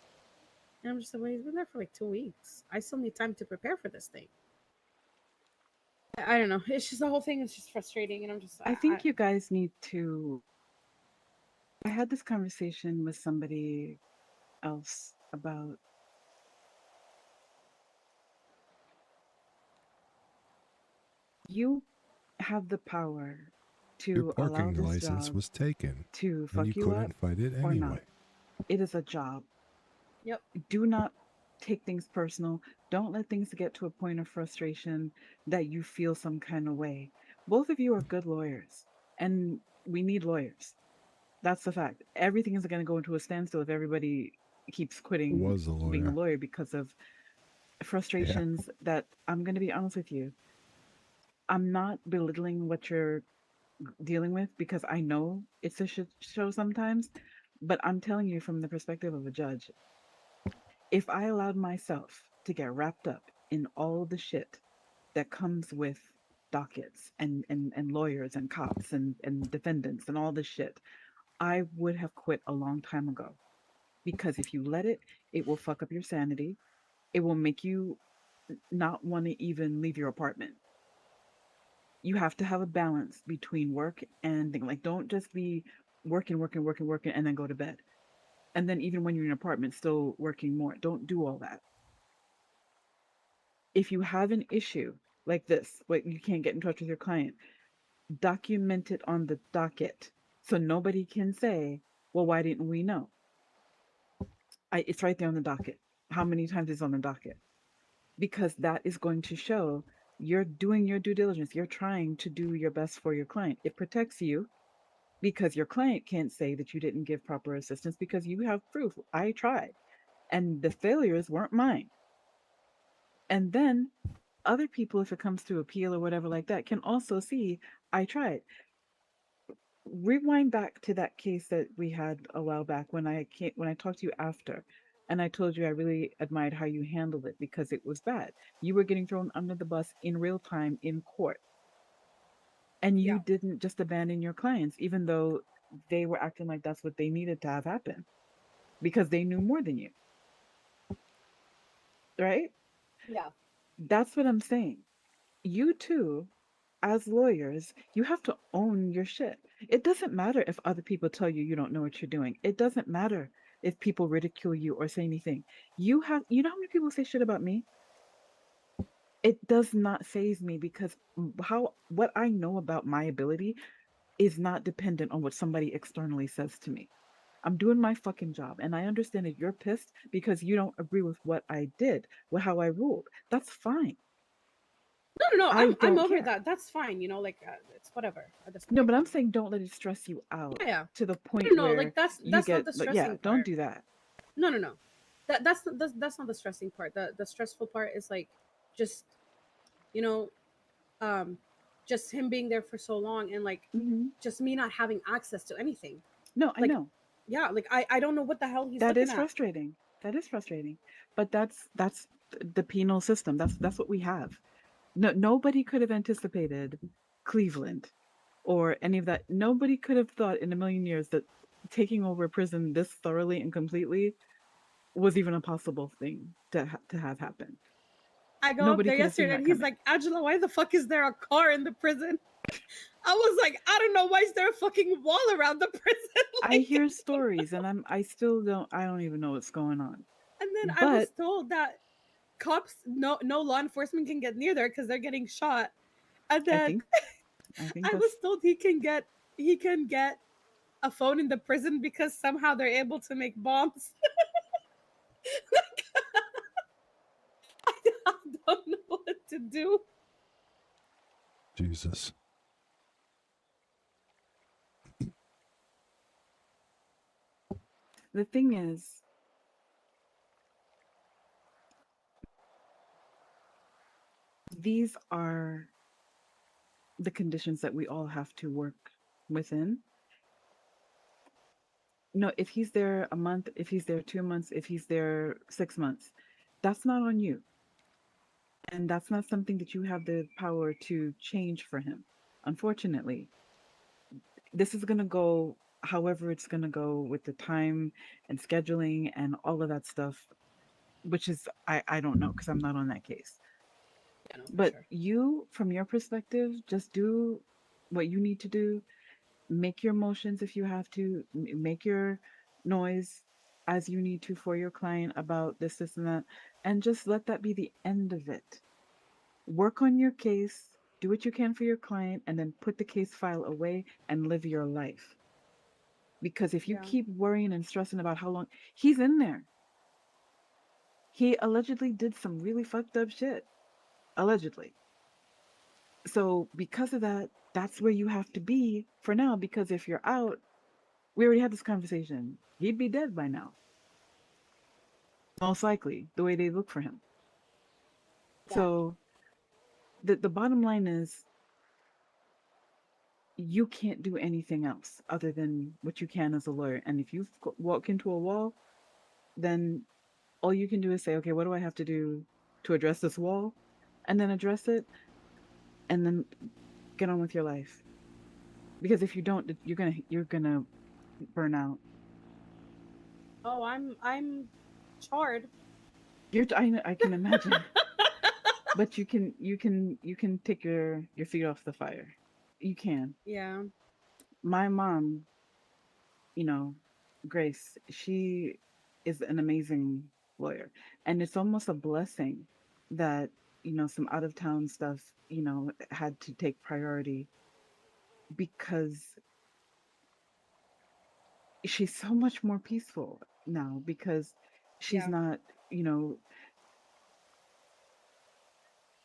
And I'm just like, well, he's been there for like 2 weeks. I still need time to prepare for this thing. I don't know. It's just the whole thing is just frustrating, and I'm just. I think you guys need to. I had this conversation with somebody else about. You have the power Your to allow parking this license job was taken, to and fuck you you couldn't up fight it or anyway. not. It is a job. Yep. Do not take things personal. Don't let things get to a point of frustration that you feel some kind of way. Both of you are good lawyers, and we need lawyers. That's the fact. Everything is going to go into a standstill if everybody keeps quitting Was a being a lawyer. lawyer because of frustrations that I'm going to be honest with you. I'm not belittling what you're dealing with because I know it's a shit show sometimes, but I'm telling you from the perspective of a judge. If I allowed myself to get wrapped up in all the shit that comes with dockets and lawyers and cops and defendants and all this shit, I would have quit a long time ago. Because if you let it, it will fuck up your sanity. It will make you not want to even leave your apartment. You have to have a balance between work and like don't just be working and then go to bed. And then even when you're in an apartment still working more. Don't do all that. If you have an issue like this, like you can't get in touch with your client, document it on the docket so nobody can say, well, why didn't we know? It's right there on the docket. How many times is on the docket? Because that is going to show you're doing your due diligence. You're trying to do your best for your client. It protects you because your client can't say that you didn't give proper assistance because you have proof. I tried, and the failures weren't mine. And then other people, if it comes to appeal or whatever like that, can also see I tried. Rewind back to that case that we had a while back when I talked to you after, and I told you I really admired how you handled it because it was bad. You were getting thrown under the bus in real time in court. And you didn't just abandon your clients, even though they were acting like that's what they needed to have happen because they knew more than you. Right? Yeah. That's what I'm saying. You too as lawyers, you have to own your shit. It doesn't matter if other people tell you you don't know what you're doing. It doesn't matter if people ridicule you or say anything. You know how many people say shit about me? It does not faze me because what I know about my ability is not dependent on what somebody externally says to me. I'm doing my fucking job, and I understand that you're pissed because you don't agree with what I did, with how I ruled. That's fine. No, I I'm don't over care. that. That's fine. You know, like it's whatever at this point. No, but I'm saying don't let it stress you out Yeah. to the point No, where like that's you not get the yeah, stressing don't part. do that. No. That's not the stressing part. The stressful part is like just you know, um, just him being there for so long and like just me not having access to anything. No, I Like, know. yeah, like I don't know what the hell he's That looking is at. frustrating. That is frustrating. But that's the penal system. That's what we have. No, nobody could have anticipated Cleveland or any of that. Nobody could have thought in a million years that taking over a prison this thoroughly and completely was even a possible thing to have happen. I go up Nobody there could have seen yesterday that and he's coming. like, Angela, why the fuck is there a car in the prison? I was like, I don't know, why is there a fucking wall around the prison? I hear stories and I don't even know what's going on. And then I But was told that cops, no law enforcement can get near there because they're getting shot. And then I think I was told he can get a phone in the prison because somehow they're able to make bombs. I don't know what to do. Jesus. the thing is, these are the conditions that we all have to work within. No, if he's there a month, if he's there 2 months, if he's there 6 months, that's not on you. And that's not something that you have the power to change for him. Unfortunately, this is going to go however it's going to go with the time and scheduling and all of that stuff, which is, I don't know because I'm not on that case. Yeah, no, But sure. you, from your perspective, just do what you need to do. Make your motions if you have to. Make your noise as you need to for your client about this, and that, and just let that be the end of it. Work on your case, do what you can for your client, and then put the case file away and live your life. Because if you keep worrying and stressing about how long he's in there, he allegedly did some really fucked up shit. Allegedly. So because of that, that's where you have to be for now. Because if you're out, we already had this conversation. He'd be dead by now. Most likely, the way they look for him. So the bottom line is you can't do anything else other than what you can as a lawyer. And if you walk into a wall, then all you can do is say, okay, what do I have to do to address this wall? And then address it and then get on with your life. Because if you don't, you're gonna burn out. Oh, I'm charred. I can imagine. But you can take your feet off the fire. You can. Yeah. My mom, Grace, she is an amazing lawyer. And it's almost a blessing that, some out of town stuff, had to take priority because she's so much more peaceful now because she's not,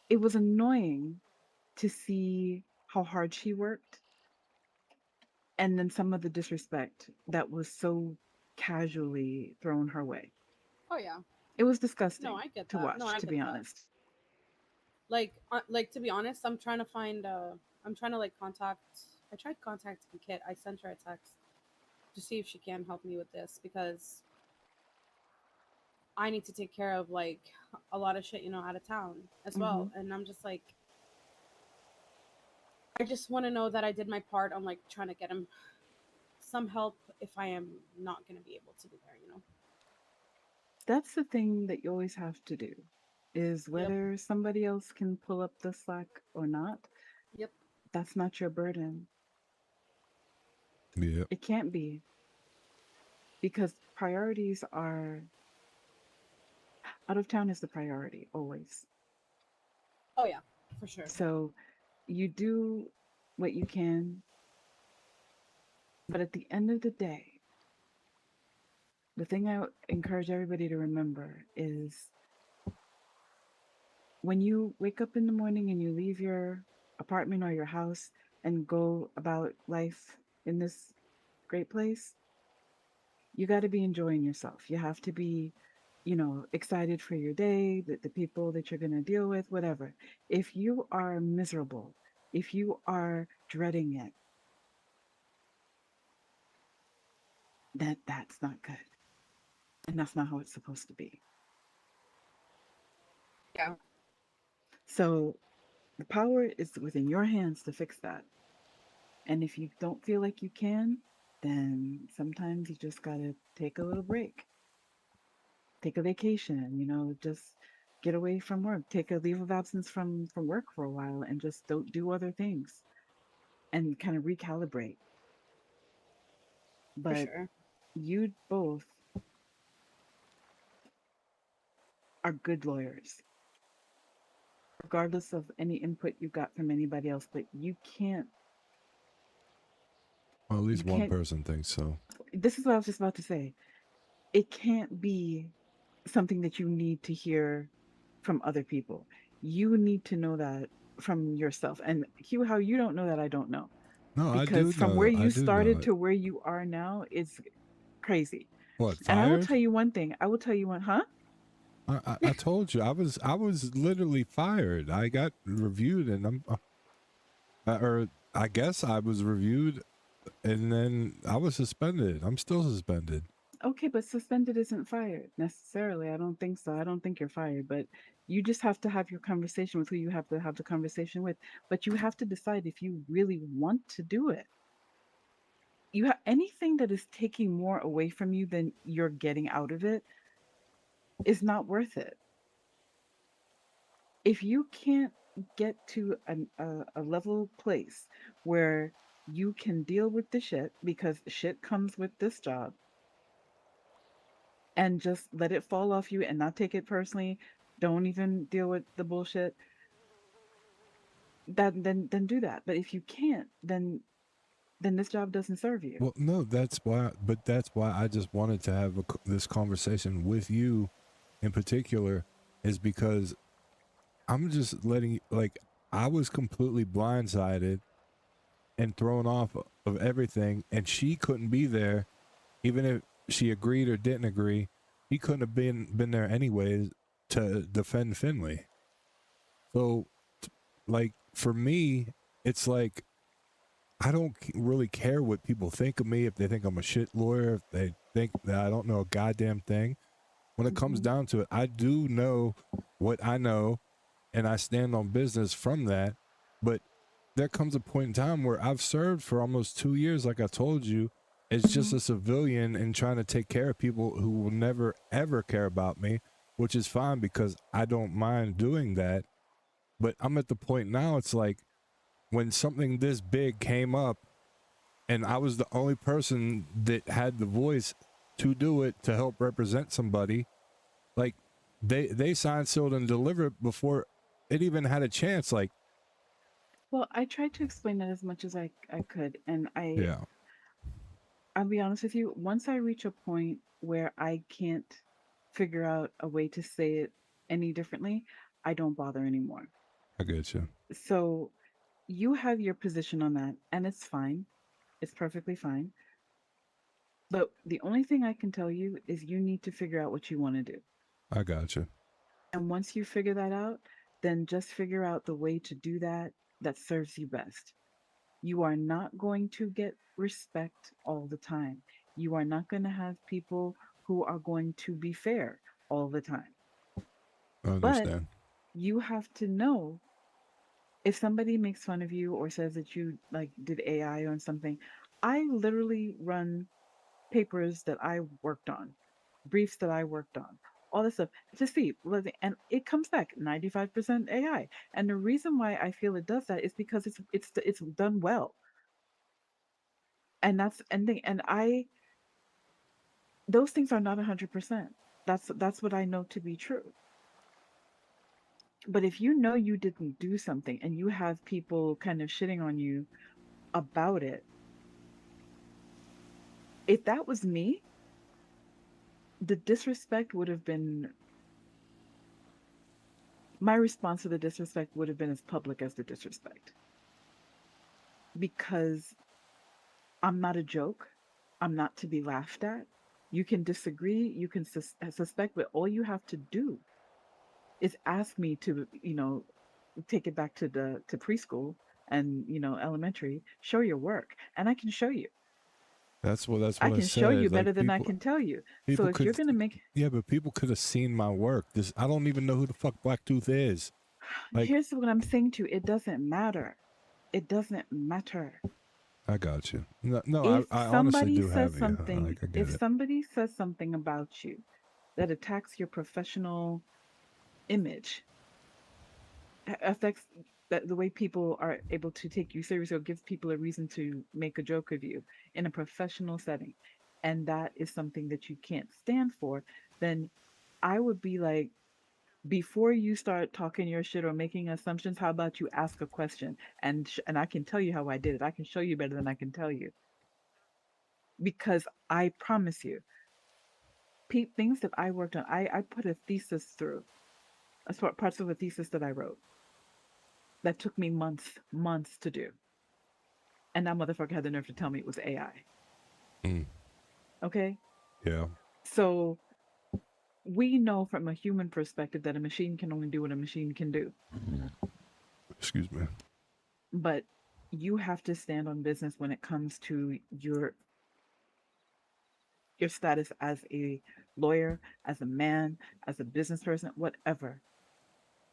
it was annoying to see how hard she worked and then some of the disrespect that was so casually thrown her way. Oh yeah. It was disgusting No, I get to that. watch, No, I to get be that. honest. Like to be honest, I'm trying to find. I'm trying to like contact. I tried contacting Kit. I sent her a text to see if she can help me with this because I need to take care of like a lot of shit, out of town as well. And I'm just like, I just want to know that I did my part on like trying to get him some help if I am not going to be able to be there. That's the thing that you always have to do is whether somebody else can pull up the slack or not. Yep. that's not your burden. Yeah. It can't be, because priorities are out of town is the priority always. Oh yeah, for sure. So you do what you can, but at the end of the day, the thing I encourage everybody to remember is when you wake up in the morning and you leave your apartment or your house and go about life in this great place, you got to be enjoying yourself. You have to be, excited for your day, the people that you're going to deal with, whatever. If you are miserable, if you are dreading it, that's not good. And that's not how it's supposed to be. Yeah. So the power is within your hands to fix that. And if you don't feel like you can, then sometimes you just got to take a little break. Take a vacation, just get away from work. Take a leave of absence from work for a while and just don't do other things and kind of recalibrate. For But sure. you both are good lawyers, regardless of any input you got from anybody else. But you can't. Well, at least You one can't. person thinks so. This is what I was just about to say. It can't be something that you need to hear from other people. You need to know that from yourself. And Hugh, how you don't know that, I don't know. No, I Because do from where know. I you do know started it. to where you are now is crazy. What, And I will fired? tell you one thing. Huh? I told you I was literally fired. I got reviewed, and or I guess I was reviewed, and then I was suspended. I'm still suspended. Okay, but suspended isn't fired necessarily. I don't think so. I don't think you're fired, but you just have to have your conversation with who you have to have the conversation with. But you have to decide if you really want to do it. You have anything that is taking more away from you than you're getting out of it is not worth it. If you can't get to a level place where you can deal with the shit because shit comes with this job and just let it fall off you and not take it personally, don't even deal with the bullshit, then do that. But if you can't, then this job doesn't serve you. Well, no, that's why. But that's why I just wanted to have this conversation with you, in particular, is because I'm just letting you. Like, I was completely blindsided and thrown off of everything, and she couldn't be there, even if she agreed or didn't agree. He couldn't have been there anyways to defend Finley. So, like, for me, it's like I don't really care what people think of me, if they think I'm a shit lawyer, if they think that I don't know a goddamn thing. When it comes down to it, I do know what I know, and I stand on business from that. But there comes a point in time where I've served for almost 2 years, like I told you, as just a civilian and trying to take care of people who will never, ever care about me, which is fine because I don't mind doing that. But I'm at the point now, it's like, when something this big came up and I was the only person that had the voice to do it, to help represent somebody, like they signed, sealed, and delivered before it even had a chance. Like, Well, I tried to explain that as much as I could, and yeah, I'll be honest with you, once I reach a point where I can't figure out a way to say it any differently, I don't bother anymore. I get you. So you have your position on that, and it's fine. It's perfectly fine. But the only thing I can tell you is you need to figure out what you want to do. I got you. And once you figure that out, then just figure out the way to do that that serves you best. You are not going to get respect all the time. You are not going to have people who are going to be fair all the time. I understand. But you have to know if somebody makes fun of you or says that you like did AI on something. I literally run papers that I worked on, briefs that I worked on, all this stuff to see, and it comes back 95% AI. And the reason why I feel it does that is because it's done well, and that's ending. And those things are not 100%. That's what I know to be true. But if you know you didn't do something and you have people kind of shitting on you about it, if that was me, the disrespect would have been, my response to the disrespect would have been as public as the disrespect. Because I'm not a joke. I'm not to be laughed at. You can disagree, you can suspect, but all you have to do is ask me to, take it back to preschool and, elementary, show your work, and I can show you. That's what I I can show said. you Like better than I people, can tell you. So people if you're could, gonna make, yeah, but people could have seen my work. I don't even know who the fuck Blacktooth is. Like, here's what I'm saying to you: it doesn't matter. It doesn't matter. I got you. No, If I honestly somebody do says have you. something, Like, I get if it. somebody says something about you that attacks your professional image, affects the way people are able to take you seriously, or gives people a reason to make a joke of you in a professional setting, and that is something that you can't stand for, then I would be like, before you start talking your shit or making assumptions, how about you ask a question, and I can tell you how I did it. I can show you better than I can tell you, because I promise you, things that I worked on, I put a thesis through, parts of a thesis that I wrote that took me months to do, and that motherfucker had the nerve to tell me it was AI. Okay? Yeah. So we know from a human perspective that a machine can only do what a machine can do. Excuse me. But you have to stand on business when it comes to your status as a lawyer, as a man, as a business person, whatever.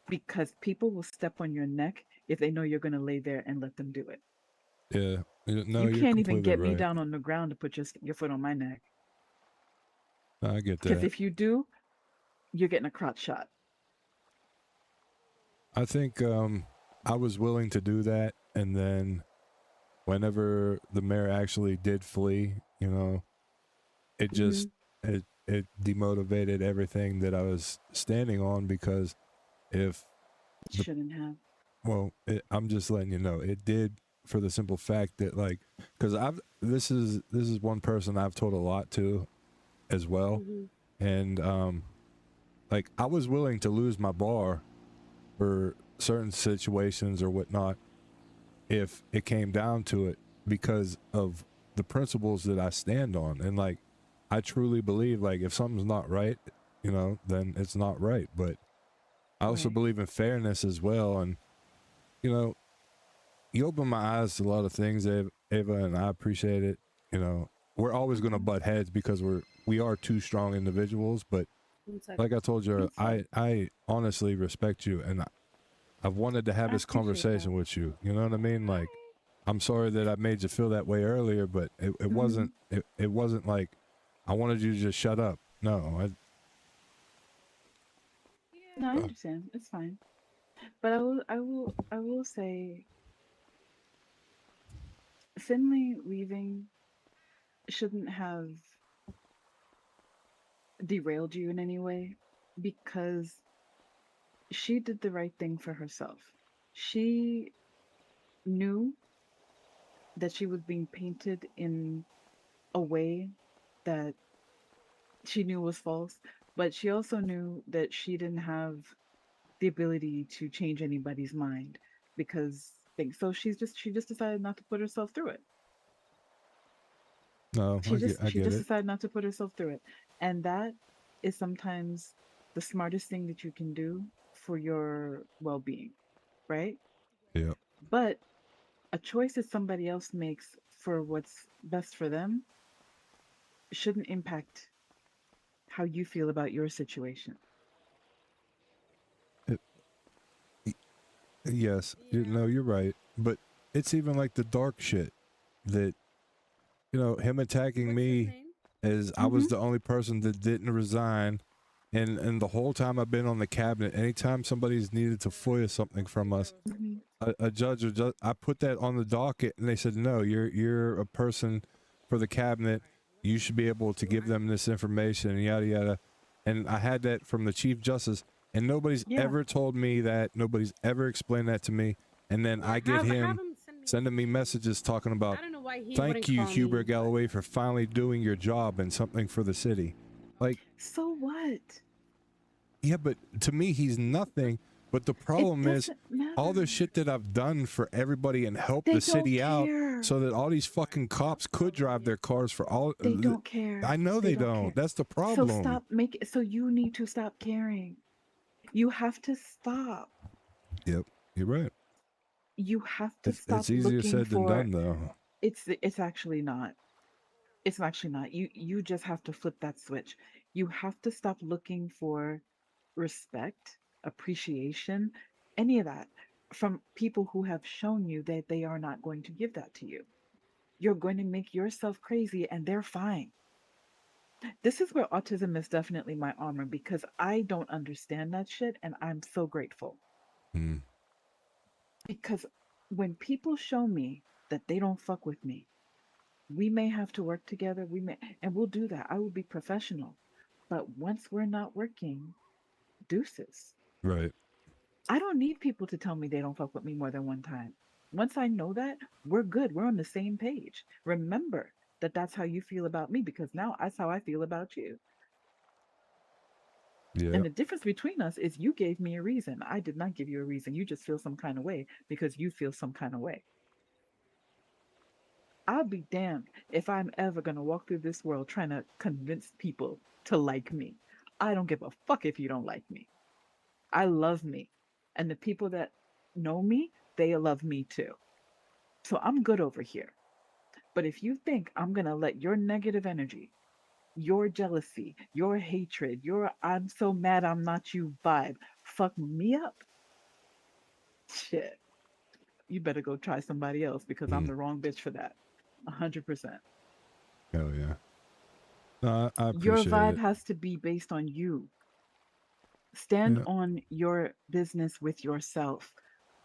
Because people will step on your neck if they know you're going to lay there and let them do it. Yeah. No, you you're can't even completely get me right. down on the ground to put your foot on my neck. I get Because that. if you do, you're getting a crotch shot. I think I was willing to do that, and then whenever the mayor actually did flee, it just it demotivated everything that I was standing on, because if shouldn't have. Well, I'm just letting you know it did, for the simple fact that, like, because this is one person I've told a lot to as well, and like, I was willing to lose my bar for certain situations or whatnot if it came down to it, because of the principles that I stand on. And, like, I truly believe, like, if something's not right, then it's not right. But I also believe in fairness as well. And you open my eyes to a lot of things, Ava, and I appreciate it. We're always going to butt heads because we are two strong individuals, but like I told you, I honestly respect you, and I've wanted to have this conversation with you. You know what I mean? Like, I'm sorry that I made you feel that way earlier, but it wasn't it wasn't like I wanted you to just shut up. No, No, I understand. It's fine. But I will say, Finley leaving shouldn't have derailed you in any way, because she did the right thing for herself. She knew that she was being painted in a way that she knew was false, but she also knew that she didn't have the ability to change anybody's mind, because so she just decided not to put herself through it. No, She I just get it. decided not to put herself through it, and that is sometimes the smartest thing that you can do for your well-being, right? Yeah. But a choice that somebody else makes for what's best for them shouldn't impact how you feel about your situation. Yes, you're right. But it's even like the dark shit that, him attacking me as I was the only person that didn't resign, And the whole time I've been on the cabinet, anytime somebody's needed to FOIA something from us, a judge or I put that on the docket, and they said, no, you're a person for the cabinet. You should be able to give them this information, and yada yada. And I had that from the Chief Justice, and nobody's ever told me that. Nobody's ever explained that to me. And then I get him sending me messages talking about, I don't know why he thank wouldn't you, call me, Huebert Galloway, for finally doing your job and something for the city. Like, so what? Yeah, but to me, he's nothing. But the problem is, doesn't all the shit that I've done for everybody and helped the city out, so that all these fucking cops could drive their cars for all. They don't care. I know they don't. care. That's the problem. So stop making. So you need to stop caring. You have to stop. Yep, you're right. You have to stop It's easier looking said for. than done, though. It's actually not. It's actually not. You just have to flip that switch. You have to stop looking for respect, appreciation, any of that from people who have shown you that they are not going to give that to you. You're going to make yourself crazy and they're fine. This is where autism is definitely my armor because I don't understand that shit and I'm so grateful. Because when people show me that they don't fuck with me, we may have to work together, and we'll do that. I will be professional. But once we're not working, deuces. Right. I don't need people to tell me they don't fuck with me more than one time. Once I know that, we're good. We're on the same page. Remember that that's how you feel about me because now that's how I feel about you. Yeah. And the difference between us is you gave me a reason. I did not give you a reason. You just feel some kind of way because you feel some kind of way. I'll be damned if I'm ever going to walk through this world trying to convince people to like me. I don't give a fuck if you don't like me. I love me. And the people that know me, they love me too. So I'm good over here. But if you think I'm going to let your negative energy, your jealousy, your hatred, your I'm so mad I'm not you vibe fuck me up, shit, you better go try somebody else because I'm the wrong bitch for that. 100%. Hell yeah. No, I appreciate Your vibe it. has to be based on you. Stand on your business with yourself.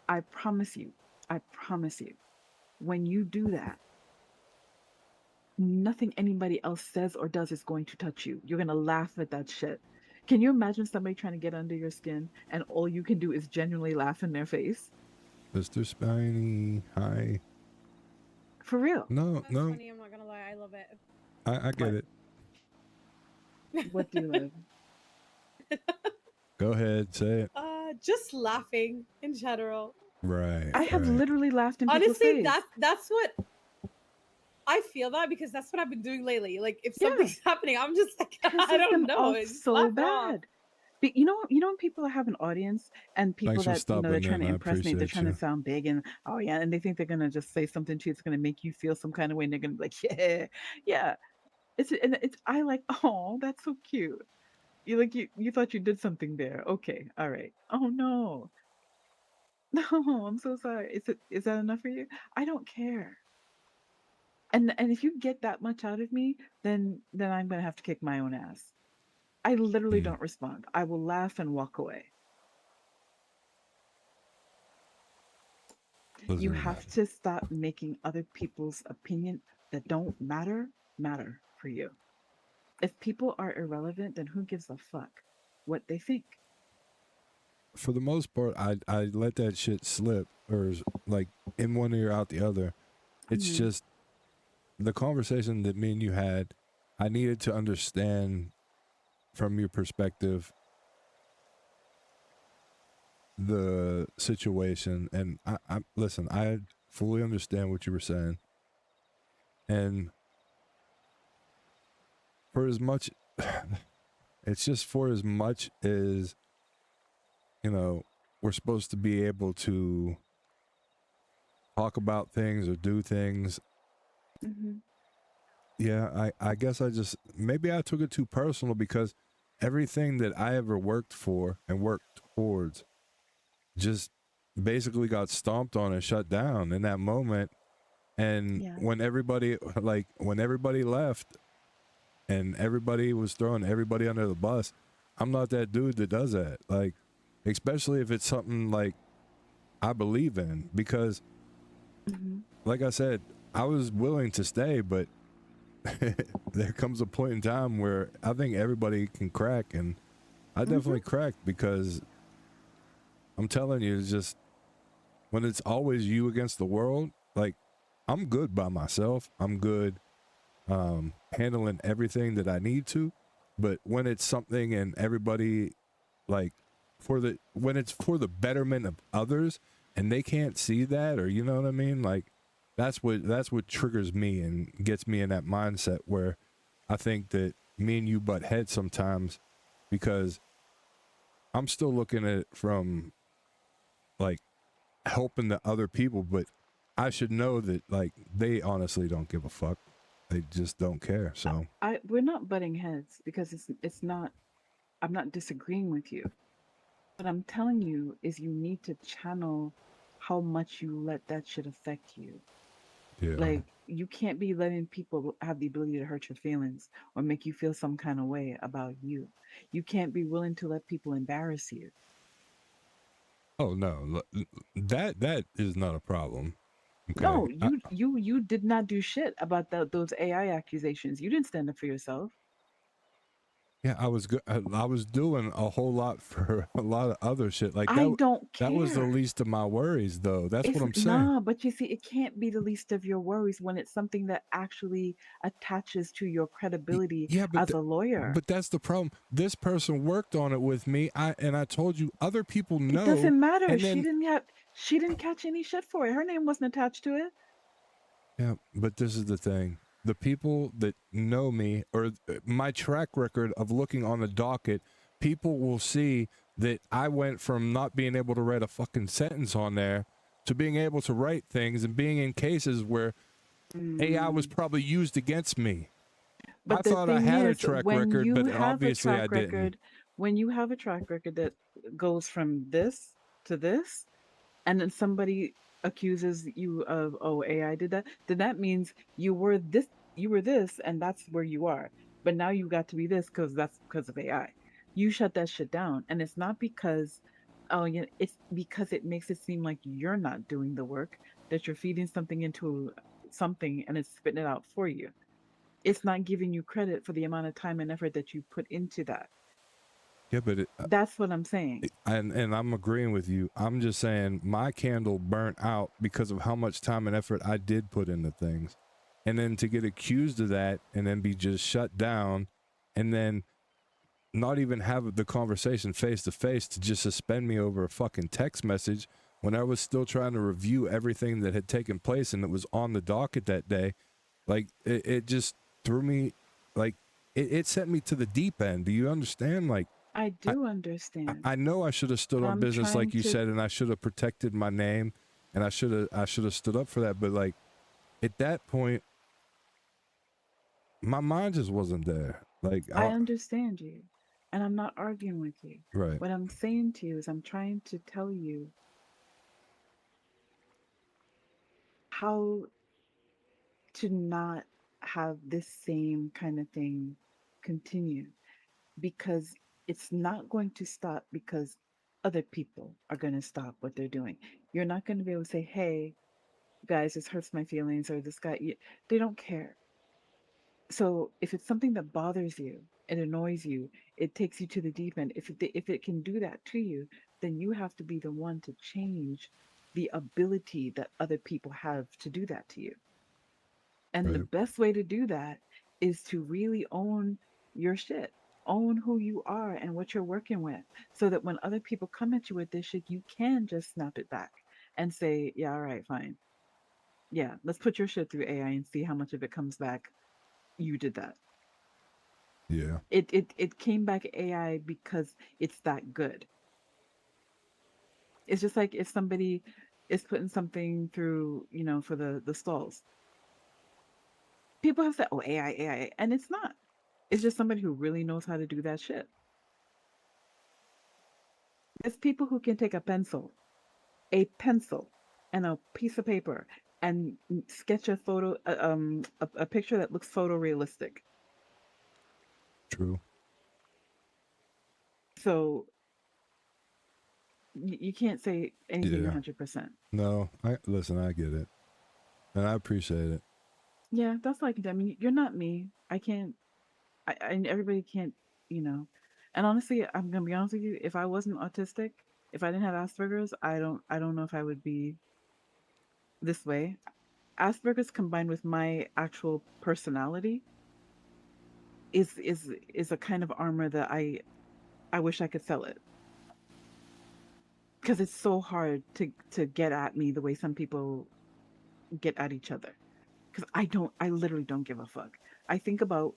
I promise you, when you do that, nothing anybody else says or does is going to touch you. You're going to laugh at that shit. Can you imagine somebody trying to get under your skin and all you can do is genuinely laugh in their face? Mr. Spiny, hi. For real. No, That's no. funny. I'm not gonna lie. I love it. I get it. What do you love? Go ahead, say it. Just laughing in general. Right. I have literally laughed in people's Honestly, face. that's what I feel that because that's what I've been doing lately. Like if something's happening, I'm just like I don't know. It's so laugh it bad. off. But you know when people have an audience and people Thanks for that they're stopping trying to in. I impress me, they're appreciate trying you. to sound big and and they think they're gonna just say something to you, it's gonna make you feel some kind of way, and they're gonna be like, yeah. It's I like, oh, that's so cute. You thought you did something there. Okay, all right. Oh no. No, I'm so sorry. Is that enough for you? I don't care. And if you get that much out of me, then I'm gonna have to kick my own ass. I literally don't respond. I will laugh and walk away. You have to stop making other people's opinion that don't matter for you. If people are irrelevant, then who gives a fuck what they think? For the most part, I let that shit slip, or like in one ear out the other. It's just the conversation that me and you had. I needed to understand from your perspective the situation, and I listen. I fully understand what you were saying, and for as much, it's just for as much as, you know, we're supposed to be able to talk about things or do things. Yeah, I guess maybe I took it too personal because everything that I ever worked for and worked towards just basically got stomped on and shut down in that moment. And when everybody left and everybody was throwing everybody under the bus, I'm not that dude that does that. Like, especially if it's something like I believe in, because like I said, I was willing to stay, but there comes a point in time where I think everybody can crack, and I definitely cracked, because I'm telling you, it's just when it's always you against the world, like, I'm good by myself. I'm good handling everything that I need to, but when it's something and everybody, like, when it's for the betterment of others and they can't see that, or you know what I mean, like, that's what triggers me and gets me in that mindset where I think that me and you butt heads sometimes, because I'm still looking at it from like helping the other people, but I should know that, like, they honestly don't give a fuck. They just don't care. So We're not butting heads, because it's not. I'm not disagreeing with you. What I'm telling you is you need to channel how much you let that shit affect you. yeah, Like, you can't be letting people have the ability to hurt your feelings or make you feel some kind of way about you. You can't be willing to let people embarrass you. oh no, that is not a problem. Okay. No, you did not do shit about those AI accusations. You didn't stand up for yourself. Yeah, I was good. I was doing a whole lot for a lot of other shit. Like I that. don't That was the care. least of my worries, though. That's It's what I'm saying. nah, but you see, it can't be the least of your worries when it's something that actually attaches to your credibility Yeah, as a lawyer. but that's the problem. This person worked on it with me. I told you, other people It know. doesn't matter. And then She didn't catch any shit for it. Her name wasn't attached to it. yeah, but this is the thing. The people that know me, or my track record of looking on the docket, people will see that I went from not being able to write a fucking sentence on there to being able to write things and being in cases where AI was probably used against me. But I the thought I thing had a is, track when record, you but have a obviously I track didn't. record, when you have a track record that goes from this to this, and then somebody accuses you of, oh, AI did that, then that means you were this, and that's where you are. But now you got to be this that's because of AI. You shut that shit down, and it's not because, oh yeah, it's because it makes it seem like you're not doing the work, that you're feeding something into something and it's spitting it out for you. It's not giving you credit for the amount of time and effort that you put into that. Yeah, but That's what I'm saying. and I'm agreeing with you. I'm just saying my candle burnt out because of how much time and effort I did put into things. And then to get accused of that and then be just shut down and then not even have the conversation face to face, to just suspend me over a fucking text message when I was still trying to review everything that had taken place and it was on the docket that day. Like it just threw me, like it sent me to the deep end. Do you understand? Like, I do understand. I know I should have stood But on I'm business like trying you to- said, and I should have protected my name, and I should have stood up for that. But like at that point, my mind just wasn't there. Like I understand you, and I'm not arguing with you. Right. What I'm saying to you is I'm trying to tell you how to not have this same kind of thing continue, because it's not going to stop because other people are going to stop what they're doing. You're not going to be able to say, hey, guys, this hurts my feelings, or this guy, they don't care. So if it's something that bothers you, it annoys you, it takes you to the deep end. If it can do that to you, then you have to be the one to change the ability that other people have to do that to you. And the best way to do that is to really own your shit, own who you are and what you're working with, so that when other people come at you with this shit, you can just snap it back and say, yeah, all right, fine. Yeah, let's put your shit through AI and see how much of it comes back. You did that. Yeah. It came back AI because it's that good. It's just like if somebody is putting something through, for the stalls. People have said, oh, AI, and it's not. It's just somebody who really knows how to do that shit. There's people who can take a pencil and a piece of paper and sketch a photo, a picture that looks photorealistic. True. So you can't say anything Yeah. 100%. No, I listen. I get it, and I appreciate it. Yeah, that's like, I mean, you're not me. I can't, and everybody can't, you know. And honestly, I'm gonna be honest with you. If I wasn't autistic, if I didn't have Asperger's, I don't know if I would be this way. Asperger's combined with my actual personality is a kind of armor that I wish I could sell it, because it's so hard to get at me the way some people get at each other. Because I literally don't give a fuck. I think about,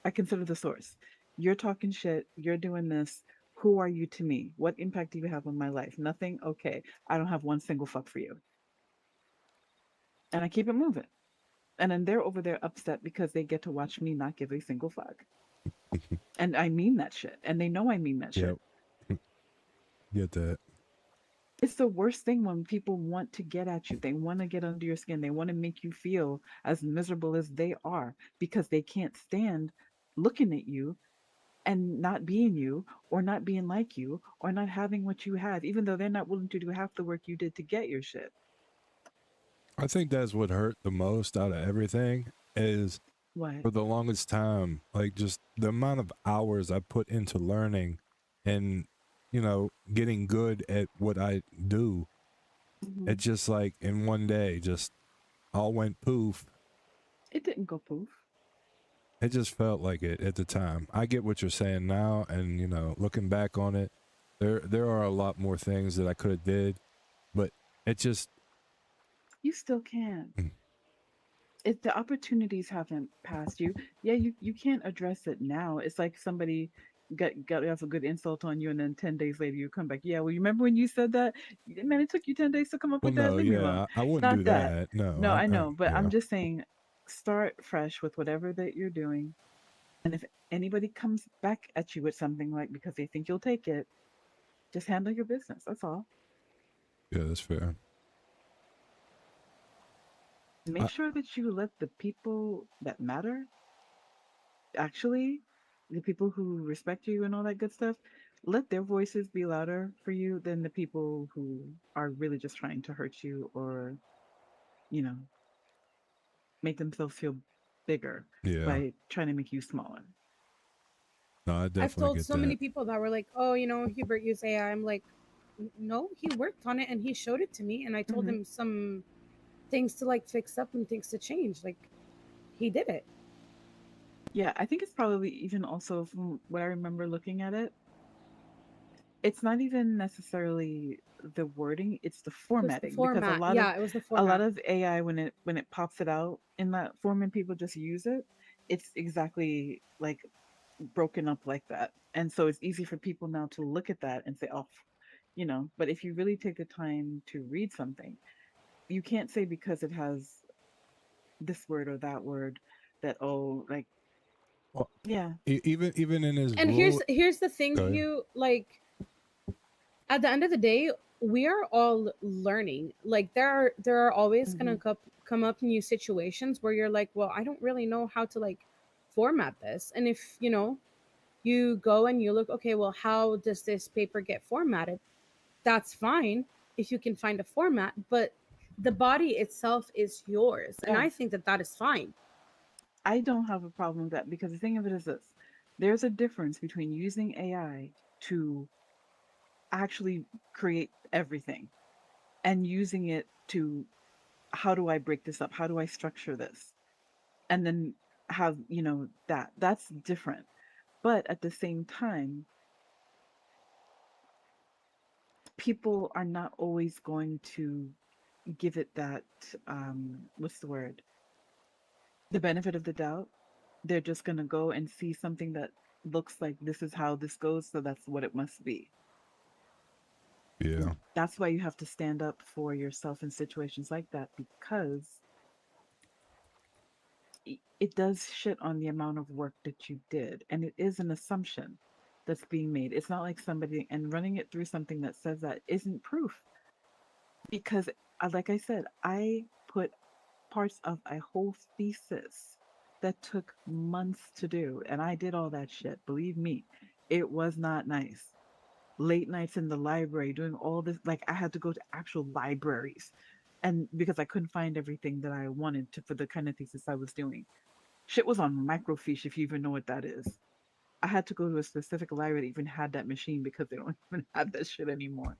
I consider the source. You're talking shit, you're doing this. Who are you to me? What impact do you have on my life? Nothing? Okay. I don't have one single fuck for you. And I keep it moving. And then they're over there upset because they get to watch me not give a single fuck. And I mean that shit. And they know I mean that shit. Yep. Get that. It's the worst thing when people want to get at you. They want to get under your skin. They want to make you feel as miserable as they are because they can't stand looking at you and not being you, or not being like you, or not having what you have, even though they're not willing to do half the work you did to get your shit. I think that's what hurt the most out of everything is What? for the longest time, like just the amount of hours I put into learning and, you know, getting good at what I do. Mhm. It just like in one day, just all went poof. It didn't go poof. It just felt like it at the time. I get what you're saying now, and you know, looking back on it, there are a lot more things that I could have did, but it just You still can. If the opportunities haven't passed you, yeah, you can't address it now. It's like somebody got off a good insult on you, and then 10 days later you come back. Yeah, well, you remember when you said that? Man, it took you 10 days to come up well, with that. no, Leave me alone. yeah, I wouldn't Not do that. that. No, No, I know, but yeah. I'm just saying, start fresh with whatever that you're doing. And if anybody comes back at you with something like because they think you'll take it, just handle your business. That's all. Yeah, that's fair. Make sure that you let the people that matter, actually, the people who respect you and all that good stuff, let their voices be louder for you than the people who are really just trying to hurt you or, you know, make themselves feel bigger Yeah. by trying to make you smaller. No, I I've definitely told get so that. many people that were like, "Oh, you know, Hubert used AI." I'm like, "No, he worked on it and he showed it to me, and I told Mhm. him some things to like fix up and things to change. Like, he did it." Yeah, I think it's probably even also from what I remember looking at it, it's not even necessarily the wording, it's the It was the formatting, because format. Yeah, it was the a format. lot of AI when it pops it out in that form and people just use it, it's exactly like broken up like that. And so it's easy for people now to look at that and say, "Oh, you know," but if you really take the time to read something, you can't say because it has this word or that word that, oh, like, Well, yeah. even in his And role. here's the thing, Go ahead. you like at the end of the day, we are all learning. Like there are always gonna come up new situations where you're like, well, I don't really know how to like format this. And if you know, you go and you look, okay, well, how does this paper get formatted? That's fine if you can find a format, but the body itself is yours, and I Yes. think that that is fine. I don't have a problem with that because the thing of it is this: there's a difference between using AI to actually create everything and using it to, how do I break this up? How do I structure this? And then have, you know, that's different. But at the same time, people are not always going to give it that, what's the word? The benefit of the doubt. They're just going to go and see something that looks like this is how this goes, so that's what it must be. Yeah. That's why you have to stand up for yourself in situations like that, because it does shit on the amount of work that you did. And it is an assumption that's being made. It's not like somebody, and running it through something that says that isn't proof. Because, like I said, I put parts of a whole thesis that took months to do, and I did all that shit. Believe me, it was not nice. late nights in the library doing all this. Like I had to go to actual libraries, and because I couldn't find everything that I wanted to for the kind of thesis I was doing. Shit was on microfiche, if you even know what that is. I had to go to a specific library that even had that machine because they don't even have that shit anymore.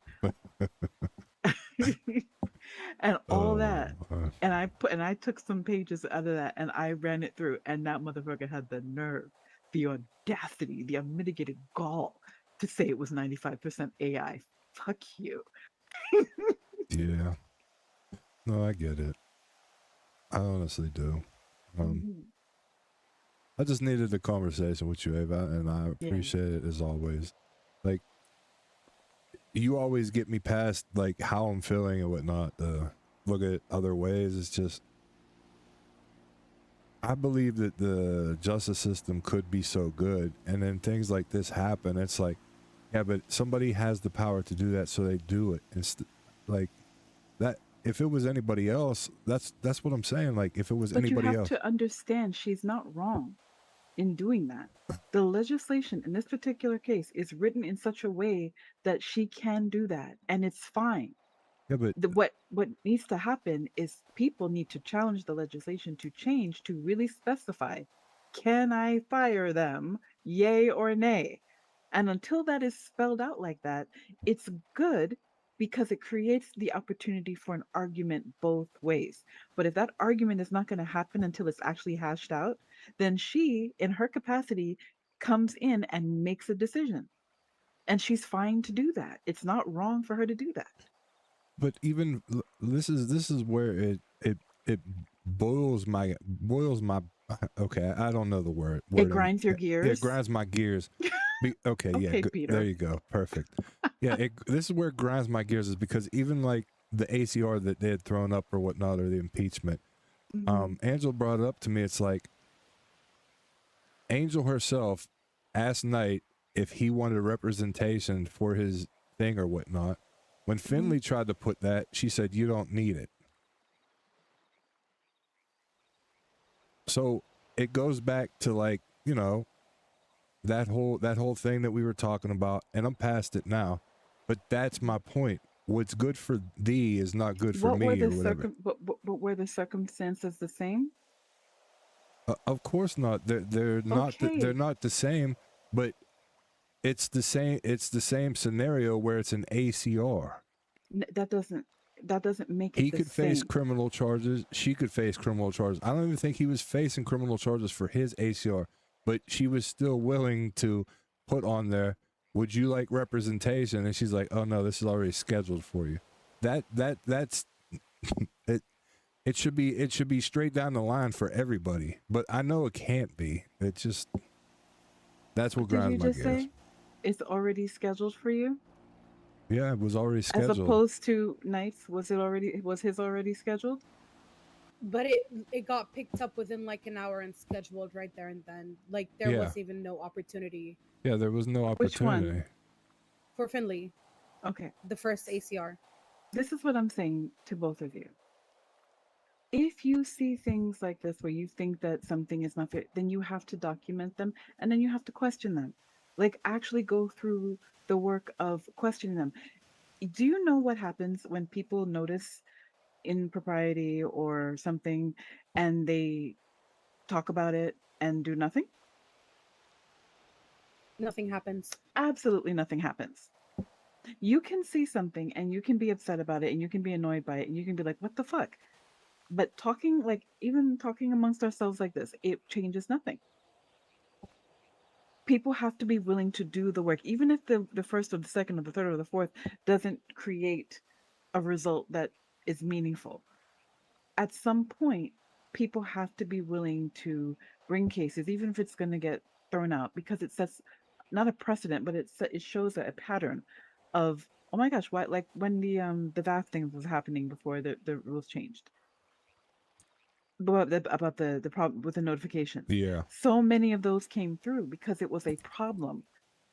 And all that. And I took some pages out of that and I ran it through, and that motherfucker had the nerve, the audacity, the unmitigated gall to say it was 95% AI. Fuck you. Yeah. No, I get it. I honestly do. I just needed a conversation with you, Ava, and I appreciate it as always. Like, you always get me past like how I'm feeling and whatnot. Look at other ways. It's just, I believe that the justice system could be so good, and then things like this happen. It's like, yeah, but somebody has the power to do that, so they do it. It's like that. If it was anybody else, that's what I'm saying. Like, if it was But anybody you have else, to understand she's not wrong in doing that. The legislation in this particular case is written in such a way that she can do that, and it's fine. yeah, but What needs to happen is people need to challenge the legislation to change to really specify, can I fire them, yay or nay? And until that is spelled out like that, it's good because it creates the opportunity for an argument both ways. But if that argument is not going to happen until it's actually hashed out, then she, in her capacity, comes in and makes a decision. And she's fine to do that. It's not wrong for her to do that. but even this is where it boils my okay, I don't know the word. It grinds your gears. Yeah, it grinds my gears. Okay, yeah, Okay, Peter. there you go, perfect. Yeah, this is where it grinds my gears, is because even like the ACR that they had thrown up or whatnot, or the impeachment, Angel brought it up to me. It's like Angel herself asked Knight if he wanted representation for his thing or whatnot. When Finley tried to put that, she said, "You don't need it." So it goes back to, like, you know, that whole thing that we were talking about, and I'm past it now. But that's my point. What's good for thee is not good for me, or whatever. But were the circumstances the same? Of course not. They're not. Okay. They're not the same. But it's the same. It's the same scenario where it's an ACR. That doesn't make it He the could same. face criminal charges. She could face criminal charges. I don't even think he was facing criminal charges for his ACR, but she was still willing to put on there, "Would you like representation?" And she's like, "Oh no, this is already scheduled for you." That's it. It should be straight down the line for everybody. But I know it can't be. It just, that's what Did you grinds my just gears. say it's already scheduled for you? Yeah, it was already scheduled. As opposed to Knight's, was his already scheduled? But it got picked up within like an hour and scheduled right there and then. Like there Yeah. was even no opportunity Yeah, there was no Which one? opportunity. for Finley, Okay. the first ACR. This is what I'm saying to both of you. If you see things like this where you think that something is not fair, then you have to document them and then you have to question them. Like actually go through the work of questioning them. Do you know what happens when people notice impropriety or something and they talk about it and do nothing? Nothing happens. Absolutely nothing happens. You can see something and you can be upset about it and you can be annoyed by it and you can be like, what the fuck? But talking, like, even talking amongst ourselves like this, it changes nothing. People have to be willing to do the work, even if the first or the second or the third or the fourth doesn't create a result that is meaningful. At some point, people have to be willing to bring cases, even if it's going to get thrown out, because it sets not a precedent, but it shows a pattern of, oh my gosh, why, like when the VAF thing was happening before the rules changed. About the problem with the notifications. Yeah. So many of those came through because it was a problem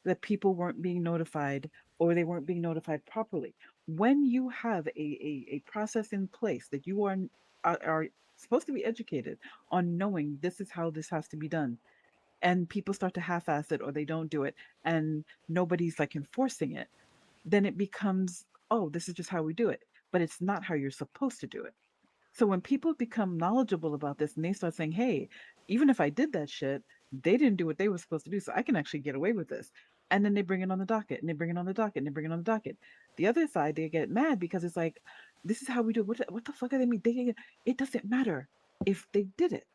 that people weren't being notified or they weren't being notified properly. When you have a process in place that you are supposed to be educated on knowing this is how this has to be done, and people start to half-ass it or they don't do it, and nobody's like enforcing it, then it becomes, oh, this is just how we do it. But it's not how you're supposed to do it. So when people become knowledgeable about this and they start saying, hey, even if I did that shit, they didn't do what they were supposed to do, so I can actually get away with this. And then they bring it on the docket, and they bring it on the docket, and they bring it on the docket. The other side, they get mad because it's like, this is how we do it. What the fuck are they mean? It doesn't matter if they did it.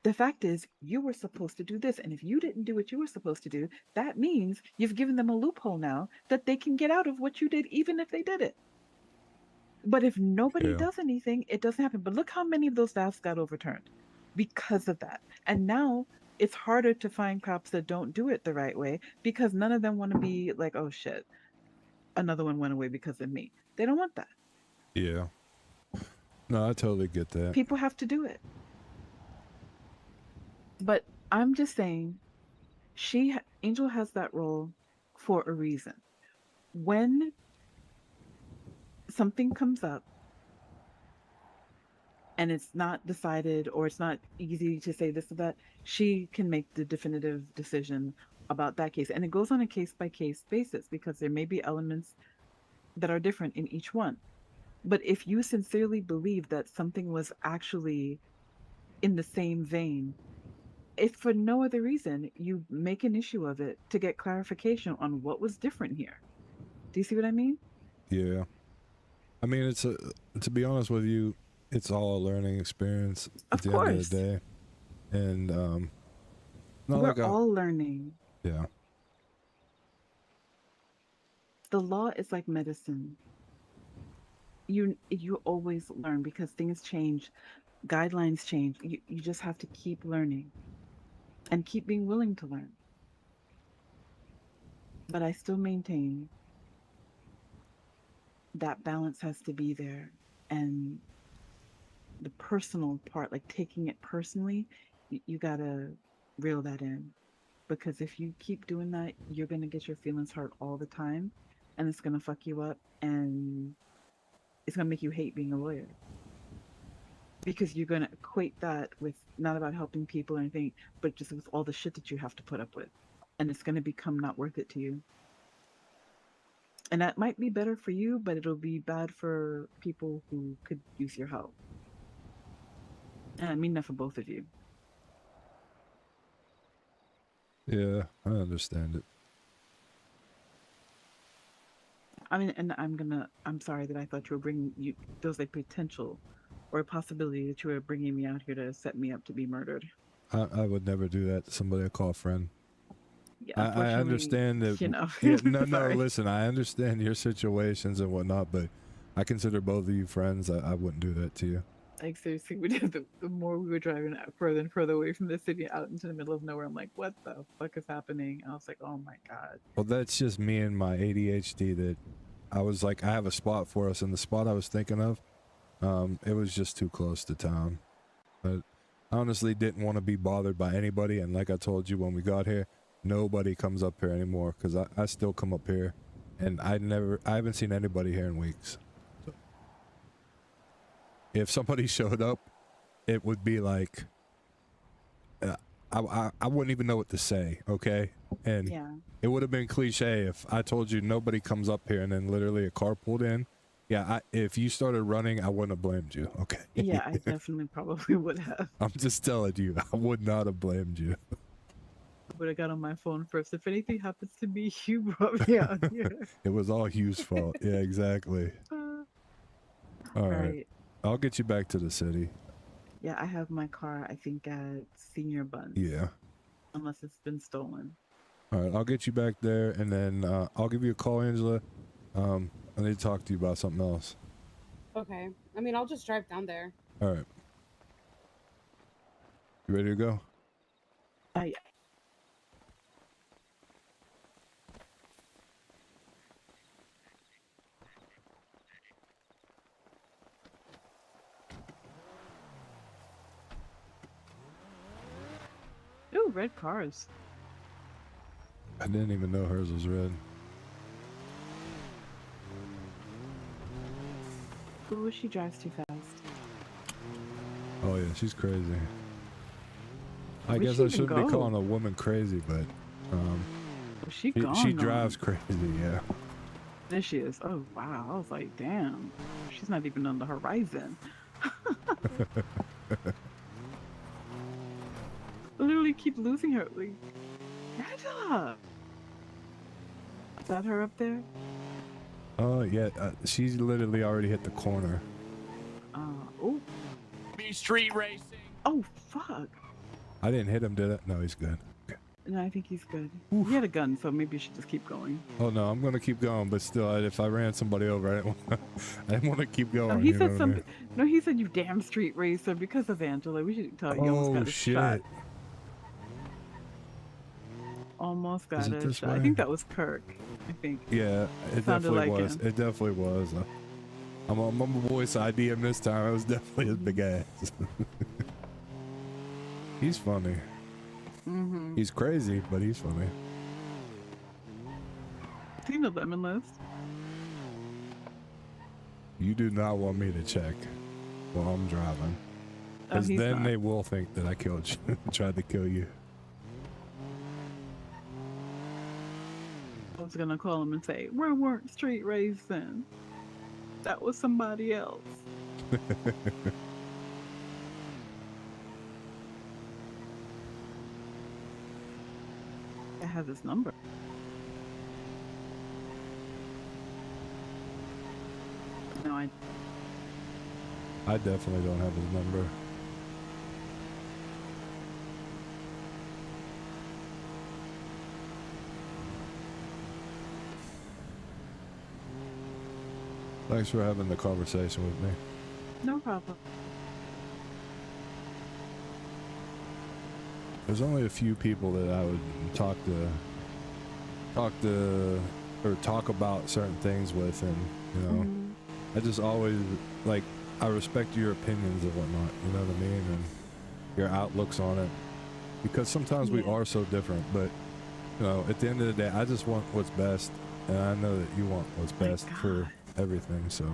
The fact is, you were supposed to do this, and if you didn't do what you were supposed to do, that means you've given them a loophole now that they can get out of what you did, even if they did it. But if nobody does anything, it doesn't happen. But look how many of those vows got overturned because of that. And now it's harder to find cops that don't do it the right way because none of them want to be like, oh shit, another one went away because of me. They don't want that. Yeah. No, I totally get that. People have to do it. But I'm just saying, Angel has that role for a reason. When something comes up and it's not decided or it's not easy to say this or that, she can make the definitive decision about that case. And it goes on a case-by-case basis because there may be elements that are different in each one. But if you sincerely believe that something was actually in the same vein, if for no other reason, you make an issue of it to get clarification on what was different here. Do you see what I mean? Yeah. I mean, to be honest with you, it's all a learning experience at the end of the day. And we're all learning. Yeah. The law is like medicine. You always learn because things change, guidelines change. You just have to keep learning and keep being willing to learn. But I still maintain that balance has to be there, and the personal part, like taking it personally, you gotta reel that in, because if you keep doing that, you're gonna get your feelings hurt all the time, and it's gonna fuck you up, and it's gonna make you hate being a lawyer, because you're gonna equate that with not about helping people or anything, but just with all the shit that you have to put up with, and it's gonna become not worth it to you. And that might be better for you, but it'll be bad for people who could use your help. And I mean that for both of you. Yeah, I understand it. I mean, and I'm sorry that I thought you were there was a potential or a possibility that you were bringing me out here to set me up to be murdered. I would never do that to somebody I call friend. Yeah, I understand that. You know, Yeah, no, listen, I understand your situations and whatnot, but I consider both of you friends. I wouldn't do that to you. Like seriously, the more we were driving further and further away from the city out into the middle of nowhere, I'm like, what the fuck is happening? I was like, oh my god. Well, that's just me and my ADHD that I was like, I have a spot for us, and the spot I was thinking of, it was just too close to town. But I honestly didn't want to be bothered by anybody, and like I told you when we got here, nobody comes up here anymore, because I still come up here, and I haven't seen anybody here in weeks. So if somebody showed up, it would be like, I wouldn't even know what to say, okay? And yeah, it would have been cliche if I told you nobody comes up here and then literally a car pulled in. Yeah, if you started running, I wouldn't have blamed you, okay? Yeah, I definitely probably would have. I'm just telling you, I would not have blamed you. Would have got on my phone first. If anything happens to me, you brought me out here. It was all Hugh's fault. Yeah, exactly. All right. I'll get you back to the city. Yeah, I have my car, I think, at Senior Buns. Yeah. Unless it's been stolen. All right, I'll get you back there, and then I'll give you a call, Angela. I need to talk to you about something else. Okay. I mean, I'll just drive down there. All right. You ready to go? Yeah. Ooh, red cars. I didn't even know hers was red. Ooh, she drives too fast. Oh yeah, she's crazy. I Where'd guess she I even shouldn't be go? calling a woman crazy, but Was she she gone? drives crazy. Yeah. There she is. Oh wow! I was like, damn, she's not even on the horizon. Literally keep losing her. Like, Angela, is that her up there? Oh yeah, she's literally already hit the corner. Oh. Be street racing. Oh fuck! I didn't hit him, did I? No, he's good. No, I think he's good. He had a gun, so maybe you should just keep going. Oh no, I'm gonna keep going, but still, if I ran somebody over, I didn't want to keep going. No, he you know said what I something. mean? No, he said you damn street racer because of Angela. We should tell you. You almost Oh got a shot. shit! Almost got it a this shot. I way? think that was Kirk. I think. Yeah, it Sounded definitely like was. him. It definitely was. I'm a voice ID him this time. It was definitely his big ass. He's funny. Mm-hmm. He's crazy, but he's funny. Seen the lemon list. You do not want me to check while I'm driving, because he's then not. they will think that I killed you, tried to kill you. I was gonna call him and say, "We weren't street racing. That was somebody else." I have his number. No, I definitely don't have his number. Thanks for having the conversation with me. no problem. There's only a few people that I would talk about certain things with, and you know, I just always like, I respect your opinions and whatnot. You know what I mean, and your outlooks on it, because sometimes we are so different. But you know, at the end of the day, I just want what's best, and I know that you want what's best for everything. So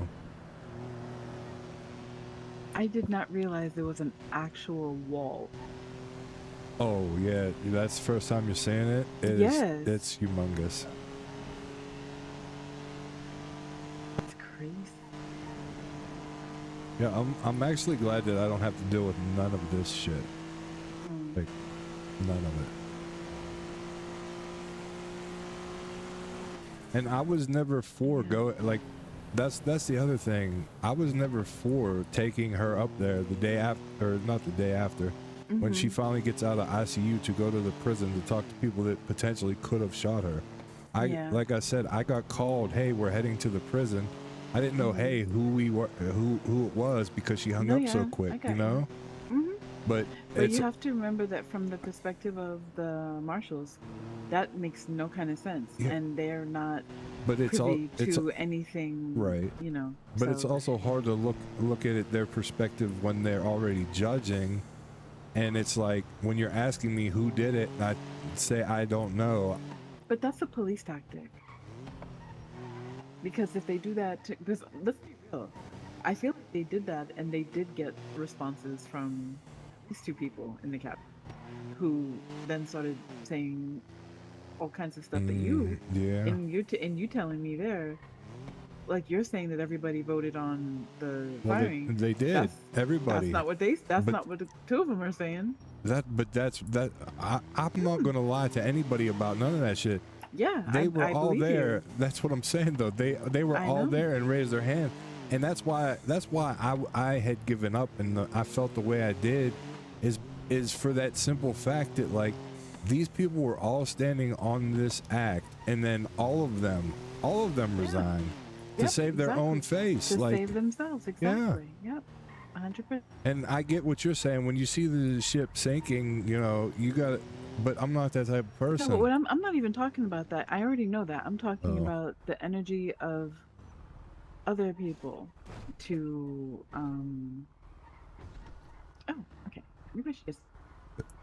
I did not realize there was an actual wall. oh yeah, that's the first time you're seeing it. Yes. It's humongous. It's crazy. Yeah, I'm actually glad that I don't have to deal with none of this shit. Like, none of it. And I was never for like, that's the other thing. I was never for taking her up there the day after, or not the day after, when she finally gets out of ICU to go to the prison to talk to people that potentially could have shot her. Like I said, I got called, hey, we're heading to the prison. I didn't know, hey, who it was, because she hung up so quick, you know? But you have to remember that from the perspective of the marshals, that makes no kind of sense, and they're not privy to anything, right? You know, but so. it's also hard to look at it, their perspective, when they're already judging, and it's like, when you're asking me who did it, and I say I don't know. But that's a police tactic, because if they do that, because let's be real, I feel like they did that, and they did get responses from these two people in the cab, who then started saying all kinds of stuff that you, and you telling me there, like you're saying that everybody voted on the firing. They did. Everybody. That's not what not what the two of them are saying. I'm not gonna lie to anybody about none of that shit. Yeah, they were I all believe there. you. That's what I'm saying, though. They were all there and raised their hand, and that's why I had given up, and I felt the way I did, is for that simple fact that, like, these people were all standing on this act, and then all of them resigned to save their own face, to like, save themselves. Exactly. Yep. 100%. And I get what you're saying. When you see the ship sinking, you know, you got. But I'm not that type of person. No, but I'm not even talking about that. I already know that. I'm talking about the energy of other people to Oh, okay. Maybe I should just.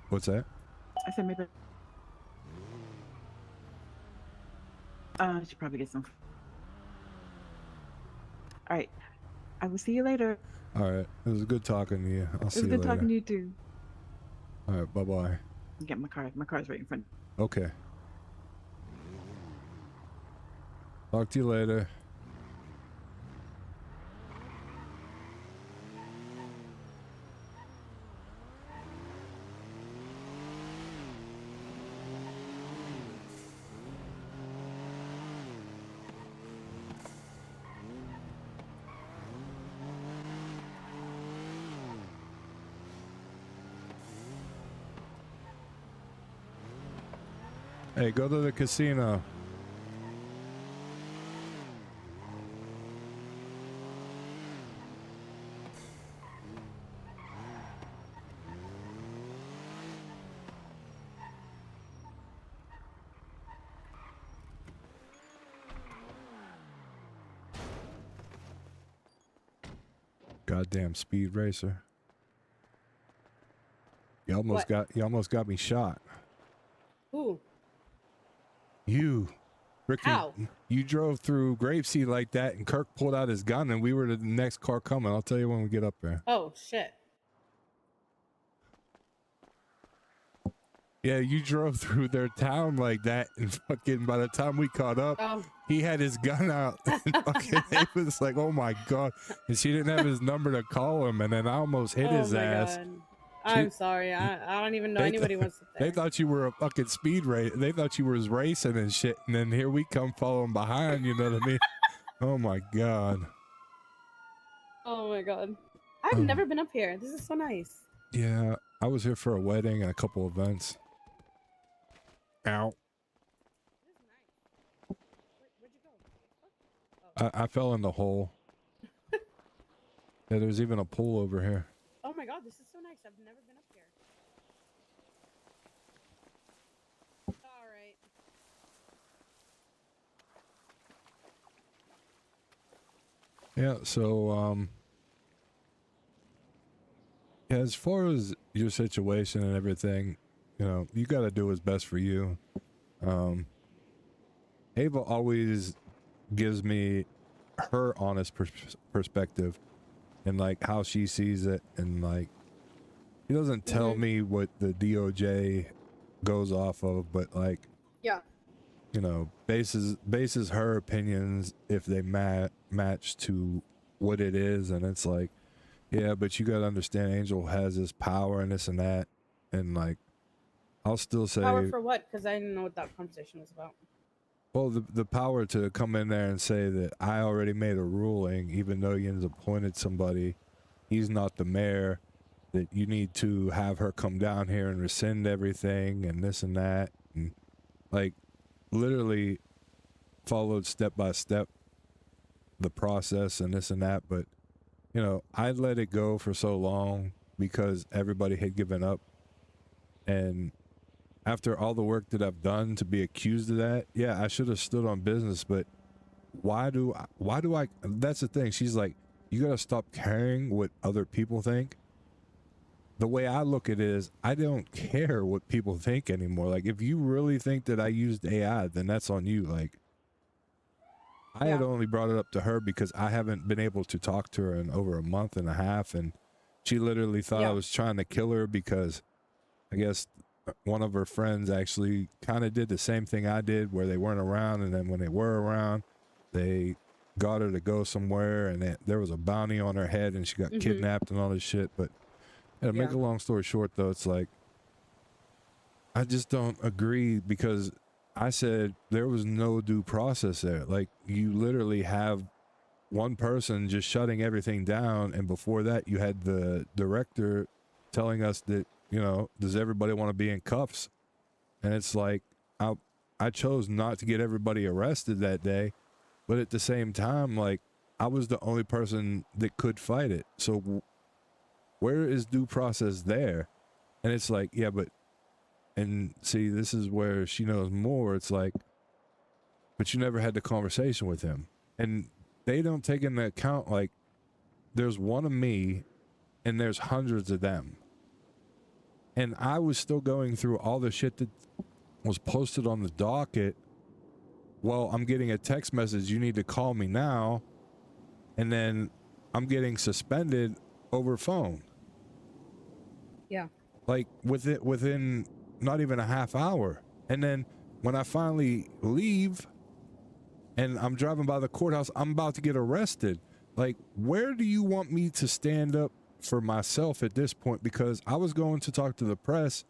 What's that? I said maybe. I should probably get some. All right. I will see you later. All right. It was good talking to you. I'll see you later. It was good talking to you too. All right, bye-bye. Get my car. My car's right in front. Okay. Talk to you later. Hey, go to the casino. Goddamn speed racer. You almost got me shot. Who? You. Ricky, How? you drove through Grapeseed like that and Kirk pulled out his gun and we were the next car coming. I'll tell you when we get up there. Oh shit. Yeah, you drove through their town like that and fucking by the time we caught up, he had his gun out and fucking it was like, oh my God. And she didn't have his number to call him and then I almost hit his ass. God. I'm sorry. I don't even know anybody wants to. They thought you were a fucking speed race. They thought you was racing and shit. And then here we come following behind, you know what I mean? Oh my God. Oh my God. I've never been up here. This is so nice. Yeah, I was here for a wedding and a couple events. Ow. I fell in the hole. Yeah, there's even a pool over here. Oh my God, this is so nice. I've never been up here. All right. Yeah, so yeah, as far as your situation and everything, you know, you got to do what's best for you. Ava always gives me her honest perspective and like how she sees it, and like he doesn't tell me what the DOJ goes off of, but like, yeah, you know, bases her opinions if they match to what it is, and it's like, yeah, but you gotta understand Angel has this power and this and that, and like I'll still say Power for what? Because I didn't know what that conversation was about. well, the power to come in there and say that I already made a ruling, even though Yin's appointed somebody, he's not the mayor, that you need to have her come down here and rescind everything and this and that, and like literally followed step by step the process and this and that. But you know, I let it go for so long because everybody had given up, and after all the work that I've done to be accused of that, yeah, I should have stood on business, but why do I, that's the thing. She's like, you got to stop caring what other people think. The way I look at it is, I don't care what people think anymore. Like, if you really think that I used AI, then that's on you. Like, I had only brought it up to her because I haven't been able to talk to her in over a month and a half, and she literally thought I was trying to kill her because I guess one of her friends actually kind of did the same thing I did, where they weren't around, and then when they were around, they got her to go somewhere, and there was a bounty on her head, and she got kidnapped and all this shit. But to make a long story short, though, it's like I just don't agree, because I said there was no due process there. Like, you literally have one person just shutting everything down, and before that you had the director telling us that, you know, does everybody want to be in cuffs? And it's like, I chose not to get everybody arrested that day, but at the same time, like, I was the only person that could fight it. So where is due process there? And it's like, yeah, but, and see, this is where she knows more. It's like, but you never had the conversation with him. And they don't take into account, like, there's one of me and there's hundreds of them. And I was still going through all the shit that was posted on the docket. Well, I'm getting a text message, you need to call me now. And then I'm getting suspended over phone. Yeah. like within not even a half hour. And then when I finally leave and I'm driving by the courthouse, I'm about to get arrested. Like, where do you want me to stand up for myself at this point? Because I was going to talk to the press,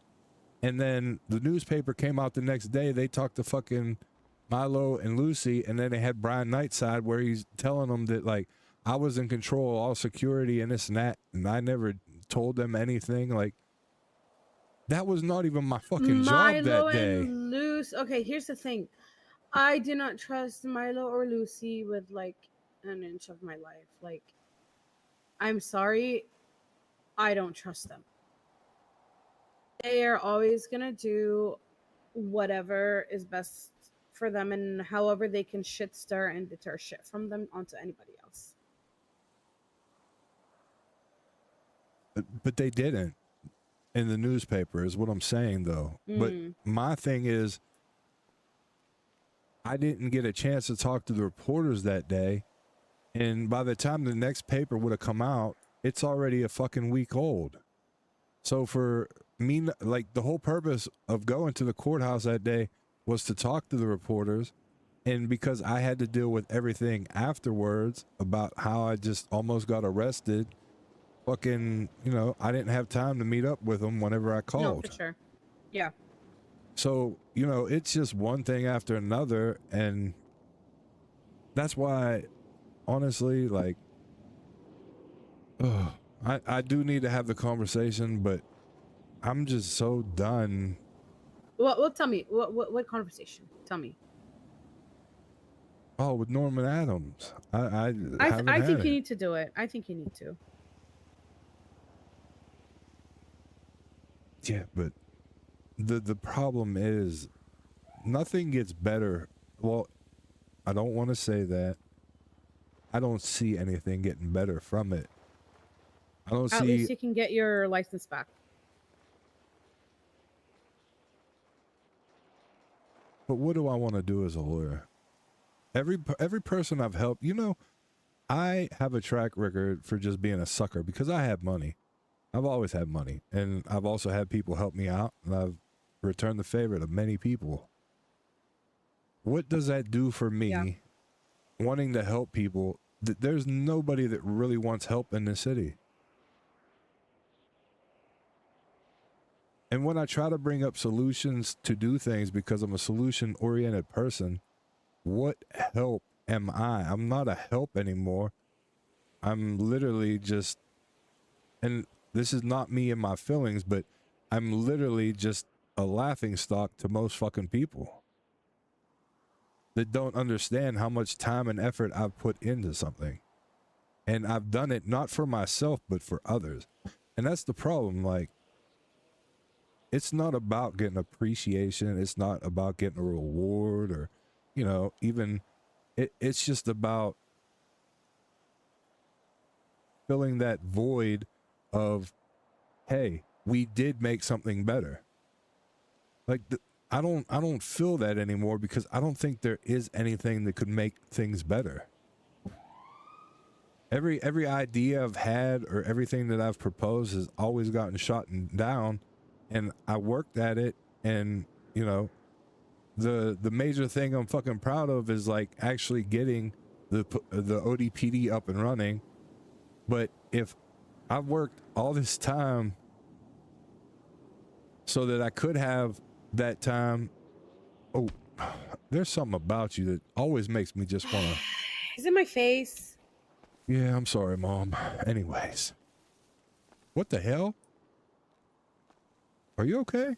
and then the newspaper came out the next day. They talked to fucking Milo and Lucy, and then they had Brian Nightside where he's telling them that, like, I was in control of all security and this and that, and I never told them anything. Like, that was not even my fucking job that day. And Lucy. Okay, here's the thing. I do not trust Milo or Lucy with like an inch of my life. Like, I'm sorry, I don't trust them. They are always gonna do whatever is best for them and however they can shit stir and deter shit from them onto anybody else. But they didn't in the newspaper is what I'm saying, though. But my thing is, I didn't get a chance to talk to the reporters that day, and by the time the next paper would have come out, it's already a fucking week old. So for me, like, the whole purpose of going to the courthouse that day was to talk to the reporters, and because I had to deal with everything afterwards about how I just almost got arrested, fucking, you know, I didn't have time to meet up with them whenever I called. No, for sure. Yeah. So, you know, it's just one thing after another, and that's why, honestly, like, I do need to have the conversation, but I'm just so done. Well, tell me, what conversation? Tell me. Oh, with Norman Adams. I think you need to do it. I think you need to. Yeah, but the problem is nothing gets better. Well, I don't want to say that. I don't see anything getting better from it. I don't see. At least you can get your license back. But what do I want to do as a lawyer? Every person I've helped, you know, I have a track record for just being a sucker because I have money. I've always had money, and I've also had people help me out, and I've returned the favor to many people. What does that do for me, wanting to help people? There's nobody that really wants help in this city. And when I try to bring up solutions to do things because I'm a solution-oriented person, what help am I? I'm not a help anymore. I'm literally just, and this is not me and my feelings, but I'm literally just a laughing stock to most fucking people that don't understand how much time and effort I've put into something. And I've done it not for myself, but for others. And that's the problem. Like, it's not about getting appreciation. It's not about getting a reward or, you know, even it's just about filling that void of, hey, we did make something better. Like, I don't feel that anymore because I don't think there is anything that could make things better. Every idea I've had or everything that I've proposed has always gotten shot down, and I worked at it, and, you know, the major thing I'm fucking proud of is like actually getting the ODPD up and running. But if I've worked all this time so that I could have that time, oh, there's something about you that always makes me just want to. Is it my face? Yeah, I'm sorry, Mom. Anyways, what the hell? Are you okay?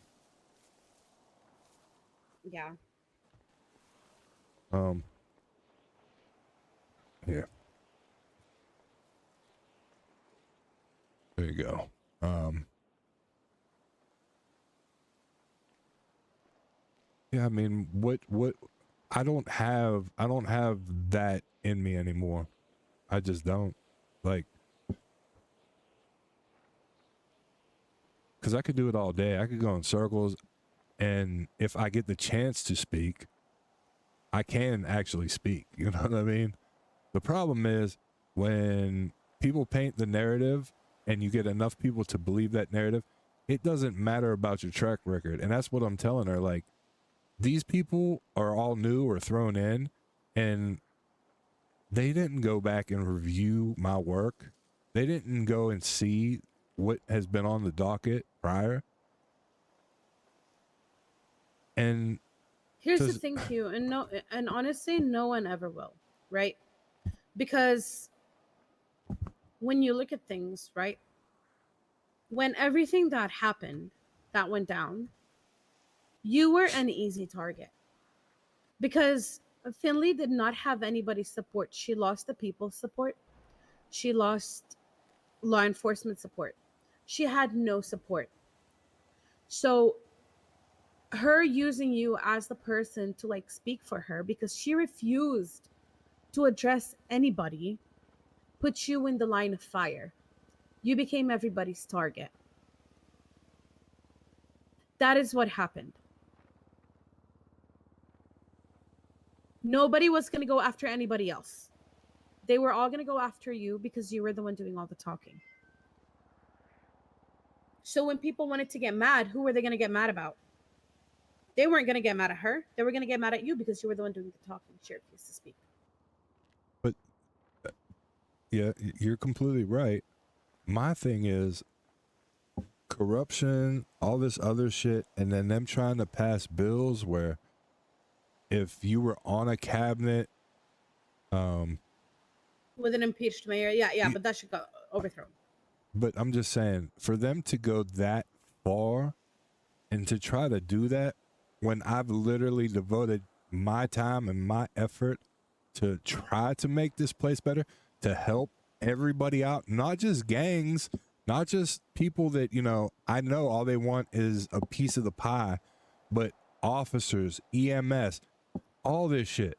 Yeah. Here. There you go. Yeah, I mean, what I don't have that in me anymore. I just don't. Like, because I could do it all day. I could go in circles, and if I get the chance to speak, I can actually speak. You know what I mean? The problem is when people paint the narrative and you get enough people to believe that narrative, it doesn't matter about your track record. And that's what I'm telling her. Like, these people are all new or thrown in, and they didn't go back and review my work. They didn't go and see what has been on the docket prior. And here's the thing, Q, and honestly, no one ever will, right? Because when you look at things, right, when everything that happened, that went down, you were an easy target. Because Finley did not have anybody's support. She lost the people's support. She lost law enforcement support. She had no support. So her using you as the person to like speak for her, because she refused to address anybody, put you in the line of fire. You became everybody's target. That is what happened. Nobody was going to go after anybody else. They were all going to go after you because you were the one doing all the talking. So when people wanted to get mad, who were they going to get mad about? They weren't going to get mad at her. They were going to get mad at you because you were the one doing the talking. She refused to speak. But yeah, you're completely right. My thing is corruption, all this other shit, and then them trying to pass bills where if you were on a cabinet, with an impeached mayor, yeah, but that should go overthrown. But I'm just saying, for them to go that far and to try to do that when I've literally devoted my time and my effort to try to make this place better, to help everybody out, not just gangs, not just people that, you know, I know all they want is a piece of the pie, but officers, EMS, all this shit.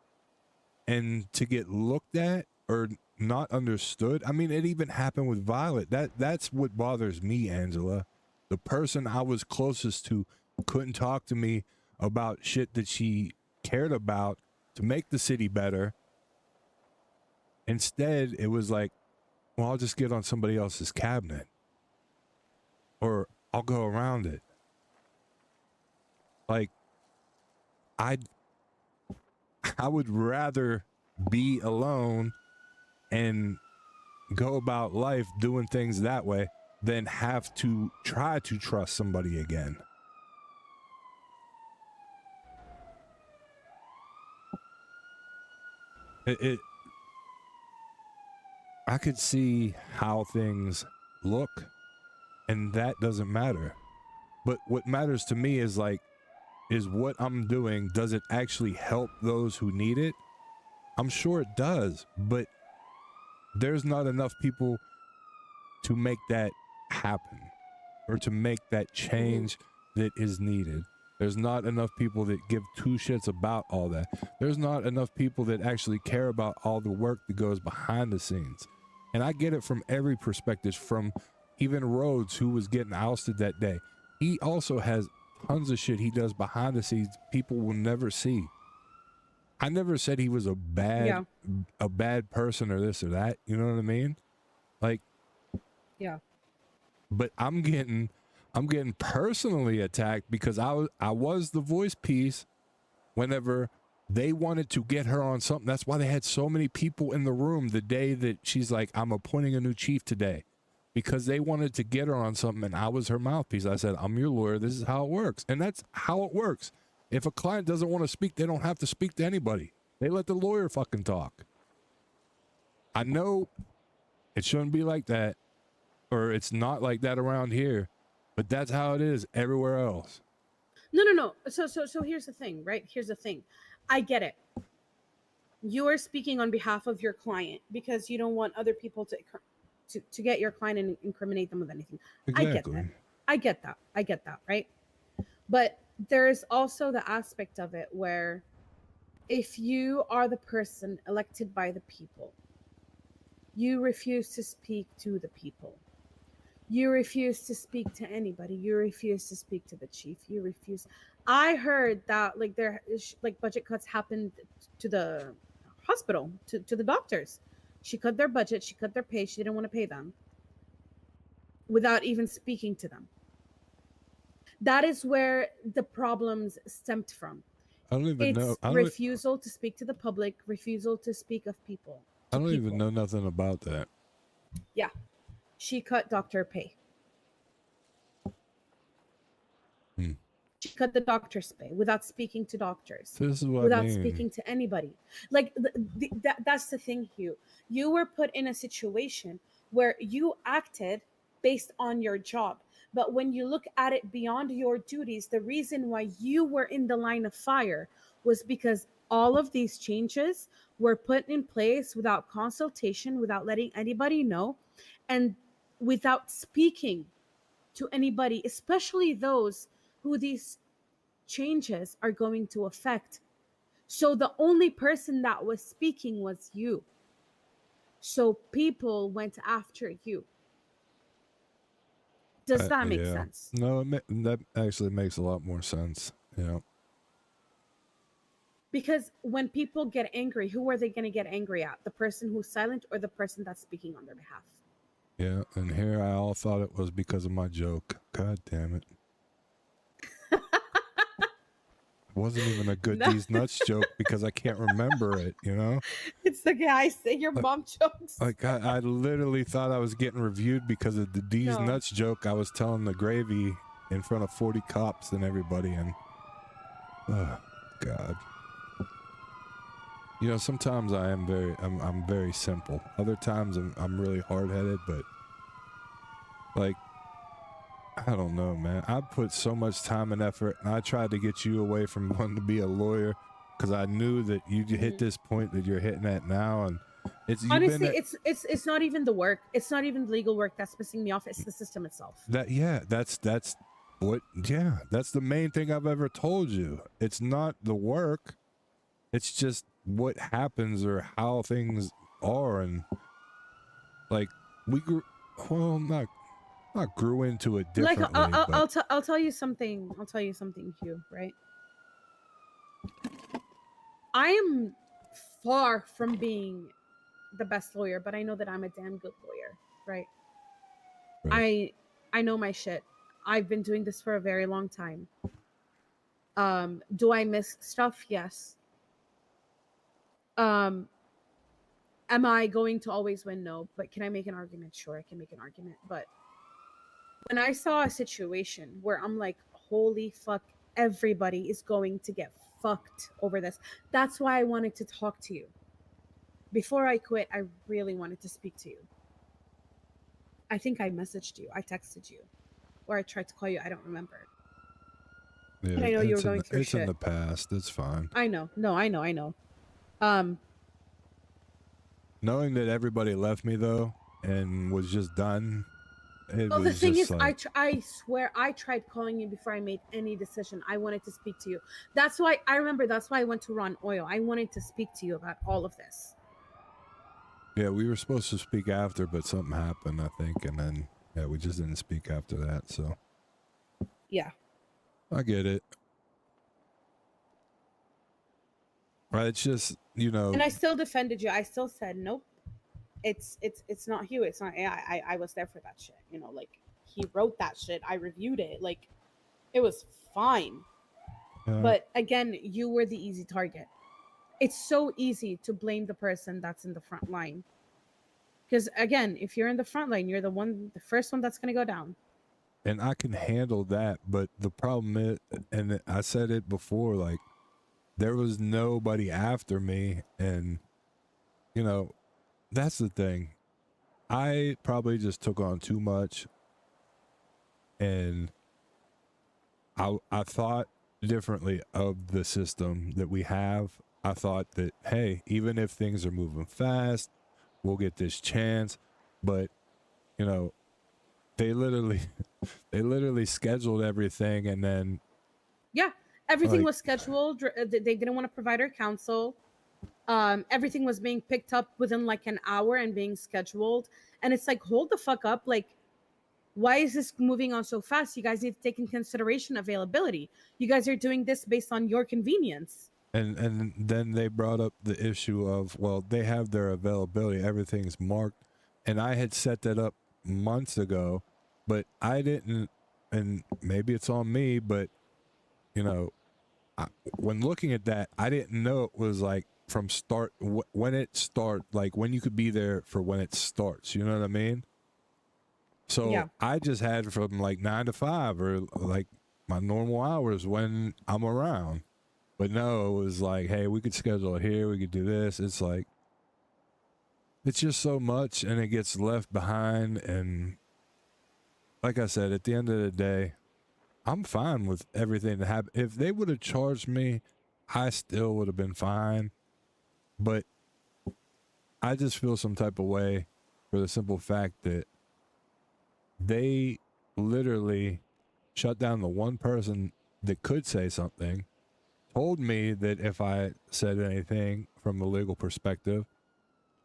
And to get looked at or not understood. I mean, it even happened with Violet. That's what bothers me, Angela. The person I was closest to couldn't talk to me about shit that she cared about to make the city better. Instead, it was like, well, I'll just get on somebody else's cabinet, or I'll go around it. Like, I would rather be alone and go about life doing things that way than have to try to trust somebody again. I could see how things look, and that doesn't matter. But what matters to me is like, is what I'm doing, does it actually help those who need it? I'm sure it does, but there's not enough people to make that happen or to make that change that is needed. There's not enough people that give two shits about all that. There's not enough people that actually care about all the work that goes behind the scenes. And I get it from every perspective, from even Rhodes, who was getting ousted that day. He also has tons of shit he does behind the scenes people will never see. I never said he was a bad person or this or that. You know what I mean? Like, yeah. But I'm getting personally attacked because I was the voice piece whenever they wanted to get her on something. That's why they had so many people in the room the day that she's like, I'm appointing a new chief today, because they wanted to get her on something and I was her mouthpiece. I said, I'm your lawyer. This is how it works. And that's how it works. If a client doesn't want to speak, they don't have to speak to anybody. They let the lawyer fucking talk. I know it shouldn't be like that, or it's not like that around here, but that's how it is everywhere else. No. So here's the thing, right? Here's the thing. I get it. You are speaking on behalf of your client because you don't want other people to get your client and incriminate them with anything. Exactly. I get that, right? But there's also the aspect of it where if you are the person elected by the people, you refuse to speak to the people. You refuse to speak to anybody. You refuse to speak to the chief. You refuse. I heard that like there is like budget cuts happened to the hospital, to the doctors. She cut their budget. She cut their pay. She didn't want to pay them without even speaking to them. That is where the problems stemmed from. I don't even know. It's refusal to speak to the public, refusal to speak of people. I don't even know nothing about that. Yeah. She cut Dr. Pay. She cut the doctor's pay without speaking to doctors. This is what I without mean. speaking to anybody. Like that's the thing, Hugh. You were put in a situation where you acted based on your job. But when you look at it beyond your duties, the reason why you were in the line of fire was because all of these changes were put in place without consultation, without letting anybody know, and without speaking to anybody, especially those who these changes are going to affect. So the only person that was speaking was you. So people went after you. Does that make sense? No, that actually makes a lot more sense. Yeah. Because when people get angry, who are they going to get angry at? The person who's silent or the person that's speaking on their behalf? Yeah, and here I all thought it was because of my joke. God damn it. It wasn't even a good these nuts joke because I can't remember it, you know? It's the guy saying your mom jokes. Like I literally thought I was getting reviewed because of the these nuts joke I was telling the gravy in front of 40 cops and everybody, and oh God. You know, sometimes I'm very simple. Other times I'm really hard-headed, but like I don't know, man. I put so much time and effort, and I tried to get you away from wanting to be a lawyer because I knew that you hit this point that you're hitting at now, and it's honestly, it's not even the work. It's not even the legal work that's pissing me off. It's the system itself. That's the main thing I've ever told you. It's not the work. It's just what happens or how things are, and like we grew. Well, not grew into it differently. Like I'll tell you something. I'll tell you something, Hugh. Right. I am far from being the best lawyer, but I know that I'm a damn good lawyer. Right. I know my shit. I've been doing this for a very long time. Do I miss stuff? Yes. Am I going to always win? No. But can I make an argument? Sure, I can make an argument. But when I saw a situation where I'm like, holy fuck, everybody is going to get fucked over this. That's why I wanted to talk to you. Before I quit, I really wanted to speak to you. I think I messaged you. I texted you. Or I tried to call you. I don't remember. Yeah, but I know you were going through it's shit. in the past. It's fine. I know. No, I know. Knowing that everybody left me though and was just done. Well, the thing is, like... I swear I tried calling you before I made any decision. I wanted to speak to you. That's why I remember. That's why I went to Ron Oil. I wanted to speak to you about all of this. Yeah, we were supposed to speak after, but something happened, I think, and then we just didn't speak after that. So yeah, I get it. Right, it's just, you know. And I still defended you. I still said nope. It's not Hugh. It's not AI. I was there for that shit. You know, like he wrote that shit. I reviewed it. Like it was fine. But again, you were the easy target. It's so easy to blame the person that's in the front line. Because again, if you're in the front line, you're the first one that's gonna go down. And I can handle that, but the problem is, and I said it before, like there was nobody after me, and you know. That's the thing. I probably just took on too much, and I thought differently of the system that we have. I thought that, hey, even if things are moving fast, we'll get this chance. But, you know, they literally scheduled everything, and then everything was scheduled. They didn't want to provide our counsel. Everything was being picked up within like an hour and being scheduled, and it's like, hold the fuck up. Like, why is this moving on so fast? You guys need to take in consideration availability. You guys are doing this based on your convenience. And then they brought up the issue of, well, they have their availability, everything's marked, and I had set that up months ago, but I didn't and maybe it's on me, but you know, when looking at that, I didn't know it was like from start when it start, like when you could be there for when it starts. You know what I mean? So Yeah. I just had from like 9 to 5 or like my normal hours when I'm around. But no, it was like, hey, we could schedule it here. We could do this. It's like, it's just so much and it gets left behind. And like I said, at the end of the day, I'm fine with everything that happened. If they would have charged me, I still would have been fine. But I just feel some type of way for the simple fact that they literally shut down the one person that could say something, told me that if I said anything from a legal perspective,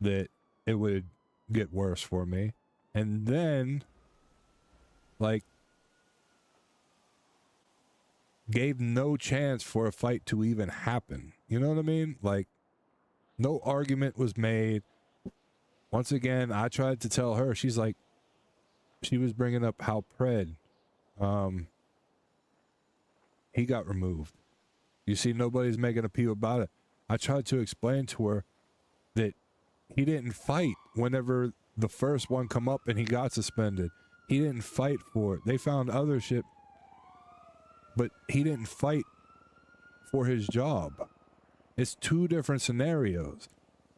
that it would get worse for me. And then, like, gave no chance for a fight to even happen. You know what I mean? Like, no argument was made. Once again, I tried to tell her, she's like, she was bringing up how Pred, he got removed. You see, nobody's making a peep about it. I tried to explain to her that he didn't fight whenever the first one come up and he got suspended. He didn't fight for it. They found other shit, but he didn't fight for his job. It's two different scenarios.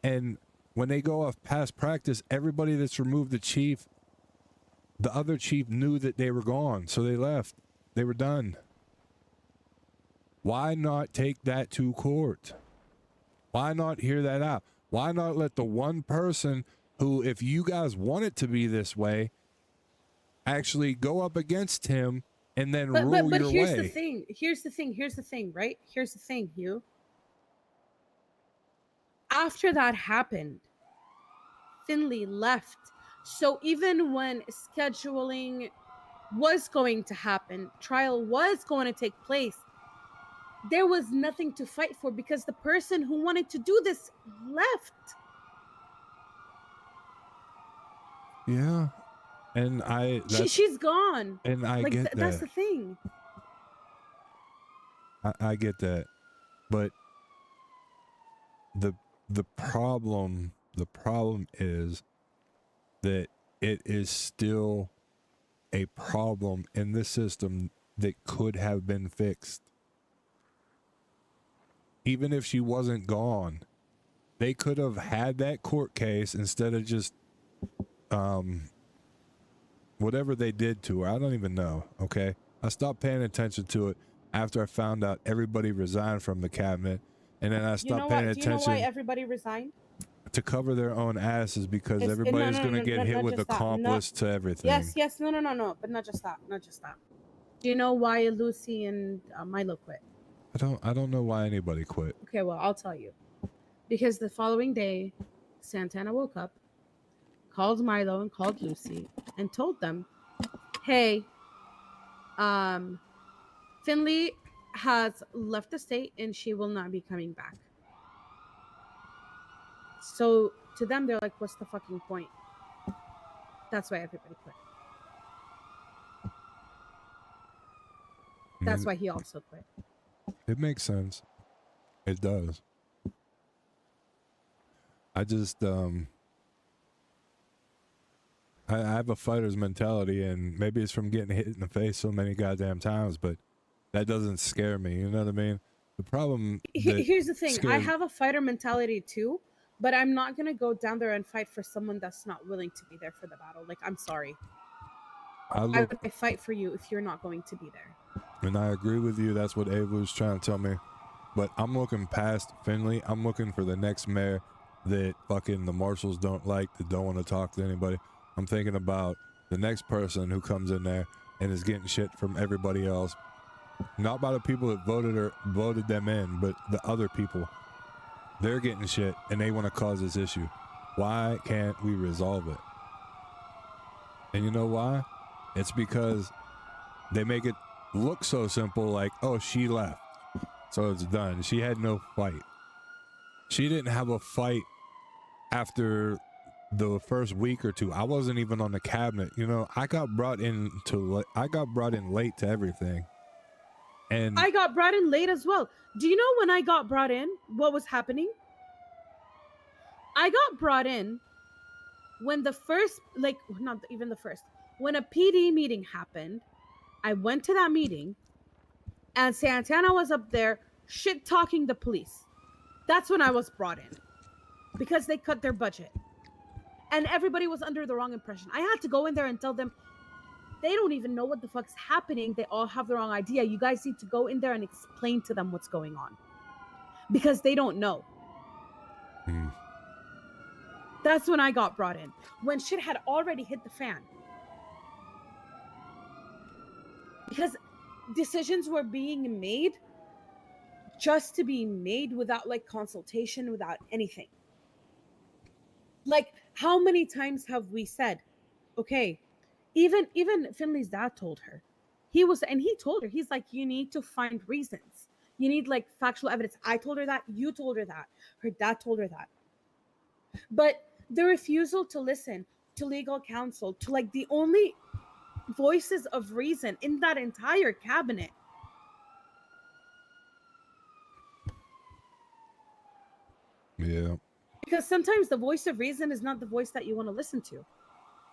And when they go off past practice, everybody that's removed the chief, the other chief knew that they were gone, so they left. They were done. Why not take that to court? Why not hear that out? Why not let the one person who, if you guys want it to be this way, actually go up against him and then rule your way? But here's the thing. Here's the thing, right? Here's the thing, Hugh. After that happened, Finley left. So even when scheduling was going to happen, trial was going to take place, there was nothing to fight for because the person who wanted to do this left. Yeah. And she's gone. And I like, get that. That's the thing. I get that. But the problem is that it is still a problem in the system that could have been fixed. Even if she wasn't gone, they could have had that court case instead of just whatever they did to her. I don't even know. Okay, I stopped paying attention to it after I found out everybody resigned from the cabinet, and then I stopped paying attention. Do you know why everybody resigned? To cover their own asses because everybody's going to get hit with accomplice to everything. Yes, no, but not just that. Do you know why Lucy and Milo quit? I don't know why anybody quit. Okay, well, I'll tell you. Because the following day, Santana woke up, called Milo and called Lucy, and told them, hey, Finley has left the state and she will not be coming back. So to them, they're like, what's the fucking point? That's why everybody quit. That's why he also quit. It makes sense. It does. I just, I have a fighter's mentality, and maybe it's from getting hit in the face so many goddamn times, but that doesn't scare me. You know what I mean? The problem. Here's the thing. I have a fighter mentality too. But I'm not going to go down there and fight for someone that's not willing to be there for the battle. Like, I'm sorry. I would fight for you if you're not going to be there. And I agree with you. That's what Ava was trying to tell me. But I'm looking past Finley. I'm looking for the next mayor that fucking the marshals don't like, that don't want to talk to anybody. I'm thinking about the next person who comes in there and is getting shit from everybody else. Not by the people that voted them in, but the other people. They're getting shit and they want to cause this issue. Why can't we resolve it? And you know why? It's because they make it look so simple, like, oh, she left, so it's done. She had no fight. She didn't have a fight after the first week or two, I wasn't even on the cabinet. You know, I got brought in late to everything. And I got brought in late as well. Do you know when I got brought in, what was happening? I got brought in when the first, like, not even the first, when a PD meeting happened. I went to that meeting and Santana was up there shit talking the police. That's when I was brought in because they cut their budget. And everybody was under the wrong impression. I had to go in there and tell them, they don't even know what the fuck's happening. They all have the wrong idea. You guys need to go in there and explain to them what's going on. Because they don't know. That's when I got brought in. When shit had already hit the fan. Because decisions were being made just to be made without like consultation, without anything. Like, how many times have we said, okay, even Finley's dad told her. He told her, he's like, you need to find reasons. You need like factual evidence. I told her that, you told her that, her dad told her that. But the refusal to listen to legal counsel, to like the only voices of reason in that entire cabinet. Yeah. Because sometimes the voice of reason is not the voice that you want to listen to.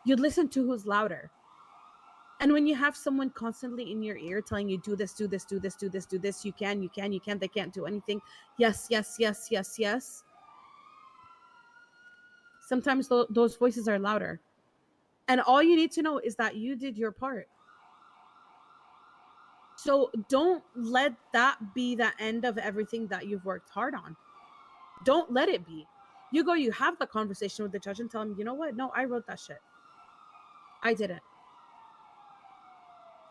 You'd listen to who's louder. And when you have someone constantly in your ear telling you, do this, do this, do this, do this, do this, you can, they can't do anything. Yes, yes, yes, yes, yes. Sometimes those voices are louder. And all you need to know is that you did your part. So don't let that be the end of everything that you've worked hard on. Don't let it be. You have the conversation with the judge and tell him, you know what? No, I wrote that shit. I didn't.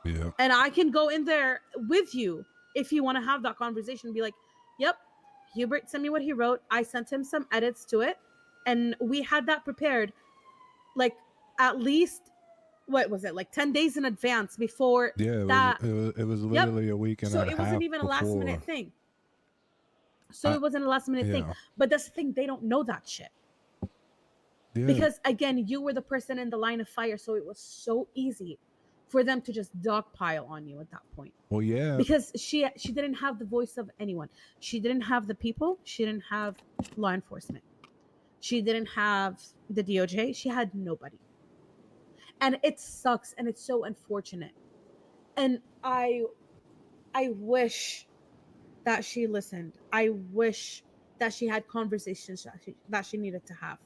Yeah. And I can go in there with you if you want to have that conversation. Be like, yep, Huebert sent me what he wrote. I sent him some edits to it. And we had that prepared like at least, what was it, like 10 days in advance before that. It was literally a week and a half. So it wasn't even a last minute thing. It wasn't a last minute thing. But that's the thing, they don't know that shit. Yeah. Because again, you were the person in the line of fire, so it was so easy for them to just dogpile on you at that point. Well, yeah. Because she didn't have the voice of anyone. She didn't have the people. She didn't have law enforcement. She didn't have the DOJ. She had nobody. And it sucks, and it's so unfortunate. And I wish that she listened. I wish that she had conversations that she needed to have.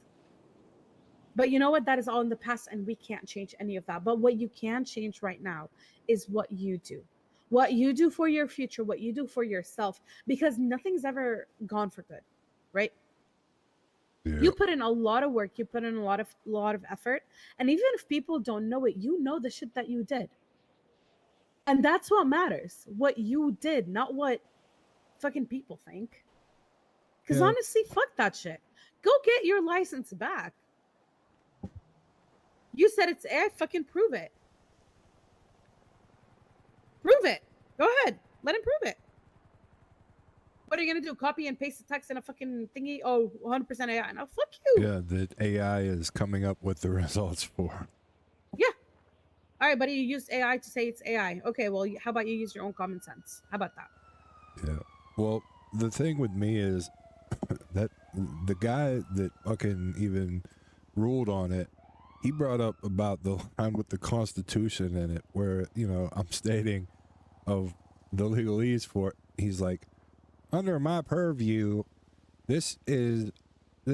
But you know what? That is all in the past, and we can't change any of that. But what you can change right now is what you do. What you do for your future, what you do for yourself, because nothing's ever gone for good, right? Yeah. You put in a lot of work, you put in a lot of effort, and even if people don't know it, you know the shit that you did. And that's what matters. What you did, not what fucking people think. Because honestly, fuck that shit. Go get your license back. You said it's AI, fucking prove it. Prove it. Go ahead. Let him prove it. What are you going to do? Copy and paste the text in a fucking thingy? Oh, 100% AI. Now, fuck you. Yeah, the AI is coming up with the results for. Yeah. All right, buddy, you used AI to say it's AI. Okay, well, how about you use your own common sense? How about that? Yeah. Well, the thing with me is that the guy that fucking even ruled on it, he brought up about the line with the Constitution in it, where, you know, I'm stating of the legalese for it. He's like, under my purview, this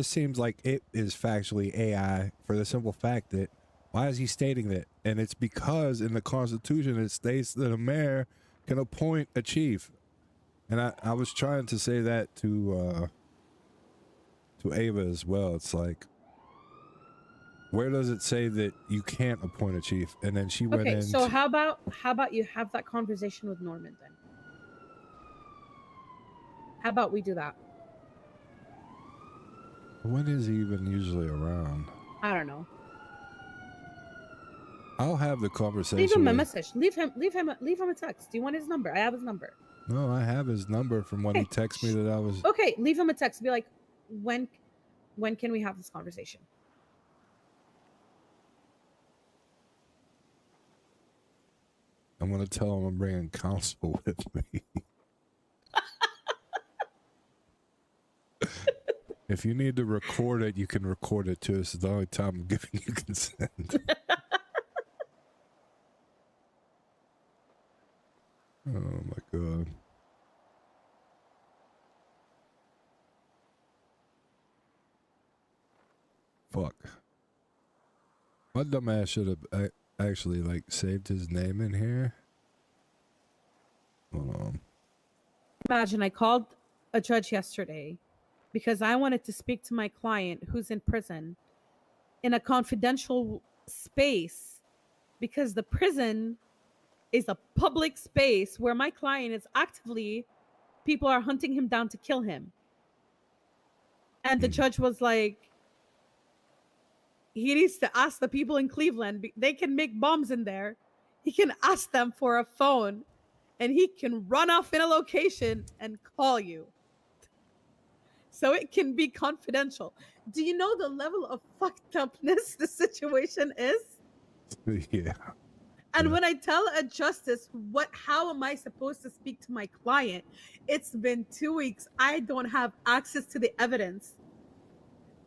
seems like it is factually AI for the simple fact that, why is he stating that? And it's because in the Constitution it states that a mayor can appoint a chief. And I was trying to say that to Ava as well. It's like, where does it say that you can't appoint a chief? And then she went in. Okay, so how about you have that conversation with Norman then? How about we do that? When is he even usually around? I don't know. I'll have the conversation. Leave him a message. Leave him a text. Do you want his number? I have his number. No, I have his number from when he texted me that I was. Okay, leave him a text. Be like, when can we have this conversation? I'm gonna tell him I'm bringing counsel with me. If you need to record it, you can record it too. This is the only time I'm giving you consent. Oh my god. Fuck. My dumbass should have actually like saved his name in here. Hold on. Imagine I called a judge yesterday because I wanted to speak to my client who's in prison in a confidential space because the prison is a public space where my client is actively, people are hunting him down to kill him. And the judge was like, he needs to ask the people in Cleveland. They can make bombs in there. He can ask them for a phone and he can run off in a location and call you. So it can be confidential. Do you know the level of fucked upness the situation is? Yeah. And when I tell a justice, how am I supposed to speak to my client? It's been 2 weeks. I don't have access to the evidence.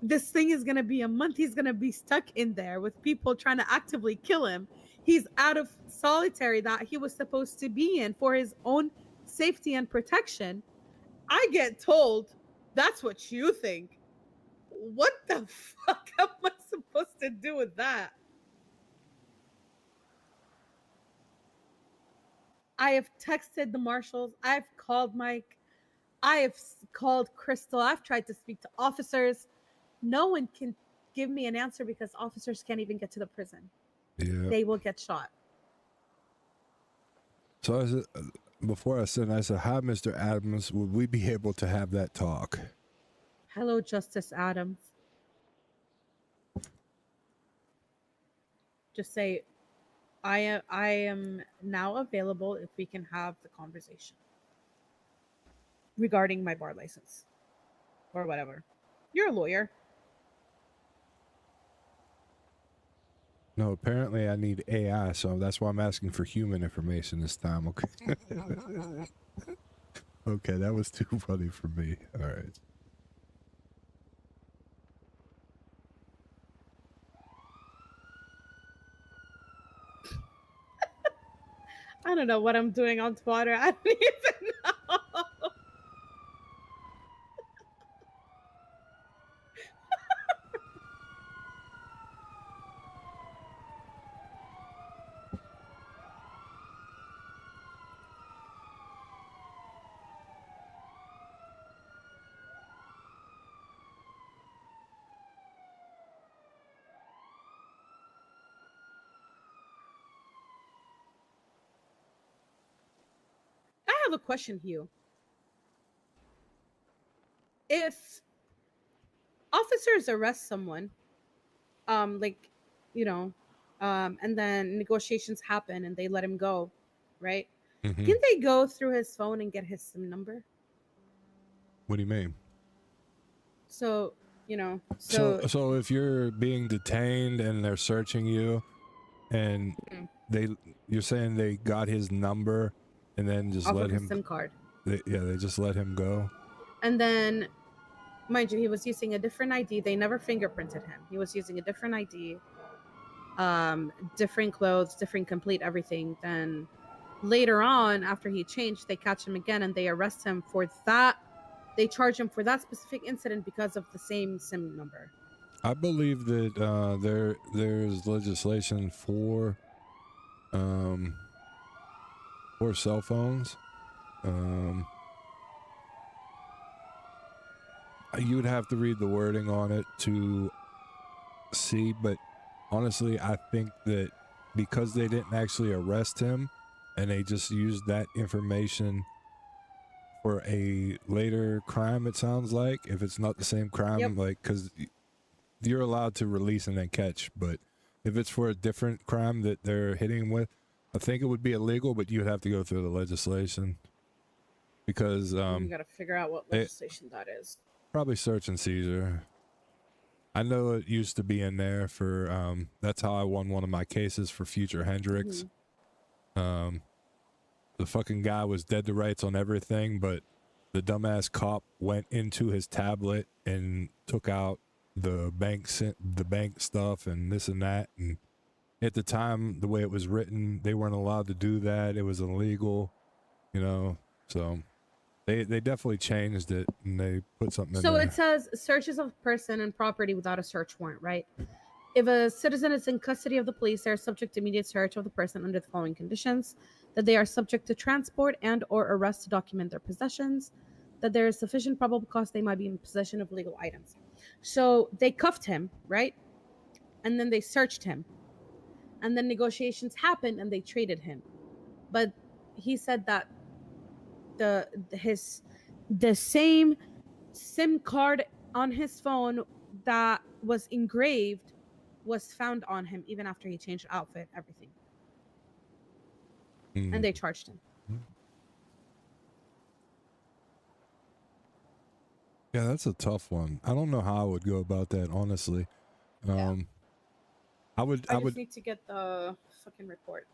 This thing is going to be a month. He's going to be stuck in there with people trying to actively kill him. He's out of solitary that he was supposed to be in for his own safety and protection. I get told, that's what you think. What the fuck am I supposed to do with that? I have texted the marshals. I've called Mike. I have called Crystal. I've tried to speak to officers. No one can give me an answer because officers can't even get to the prison. Yeah. They will get shot. So I said, before I said, hi, Mr. Adams. Would we be able to have that talk? Hello, Justice Adams. Just say, I am now available if we can have the conversation regarding my bar license or whatever. You're a lawyer. No, apparently I need AI, so that's why I'm asking for human information this time. Okay. Okay, that was too funny for me. All right. I don't know what I'm doing on Twitter. I don't even know. I have a question, Hugh. If officers arrest someone, like, you know, and then negotiations happen and they let him go, right? Mm-hmm. Can they go through his phone and get his SIM number? What do you mean? So, you know, so if you're being detained and they're searching you, and you're saying they got his number and then just off let of him his SIM card. They just let him go. And then, mind you, he was using a different ID. They never fingerprinted him. He was using a different ID, different clothes, different complete everything. Then later on, after he changed, they catch him again and they arrest him for that. They charge him for that specific incident because of the same SIM number. I believe that there's legislation for cell phones. You would have to read the wording on it to see, but honestly, I think that because they didn't actually arrest him and they just used that information for a later crime, it sounds like, if it's not the same crime, like, because you're allowed to release and then catch, but if it's for a different crime that they're hitting him with, I think it would be illegal, but you would have to go through the legislation because you got to figure out what legislation that is. Probably search and seizure. I know it used to be in there for that's how I won one of my cases for Future Hendrix. The fucking guy was dead to rights on everything, but the dumbass cop went into his tablet and took out the bank stuff and this and that. And at the time, the way it was written, they weren't allowed to do that. It was illegal, you know. So they definitely changed it and they put something in So there. it says searches of person and property without a search warrant, right? If a citizen is in custody of the police, they are subject to immediate search of the person under the following conditions: that they are subject to transport and or arrest to document their possessions, that there is sufficient probable cause they might be in possession of legal items. So they cuffed him, right? And then they searched him. And then negotiations happened and they traded him. But he said that the same SIM card on his phone that was engraved was found on him even after he changed outfit, everything. And they charged him. Yeah, that's a tough one. I don't know how I would go about that, honestly. I would need to get the fucking report.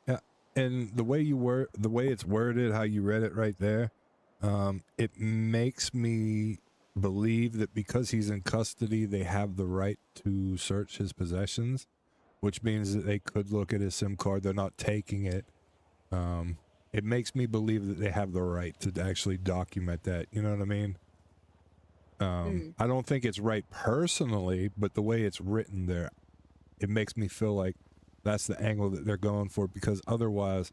Yeah, and the way it's worded, how you read it right there, it makes me believe that because he's in custody, they have the right to search his possessions, which means that they could look at his SIM card. They're not taking it. It makes me believe that they have the right to actually document that. You know what I mean? I don't think it's right personally, but the way it's written there, it makes me feel like that's the angle that they're going for, because otherwise,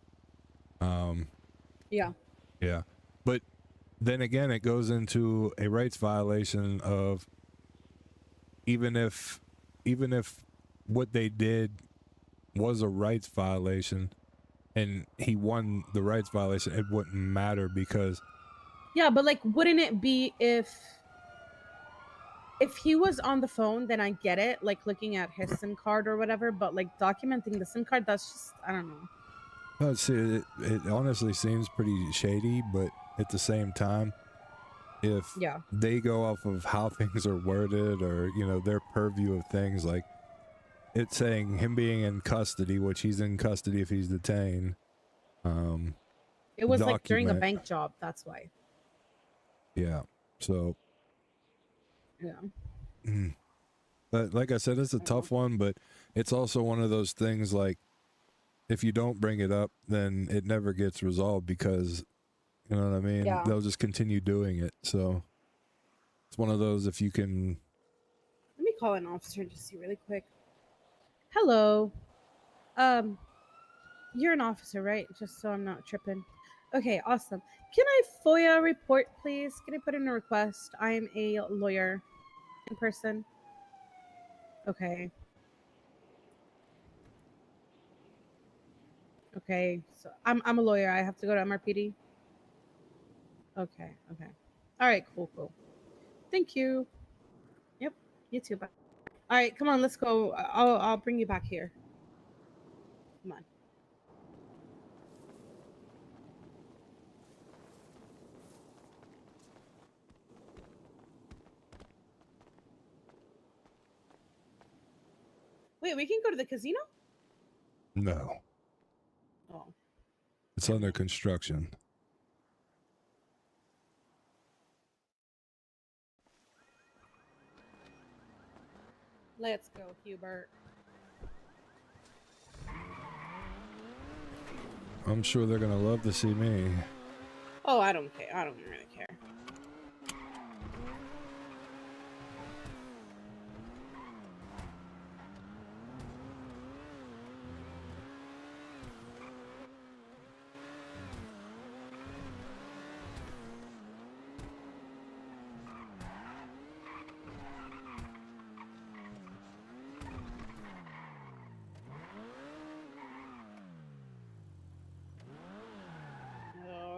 Yeah. But then again, it goes into a rights violation of even if what they did was a rights violation and he won the rights violation, it wouldn't matter because Yeah, but like, wouldn't it be if he was on the phone, then I get it, like looking at his SIM card or whatever, but like documenting the SIM card, that's just, I don't know. no, see, it honestly seems pretty shady, but at the same time, if they go off of how things are worded or, you know, their purview of things, like it's saying him being in custody, which he's in custody if he's detained. It was like during a document. bank job, that's why. Yeah. So, Yeah. but like I said, it's a tough one, but it's also one of those things like if you don't bring it up, then it never gets resolved because, you know what I mean? Yeah. They'll just continue doing it. So it's one of those, if you can. Let me call an officer to see really quick. Hello. You're an officer, right? Just so I'm not tripping. Okay, awesome. Can I FOIA report, please? Can I put in a request? I'm a lawyer in person. Okay. Okay, so I'm a lawyer. I have to go to MRPD. Okay. All right, cool. Thank you. Yep, you too. Bye. All right, come on, let's go. I'll bring you back here. Come on. Wait, we can go to the casino? No. Oh. It's under construction. Let's go, Huebert. I'm sure they're going to love to see me. Oh, I don't care. I don't really care.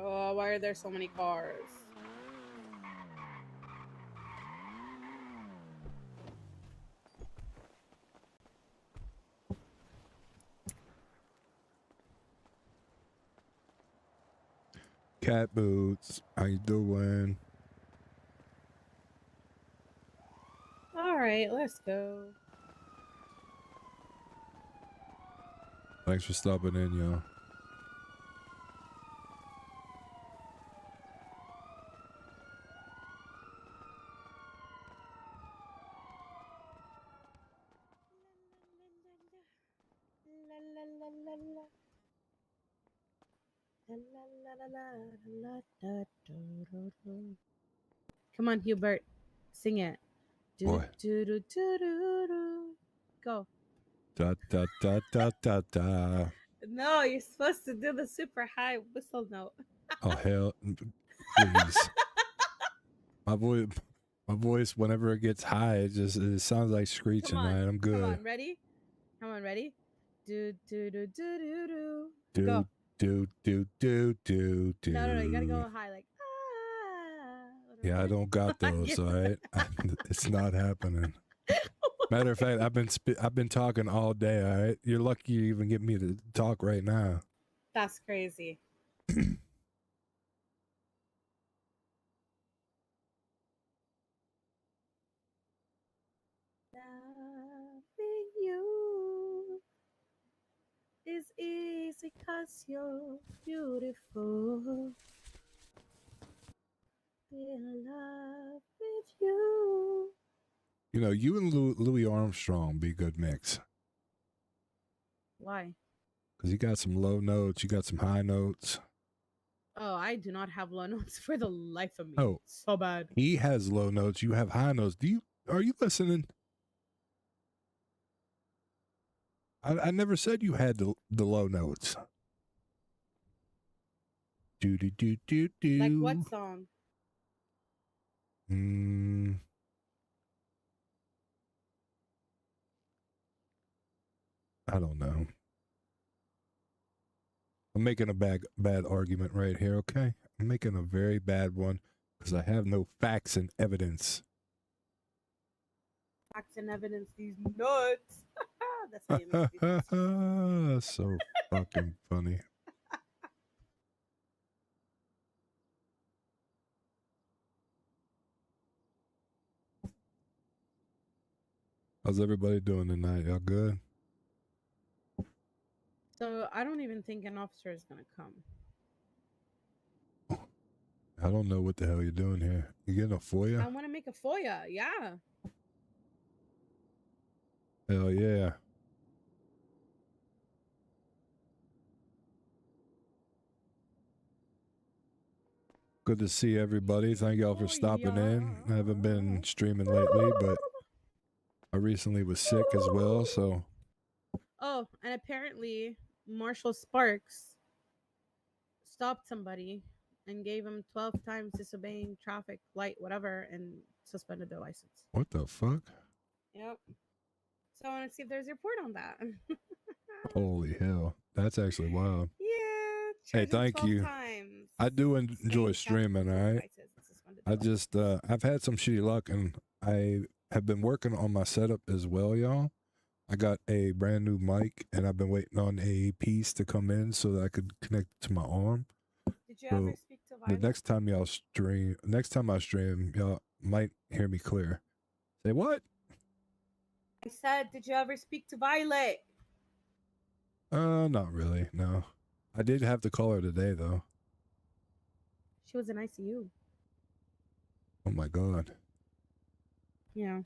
Oh, why are there so many cars? Cat Boots, how you doing? All right, let's go. Thanks for stopping in, yo. Come on, Hubert. Sing it. Boy. Go. Da da da da da da. No, you're supposed to do the super high whistle note. Oh hell, please. My voice, whenever it gets high, it sounds like screeching. Come on, Right, I'm good. Come on, ready? Come on, ready? Do do do do do do. Do Go. do do do do do. No, you gotta go high, like Yeah, I don't got those. All right, it's not happening. Matter of fact, I've been talking all day. All right, you're lucky you even get me to talk right now. That's crazy. Loving you is easy 'cause you're beautiful. In love with you. You know, you and Louis Armstrong be a good mix. Why? Because you got some low notes, you got some high notes. Oh, I do not have low notes for the life of me. Oh, so bad. He has low notes, you have high notes. Are you listening? I never said you had the low notes. Do do do do do. Like what song? I don't know. I'm making a bad argument right here, okay? I'm making a very bad one because I have no facts and evidence. Facts and evidence, these nuts. That's how you make me. So fucking funny. How's everybody doing tonight? Y'all good? So I don't even think an officer is gonna come. I don't know what the hell you're doing here. You getting a FOIA? I want to make a FOIA. Yeah. Hell yeah. Good to see everybody. Thank y'all for stopping in. I haven't been streaming lately, but I recently was sick as well, so. Oh, and apparently Marshall Sparks stopped somebody and gave him 12 times disobeying traffic light, whatever, and suspended their license. What the fuck? Yep. So I want to see if there's a report on that. Holy hell. That's actually wild. Yeah. Hey, thank you. Times. I do enjoy streaming, all right? I just, I've had some shitty luck, and I have been working on my setup as well, y'all. I got a brand new mic, and I've been waiting on a piece to come in so that I could connect it to my arm. Did you ever speak to Violet? The next time I stream, y'all might hear me clear. Say what? I said, did you ever speak to Violet? Not really, no. I did have to call her today, though. She was in ICU. Oh my god. Yeah.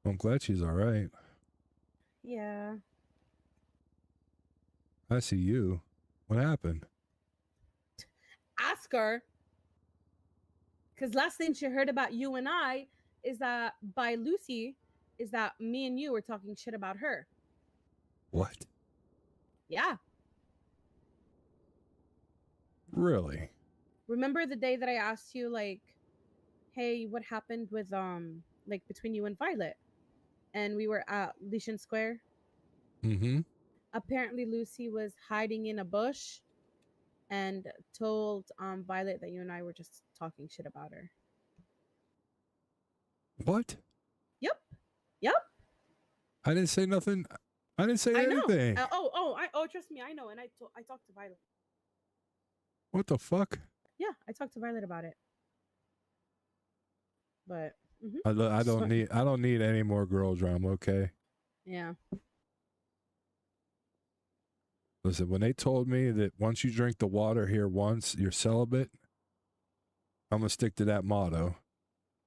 I'm glad she's all right. Yeah. I see you. What happened? Ask her. Because last thing she heard about you and I is that by Lucy is that me and you were talking shit about her. What? Yeah. Really? Remember the day that I asked you, like, hey, what happened with like between you and Violet? And we were at Legion Square. Mm-hmm. Apparently Lucy was hiding in a bush and told Violet that you and I were just talking shit about her. What? Yep. I didn't say nothing. I didn't say anything. Trust me, I know. And I talked to Violet. What the fuck? Yeah, I talked to Violet about it. But I don't need any more girl drama, okay? Yeah. Listen, when they told me that once you drink the water here once, you're celibate, I'm gonna stick to that motto.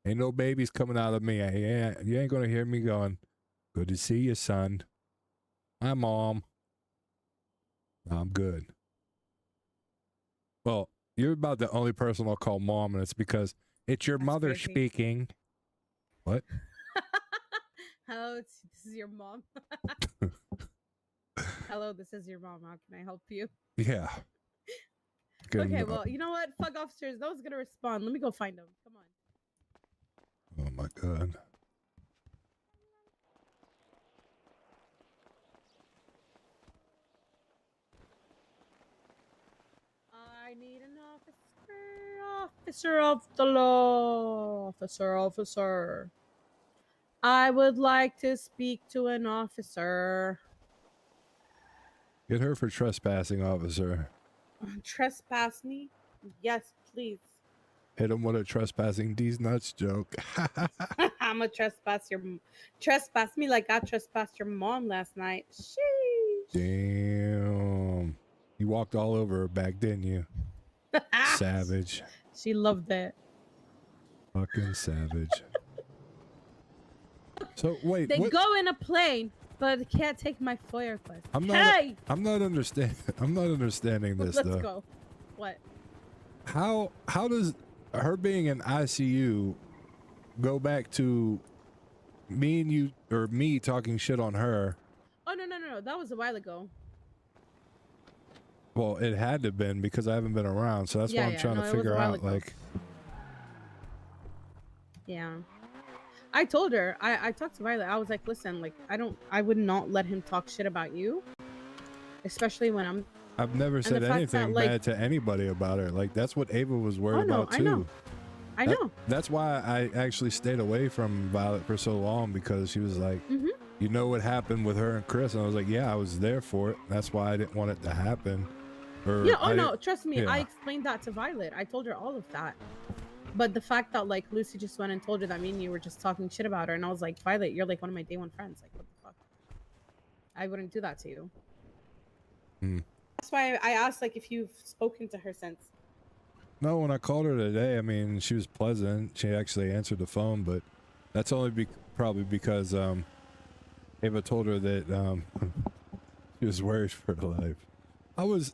Ain't no babies coming out of me. You ain't gonna hear me going, good to see you, son. Hi, Mom. I'm good. Well, you're about the only person I'll call Mom, and it's because it's your mother crazy. speaking. What? Hello, this is your mom. Hello, this is your mom. How can I help you? Yeah. Okay, well, you know what? Fuck officers. No one's gonna respond. Let me go find them. Come on. Oh my God. I need an officer of the law. Officer. I would like to speak to an officer. Get her for trespassing, officer. Trespass me? Yes, please. Hit him with a trespassing these nuts joke. I'm a trespass me like I trespassed your mom last night. Sheesh. Damn. You walked all over her back, didn't you? Savage. She loved that. Fucking savage. So wait, They what? go in a plane, but can't take my FOIA request. I'm not. Hey! I'm not understanding this Let's though. go. What? How does her being in ICU go back to me and you, or me talking shit on her? Oh no. That was a while ago. Well, it had to have been because I haven't been around, so that's why I'm trying to figure out, like. Yeah. I told her, I talked to Violet, I was like, listen, like, I would not let him talk shit about you. Especially when I'm... I've never said anything bad to anybody about her. Like, that's what Ava was worried about, too. I know. That's why I actually stayed away from Violet for so long, because she was like, you know what happened with her and Chris? And I was like, yeah, I was there for it. That's why I didn't want it to happen. Or Yeah, no, trust me, yeah. I explained that to Violet. I told her all of that. But the fact that, like, Lucy just went and told her that me and you were just talking shit about her, and I was like, Violet, you're like one of my day one friends. Like, what the fuck? I wouldn't do that to you. That's why I asked, like, if you've spoken to her since. No, when I called her today, I mean, she was pleasant. She actually answered the phone, but that's only probably because Ava told her that she was worried for her life. I was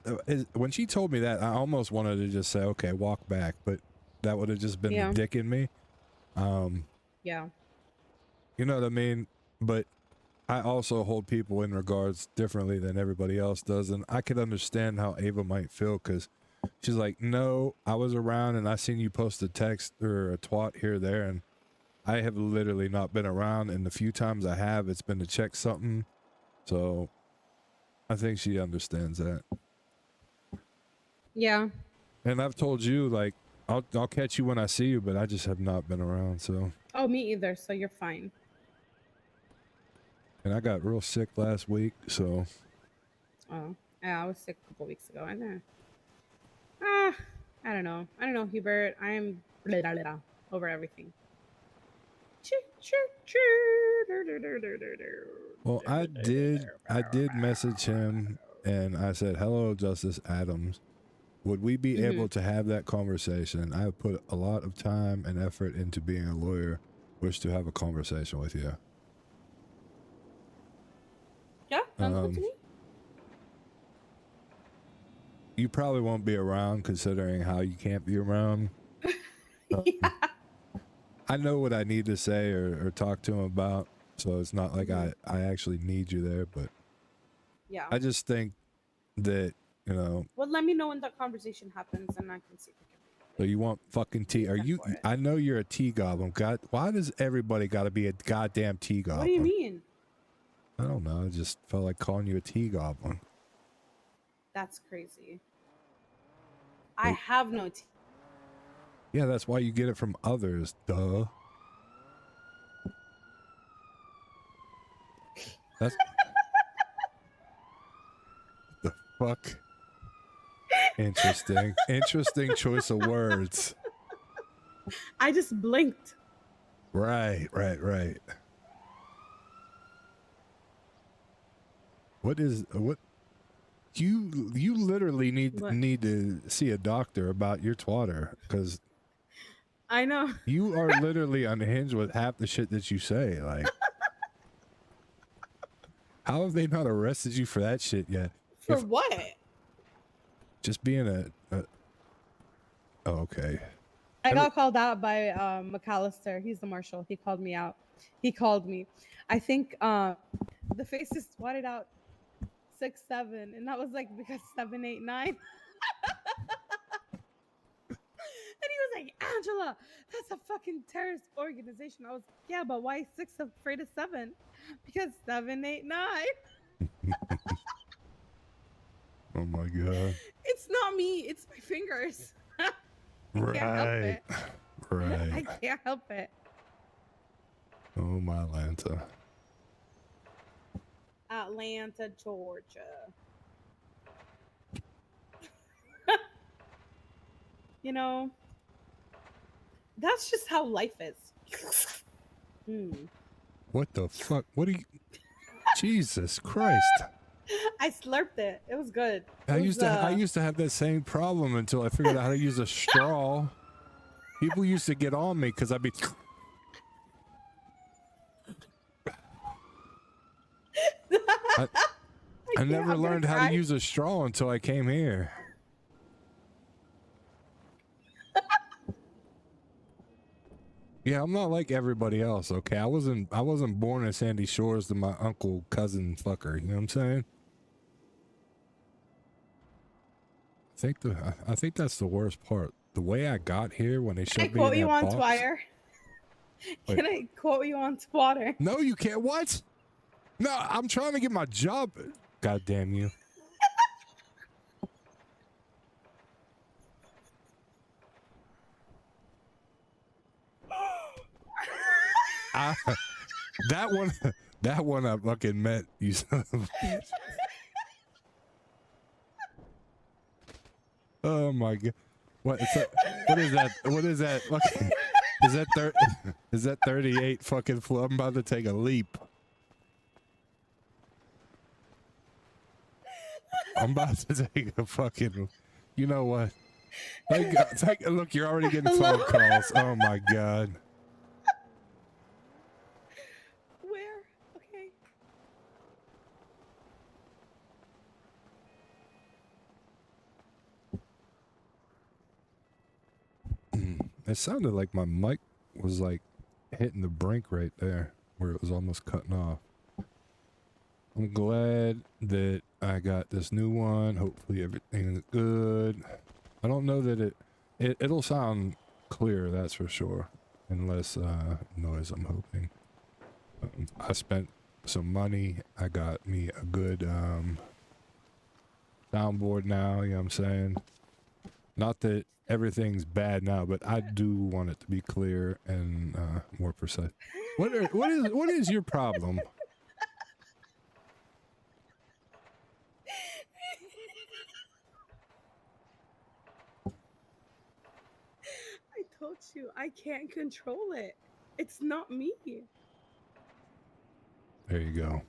when she told me that, I almost wanted to just say, okay, walk back, but that would have just been the dick in me. Yeah. You know what I mean? But I also hold people in regards differently than everybody else does, and I could understand how Ava might feel, because she's like, no, I was around and I seen you post a text or a twat here or there, and I have literally not been around, and the few times I have, it's been to check something. So I think she understands that. Yeah. And I've told you, like, I'll catch you when I see you, but I just have not been around, so. Oh, me either, so you're fine. And I got real sick last week, so. Oh, yeah, I was sick a couple weeks ago. I know. I don't know, Huebert. I'm over everything. Well, I did message him, and I said, hello, Justice Adams. Would we be able to have that conversation? I have put a lot of time and effort into being a lawyer. Wish to have a conversation with you. Yeah, sounds good to me. You probably won't be around, considering how you can't be around. I know what I need to say or talk to him about, so it's not like I actually need you there, but yeah, I just think that, you know. Well, let me know when that conversation happens, and I can see if we can. So you want fucking tea? Are you? I know you're a tea goblin. God, why does everybody got to be a goddamn tea goblin? What do you mean? I don't know. I just felt like calling you a tea goblin. That's crazy. I have no tea. Yeah, that's why you get it from others, duh. That's the fuck. Interesting. Interesting choice of words. I just blinked. Right. What you literally need to see a doctor about your twatter, because I know. You are literally unhinged with half the shit that you say. Like, How have they not arrested you for that shit yet? For what? Just being a oh, okay. I got called out by McAllister. He's the marshal. He called me out. He called me. I think the face is swatted out 6, 7, and that was like because 7, 8, 9. And he was like, Angela, that's a fucking terrorist organization. I was like, yeah, but why 6 afraid of 7? Because 7, 8, 9. Oh my god. It's not me. It's my fingers. I can't help it. Right. I can't help it. Oh my Atlanta. Atlanta, Georgia. You know, that's just how life is. What the fuck? What do you? Jesus Christ! I slurped it. It was good. I used to have that same problem until I figured out how to use a straw. People used to get on me because I'd be. I never learned how to use a straw until I came here. Yeah, I'm not like everybody else, okay? I wasn't born in Sandy Shores to my uncle cousin fucker, you know what I'm saying? I think that's the worst part. The way I got here when they Can I shoved me quote in you that on box. Twitter? Wait. Can I quote you on Twitter? No, you can't. What? No, I'm trying to get my job. God damn you. That one I fucking met, you son of a bitch. Oh my god. What is that? What is that? What is that? Fucking, is that 38 fucking floor? I'm about to take a leap. I'm about to take a fucking, you know what? Look, you're already getting phone calls. Oh my god. Where? Okay. It sounded like my mic was like hitting the brink right there where it was almost cutting off. I'm glad that I got this new one. Hopefully everything is good. I don't know that it'll sound clear, that's for sure. And less noise, I'm hoping. I spent some money. I got me a good soundboard now, you know what I'm saying? Not that everything's bad now, but I do want it to be clear and more precise. What is your problem? I told you I can't control it. It's not me. There you go.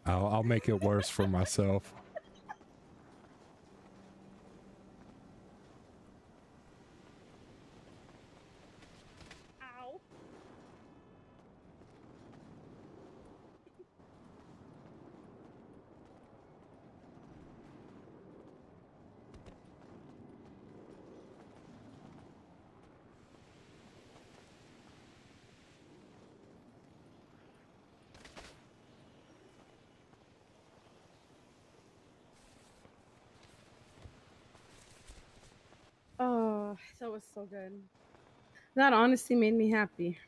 I'll make it worse for myself. Ow. Oh, that was so good. That honestly made me happy.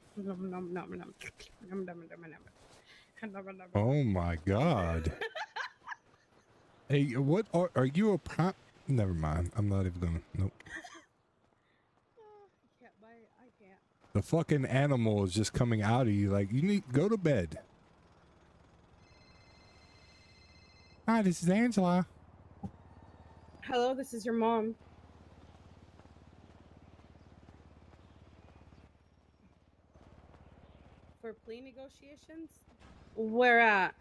Oh my god. Hey, what are you a prop? Never mind. I'm not even gonna. Nope. I can't. The fucking animal is just coming out of you like you need go to bed. Hi, this is Angela. Hello, this is your mom. For plea negotiations? Where at?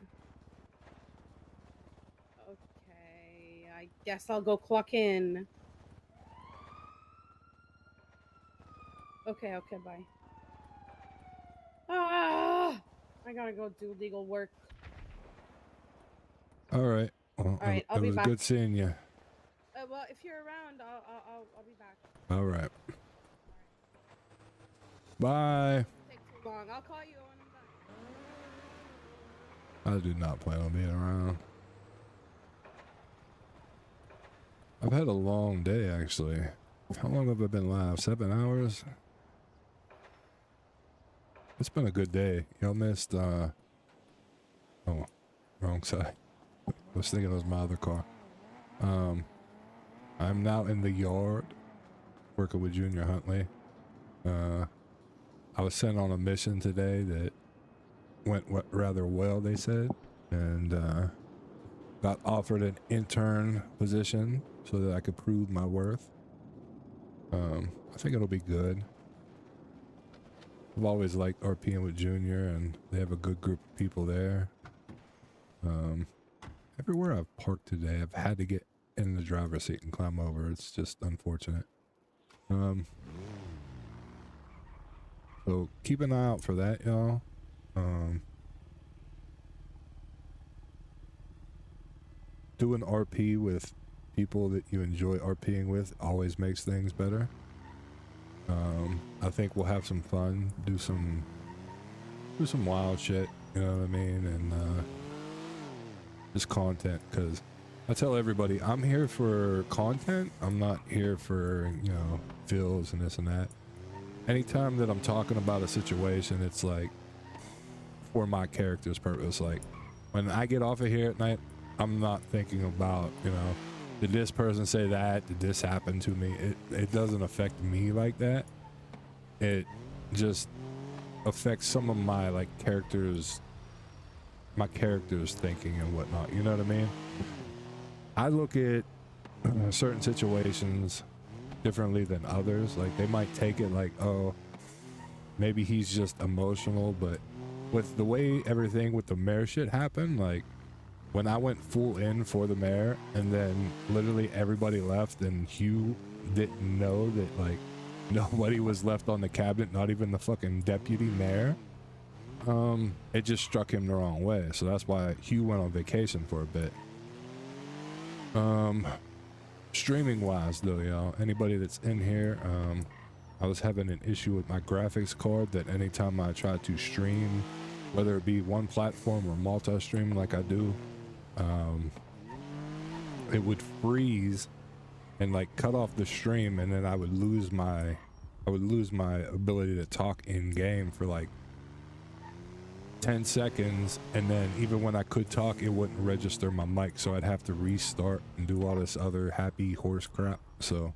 Okay, I guess I'll go clock in. Okay, bye. Ah, I gotta go do legal work. All right. Well, All right, I'll it be was back. good seeing you. Well, if you're around, I'll be back. All right. Bye. Take too long. I'll call you when I'm done. I do not plan on being around. I've had a long day, actually. How long have I been live? 7 hours? It's been a good day. Y'all missed, oh, wrong side. I was thinking it was my other car. I'm now in the yard working with Junior Huntley. I was sent on a mission today that went rather well, they said, and got offered an intern position so that I could prove my worth. I think it'll be good. I've always liked RPing with Junior, and they have a good group of people there. Everywhere I've parked today, I've had to get in the driver's seat and climb over. It's just unfortunate. So keep an eye out for that, y'all. Doing RP with people that you enjoy RPing with always makes things better. I think we'll have some fun, do some wild shit, you know what I mean, and just content, because I tell everybody I'm here for content. I'm not here for, you know, feels and this and that. Anytime that I'm talking about a situation, it's like for my character's purpose. Like when I get off of here at night, I'm not thinking about, you know, did this person say that? Did this happen to me? It doesn't affect me like that. It just affects some of my like characters' thinking and whatnot. You know what I mean? I look at certain situations differently than others. Like they might take it like, oh, maybe he's just emotional, but with the way everything with the mayor shit happened, like when I went full in for the mayor and then literally everybody left and Hugh didn't know that like nobody was left on the cabinet, not even the fucking deputy mayor, it just struck him the wrong way. So that's why Hugh went on vacation for a bit. Streaming wise though, y'all, anybody that's in here, I was having an issue with my graphics card that anytime I tried to stream, whether it be one platform or multi-stream like I do, it would freeze and like cut off the stream, and then I would lose my ability to talk in game for like 10 seconds, and then even when I could talk, it wouldn't register my mic, so I'd have to restart and do all this other happy horse crap. So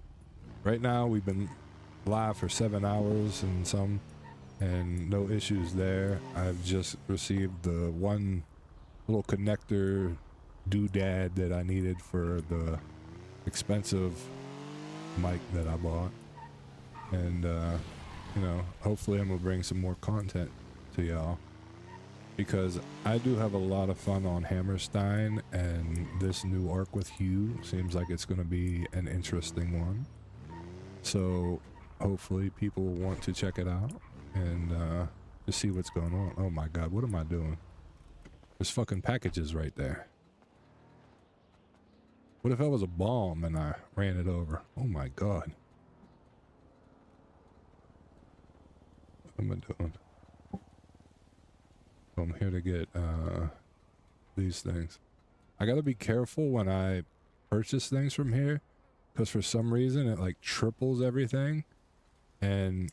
right now we've been live for 7 hours and some, and no issues there. I've just received the one little connector doodad that I needed for the expensive mic that I bought, and you know, hopefully I'm gonna bring some more content to y'all, because I do have a lot of fun on Hammerstein, and this new arc with Hugh seems like it's gonna be an interesting one. So hopefully people want to check it out and to see what's going on. Oh my god, what am I doing? There's fucking packages right there. What if I was a bomb and I ran it over? Oh my god. What am I doing? I'm here to get these things. I gotta be careful when I purchase things from here, because for some reason it like triples everything, and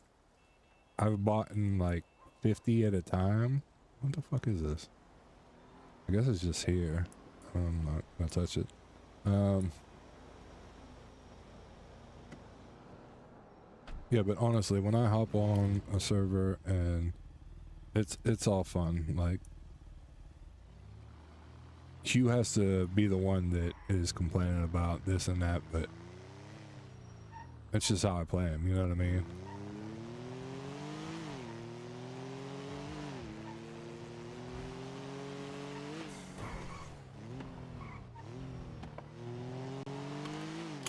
I've bought in like 50 at a time. What the fuck is this? I guess it's just here. I'm not gonna touch it. Yeah, but honestly, when I hop on a server and it's all fun, like Hugh has to be the one that is complaining about this and that, but it's just how I play him, you know what I mean?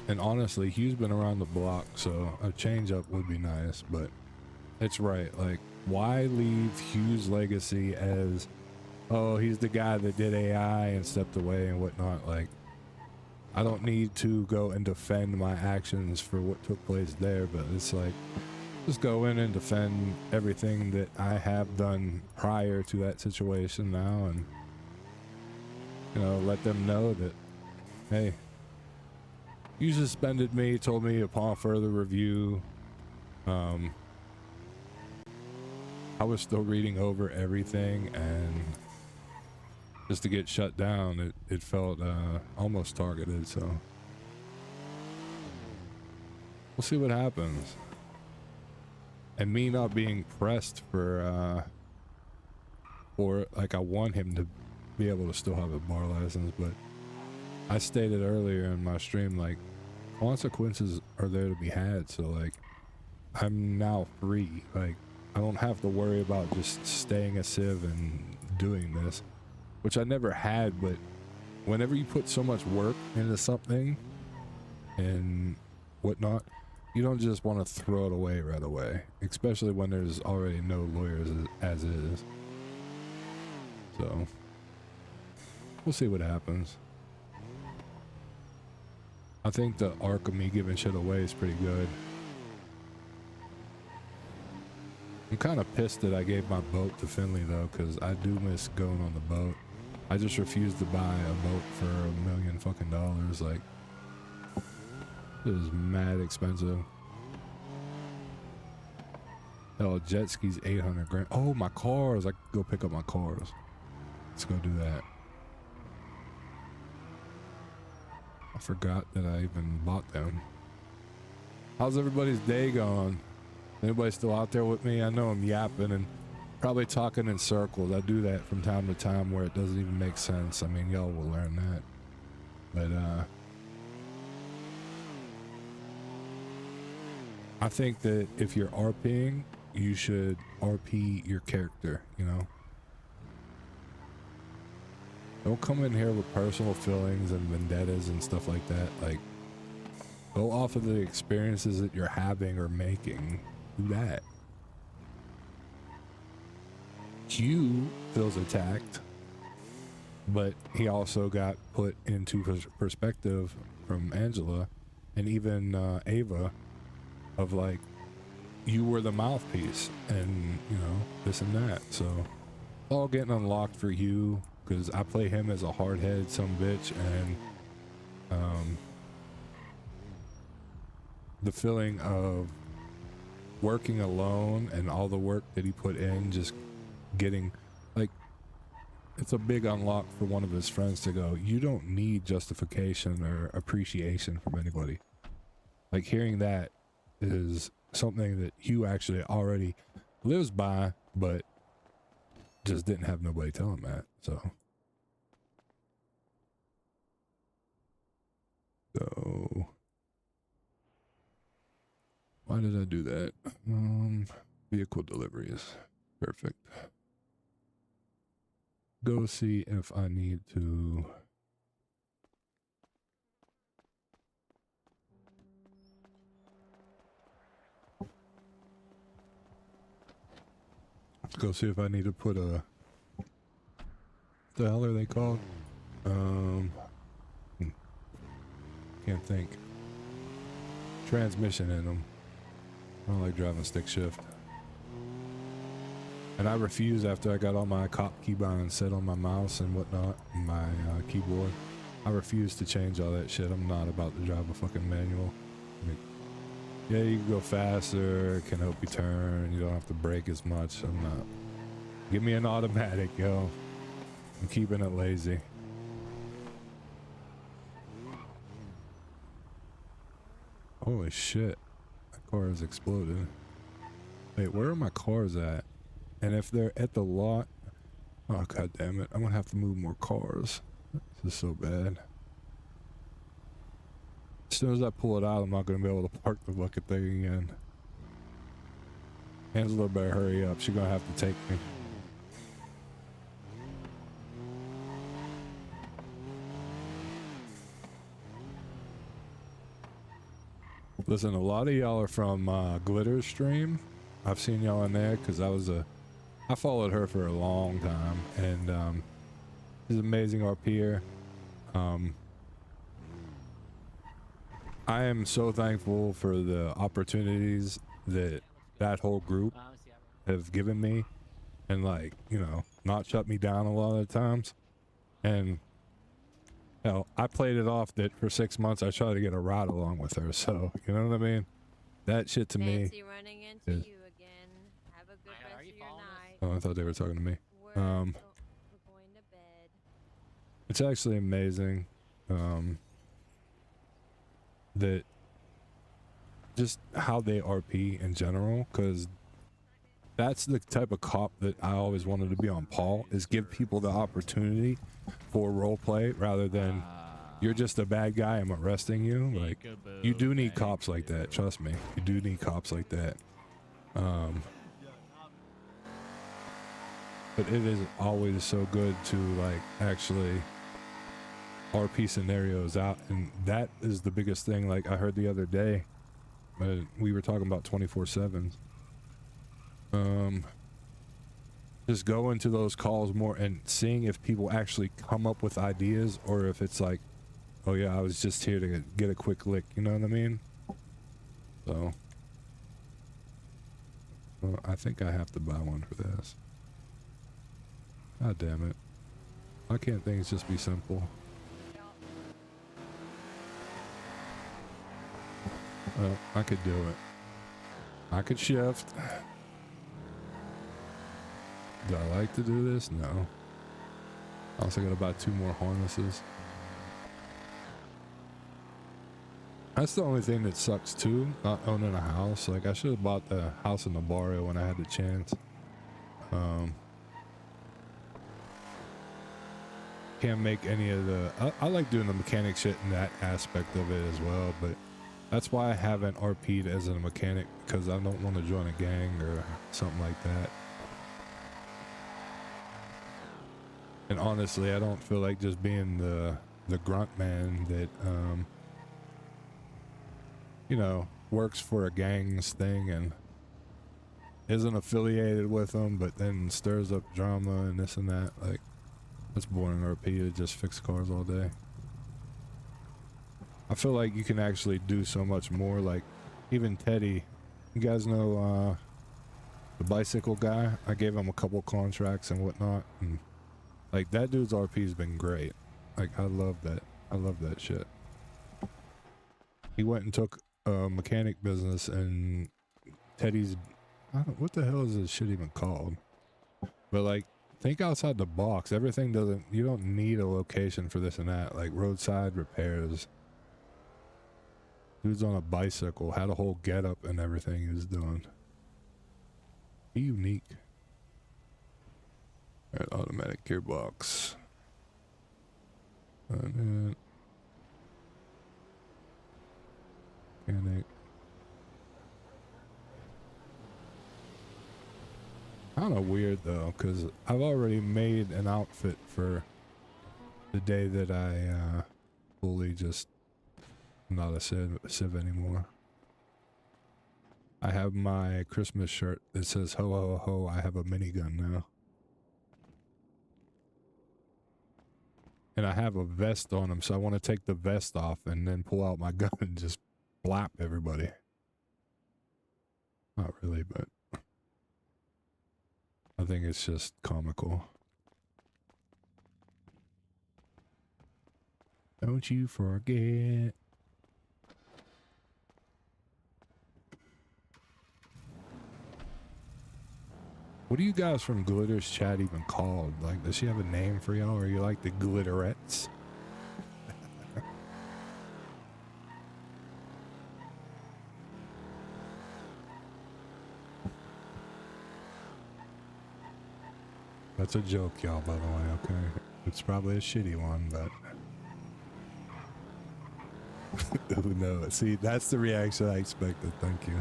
And honestly, Hugh's been around the block, so a change up would be nice, but it's right. Like, why leave Hugh's legacy as oh, he's the guy that did AI and stepped away and whatnot. Like, I don't need to go and defend my actions for what took place there, but it's like, just go in and defend everything that I have done prior to that situation now, and, you know, let them know that, hey, you suspended me, told me upon further review, I was still reading over everything, and just to get shut down, it felt almost targeted, so we'll see what happens. And me not being pressed for like, I want him to be able to still have a bar license, but I stated earlier in my stream, like, consequences are there to be had, so like, I'm now free. Like, I don't have to worry about just staying a civ and doing this, which I never had, but whenever you put so much work into something and whatnot, you don't just want to throw it away right away, especially when there's already no lawyers as is. So, we'll see what happens. I think the arc of me giving shit away is pretty good. I'm kind of pissed that I gave my boat to Finley though, because I do miss going on the boat. I just refused to buy a boat for $1 million fucking dollars. Like, it was mad expensive. Hell, jet skis 800 grand. Oh, my cars! I could go pick up my cars. Let's go do that. I forgot that I even bought them. How's everybody's day going? Anybody still out there with me? I know I'm yapping and probably talking in circles. I do that from time to time where it doesn't even make sense. I mean, y'all will learn that. But, I think that if you're RPing, you should RP your character, you know? Don't come in here with personal feelings and vendettas and stuff like that. Like, go off of the experiences that you're having or making. Do that. Q feels attacked, but he also got put into perspective from Angela and even Ava of like, you were the mouthpiece and, you know, this and that. So all getting unlocked for you, because I play him as a hard-headed sumbitch, and the feeling of working alone and all the work that he put in, just getting, like, it's a big unlock for one of his friends to go, you don't need justification or appreciation from anybody. Like, hearing that is something that Hugh actually already lives by, but just didn't have nobody tell him that. So why did I do that? Vehicle deliveries. Perfect. Go see if I need to go see if I need to put a, what the hell are they called? Can't think. Transmission in them. I don't like driving stick shift. And I refuse after I got all my cop keybinds set on my mouse and whatnot, and my keyboard. I refuse to change all that shit. I'm not about to drive a fucking manual. Like, yeah, you can go faster, it can help you turn, you don't have to brake as much. I'm not. Give me an automatic, yo. I'm keeping it lazy. Holy shit. That car has exploded. Wait, where are my cars at? And if they're at the lot... Oh, god damn it. I'm gonna have to move more cars. This is so bad. As soon as I pull it out, I'm not gonna be able to park the fucking thing again. Angela better hurry up. She's gonna have to take me. Listen, a lot of y'all are from Glitter's stream. I've seen y'all in there because I was a I followed her for a long time, and she's an amazing RPer. I am so thankful for the opportunities that that whole group have given me, and like, you know, not shut me down a lot of the times. And hell, I played it off that for 6 months I tried to get a ride along with her, so you know what I mean? That shit to me running into is, you again. Have a good rest of your night. oh, I thought they were talking to me. We're going to bed. It's actually amazing that just how they RP in general, because that's the type of cop that I always wanted to be on Paul, is give people the opportunity for role play rather than you're just a bad guy, I'm arresting you. Like, you do need cops like that, trust me. You do need cops like that. But it is always so good to like actually RP scenarios out, and that is the biggest thing. Like I heard the other day, we were talking about 24/7s. Just go into those calls more and seeing if people actually come up with ideas, or if it's like, oh yeah, I was just here to get a quick lick, you know what I mean? So well, I think I have to buy one for this. God damn it. Why can't things just be simple? Well, I could do it. I could shift. Do I like to do this? No. I also gotta buy 2 more harnesses. That's the only thing that sucks too, not owning a house. Like I should have bought the house in the barrio when I had the chance. Can't make any of the... I like doing the mechanic shit in that aspect of it as well, but that's why I haven't RP'd as a mechanic, because I don't want to join a gang or something like that. And honestly, I don't feel like just being the grunt man that, you know, works for a gang's thing and isn't affiliated with them, but then stirs up drama and this and that. Like, that's boring RP to just fix cars all day. I feel like you can actually do so much more. Like, even Teddy, you guys know the bicycle guy? I gave him a couple contracts and whatnot, and like that dude's RP's been great. Like I love that. I love that shit. He went and took a mechanic business, and Teddy's, I don't, what the hell is this shit even called? But like, think outside the box. Everything doesn't, you don't need a location for this and that. Like roadside repairs. Dude's on a bicycle, had a whole getup and everything he was doing. Be unique. Alright, automatic gearbox. And mechanic. Kind of weird though, because I've already made an outfit for the day that I fully just not a civ anymore. I have my Christmas shirt that says ho ho ho, I have a minigun now. And I have a vest on him, so I want to take the vest off and then pull out my gun and just blap everybody. Not really, but I think it's just comical. Don't you forget. What are you guys from Glitter's chat even called? Like, does she have a name for y'all? Or are you like the Glitterettes? That's a joke, y'all, by the way, okay? It's probably a shitty one, but... Who knows? See, that's the reaction I expected. Thank you.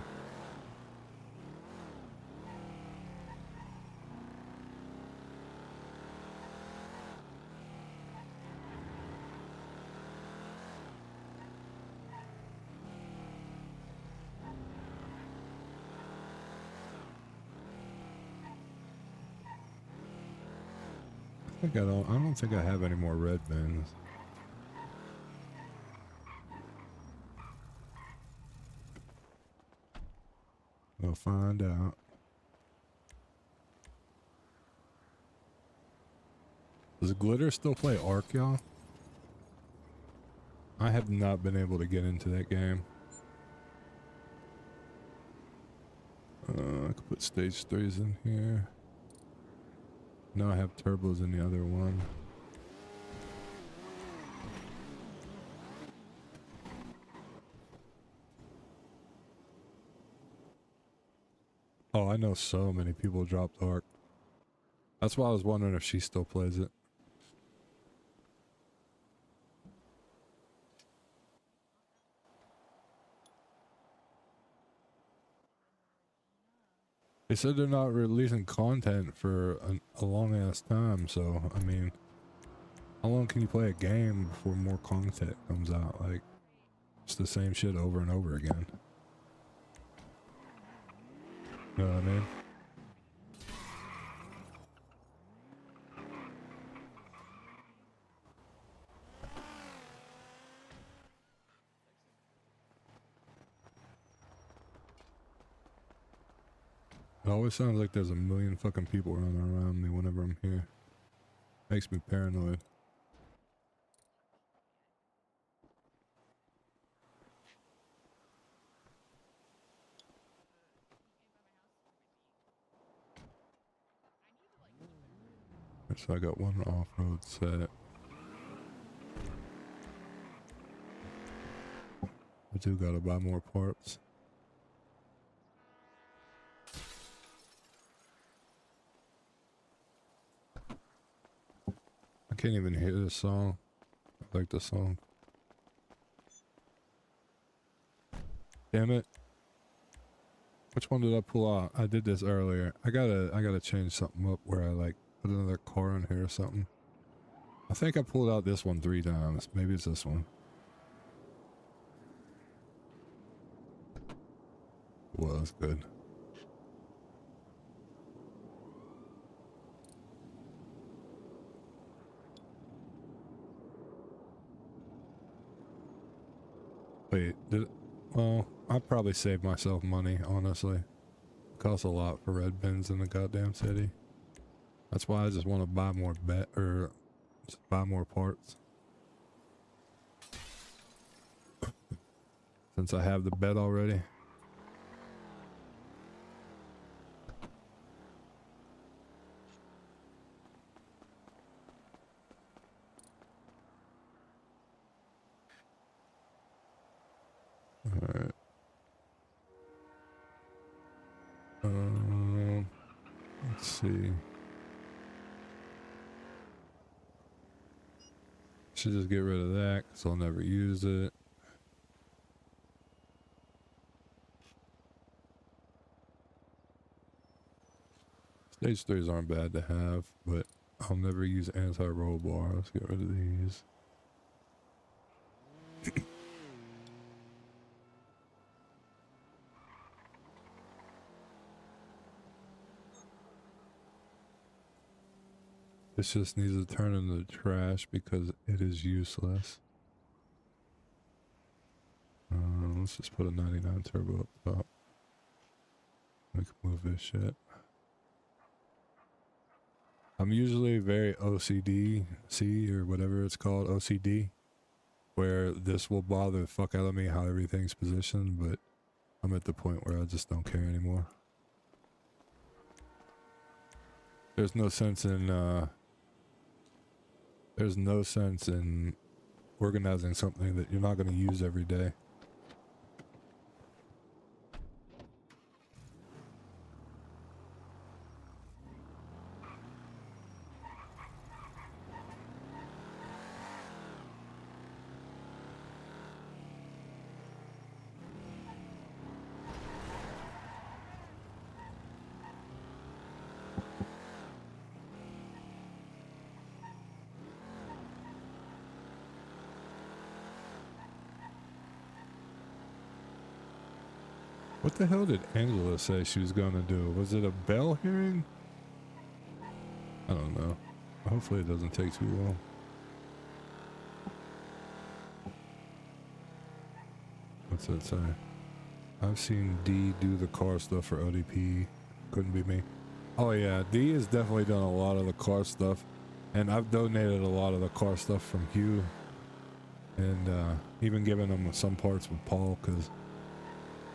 I don't think I have any more red bins. We'll find out. Does Glitter still play Ark, y'all? I have not been able to get into that game. I could put stage 3s in here. No, I have turbos in the other one. Oh, I know so many people dropped Ark. That's why I was wondering if she still plays it. They said they're not releasing content for a long ass time, so I mean, how long can you play a game before more content comes out? Like, it's the same shit over and over again. You know what I mean? It always sounds like there's a million fucking people running around me whenever I'm here. Makes me paranoid. So I got one off-road set. I do gotta buy more parts. I can't even hear this song. I like the song. Damn it. Which one did I pull out? I did this earlier. I gotta change something up where I like put another car in here or something. I think I pulled out this one 3 times. Maybe it's this one. Well, that's good. Wait, well, I probably saved myself money, honestly. It costs a lot for red bins in the goddamn city. That's why I just want to buy more just buy more parts. Since I have the bed already. Alright. Let's see. Should just get rid of that because I'll never use it. Stage 3s aren't bad to have, but I'll never use anti-roll bar. Let's get rid of these. This just needs to turn into trash because it is useless. Let's just put a 99 turbo up top. We can move this shit. I'm usually very OCD-C or whatever it's called, OCD, where this will bother the fuck out of me how everything's positioned, but I'm at the point where I just don't care anymore. There's no sense in organizing something that you're not going to use every day. What the hell did Angela say she was gonna do? Was it a bell hearing? I don't know. Hopefully it doesn't take too long. What's that say? I've seen D do the car stuff for ODP. Couldn't be me. Oh yeah, D has definitely done a lot of the car stuff. And I've donated a lot of the car stuff from Hugh. And even given him some parts with Paul, because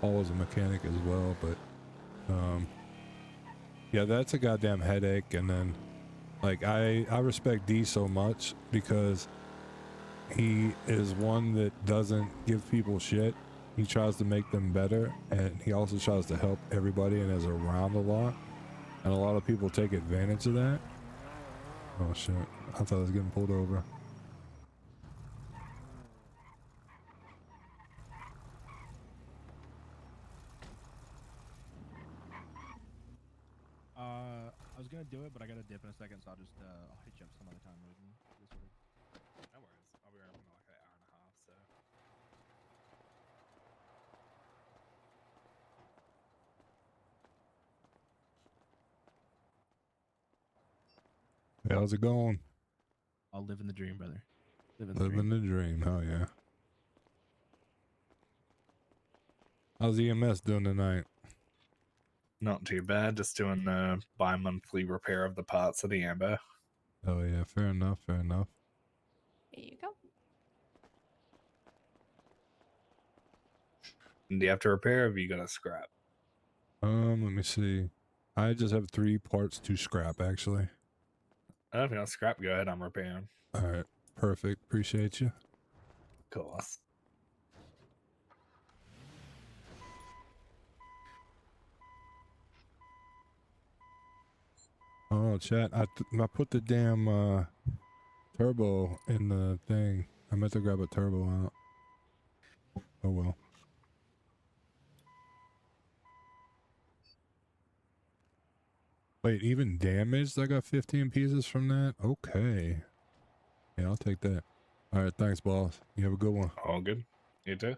Paul was a mechanic as well. But yeah, that's a goddamn headache. And then like I respect D so much because he is one that doesn't give people shit. He tries to make them better, and he also tries to help everybody and is around a lot. And a lot of people take advantage of that. Oh shit, I thought I was getting pulled over. I was gonna do it, but I gotta dip in a second, so I'll just I'll hit you up some other time. We can get sorted. No worries. I'll be around in like an hour and a half, so. Hey, how's it going? I'll live in the dream, brother. Living the dream, hell yeah. How's EMS doing tonight? Not too bad. Just doing the bi-monthly repair of the parts of the Amber. Oh yeah, fair enough, fair enough. Here you go. Do you have to repair, or have you got to scrap? Let me see. I just have 3 parts to scrap, actually. If you don't scrap, go ahead. I'm repairing. All right, perfect. Appreciate you. Of course. Oh, chat. I put the damn turbo in the thing. I meant to grab a turbo out. Oh well. Wait, even damaged? I got 15 pieces from that? Okay. Yeah, I'll take that. All right, thanks, boss. You have a good one. All good. You too.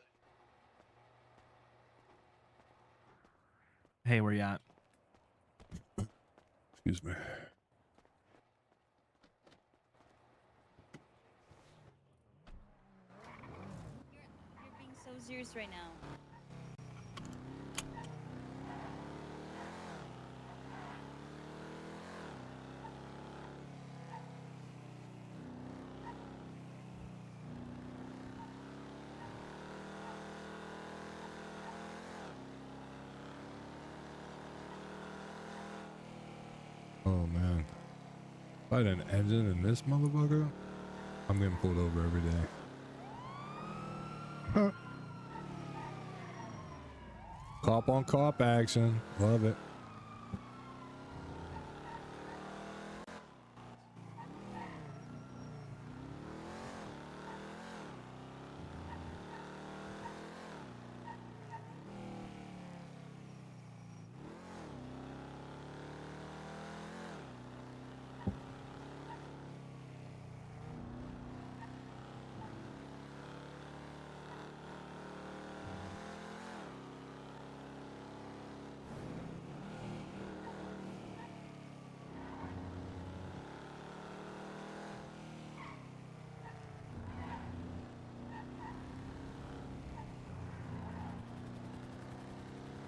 Hey, where you at? Excuse me. You're being so serious right now. Oh man. If I had an engine in this motherfucker, I'm getting pulled over every day. Huh. Cop on cop action. Love it.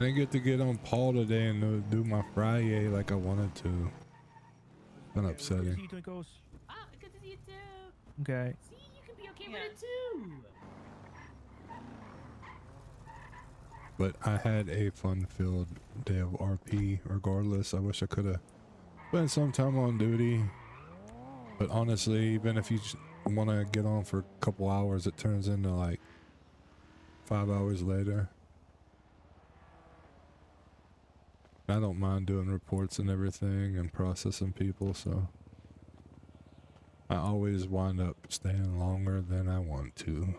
I didn't get on Paul today and do my Friday like I wanted to. Been upsetting. See you, Twinkles. Oh, good to see you too. Okay. See, you can be okay with it too. But I had a fun-filled day of RP regardless. I wish I could have spent some time on duty. But honestly, even if you want to get on for a couple hours, it turns into like 5 hours later. I don't mind doing reports and everything and processing people, so I always wind up staying longer than I want to.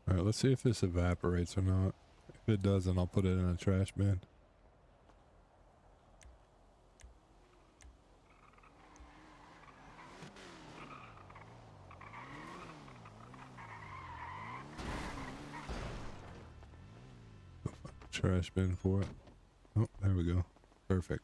Alright, let's see if this evaporates or not. If it doesn't, I'll put it in a trash bin. trash bin for it. Oh, there we go. Perfect.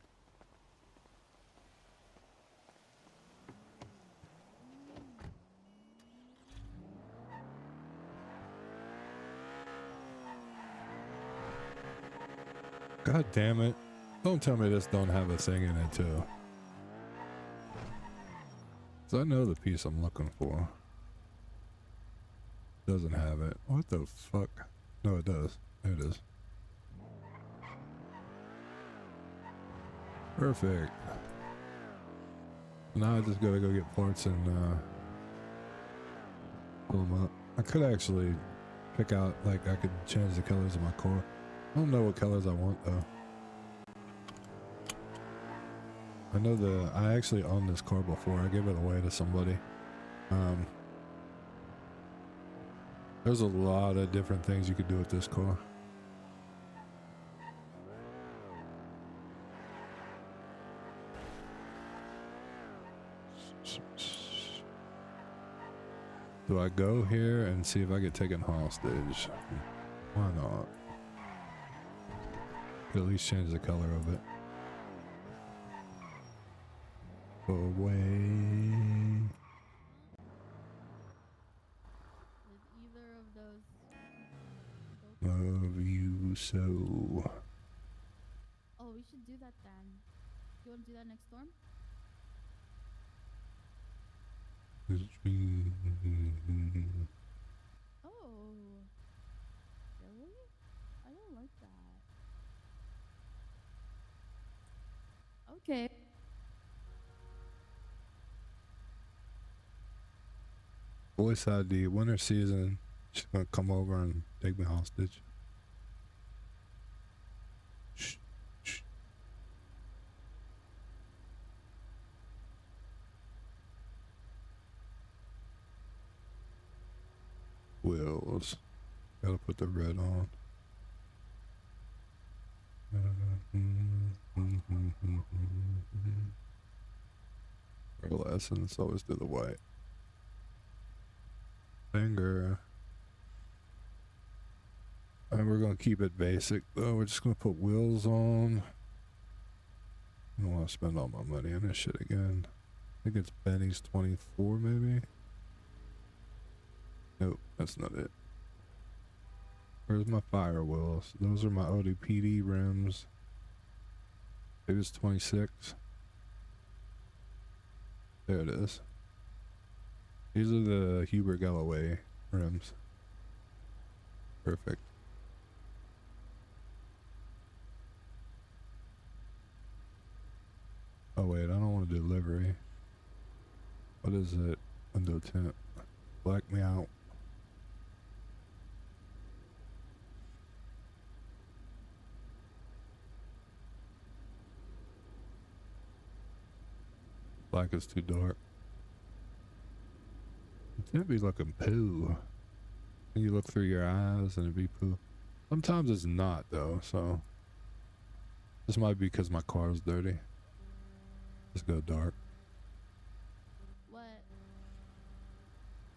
God damn it. Don't tell me this don't have a thing in it too. So I know the piece I'm looking for. Doesn't have it. What the fuck? No, it does. There it is. Perfect. Now I just gotta go get parts and pull them up. I could actually pick out, like, I could change the colors of my car. I don't know what colors I want though. I know I actually owned this car before. I gave it away to somebody. There's a lot of different things you could do with this car. Do I go here and see if I get taken hostage? Why not? Could at least change the color of it. Go away. With either of those. Love you so. Oh, we should do that then. You want to do that next storm? Oh. Really? I don't like that. Okay. Voice ID, winter season. She's gonna come over and take me hostage. Shh, shh. Wheels. Gotta put the red on. Real essence, always do the white. Finger. And we're gonna keep it basic though. We're just gonna put wheels on. I don't want to spend all my money on this shit again. I think it's Benny's 24 maybe. Nope, that's not it. Where's my fire wheels? Those are my ODPD rims. It was 26. There it is. These are the Huebert Galloway rims. Perfect. Oh wait, I don't want to do livery. What is it? Window tint. Black me out. Black is too dark. It'd be looking poo. You look through your eyes and it'd be poo. Sometimes it's not though, so this might be because my car is dirty. Let's go dark. What?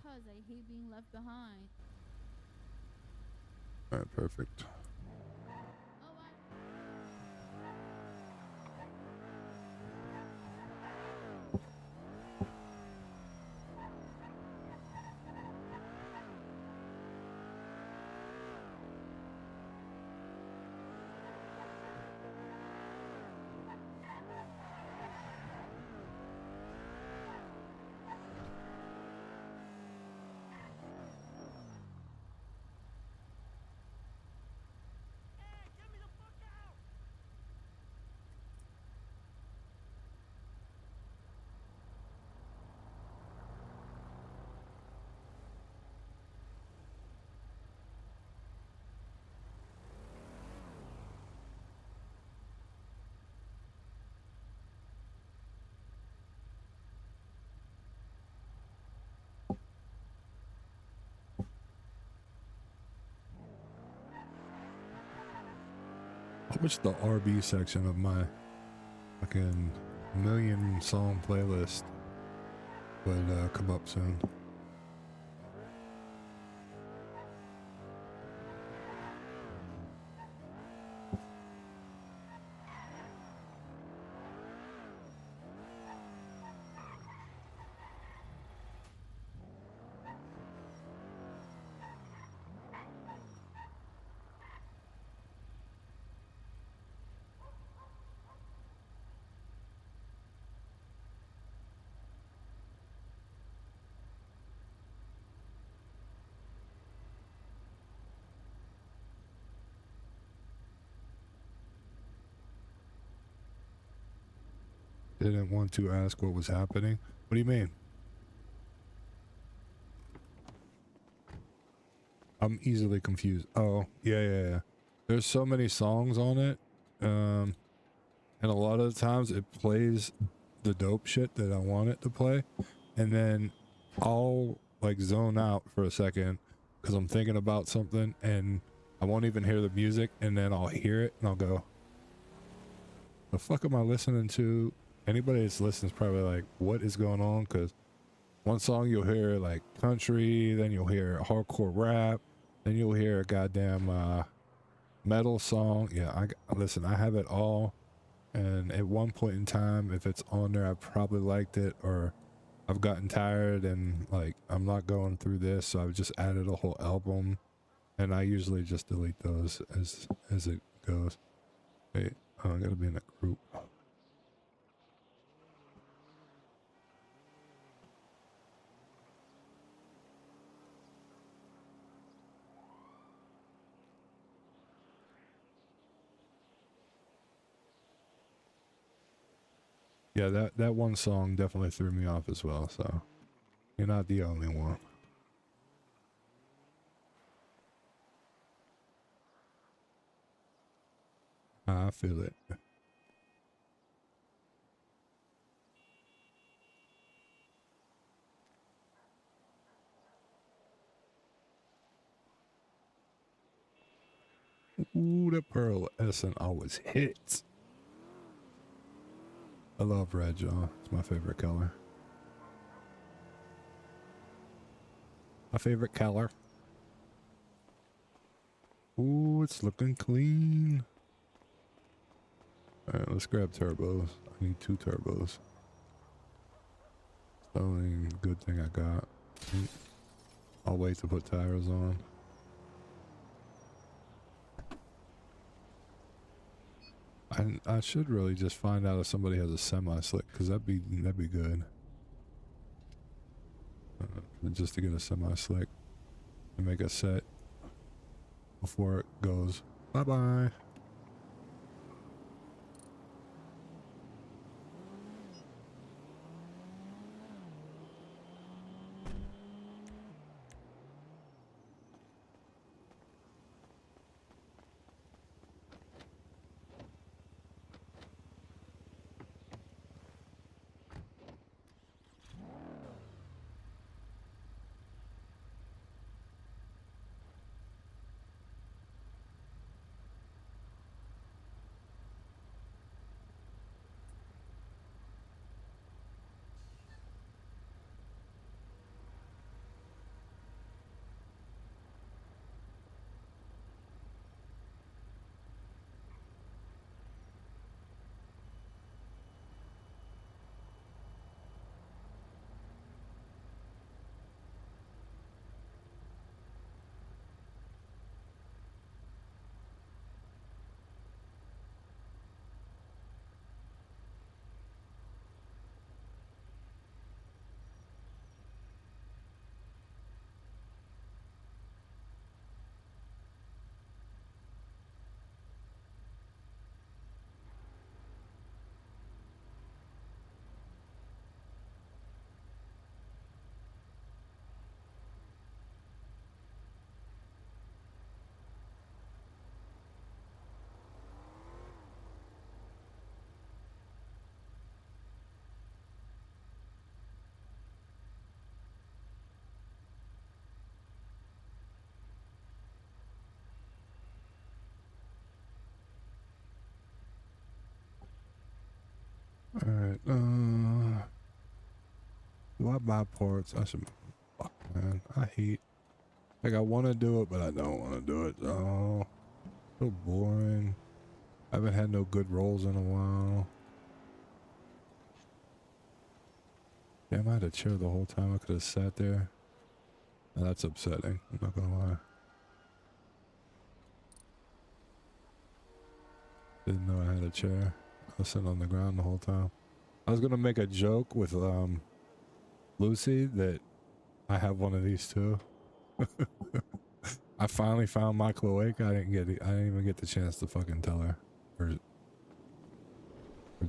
Cause I hate being left behind. Alright, perfect. I wish the RB section of my fucking million song playlist would come up soon. didn't want to ask what was happening. What do you mean? I'm easily confused. Oh, yeah. There's so many songs on it. And a lot of the times it plays the dope shit that I want it to play. And then I'll like zone out for a second because I'm thinking about something and I won't even hear the music, and then I'll hear it and I'll go, the fuck am I listening to? Anybody that's listening is probably like, what is going on? Because one song you'll hear like country, then you'll hear hardcore rap, then you'll hear a goddamn metal song. Yeah, listen, I have it all, and at one point in time, if it's on there, I probably liked it, or I've gotten tired and like I'm not going through this, so I've just added a whole album, and I usually just delete those as it goes. Wait, oh, I gotta be in a group. Yeah, that one song definitely threw me off as well, so you're not the only one. I feel it. Ooh, the pearl essence always hits. I love red, y'all. It's my favorite color. My favorite color. Ooh, it's looking clean. Alright, let's grab turbos. I need 2 turbos. It's the only good thing I got. I'll wait to put tires on. I should really just find out if somebody has a semi-slick, because that'd be good. Just to get a semi-slick and make a set before it goes bye-bye. Alright, do I buy parts? I should. Fuck, man. I hate. Like, I want to do it, but I don't want to do it. Oh, so boring. I haven't had no good rolls in a while. Damn, I had a chair the whole time. I could have sat there. Now, that's upsetting. I'm not gonna lie. Didn't know I had a chair. I was sitting on the ground the whole time. I was gonna make a joke with Lucy that I have one of these too. I finally found my cloaca. I didn't even get the chance to fucking tell her or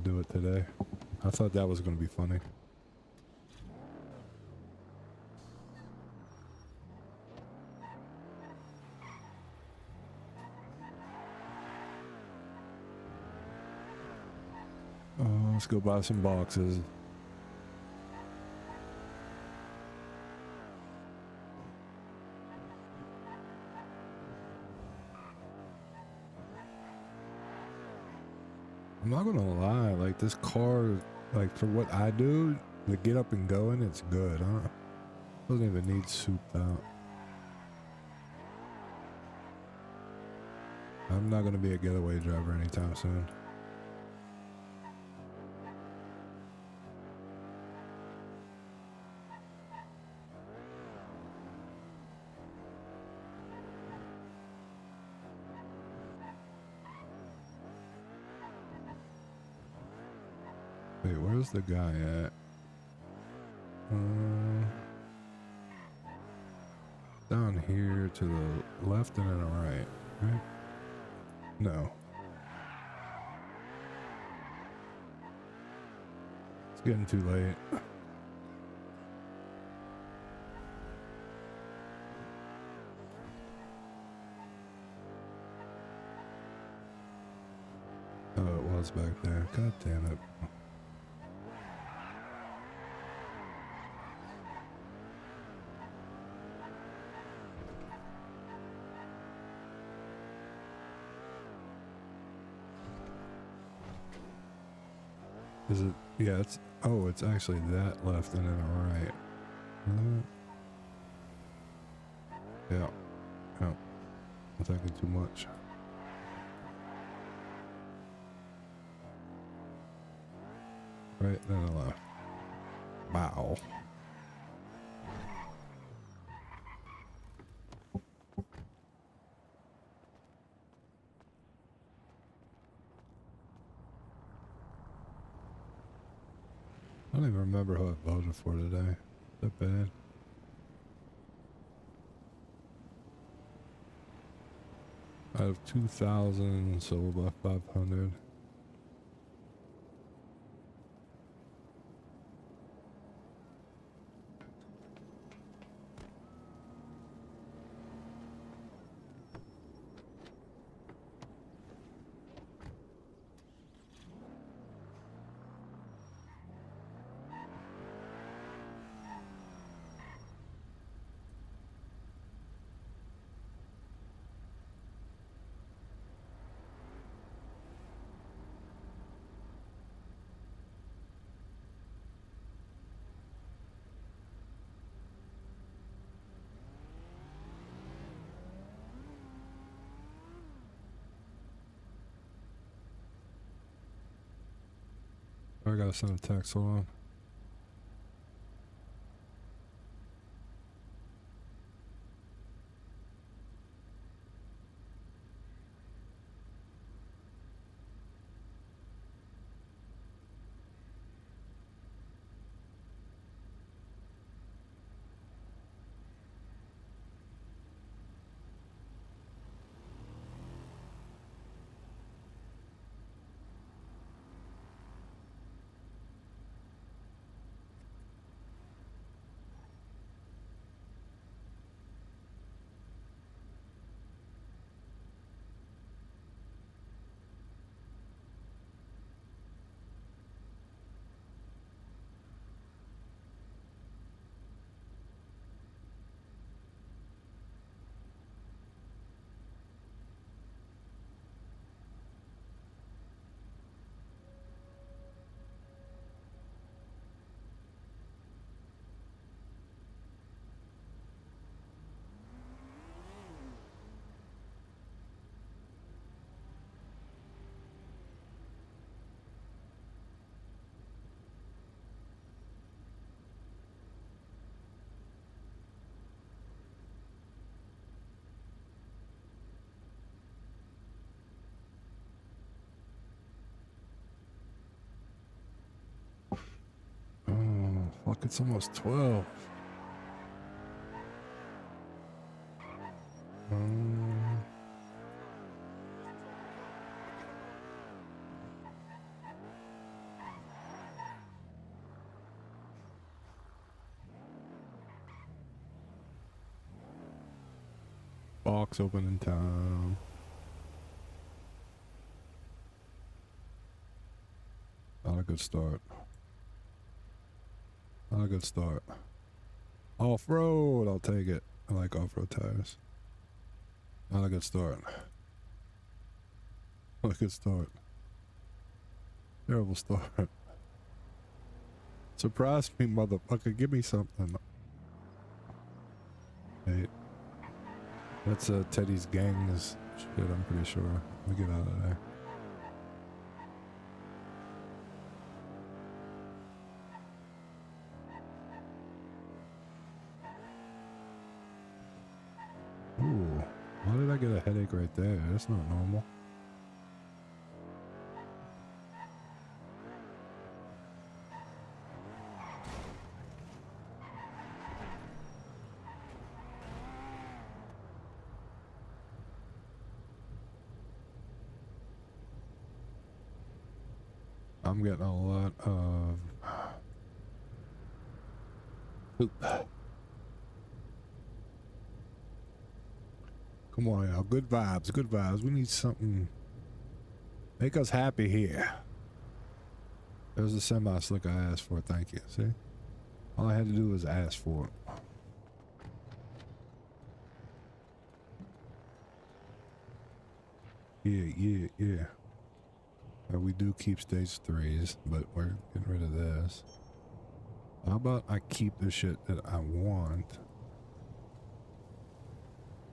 do it today. I thought that was gonna be funny. Oh, let's go buy some boxes. I'm not gonna lie, like this car, like for what I do, the get up and going, it's good. Doesn't even need souped out. I'm not gonna be a getaway driver anytime soon. Wait, where's the guy at? Down here to the left and then the right, right? No. It's getting too late. Oh, it was back there. God damn it. Is it? Yeah, it's. Oh, it's actually that left and then a right. Yeah. Yeah. I'm thinking too much. Right, then a left. Wow. I don't even remember who I voted for today. Is that bad? I have 2,000, so about 500. I gotta send a text, hold on. Oh, fuck, it's almost 12. Box opening time. Not a good start. Not a good start. Off-road, I'll take it. I like off-road tires. Not a good start. Not a good start. Terrible start. Surprise me, motherfucker. Give me something. Hey. That's Teddy's gang's shit, I'm pretty sure. Let me get out of there. Ooh, why did I get a headache right there? That's not normal. I'm getting a lot of poop. Come on, y'all. Good vibes, good vibes. We need something. Make us happy here. There's a semi-slick I asked for. Thank you. See? All I had to do was ask for it. Yeah. We do keep stage 3s, but we're getting rid of this. How about I keep the shit that I want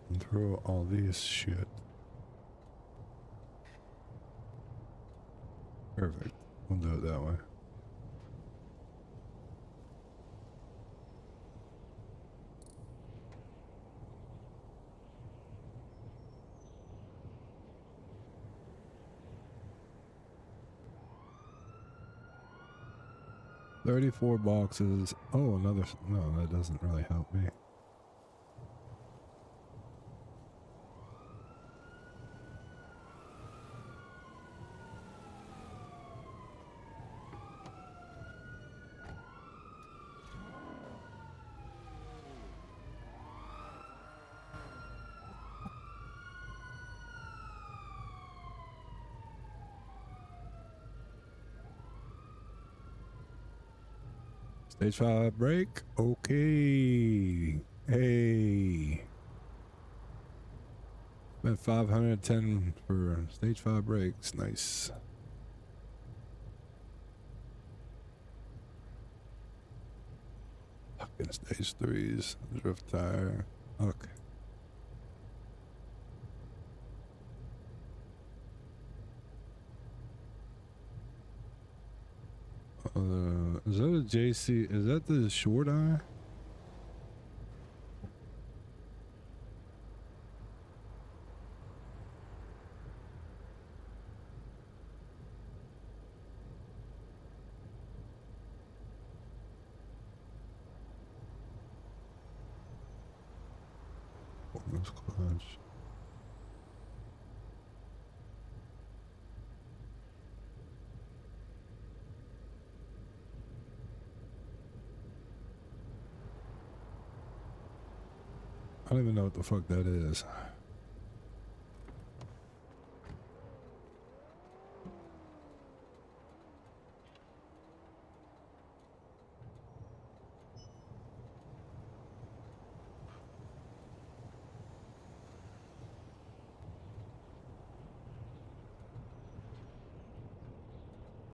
and throw all these shit. Perfect. We'll do it that way. $34 boxes. Oh, another. No, that doesn't really help me. Stage 5 break. Okay. Hey. Spent 510 for stage 5 breaks. Nice. Fucking stage 3s. Drift tire. Okay. Is that a JC? Is that the short eye? Performance clutch. I don't even know what the fuck that is.